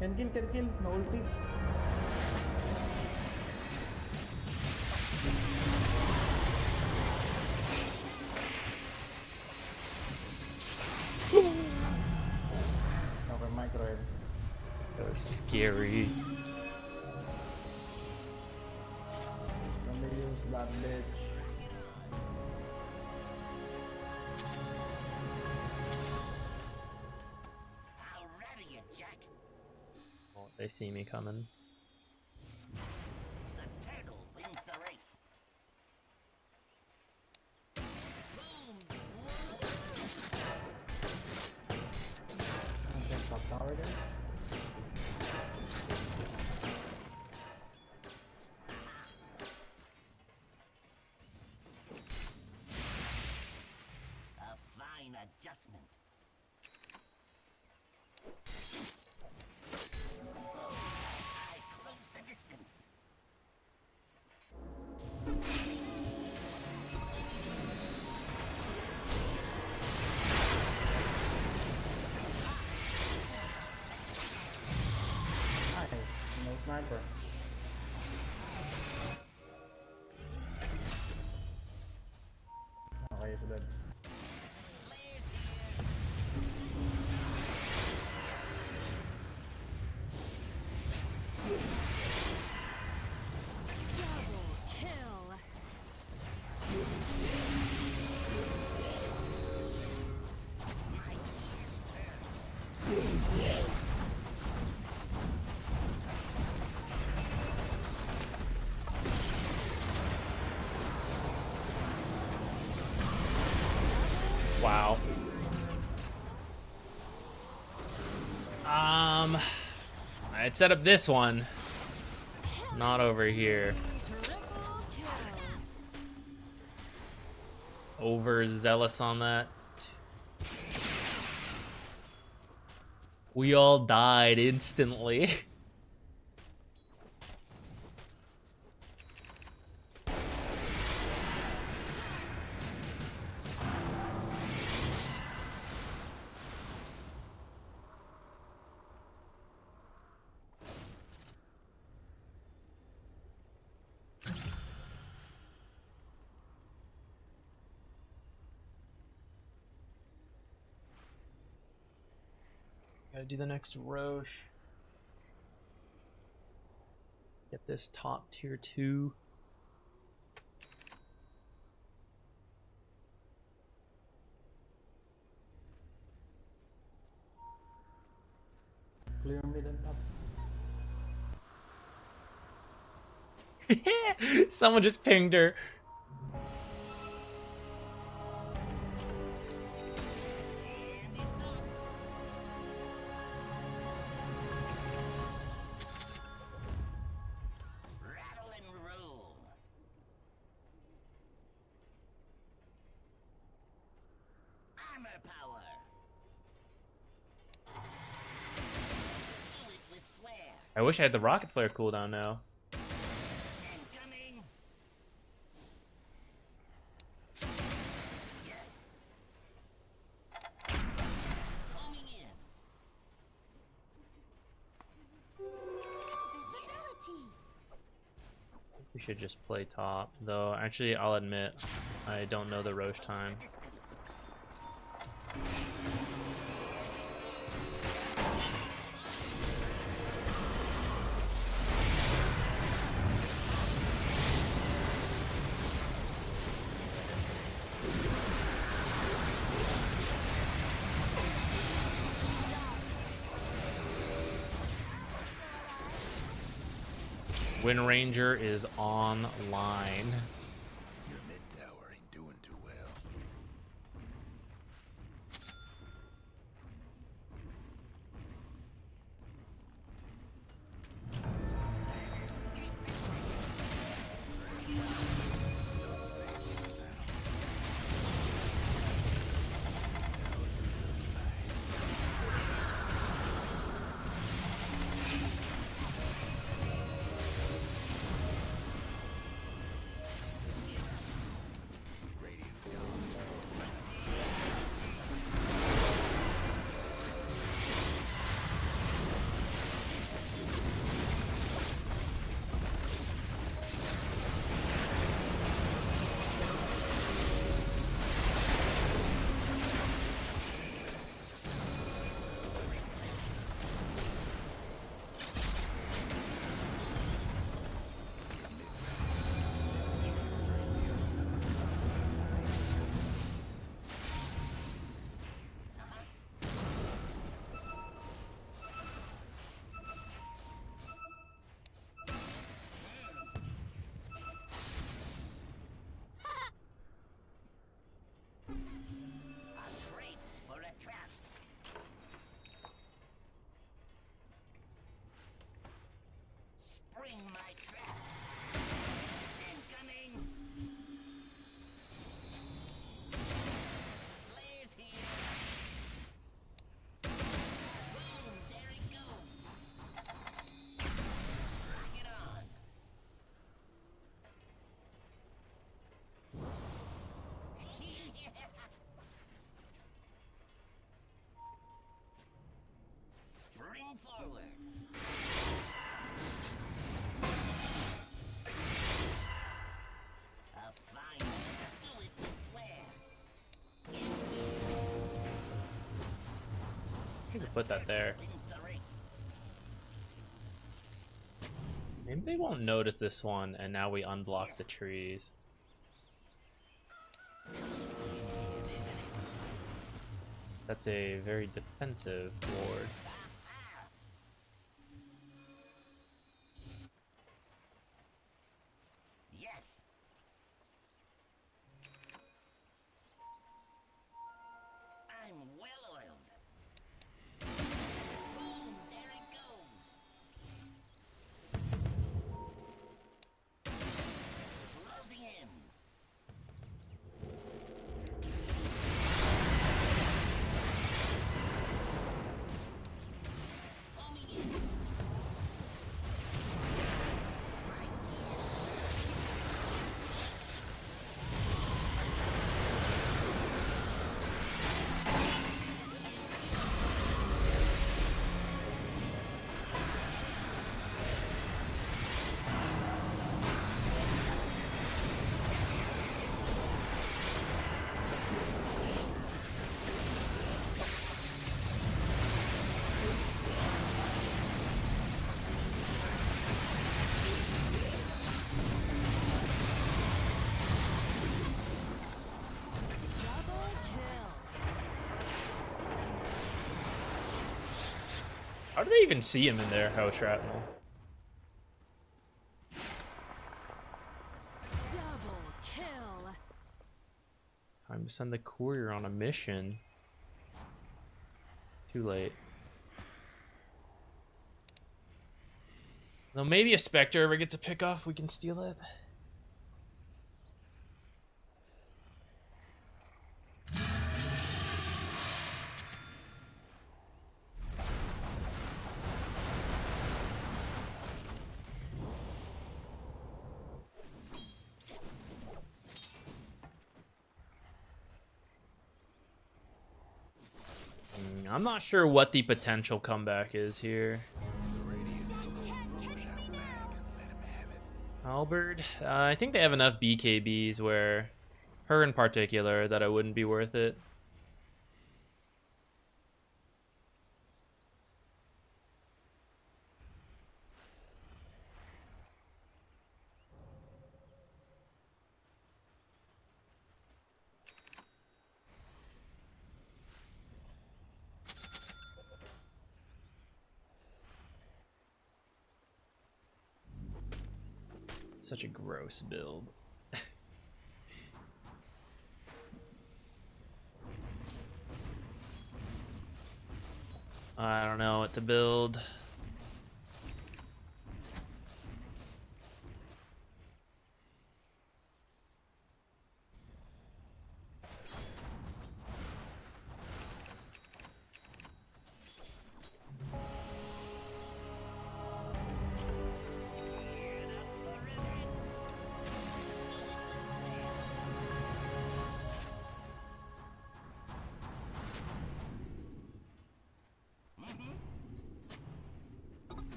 Can kill, no ulti. Okay, micro. That was scary. Let me use that bitch. How ready you, Jack? Oh, they see me coming. The turtle wins the race. Boom! Okay, top tower there. A fine adjustment. I close the distance. Nice. No sniper. Okay, he's dead. Double kill. Wow. I'd set up this one. Not over here. Triple kill. Overzealous on that. We all died instantly. Gotta do the next Roche. Get this top tier 2. Clear mid and top. Someone just pinged her. Rattle and roll. Armor power. Do it with flair. I wish I had the rocket flare cooldown now. Incoming. Yes. Coming in. Visibility. We should just play top, though. Actually, I'll admit, I don't know the Roche time. Distance. Wind Ranger is online. Your mid tower ain't doing too well. A traps for a trap. Spring my trap. Incoming. Flares here. Boom, there it goes. Bring it on. Spring forward. A fine do it with flair. I could put that there. Wins the race. Maybe they won't notice this one, and now we unblock the trees. That's a very defensive ward. Yes. I'm well oiled. Boom, there it goes. Closing in. Homing in. How do they even see him in there, How Shrapnel? Double kill. Time to send the courier on a mission. Too late. Though maybe if Spectre ever gets a pick off, we can steal it. I'm not sure what the potential comeback is here. Halberd? I think they have enough BKBs where her in particular that it wouldn't be worth it. Such a gross build. I don't know what to build.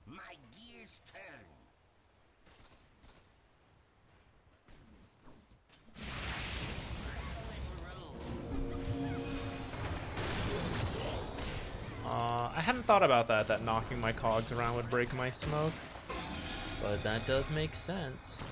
My gears turn. I hadn't thought about that knocking my cogs around would break my smoke, but that does make sense.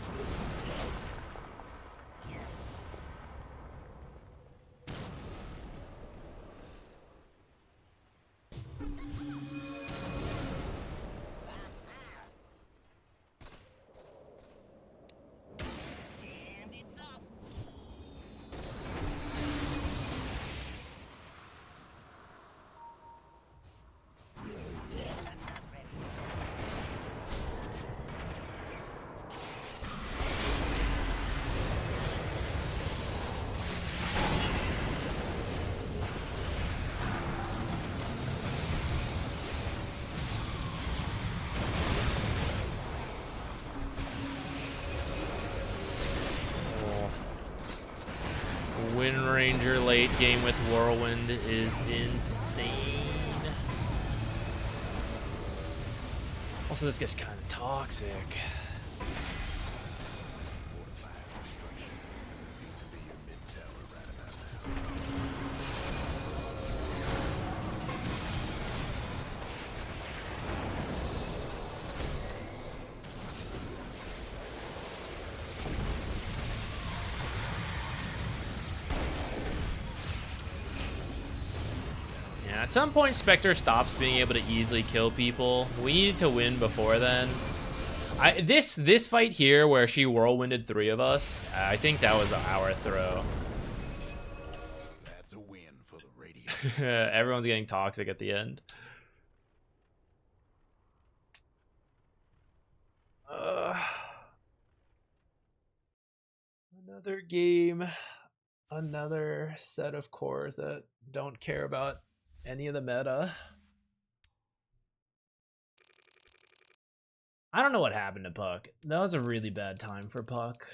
And it's off. Wind Ranger late game with Whirlwind is insane. Also, this guy's kind of toxic. Yeah, at some point, Spectre stops being able to easily kill people. We needed to win before then. This fight here, where she whirlwinded 3 of us, I think that was our throw. That's a win for the radio. Everyone's getting toxic at the end. Another game, another set of cores that don't care about any of the meta. I don't know what happened to Puck. That was a really bad time for Puck.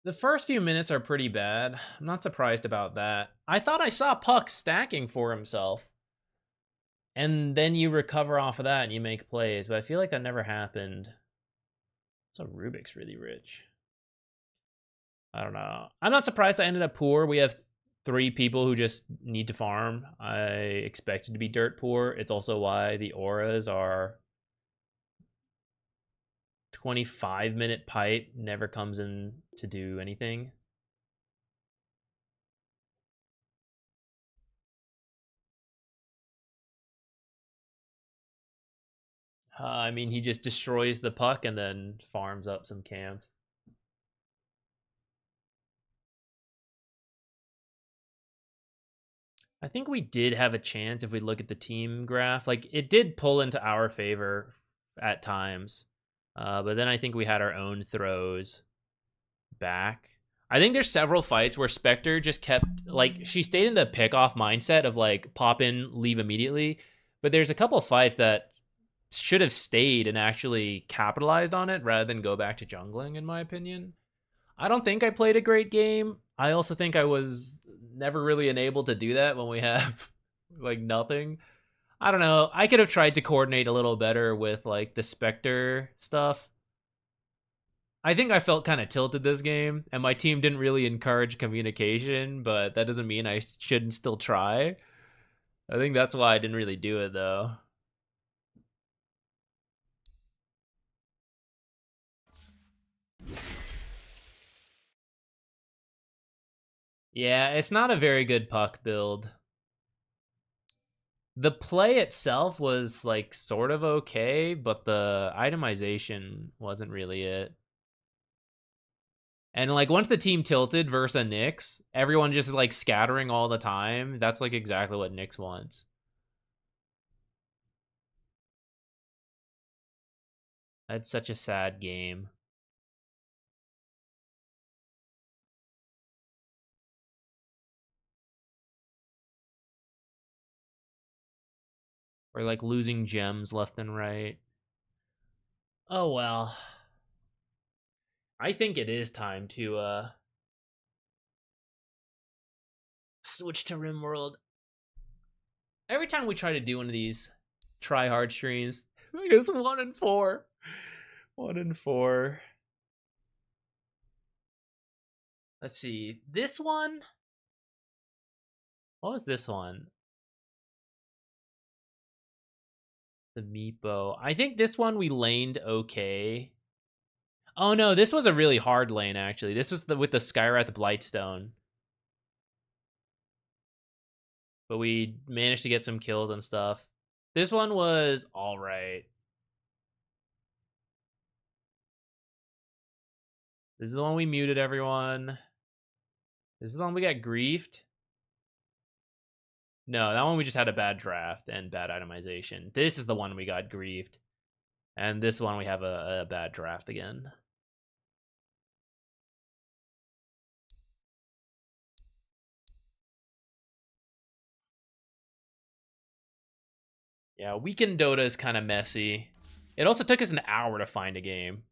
The first few minutes are pretty bad. I'm not surprised about that. I thought I saw Puck stacking for himself. And then you recover off of that and you make plays, but I feel like that never happened. So Rubik's really rich. I don't know. I'm not surprised I ended up poor. We have 3 people who just need to farm. I expected to be dirt poor. It's also why the auras are 25-minute pipe, never comes in to do anything. I mean, he just destroys the puck and then farms up some camps. I think we did have a chance if we look at the team graph. Like, it did pull into our favor at times. But then I think we had our own throws back. I think there's several fights where Spectre just kept, like, she stayed in the pick-off mindset of, like, pop in, leave immediately. But there's a couple fights that should have stayed and actually capitalized on it rather than go back to jungling, in my opinion. I don't think I played a great game. I also think I was never really enabled to do that when we have like nothing. I don't know. I could have tried to coordinate a little better with like the Spectre stuff. I think I felt kind of tilted this game, and my team didn't really encourage communication, but that doesn't mean I shouldn't still try. I think that's why I didn't really do it though. Yeah, it's not a very good puck build. The play itself was like sort of okay, but the itemization wasn't really it. And like once the team tilted versus a Nyx, everyone just like scattering all the time. That's like exactly what Nyx wants. That's such a sad game. We're like losing gems left and right. Oh well. I think it is time to switch to Rimworld. Every time we try to do one of these try hard streams, I guess 1 in 4. 1 in 4. Let's see. This one. What was this one? The Meepo. I think this one we laned okay. Oh no, this was a really hard lane actually. This was with the Skywrath Blightstone. But we managed to get some kills and stuff. This one was alright. This is the one we muted everyone. This is the one we got griefed. No, that one we just had a bad draft and bad itemization. This is the one we got griefed. And this one we have a bad draft again. Yeah, weekend Dota is kind of messy. It also took us an hour to find a game.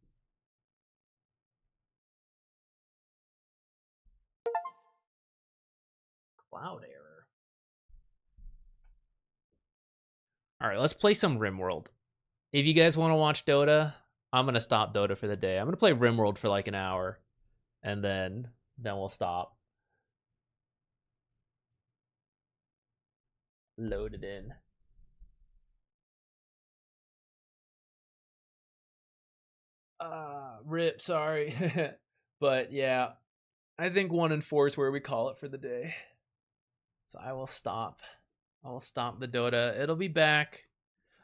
Cloud error. All right, let's play some Rimworld. If you guys want to watch Dota, I'm going to stop Dota for the day. I'm going to play Rimworld for like an hour. And then we'll stop. Load it in. Rip, sorry. But yeah, I think 1 in 4 is where we call it for the day. So I will stop. I will stop the Dota. It'll be back.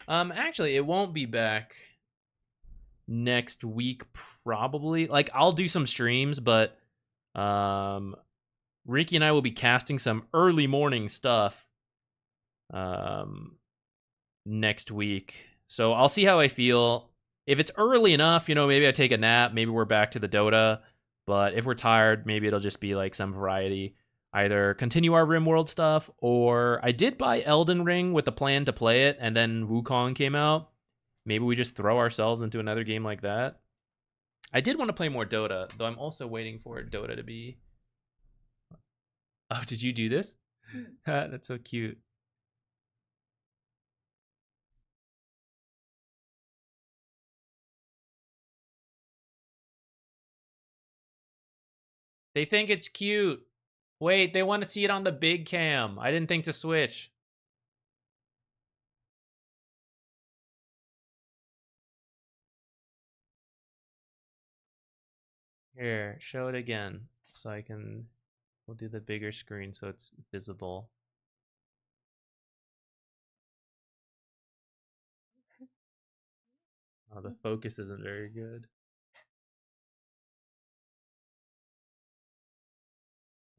Actually, it won't be back next week probably. Like I'll do some streams, but Ricky and I will be casting some early morning stuff next week. So I'll see how I feel. If it's early enough, you know, maybe I take a nap, maybe we're back to the Dota. But if we're tired, maybe it'll just be like some variety. Either continue our Rimworld stuff, or I did buy Elden Ring with a plan to play it, and then Wukong came out. Maybe we just throw ourselves into another game like that. I did want to play more Dota, though I'm also waiting for Dota to be... Oh, did you do this? That's so cute. They think it's cute. Wait, they want to see it on the big cam. I didn't think to switch. Here, show it again so I can... We'll do the bigger screen so it's visible. Oh, the focus isn't very good.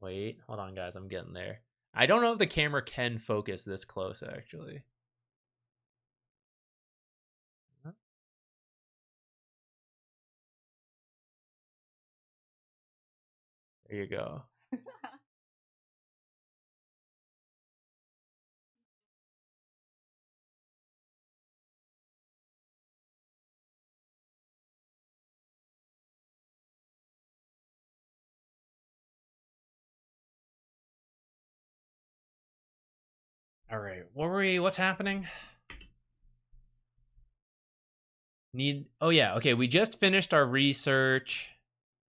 Wait, hold on, guys. I'm getting there. I don't know if the camera can focus this close, actually. There you go. All right, what's happening? Oh yeah, okay, we just finished our research.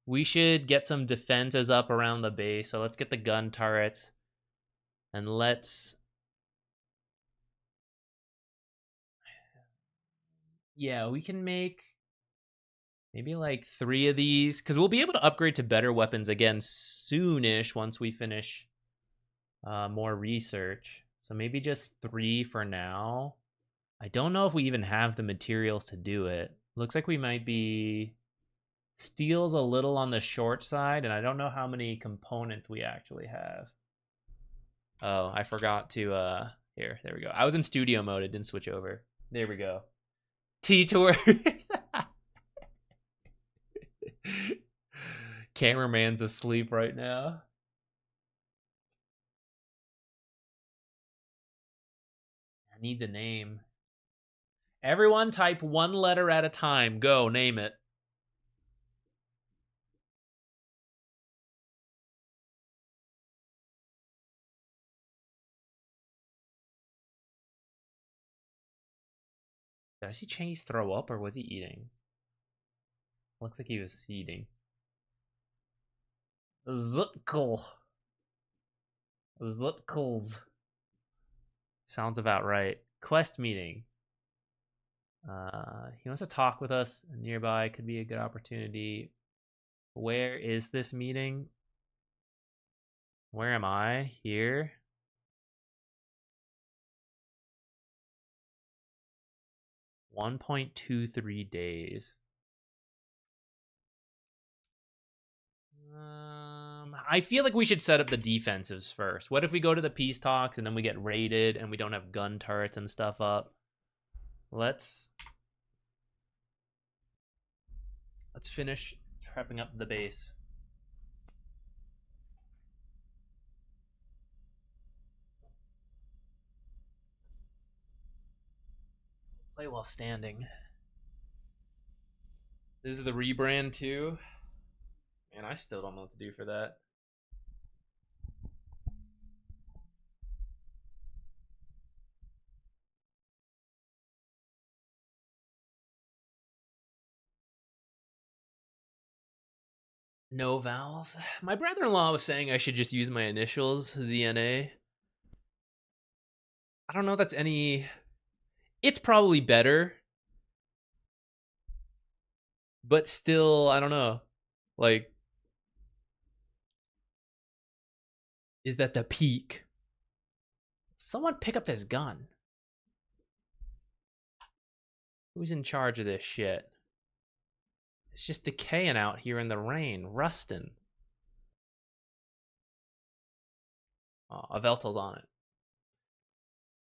We should get some defenses up around the base, so let's get the gun turrets. And let's Yeah, we can make maybe like 3 of these, because we'll be able to upgrade to better weapons again soonish once we finish more research. So maybe just 3 for now. I don't know if we even have the materials to do it. Looks like we might be... Steel's a little on the short side, and I don't know how many components we actually have. Oh, I forgot to, here, there we go. I was in studio mode, it didn't switch over. There we go. T-Tours. Cameraman's asleep right now. I need the name. Everyone type 1 letter at a time. Go, name it. Did I see Chase throw up, or was he eating? Looks like he was eating. Zutkel. Zutkels. Sounds about right. Quest meeting. He wants to talk with us. Nearby could be a good opportunity. Where is this meeting? Where am I? Here? $1.23 days. I feel like we should set up the defensives first. What if we go to the peace talks and then we get raided and we don't have gun turrets and stuff up? Let's finish prepping up the base. Play while standing. This is the rebrand too. Man, I still don't know what to do for that. No vowels. My brother-in-law was saying I should just use my initials, ZNA. I don't know if that's any... It's probably better. But still, I don't know. Like, is that the peak? Someone pick up this gun. Who's in charge of this shit? It's just decaying out here in the rain, rusting. Oh, Aveltal's on it.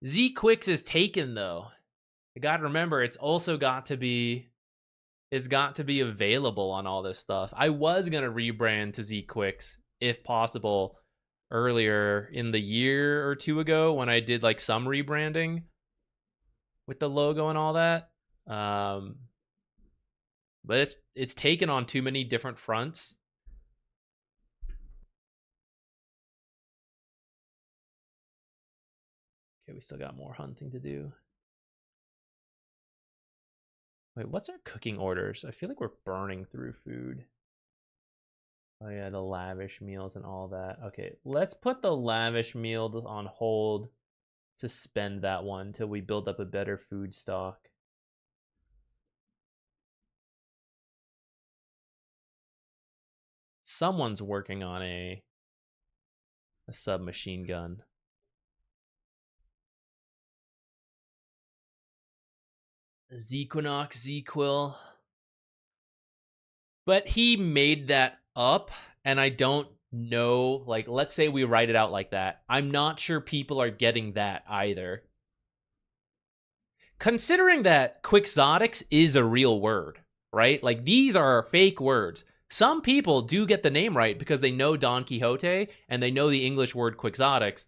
Z-Quix is taken though. You gotta remember, it's also got to be... It's got to be available on all this stuff. I was gonna rebrand to Z-Quix, if possible, earlier in the year or 2 ago when I did like some rebranding with the logo and all that. But it's taken on too many different fronts. Okay, we still got more hunting to do. Wait, what's our cooking orders? I feel like we're burning through food. Oh yeah, the lavish meals and all that. Okay, let's put the lavish meals on hold. Suspend that one until we build up a better food stock. Someone's working on a submachine gun. Zequinox, Zequil. But he made that up, and I don't know, like, let's say we write it out like that. I'm not sure people are getting that either. Considering that Quixotics is a real word, right? Like, these are fake words. Some people do get the name right because they know Don Quixote and they know the English word Quixotics.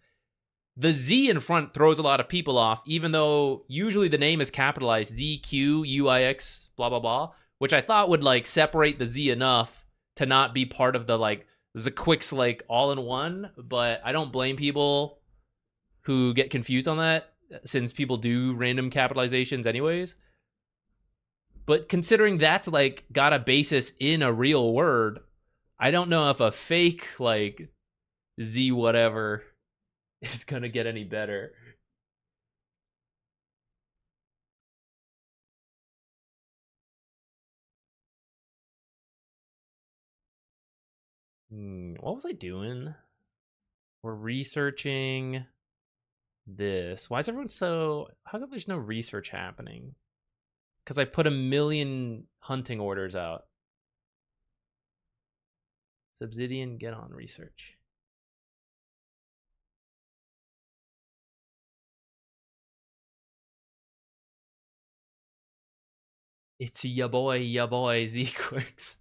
The Z in front throws a lot of people off, even though usually the name is capitalized ZQUIX, blah, blah, blah, which I thought would, like, separate the Z enough to not be part of the, like, Zequix, like, all-in-one, but I don't blame people who get confused on that, since people do random capitalizations anyways. But considering that's, like, got a basis in a real word, I don't know if a fake, like, Z whatever is gonna get any better. What was I doing? We're researching this. Why is everyone so... How come there's no research happening? Because I put 1,000,000 hunting orders out. Subsidian, get on research. It's ya boy, Z-Quirks.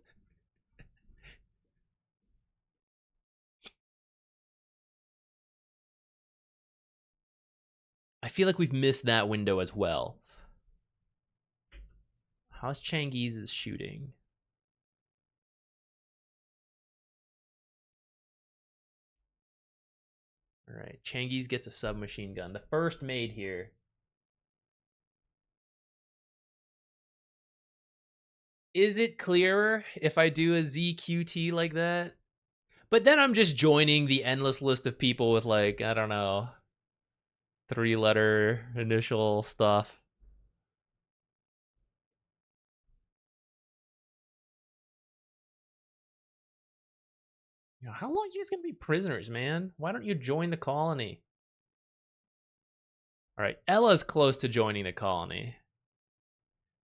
I feel like we've missed that window as well. How's Changise's shooting? All right, Changi's gets a submachine gun. The first made here. Is it clearer if I do a ZQT like that? But then I'm just joining the endless list of people with, like, I don't know, 3-letter initial stuff. You know, how long are you guys gonna be prisoners, man? Why don't you join the colony? All right, Ella's close to joining the colony.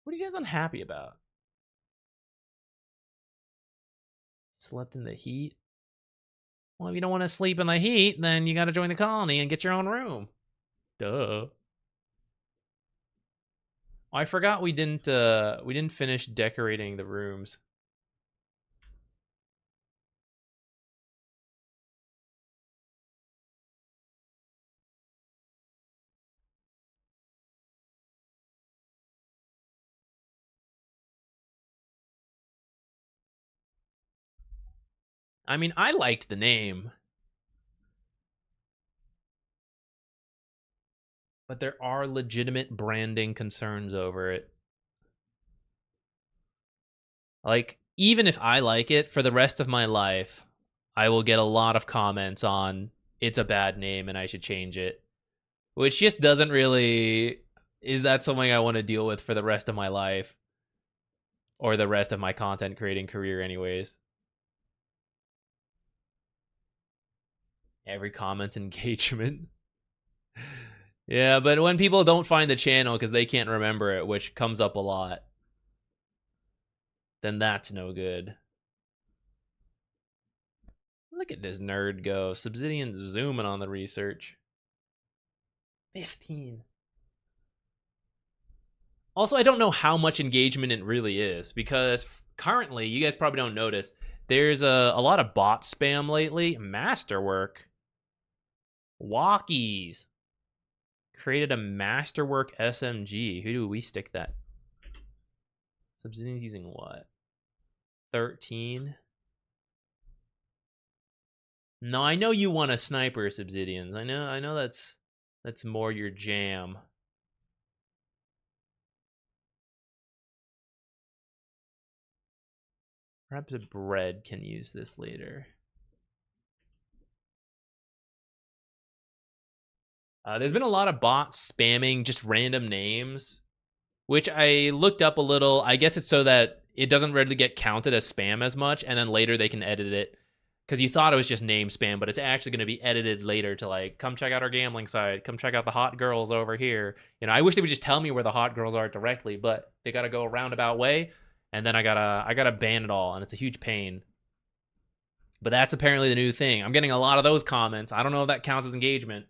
What are you guys unhappy about? Slept in the heat? Well, if you don't want to sleep in the heat, then you got to join the colony and get your own room. Duh. I forgot we didn't finish decorating the rooms. I mean, I liked the name. But there are legitimate branding concerns over it. Like, even if I like it, for the rest of my life, I will get a lot of comments on it's a bad name and I should change it. Which just doesn't really... Is that something I want to deal with for the rest of my life? Or the rest of my content creating career anyways? Every comment's engagement. Yeah, but when people don't find the channel because they can't remember it, which comes up a lot, then that's no good. Look at this nerd go. Subsidian zooming on the research. 15. Also, I don't know how much engagement it really is, because currently, you guys probably don't notice, there's a lot of bot spam lately. Masterwork. Walkies. Created a Masterwork SMG. Who do we stick that? Subsidian's using what? 13. No, I know you want a sniper, Subsidians. I know that's more your jam. Perhaps a bread can use this later. There's been a lot of bots spamming just random names, which I looked up a little. I guess it's so that it doesn't really get counted as spam as much, and then later they can edit it. Because you thought it was just name spam, but it's actually going to be edited later to, like, come check out our gambling site, come check out the hot girls over here. You know, I wish they would just tell me where the hot girls are directly, but they got to go a roundabout way, and then I gotta ban it all, and it's a huge pain. But that's apparently the new thing. I'm getting a lot of those comments. I don't know if that counts as engagement.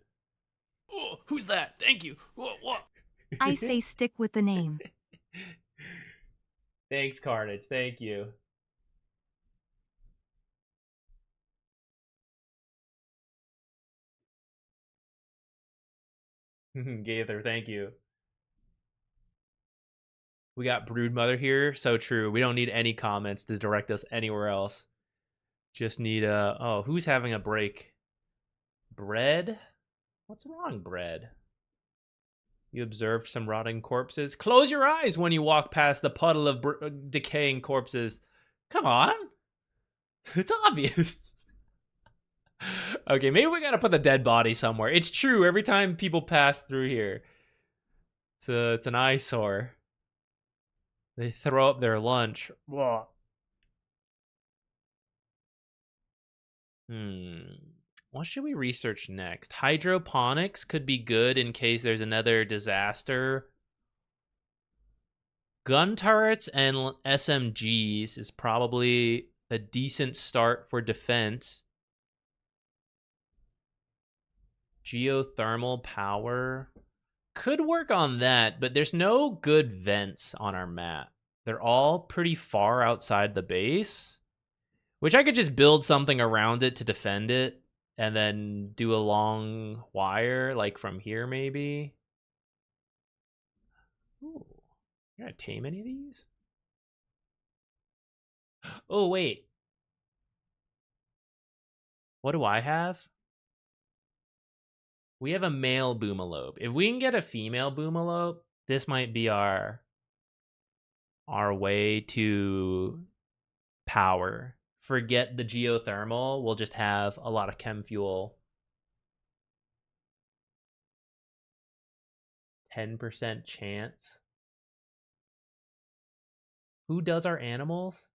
Oh, who's that? Thank you. What? I say stick with the name. Thanks, Carnage. Thank you. Gaither, thank you. We got Broodmother here. So true. We don't need any comments to direct us anywhere else. Just need a... Oh, who's having a break? Bread? What's wrong, Bread? You observed some rotting corpses? Close your eyes when you walk past the puddle of decaying corpses. Come on. It's obvious. Okay, maybe we gotta put the dead body somewhere. It's true, every time people pass through here, it's an eyesore. They throw up their lunch. Blah. What should we research next? Hydroponics could be good in case there's another disaster. Gun turrets and SMGs is probably a decent start for defense. Geothermal power could work on that, but there's no good vents on our map. They're all pretty far outside the base, which I could just build something around it to defend it and then do a long wire like from here maybe. Ooh, you gonna tame any of these? Oh, wait. What do I have? We have a male boomalope. If we can get a female boomalope, this might be our way to power. Forget the geothermal. We'll just have a lot of chem fuel. 10% chance. Who does our animals?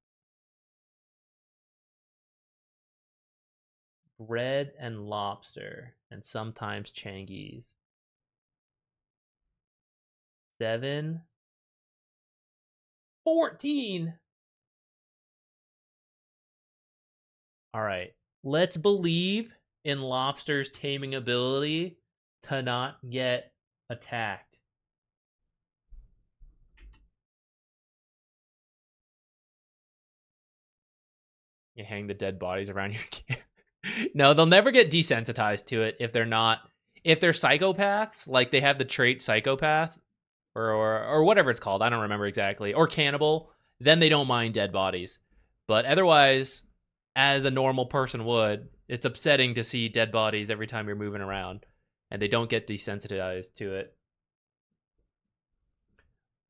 Bread and lobster, and sometimes Changies. 7. 14. All right. Let's believe in lobster's taming ability to not get attacked. You hang the dead bodies around your camp. No, they'll never get desensitized to it if they're psychopaths, like they have the trait psychopath or whatever it's called. I don't remember exactly. Or cannibal, then they don't mind dead bodies. But otherwise, as a normal person would, it's upsetting to see dead bodies every time you're moving around, and they don't get desensitized to it.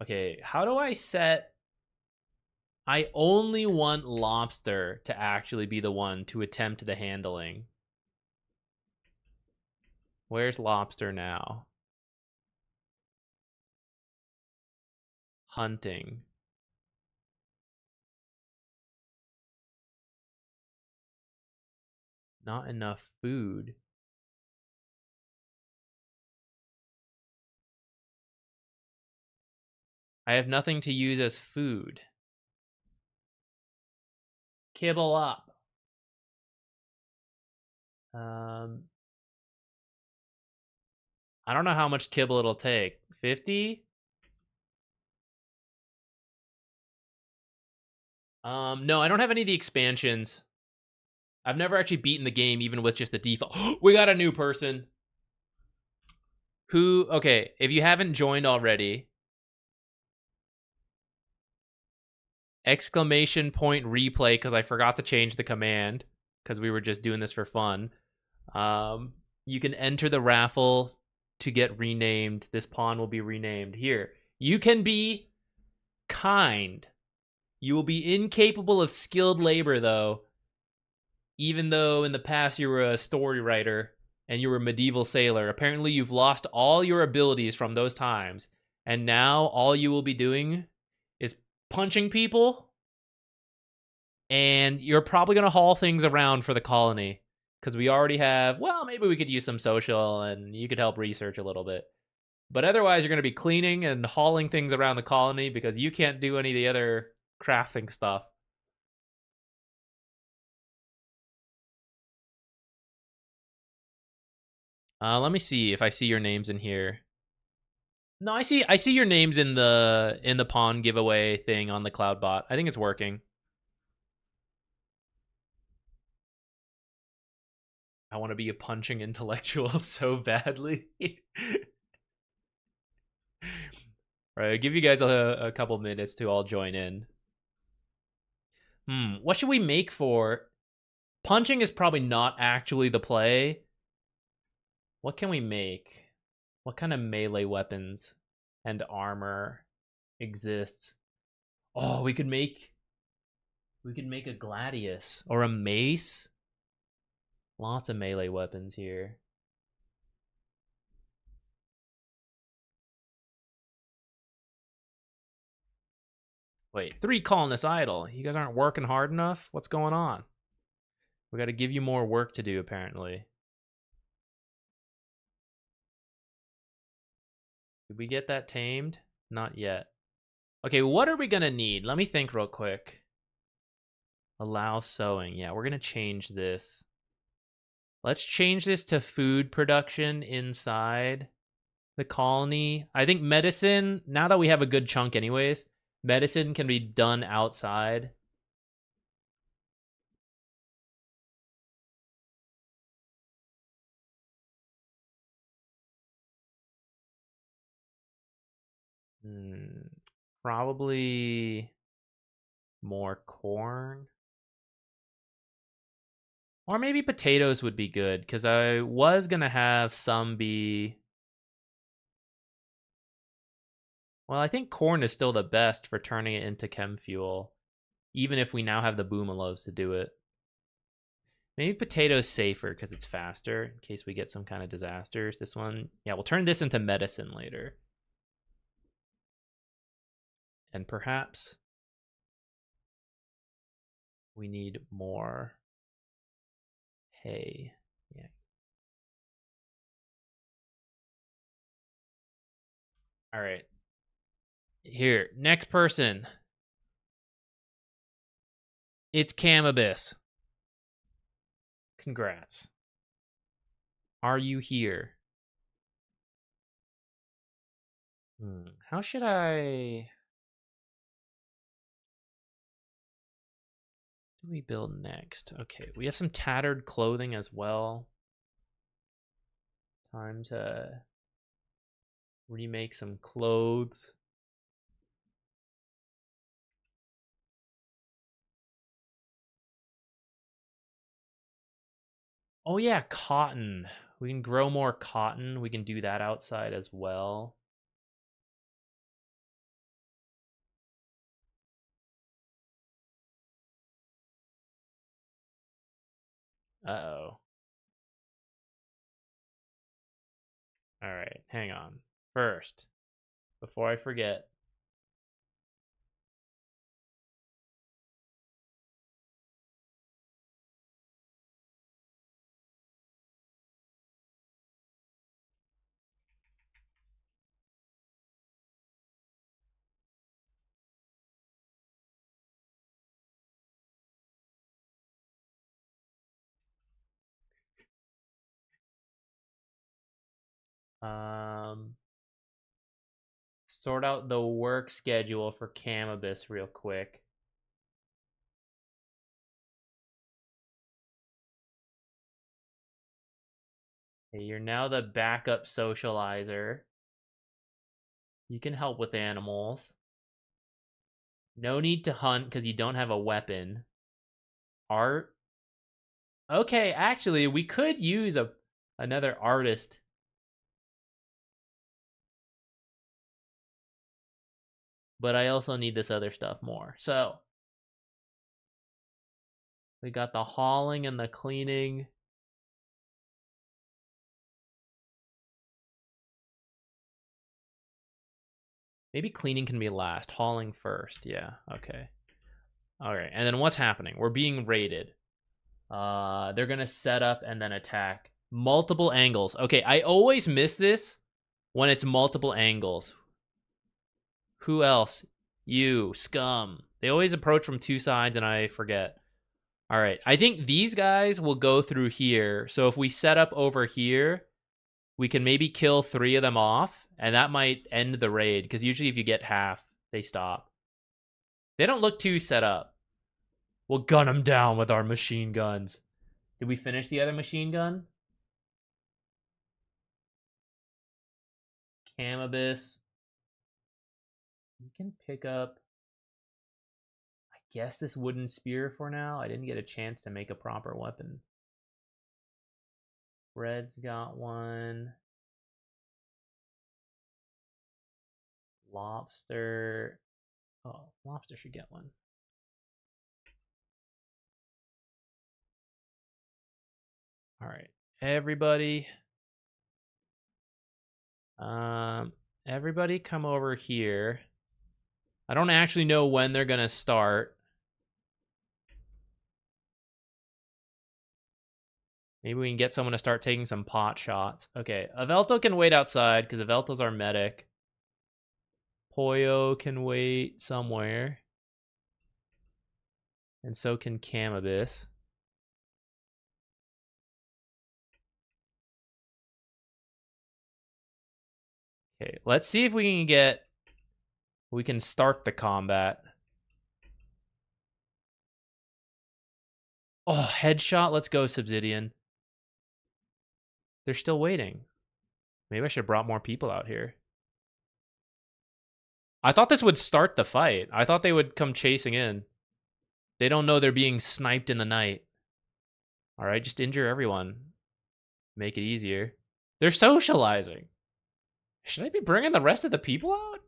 Okay, how do I set... I only want lobster to actually be the one to attempt the handling. Where's lobster now? Hunting. Not enough food. I have nothing to use as food. Kibble up. I don't know how much kibble it'll take. 50? No, I don't have any of the expansions. I've never actually beaten the game even with just the default. We got a new person. Who, okay, if you haven't joined already, exclamation point replay, because I forgot to change the command because we were just doing this for fun. You can enter the raffle to get renamed. This pawn will be renamed. Here, you can be kind. You will be incapable of skilled labor, though, even though in the past you were a story writer and you were a medieval sailor. Apparently, you've lost all your abilities from those times, and now all you will be doing is punching people, and you're probably going to haul things around for the colony, because we already have, well, maybe we could use some social, and you could help research a little bit. But otherwise, you're going to be cleaning and hauling things around the colony because you can't do any of the other crafting stuff. Let me see if I see your names in here. No, I see your names in the pawn giveaway thing on the Cloudbot. I think it's working. I want to be a punching intellectual so badly. All right, I'll give you guys a couple minutes to all join in. What should we make for... Punching is probably not actually the play. What can we make? What kind of melee weapons and armor exists? Oh, we could make a gladius or a mace. Lots of melee weapons here. Wait, 3 colonists idle. You guys aren't working hard enough? What's going on? We got to give you more work to do, apparently. Did we get that tamed? Not yet. Okay, what are we going to need? Let me think real quick. Allow sowing. Yeah, we're going to change this. Let's change this to food production inside the colony. I think medicine, now that we have a good chunk anyways, medicine can be done outside. Probably more corn. Or maybe potatoes would be good, because I was going to have some be... Well, I think corn is still the best for turning it into chem fuel, even if we now have the boomalobes to do it. Maybe potatoes safer because it's faster in case we get some kind of disasters. This one, yeah, we'll turn this into medicine later. And perhaps we need more hay. Yeah. All right. Here, next person. It's Camabis. Congrats. Are you here? How should I... What do we build next? Okay, we have some tattered clothing as well. Time to remake some clothes. Oh yeah, cotton. We can grow more cotton. We can do that outside as well. Uh-oh. All right, hang on. First, before I forget, sort out the work schedule for Camabis real quick. Okay, you're now the backup socializer. You can help with animals. No need to hunt because you don't have a weapon. Art. Okay, actually, we could use another artist. But I also need this other stuff more. So, we got the hauling and the cleaning. Maybe cleaning can be last. Hauling first. Yeah, okay. All right, and then what's happening? We're being raided. They're gonna set up and then attack. Multiple angles. Okay, I always miss this when it's multiple angles. Who else? You, scum. They always approach from two sides and I forget. All right, I think these guys will go through here. So if we set up over here, we can maybe kill 3 of them off, and that might end the raid, because usually if you get half, they stop. They don't look too set up. We'll gun them down with our machine guns. Did we finish the other machine gun? Camabis. You can pick up, I guess, this wooden spear for now. I didn't get a chance to make a proper weapon. Red's got one. Lobster. Oh, lobster should get one. All right, everybody. Everybody come over here. I don't actually know when they're gonna start. Maybe we can get someone to start taking some pot shots. Okay, Avelto can wait outside because Avelto's our medic. Poyo can wait somewhere. And so can Camabis. Okay, let's see if we can start the combat. Oh, headshot. Let's go, Subsidian. They're still waiting. Maybe I should have brought more people out here. I thought this would start the fight. I thought they would come chasing in. They don't know they're being sniped in the night. All right, just injure everyone. Make it easier. They're socializing. Should I be bringing the rest of the people out?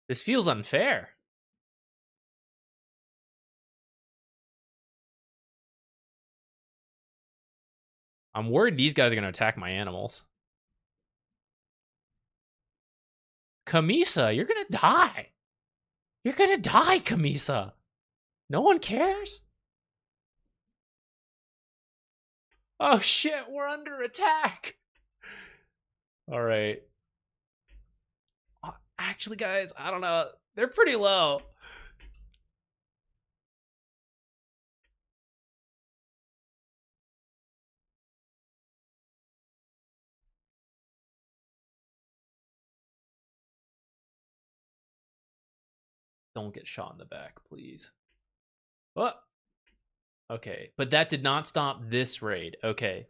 This feels unfair. I'm worried these guys are going to attack my animals. Kamisa, you're going to die. You're going to die, Kamisa. No one cares? Oh shit, we're under attack. All right. Actually, guys, I don't know. They're pretty low. Don't get shot in the back, please. Oh. Okay, but that did not stop this raid. Okay.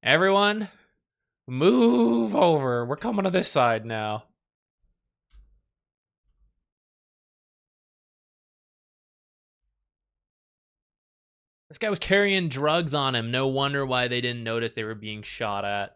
Everyone, move over. We're coming to this side now. This guy was carrying drugs on him. No wonder why they didn't notice they were being shot at.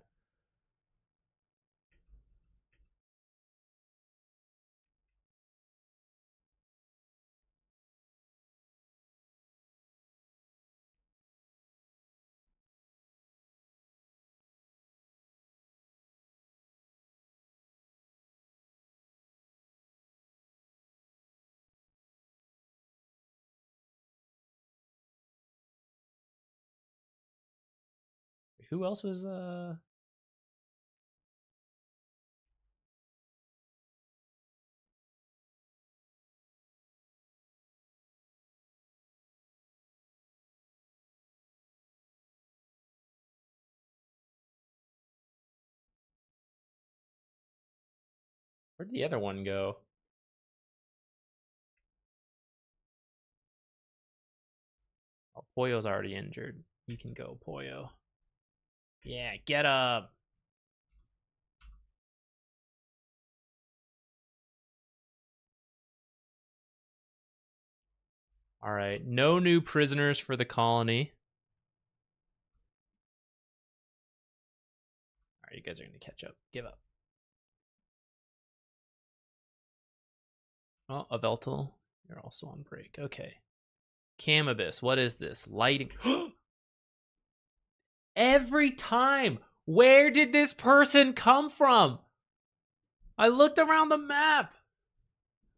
Who else was where'd the other one go? Oh, Poyo's already injured. You can go, Poyo. Yeah, get up. All right, no new prisoners for the colony. All right, you guys are gonna catch up. Give up. Oh, Aveltal, you're also on break. Okay. Camabis, what is this? Lighting. Every time. Where did this person come from? I looked around the map.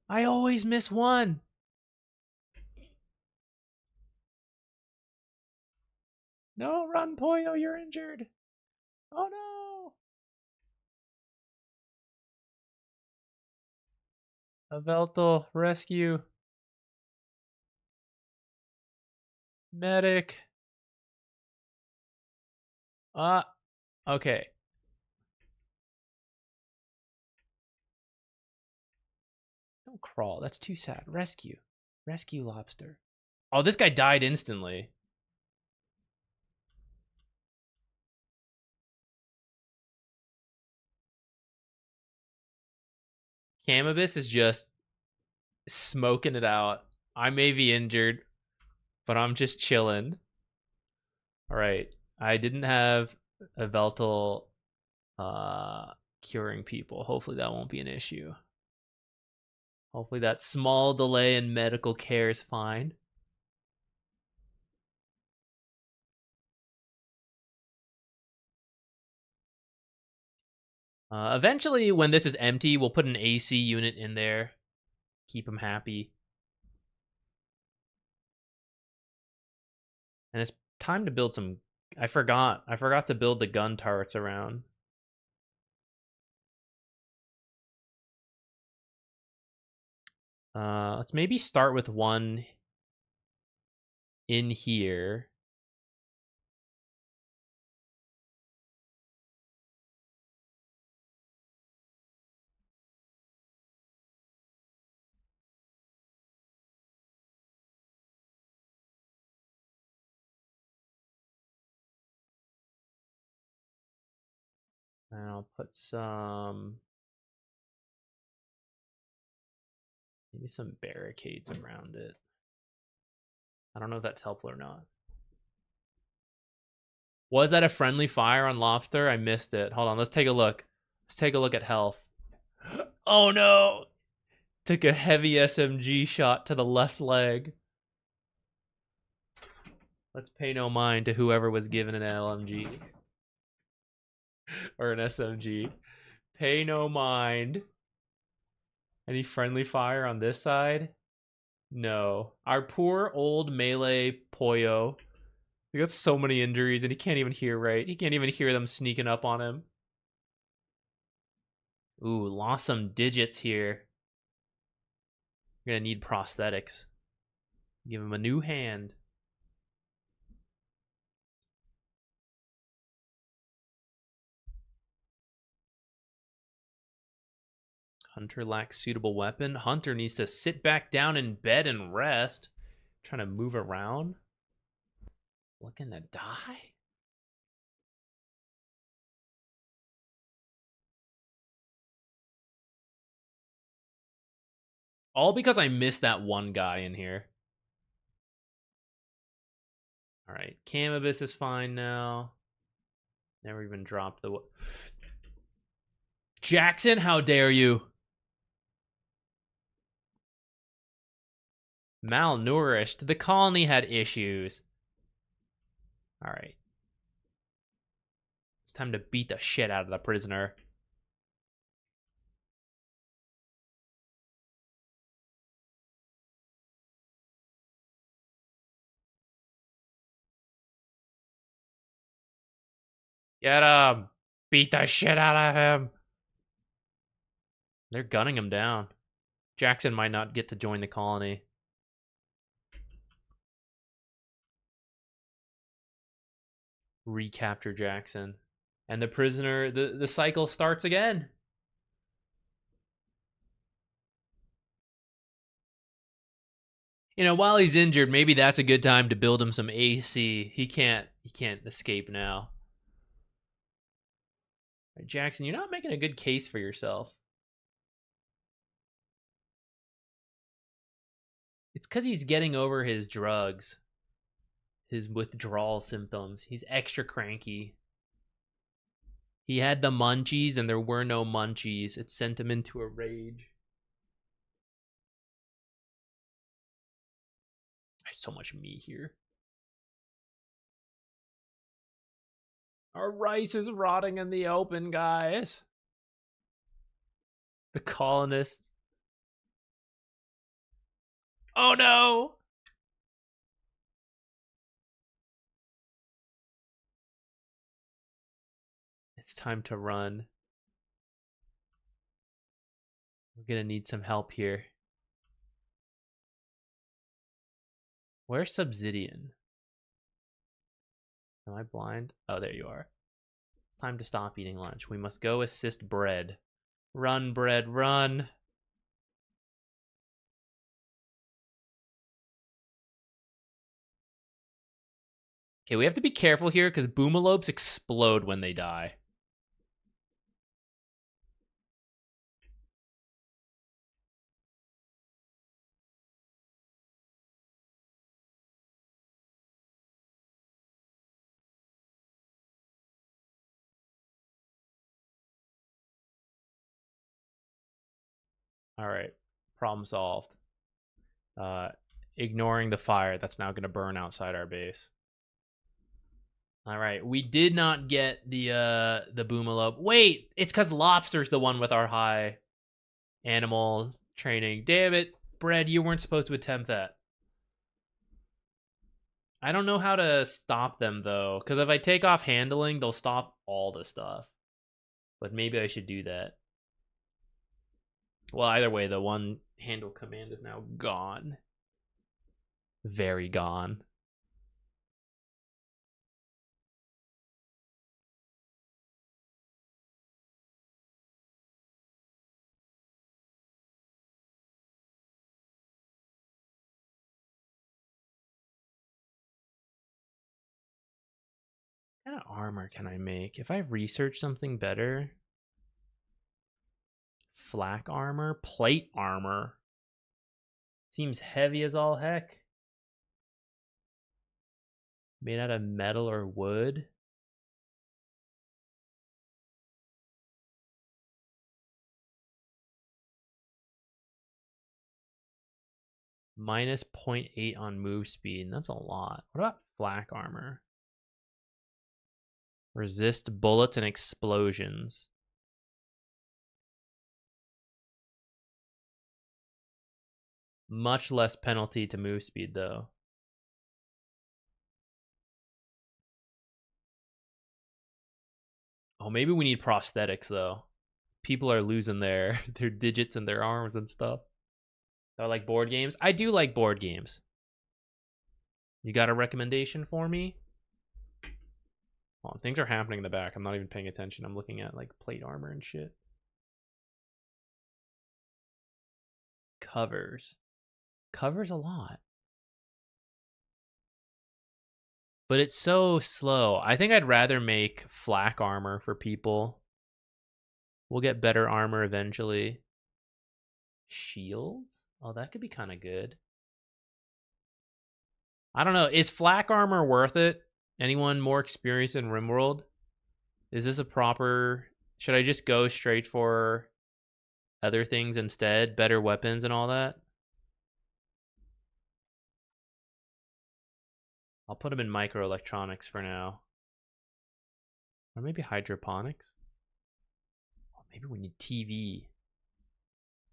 I always miss one. No, run, Poyo, you're injured. Oh no. Aveltal, rescue. Medic. Okay. Don't crawl. That's too sad. Rescue. Rescue lobster. Oh, this guy died instantly. Camabis is just smoking it out. I may be injured, but I'm just chilling. All right. I didn't have Aveltal curing people. Hopefully that won't be an issue. Hopefully that small delay in medical care is fine. Eventually, when this is empty, we'll put an AC unit in there. Keep them happy. And it's time to build some... I forgot to build the gun turrets around. Let's maybe start with one in here. And I'll put some... maybe some barricades around it. I don't know if that's helpful or not. Was that a friendly fire on Lobster? I missed it. Hold on, let's take a look. Let's take a look at health. Oh no! Took a heavy SMG shot to the left leg. Let's pay no mind to whoever was given an LMG. Or an SMG. Pay no mind. Any friendly fire on this side? No. Our poor old melee Poyo. He got so many injuries and he can't even hear right. He can't even hear them sneaking up on him. Ooh, lost some digits here. You're gonna need prosthetics. Give him a new hand. Hunter lacks suitable weapon. Hunter needs to sit back down in bed and rest. Trying to move around. Looking to die? All because I missed that one guy in here. Alright, Cannabis is fine now. Never even dropped the... Jackson, how dare you? Malnourished. The colony had issues. Alright. It's time to beat the shit out of the prisoner. Get him! Beat the shit out of him! They're gunning him down. Jackson might not get to join the colony. Recapture Jackson. And the prisoner, the cycle starts again. You know, while he's injured, maybe that's a good time to build him some AC. He can't escape now. Right, Jackson, you're not making a good case for yourself. It's because he's getting over his drugs. His withdrawal symptoms. He's extra cranky. He had the munchies and there were no munchies. It sent him into a rage. There's so much meat here. Our rice is rotting in the open, guys. The colonists. Oh no! It's time to run. We're gonna need some help here. Where's Subsidian? Am I blind? Oh, there you are. It's time to stop eating lunch. We must go assist Bread. Run, Bread, run. Okay, we have to be careful here because boomalopes explode when they die. All right, problem solved. Ignoring the fire that's now going to burn outside our base. All right, we did not get the Boomalope. Wait, it's because Lobster's the one with our high animal training. Damn it, Bread, you weren't supposed to attempt that. I don't know how to stop them though, because if I take off handling, they'll stop all the stuff. But maybe I should do that. Well, either way, the one handle command is now gone. Very gone. What kind of armor can I make? If I research something better. Flak armor? Plate armor. Seems heavy as all heck. Made out of metal or wood. Minus 0.8 on move speed. That's a lot. What about flak armor? Resist bullets and explosions. Much less penalty to move speed, though. Oh, maybe we need prosthetics, though. People are losing their digits and their arms and stuff. I like board games. I do like board games. You got a recommendation for me? Oh, things are happening in the back. I'm not even paying attention. I'm looking at like plate armor and shit. Covers. Covers a lot. But it's so slow. I think I'd rather make flak armor for people. We'll get better armor eventually. Shields? Oh, that could be kind of good. I don't know. Is flak armor worth it? Anyone more experienced in Rimworld? Is this a proper... Should I just go straight for other things instead? Better weapons and all that? I'll put them in microelectronics for now. Or maybe hydroponics? Oh, maybe we need TV.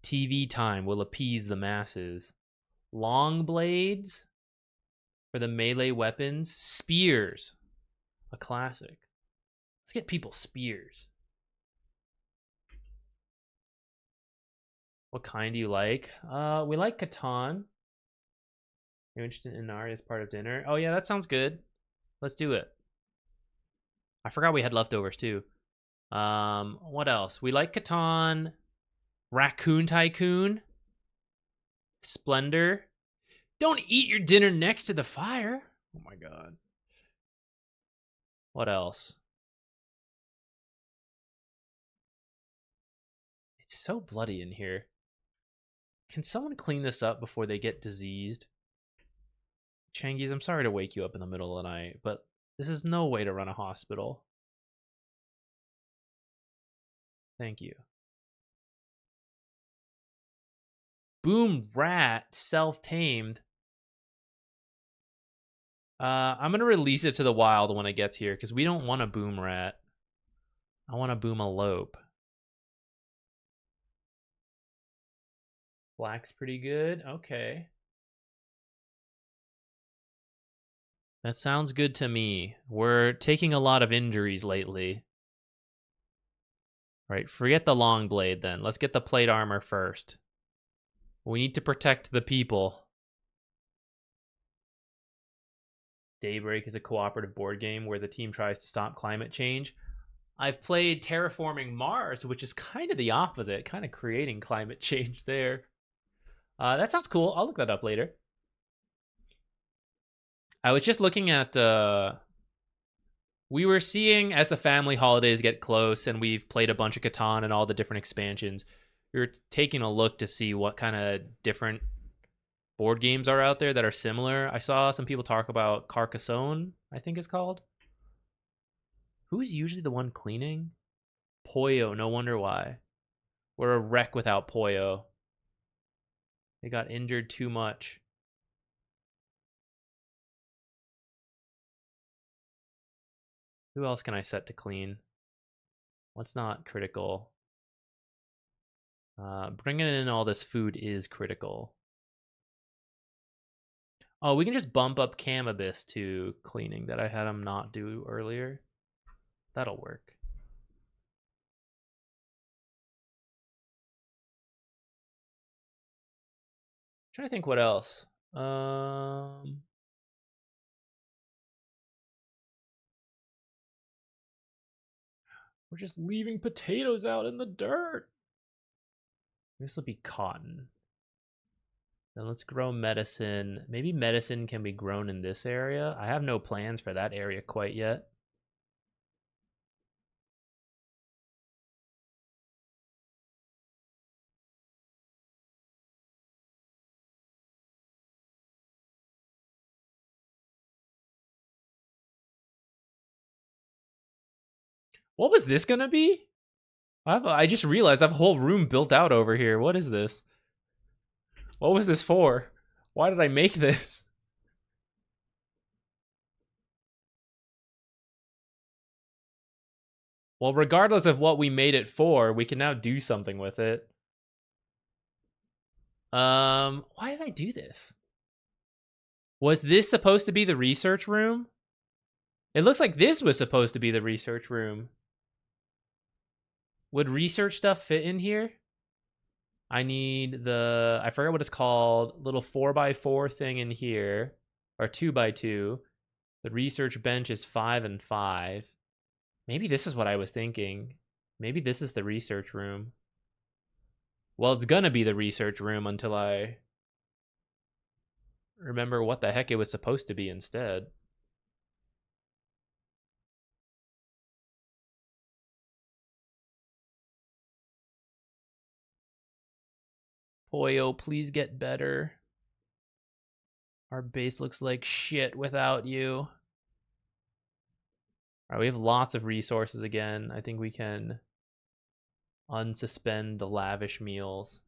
TV time will appease the masses. Long blades for the melee weapons. Spears. A classic. Let's get people spears. What kind do you like? We like Catan. You're interested in Inari as part of dinner? Oh yeah, that sounds good. Let's do it. I forgot we had leftovers too. What else? We like Catan. Raccoon Tycoon. Splendor. Don't eat your dinner next to the fire. Oh my god. What else? It's so bloody in here. Can someone clean this up before they get diseased? Changies, I'm sorry to wake you up in the middle of the night, but this is no way to run a hospital. Thank you. Boom Rat, self-tamed. I'm gonna release it to the wild when it gets here, because we don't want a Boom Rat. I want a Boomalope. Black's pretty good. Okay. That sounds good to me. We're taking a lot of injuries lately. Right, forget the long blade then. Let's get the plate armor first. We need to protect the people. Daybreak is a cooperative board game where the team tries to stop climate change. I've played Terraforming Mars, which is kind of the opposite, kind of creating climate change there. That sounds cool. I'll look that up later. I was just looking at... we were seeing, as the family holidays get close, and we've played a bunch of Catan and all the different expansions, we were taking a look to see what kind of different board games are out there that are similar. I saw some people talk about Carcassonne, I think it's called. Who's usually the one cleaning? Poyo, no wonder why. We're a wreck without Poyo. They got injured too much. Who else can I set to clean? What's not critical? Bringing in all this food is critical. Oh, we can just bump up Cannabis to cleaning that I had him not do earlier. That'll work. Trying to think what else. We're just leaving potatoes out in the dirt. This will be cotton. Then let's grow medicine. Maybe medicine can be grown in this area. I have no plans for that area quite yet. What was this gonna be? I just realized I have a whole room built out over here. What is this? What was this for? Why did I make this? Well, regardless of what we made it for, we can now do something with it. Why did I do this? Was this supposed to be the research room? It looks like this was supposed to be the research room. Would research stuff fit in here? I need the, I forgot what it's called, little 4x4 thing in here, or 2x2. The research bench is 5 and 5. Maybe this is what I was thinking. Maybe this is the research room. Well, it's gonna be the research room until I remember what the heck it was supposed to be instead. Poyo, please get better. Our base looks like shit without you. All right, we have lots of resources again. I think we can unsuspend the lavish meals.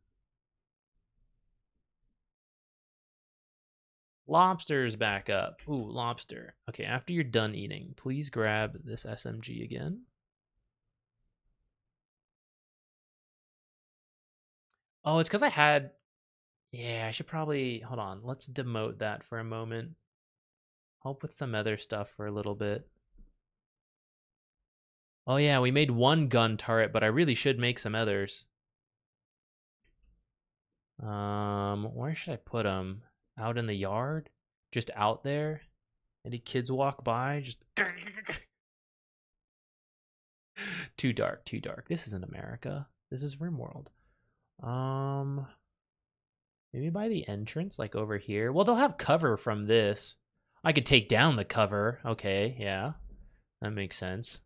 Lobster's back up. Ooh, lobster. Okay, after you're done eating, please grab this SMG again. Oh, it's because I had... Yeah, I should probably... Hold on, let's demote that for a moment. Help with some other stuff for a little bit. Oh yeah, we made one gun turret, but I really should make some others. Where should I put them? Out in the yard? Just out there? Any kids walk by? Just... Too dark, too dark. This isn't America. This is Rimworld. Maybe by the entrance, like over here. Well, they'll have cover from this. I could take down the cover. Okay, yeah. That makes sense.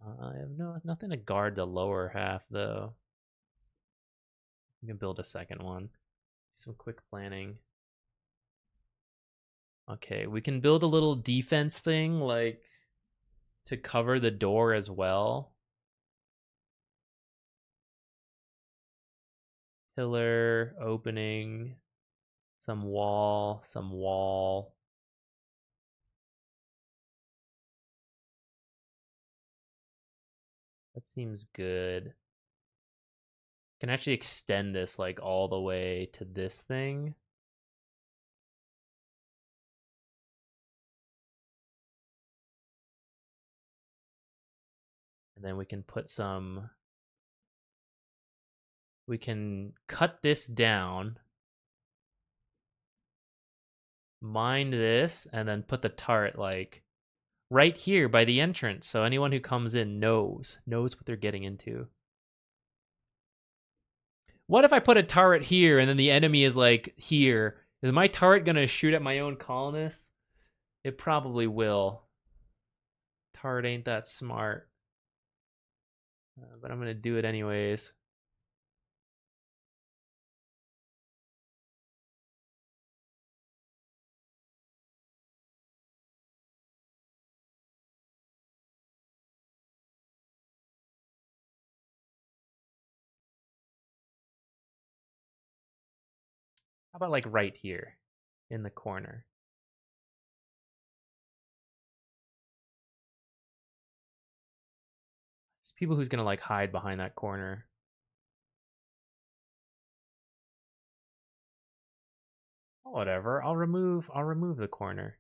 I have nothing to guard the lower half, though. We can build a second one. Some quick planning. Okay, we can build a little defense thing, like, to cover the door as well. Pillar, opening, some wall, some wall. That seems good. Can actually extend this like all the way to this thing. And then we can put some... We can cut this down. Mine this, and then put the turret like right here by the entrance. So anyone who comes in knows what they're getting into. What if I put a turret here and then the enemy is like here? Is my turret gonna shoot at my own colonists? It probably will. Turret ain't that smart. But I'm gonna do it anyways. How about like right here in the corner? There's people who's gonna like hide behind that corner. Whatever. I'll remove the corner.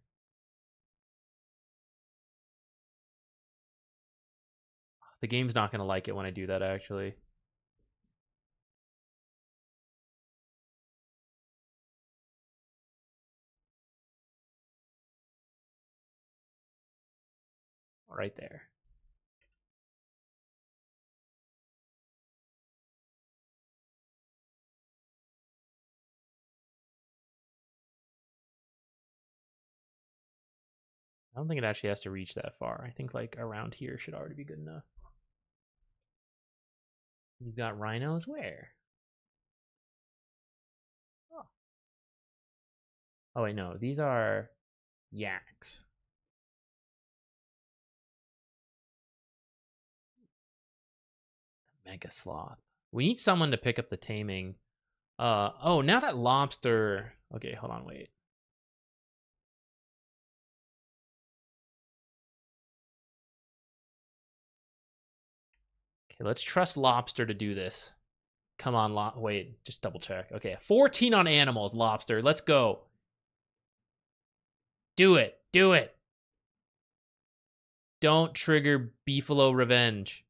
The game's not gonna like it when I do that actually. Right there. I don't think it actually has to reach that far. I think like around here should already be good enough. You've got rhinos where? Oh. Oh wait, no. These are yaks. Mega sloth. We need someone to pick up the taming. Oh, now that lobster. Okay, hold on, wait. Okay, let's trust lobster to do this. Come on, wait, just double check. Okay, 14 on animals, lobster. Let's go. Do it. Do it. Don't trigger Beefalo Revenge.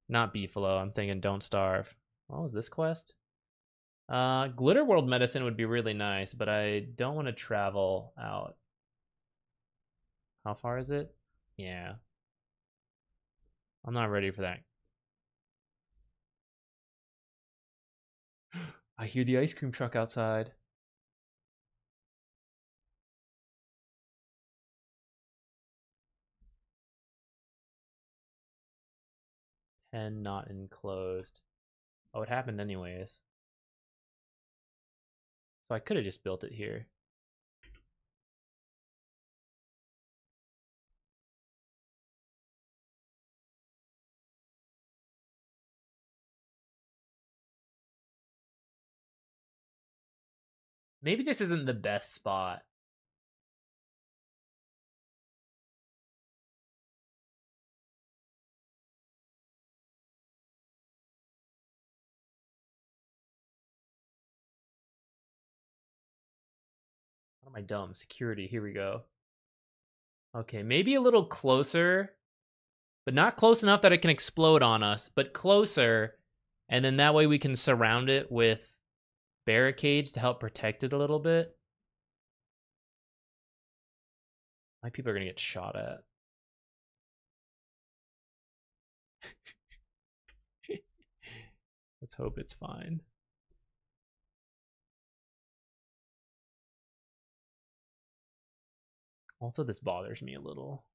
Not Beefalo. I'm thinking Don't Starve. What was this quest? Glitter World Medicine would be really nice, but I don't want to travel out. How far is it? Yeah. I'm not ready for that. I hear the ice cream truck outside. And not enclosed. Oh, it happened anyways. So I could have just built it here. Maybe this isn't the best spot. What am I dumb? Security, here we go. Okay, maybe a little closer, but not close enough that it can explode on us, but closer. And then that way we can surround it with barricades to help protect it a little bit. My people are going to get shot at. Let's hope it's fine. Also, this bothers me a little.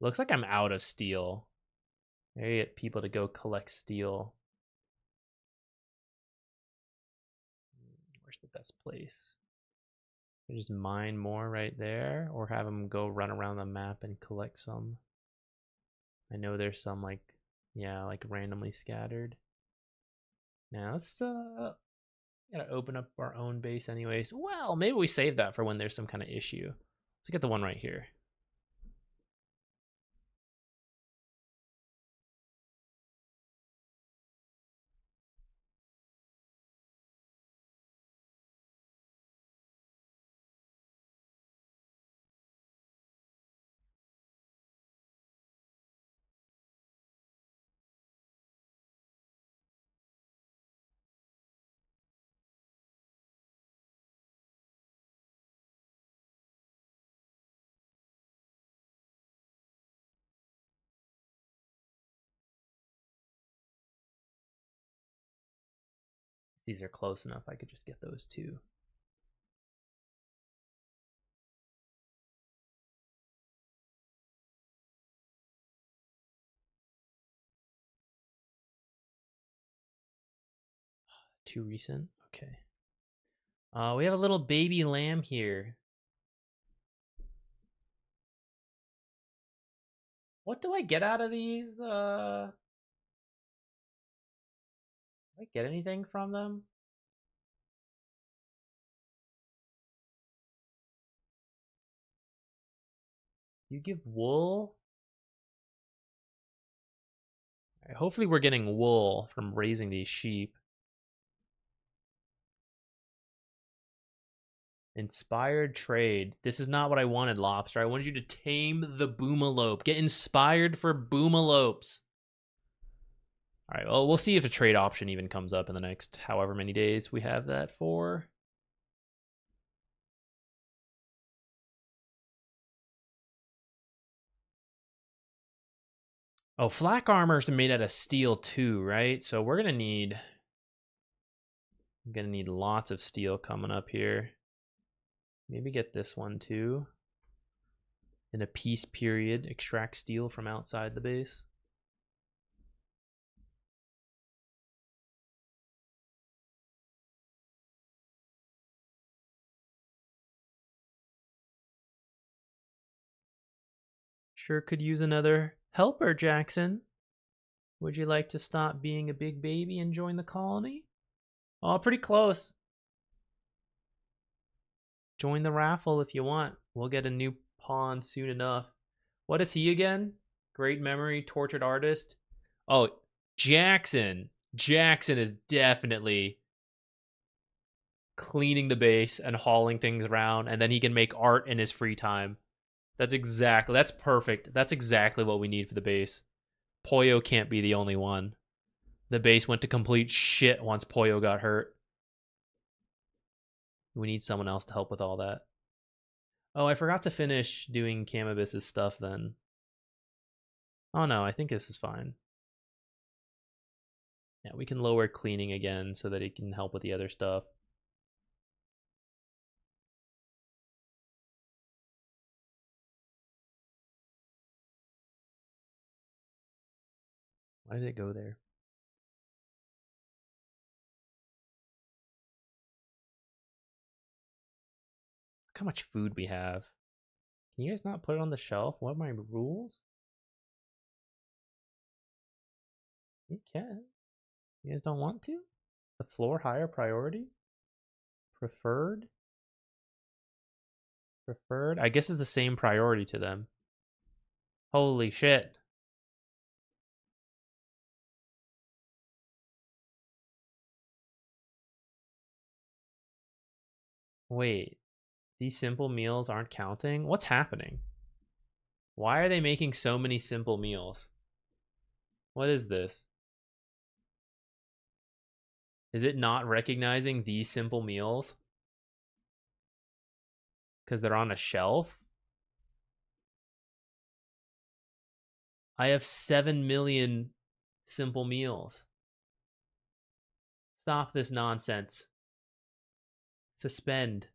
Looks like I'm out of steel. Maybe get people to go collect steel. Where's the best place? I just mine more right there, or have them go run around the map and collect some. I know there's some like, yeah, like randomly scattered. Now let's gotta open up our own base anyways. Well, maybe we save that for when there's some kind of issue. Let's get the one right here. These are close enough, I could just get those two. Too recent? Okay. We have a little baby lamb here. What do I get out of these? I get anything from them? You give wool? Alright, hopefully we're getting wool from raising these sheep. Inspired trade. This is not what I wanted, Lobster. I wanted you to tame the boomalope. Get inspired for boomalopes. All right, well, we'll see if a trade option even comes up in the next however many days we have that for. Oh, flak armor's made out of steel too, right? So we're gonna need lots of steel coming up here. Maybe get this one too. In a peace period, extract steel from outside the base. Sure could use another helper, Jackson. Would you like to stop being a big baby and join the colony? Oh, pretty close. Join the raffle if you want. We'll get a new pawn soon enough. What is he again? Great memory, tortured artist. Oh, Jackson. Jackson is definitely cleaning the base and hauling things around, and then he can make art in his free time. That's perfect. That's exactly what we need for the base. Poyo can't be the only one. The base went to complete shit once Poyo got hurt. We need someone else to help with all that. Oh, I forgot to finish doing Camabis's stuff then. Oh no, I think this is fine. Yeah, we can lower cleaning again so that it can help with the other stuff. Why did it go there? Look how much food we have. Can you guys not put it on the shelf? What are my rules? You can. You guys don't want to? The floor higher priority? Preferred? Preferred? I guess it's the same priority to them. Holy shit. Wait, these simple meals aren't counting? What's happening? Why are they making so many simple meals? What is this? Is it not recognizing these simple meals? Because they're on a shelf? I have 7 million simple meals. Stop this nonsense. Suspend.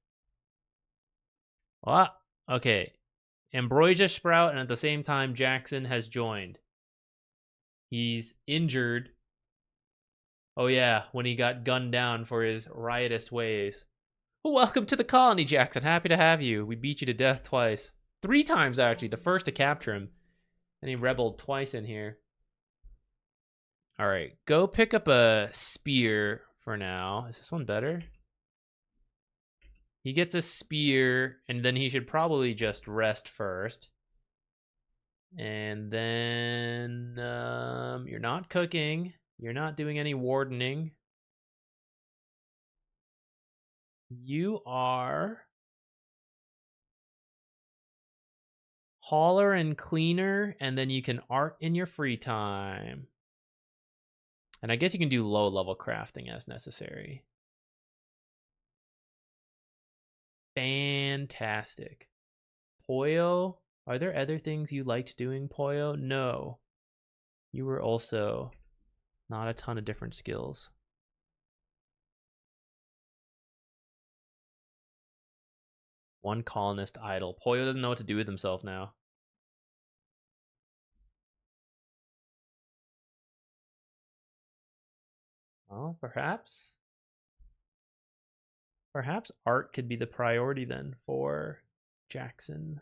What? Okay. Ambrosia Sprout, and at the same time, Jackson has joined. He's injured. Oh yeah, when he got gunned down for his riotous ways. Welcome to the colony, Jackson. Happy to have you. We beat you to death twice. 3 times, actually. The first to capture him. And he rebelled twice in here. Alright, go pick up a spear for now. Is this one better? He gets a spear, and then he should probably just rest first. And then you're not cooking. You're not doing any wardening. You are hauler and cleaner, and then you can art in your free time. And I guess you can do low level crafting as necessary. Fantastic. Poyo, are there other things you liked doing, Poyo? No. You were also not a ton of different skills. One colonist idle. Poyo doesn't know what to do with himself now. Well, perhaps art could be the priority then for Jackson.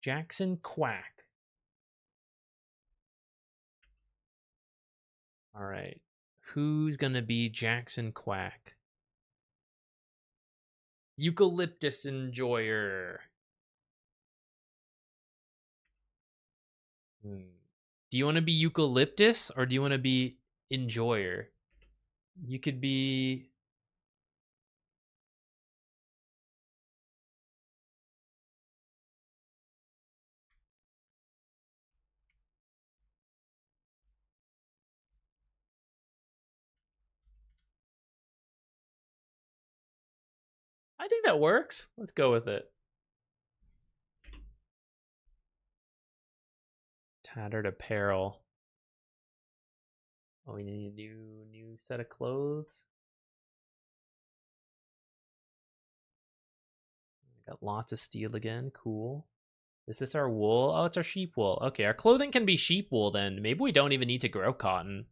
Jackson Quack. All right. Who's going to be Jackson Quack? Eucalyptus Enjoyer. Do you want to be Eucalyptus or do you want to be Enjoyer? You could be... I think that works. Let's go with it. Tattered apparel. Oh, we need a new set of clothes. Got lots of steel again. Cool. Is this our wool? Oh, it's our sheep wool. Okay, our clothing can be sheep wool then. Maybe we don't even need to grow cotton.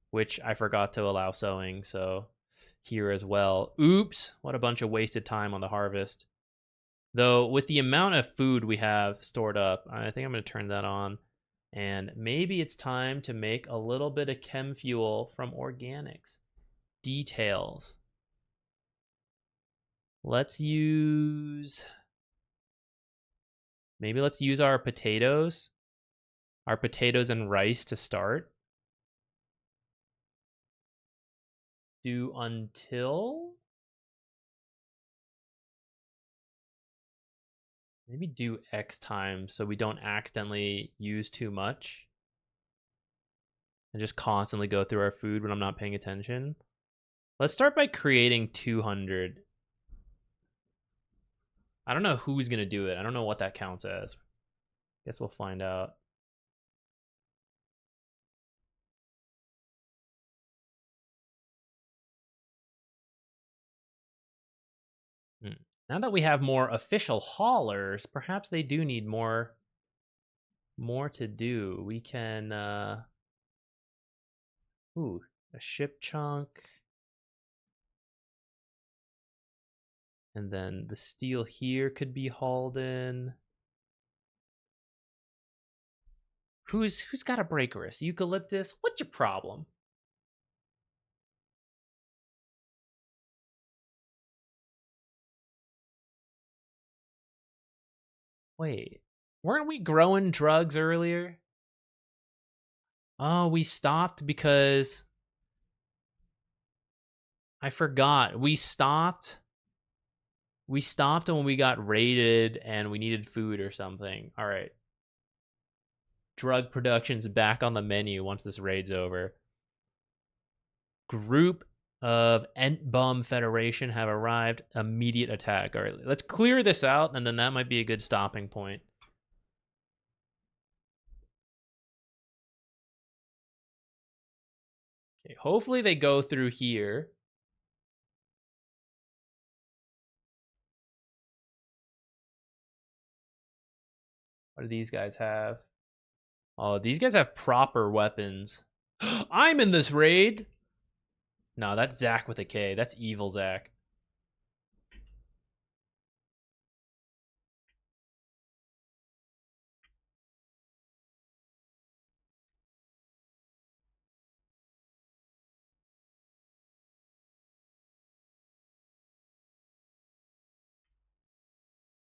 Which I forgot to allow sewing, so here as well. Oops, what a bunch of wasted time on the harvest. Though, with the amount of food we have stored up, I think I'm going to turn that on. And maybe it's time to make a little bit of chem fuel from organics. Details. Let's use... Maybe let's use our potatoes. Our potatoes and rice to start. Do until... Maybe do X times so we don't accidentally use too much. And just constantly go through our food when I'm not paying attention. Let's start by creating 200. I don't know who's going to do it. I don't know what that counts as. Guess we'll find out. Now that we have more official haulers, perhaps they do need more to do. We can ooh, a ship chunk. And then the steel here could be hauled in. Who's got a break wrist? Eucalyptus? What's your problem? Wait, weren't we growing drugs earlier? Oh, we stopped because I forgot. We stopped when we got raided and we needed food or something. All right. Drug production's back on the menu once this raid's over. Group of Ent-Bum Federation have arrived. Immediate attack. All right, let's clear this out, and then that might be a good stopping point. Okay, hopefully they go through here. What do these guys have? Oh, these guys have proper weapons. I'm in this raid. No, that's Zach with a K. That's evil Zach.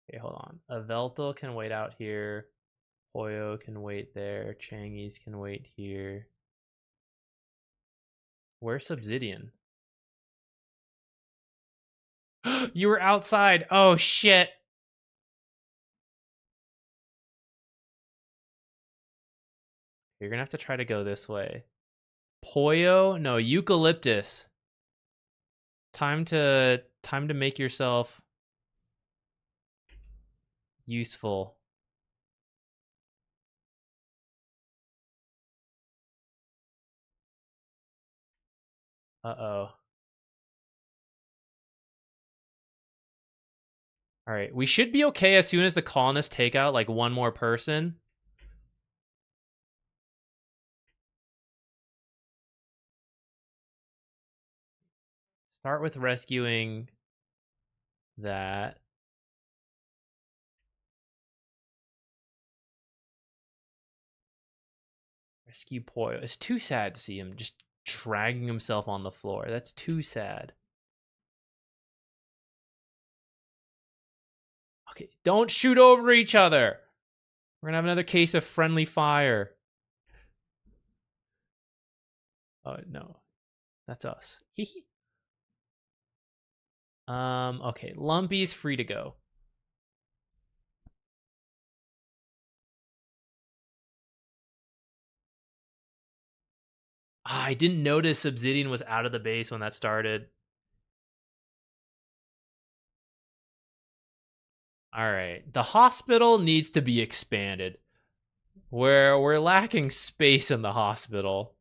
Okay, hold on. Aveltal can wait out here. Hoyo can wait there. Changies can wait here. Where's Obsidian? You were outside. Oh, shit. You're gonna have to try to go this way. Poyo? No, Eucalyptus. Time to make yourself useful. Uh-oh. All right, we should be okay as soon as the colonists take out like one more person. Start with rescuing that. Rescue Poyo. It's too sad to see him just dragging himself on the floor. That's too sad. Okay, don't shoot over each other. We're gonna have another case of friendly fire. Oh no, that's us. Okay, Lumpy's free to go. I didn't notice Obsidian was out of the base when that started. All right, the hospital needs to be expanded. We're lacking space in the hospital.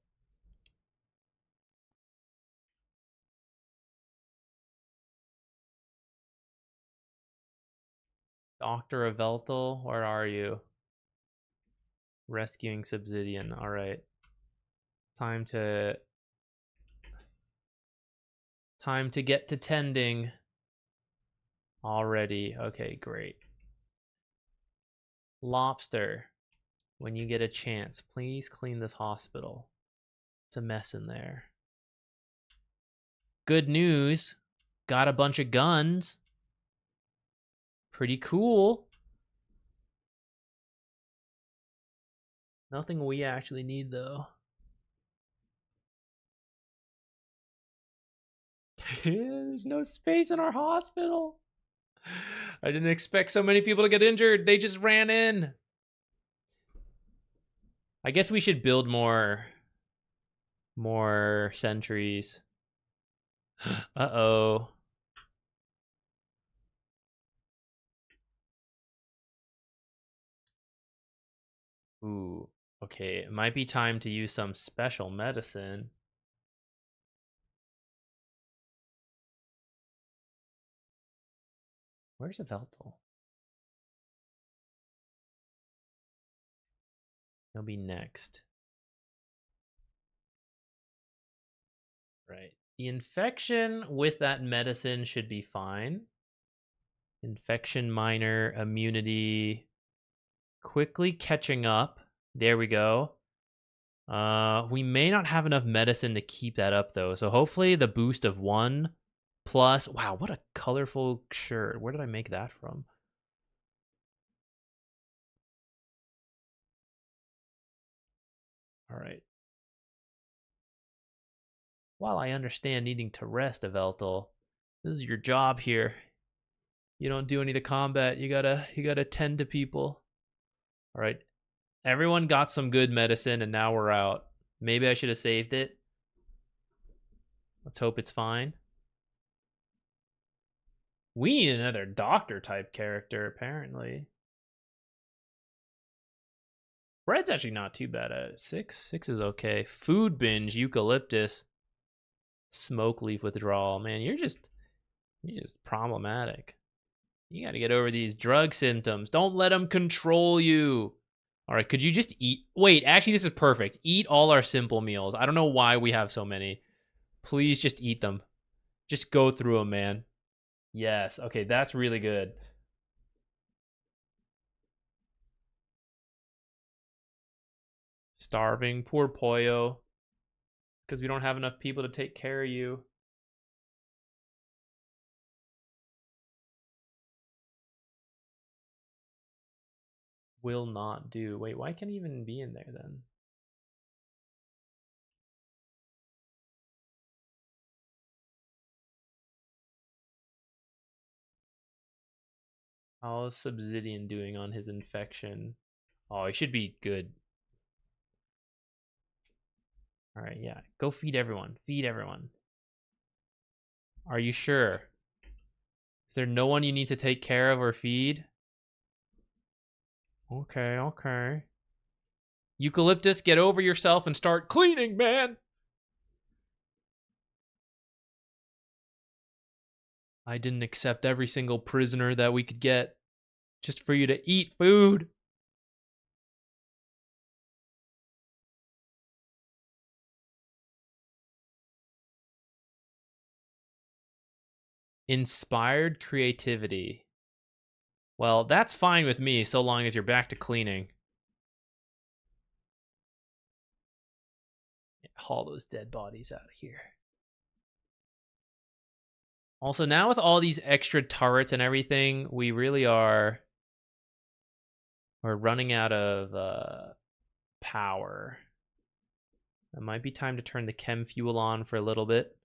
Dr. Avelthal, where are you? Rescuing Obsidian. All right. Time to get to tending already. Okay, great. Lobster, when you get a chance, please clean this hospital. It's a mess in there. Good news, got a bunch of guns. Pretty cool. Nothing we actually need though. There's no space in our hospital. I didn't expect so many people to get injured. They just ran in. I guess we should build more sentries. Uh-oh. Ooh, okay. It might be time to use some special medicine. Where's Aveltal? He'll be next. Right. The infection with that medicine should be fine. Infection minor, immunity. Quickly catching up. There we go. We may not have enough medicine to keep that up though. So hopefully the boost of 1 plus. Wow, what a colorful shirt. Where did I make that from? All right. While I understand needing to rest, Aveltal, this is your job here. You don't do any of the combat. You gotta tend to people. All right. Everyone got some good medicine, and now we're out. Maybe I should have saved it. Let's hope it's fine. We need another doctor type character, apparently. Bread's actually not too bad at it. 6? 6 is okay. Food binge, eucalyptus, smoke leaf withdrawal. Man, you're just problematic. You gotta get over these drug symptoms. Don't let them control you. All right, could you just eat? Wait, actually, this is perfect. Eat all our simple meals. I don't know why we have so many. Please just eat them. Just go through them, man. Yes, okay, that's really good. Starving, poor Poyo. Because we don't have enough people to take care of you. Will not do. Wait, why can't he even be in there then? How is Obsidian doing on his infection? Oh, he should be good. All right, yeah. Go feed everyone. Feed everyone. Are you sure? Is there no one you need to take care of or feed? Okay, okay. Eucalyptus, get over yourself and start cleaning, man! I didn't accept every single prisoner that we could get just for you to eat food. Inspired creativity. Well, that's fine with me so long as you're back to cleaning. haul those dead bodies out of here. Also, now with all these extra turrets and everything, we really are... We're running out of power. It might be time to turn the chem fuel on for a little bit.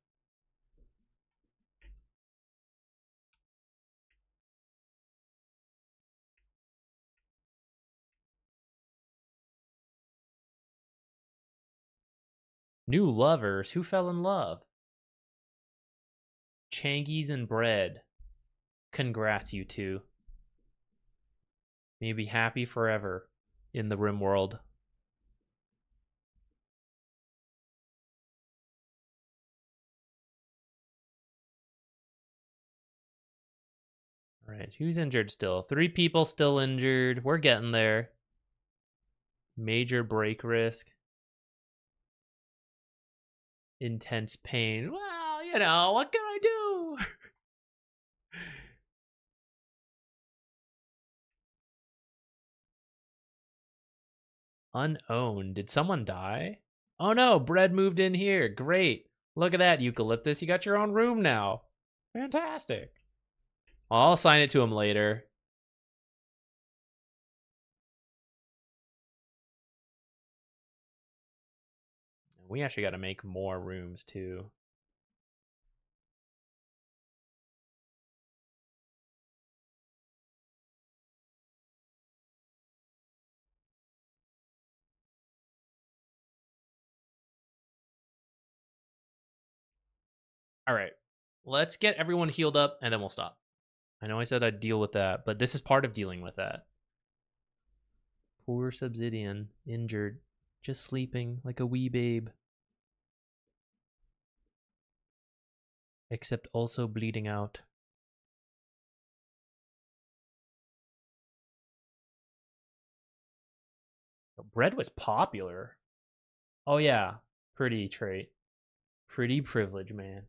New lovers? Who fell in love? Changies and bread. Congrats, you two. May you be happy forever in the Rimworld. All right, who's injured still? 3 people still injured. We're getting there. Major break risk. Intense pain. Well, you know, what can I do? Unowned. Did someone die? Oh no, Bread moved in here. Great. Look at that, Eucalyptus. You got your own room now. Fantastic. I'll assign it to him later. We actually got to make more rooms too. All right, let's get everyone healed up and then we'll stop. I know I said I'd deal with that, but this is part of dealing with that. Poor Subsidian, injured, just sleeping like a wee babe. Except also bleeding out. Bread was popular. Oh yeah, pretty trait. Pretty privilege, man.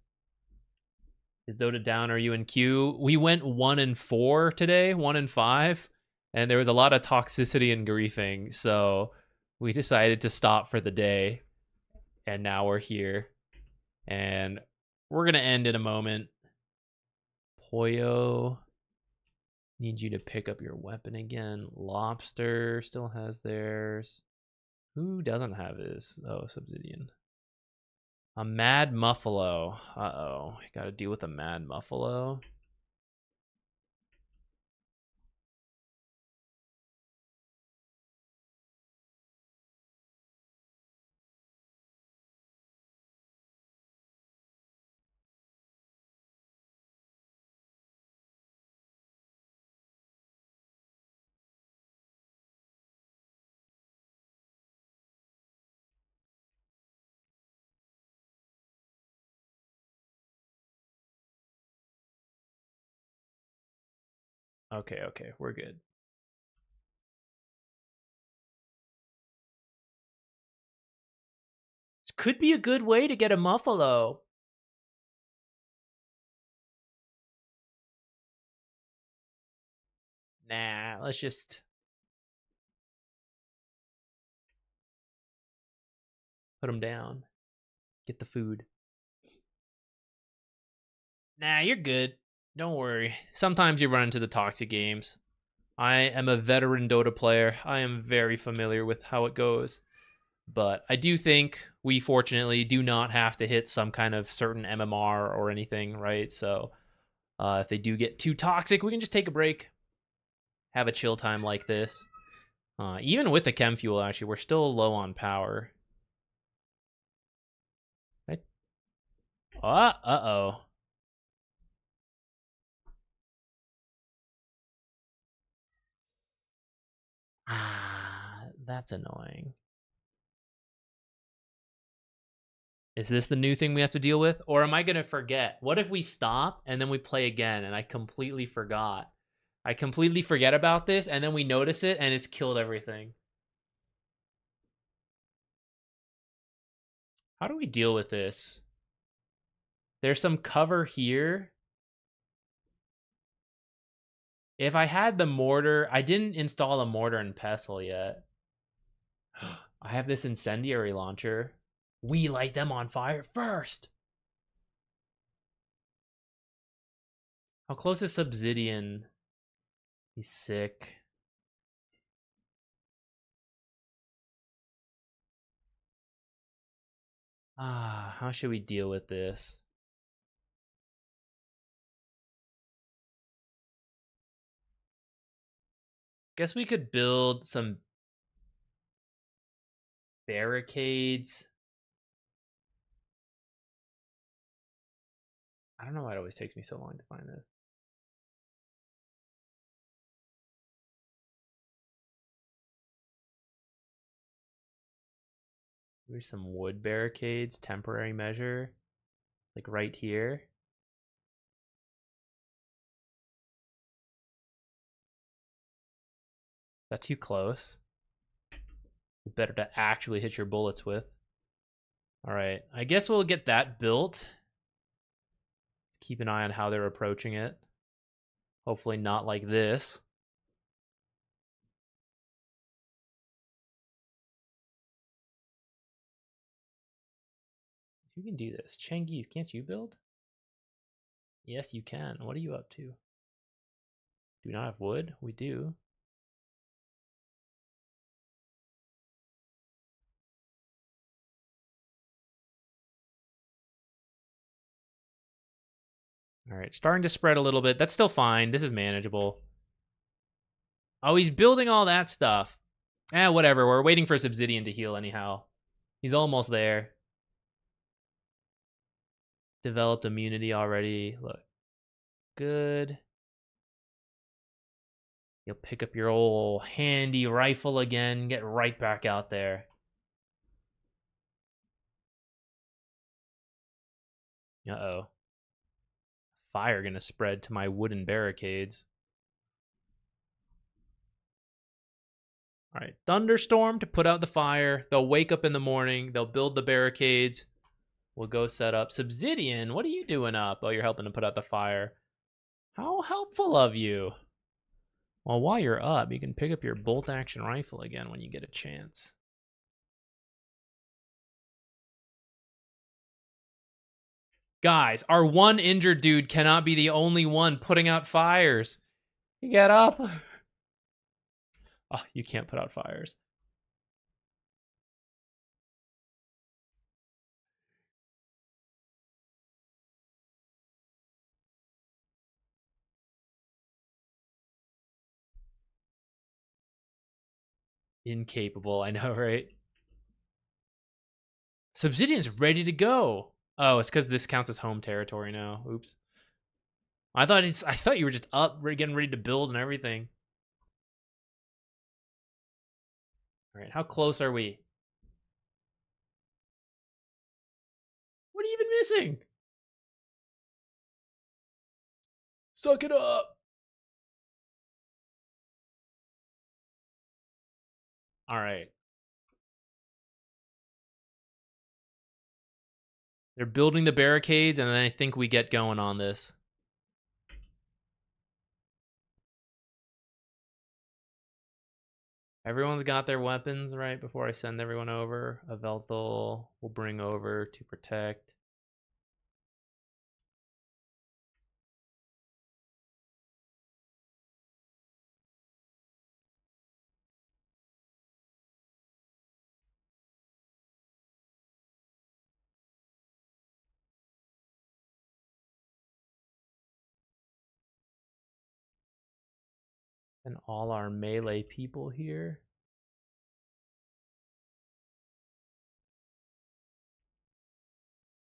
Is Dota down? Are you in queue? We went 1 and 4 today, 1 and 5, and there was a lot of toxicity and griefing, so we decided to stop for the day, and now we're here, and we're gonna end in a moment. Poyo, need you to pick up your weapon again. Lobster still has theirs. Who doesn't have his? Oh, Subsidian. A Mad Muffalo. Uh-oh. Gotta deal with a Mad Muffalo. Okay, we're good. This could be a good way to get a Muffalo. Nah, let's just put him down. Get the food. Nah, you're good. Don't worry. Sometimes you run into the toxic games. I am a veteran Dota player. I am very familiar with how it goes. But I do think we fortunately do not have to hit some kind of certain MMR or anything, right? So if they do get too toxic, we can just take a break. Have a chill time like this. Even with the chem fuel, actually, we're still low on power. Right? Uh-oh. That's annoying. Is this the new thing we have to deal with? Or am I going to forget? What if we stop and then we play again and I completely forgot? I completely forget about this and then we notice it and it's killed everything. How do we deal with this? There's some cover here. If I had the mortar, I didn't install a mortar and pestle yet. I have this incendiary launcher. We light them on fire first. How close is Obsidian? He's sick. How should we deal with this? Guess we could build some barricades. I don't know why it always takes me so long to find this. Maybe some wood barricades, temporary measure, like right here. That's too close. Better to actually hit your bullets with. All right, I guess we'll get that built. Keep an eye on how they're approaching it. Hopefully not like this. You can do this. Changiz, can't you build? Yes, you can. What are you up to? Do we not have wood? We do. All right, starting to spread a little bit. That's still fine. This is manageable. Oh, he's building all that stuff. Whatever. We're waiting for Obsidian to heal anyhow. He's almost there. Developed immunity already. Look. Good. You'll pick up your old handy rifle again. Get right back out there. Uh-oh. Fire gonna spread to my wooden barricades. All right, thunderstorm to put out the fire. They'll wake up in the morning. They'll build the barricades. We'll go set up. Obsidian, what are you doing up? Oh, you're helping to put out the fire. How helpful of you. Well, while you're up, you can pick up your bolt action rifle again when you get a chance. Guys, our one injured dude cannot be the only one putting out fires. Get up. Oh, you can't put out fires. Incapable, I know, right? Obsidian's ready to go. Oh, it's because this counts as home territory now. Oops. I thought you were just up, getting ready to build and everything. All right, how close are we? What are you even missing? Suck it up. All right. They're building the barricades, and then I think we get going on this. Everyone's got their weapons, right? Before I send everyone over. A Veltal will bring over to protect. And all our melee people here.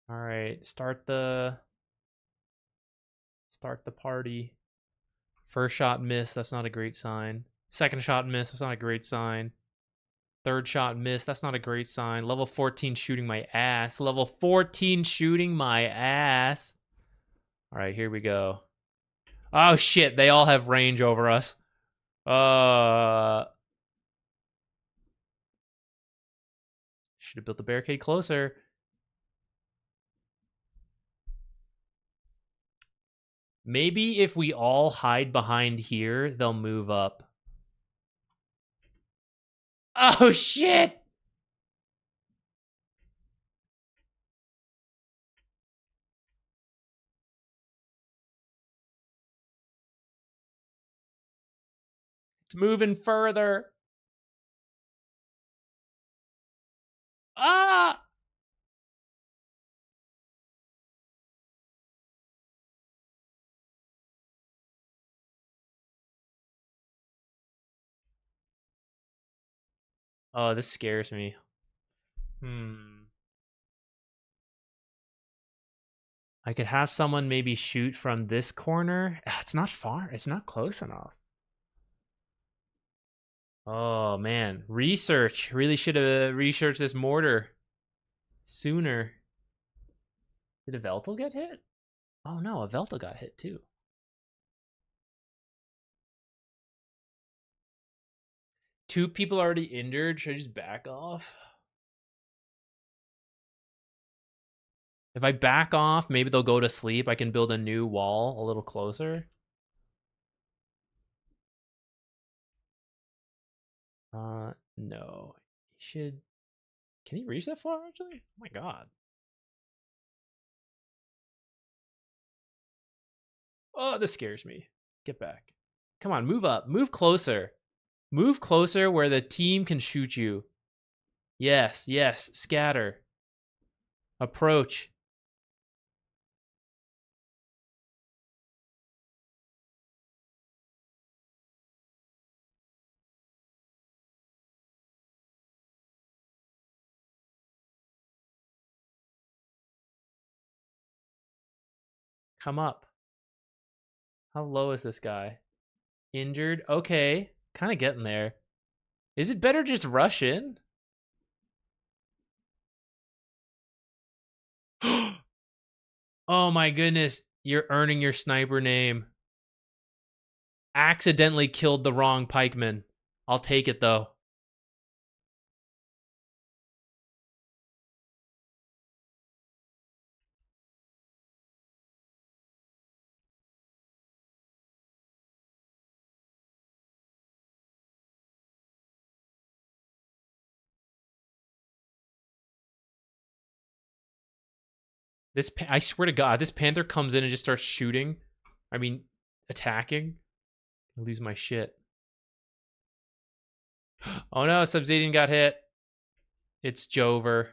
All right, start the party. First shot miss, that's not a great sign. Second shot miss, that's not a great sign. Third shot miss, that's not a great sign. Level 14 shooting my ass. Level 14 shooting my ass. All right, here we go. Oh shit, they all have range over us. Should have built the barricade closer. Maybe if we all hide behind here, they'll move up. Oh shit! It's moving further. Ah! Oh, this scares me. I could have someone maybe shoot from this corner. It's not far. It's not close enough. Oh, man. Research. Really should have researched this mortar sooner. Did a Veltal get hit? Oh, no. A Veltal got hit, too. Two people already injured. Should I just back off? If I back off, maybe they'll go to sleep. I can build a new wall a little closer. No. He should... Can he reach that far, actually? Oh my god. Oh, this scares me. Get back. Come on, move up. Move closer. Move closer where the team can shoot you. Yes, yes. Scatter. Approach. Come up. How low is this guy? Injured? Okay. Kind of getting there. Is it better just rush in? Oh my goodness. You're earning your sniper name. Accidentally killed the wrong pikeman. I'll take it though. I swear to God, this panther comes in and just starts shooting. I mean, attacking. I lose my shit. Oh no, Subsidian got hit. It's Jover.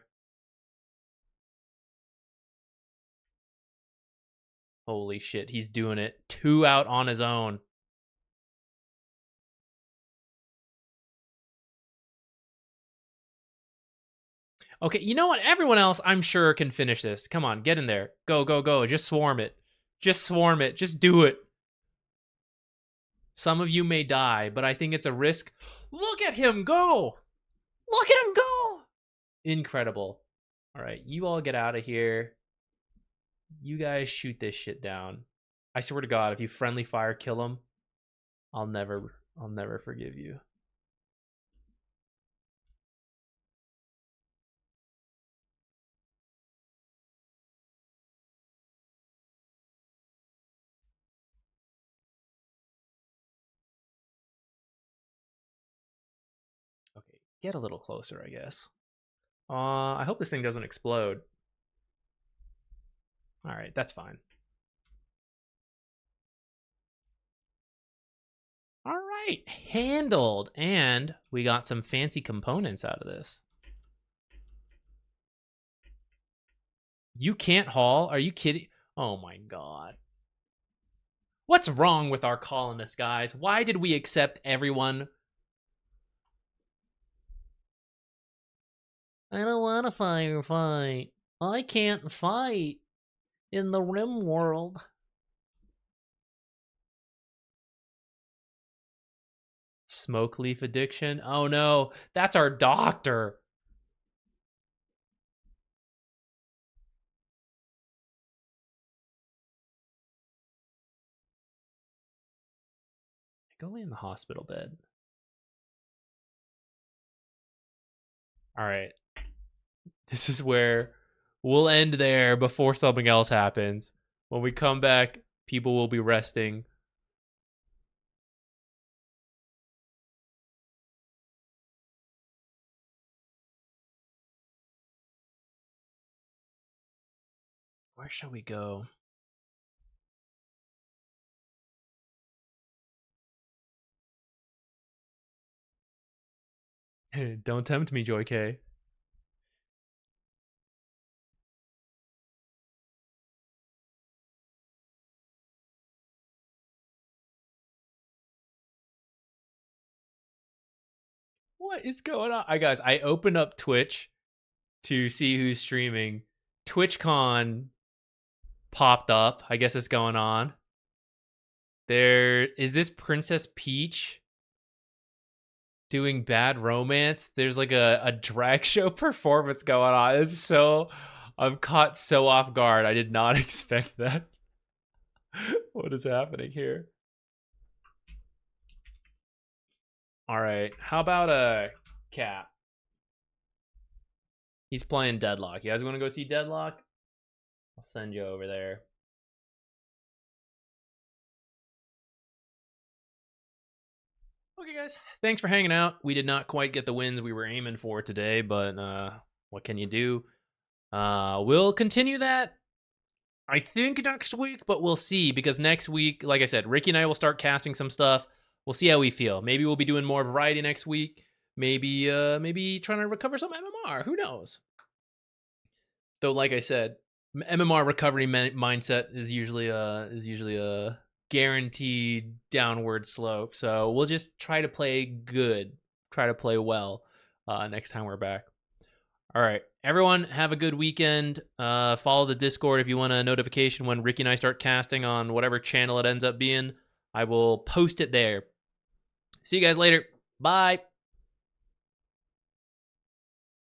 Holy shit, he's doing it. 2 out on his own. Okay, you know what? Everyone else, I'm sure, can finish this. Come on, get in there. Go, go, go. Just swarm it. Just swarm it. Just do it. Some of you may die, but I think it's a risk. Look at him go! Look at him go! Incredible. All right, you all get out of here. You guys shoot this shit down. I swear to God, if you friendly fire kill him, I'll never forgive you. Okay, get a little closer, I guess. I hope this thing doesn't explode. All right, that's fine. All right, handled. And we got some fancy components out of this. You can't haul? Are you kidding? Oh my God. What's wrong with our colonists, guys? Why did we accept everyone? I don't want to firefight. I can't fight in the Rimworld. Smoke leaf addiction? Oh no, that's our doctor. Go lay in the hospital bed. All right. This is where we'll end there before something else happens. When we come back, people will be resting. Where shall we go? Don't tempt me, Joy K. What is going on? Guys, I opened up Twitch to see who's streaming. TwitchCon popped up. I guess it's going on. There is this Princess Peach doing Bad Romance. There's like a drag show performance going on. It's so I'm caught so off guard. I did not expect that. What is happening here? All right. How about a Cap? He's playing Deadlock. You guys want to go see Deadlock? I'll send you over there. Okay, guys. Thanks for hanging out. We did not quite get the wins we were aiming for today, but what can you do? We'll continue that, I think, next week, but we'll see, because next week, like I said, Ricky and I will start casting some stuff. We'll see how we feel. Maybe we'll be doing more variety next week. Maybe trying to recover some MMR. Who knows? Though, like I said, MMR recovery mindset is usually a guaranteed downward slope. So we'll just try to play good, try to play well next time we're back. All right, everyone, have a good weekend. Follow the Discord if you want a notification when Ricky and I start casting on whatever channel it ends up being. I will post it there. See you guys later. Bye.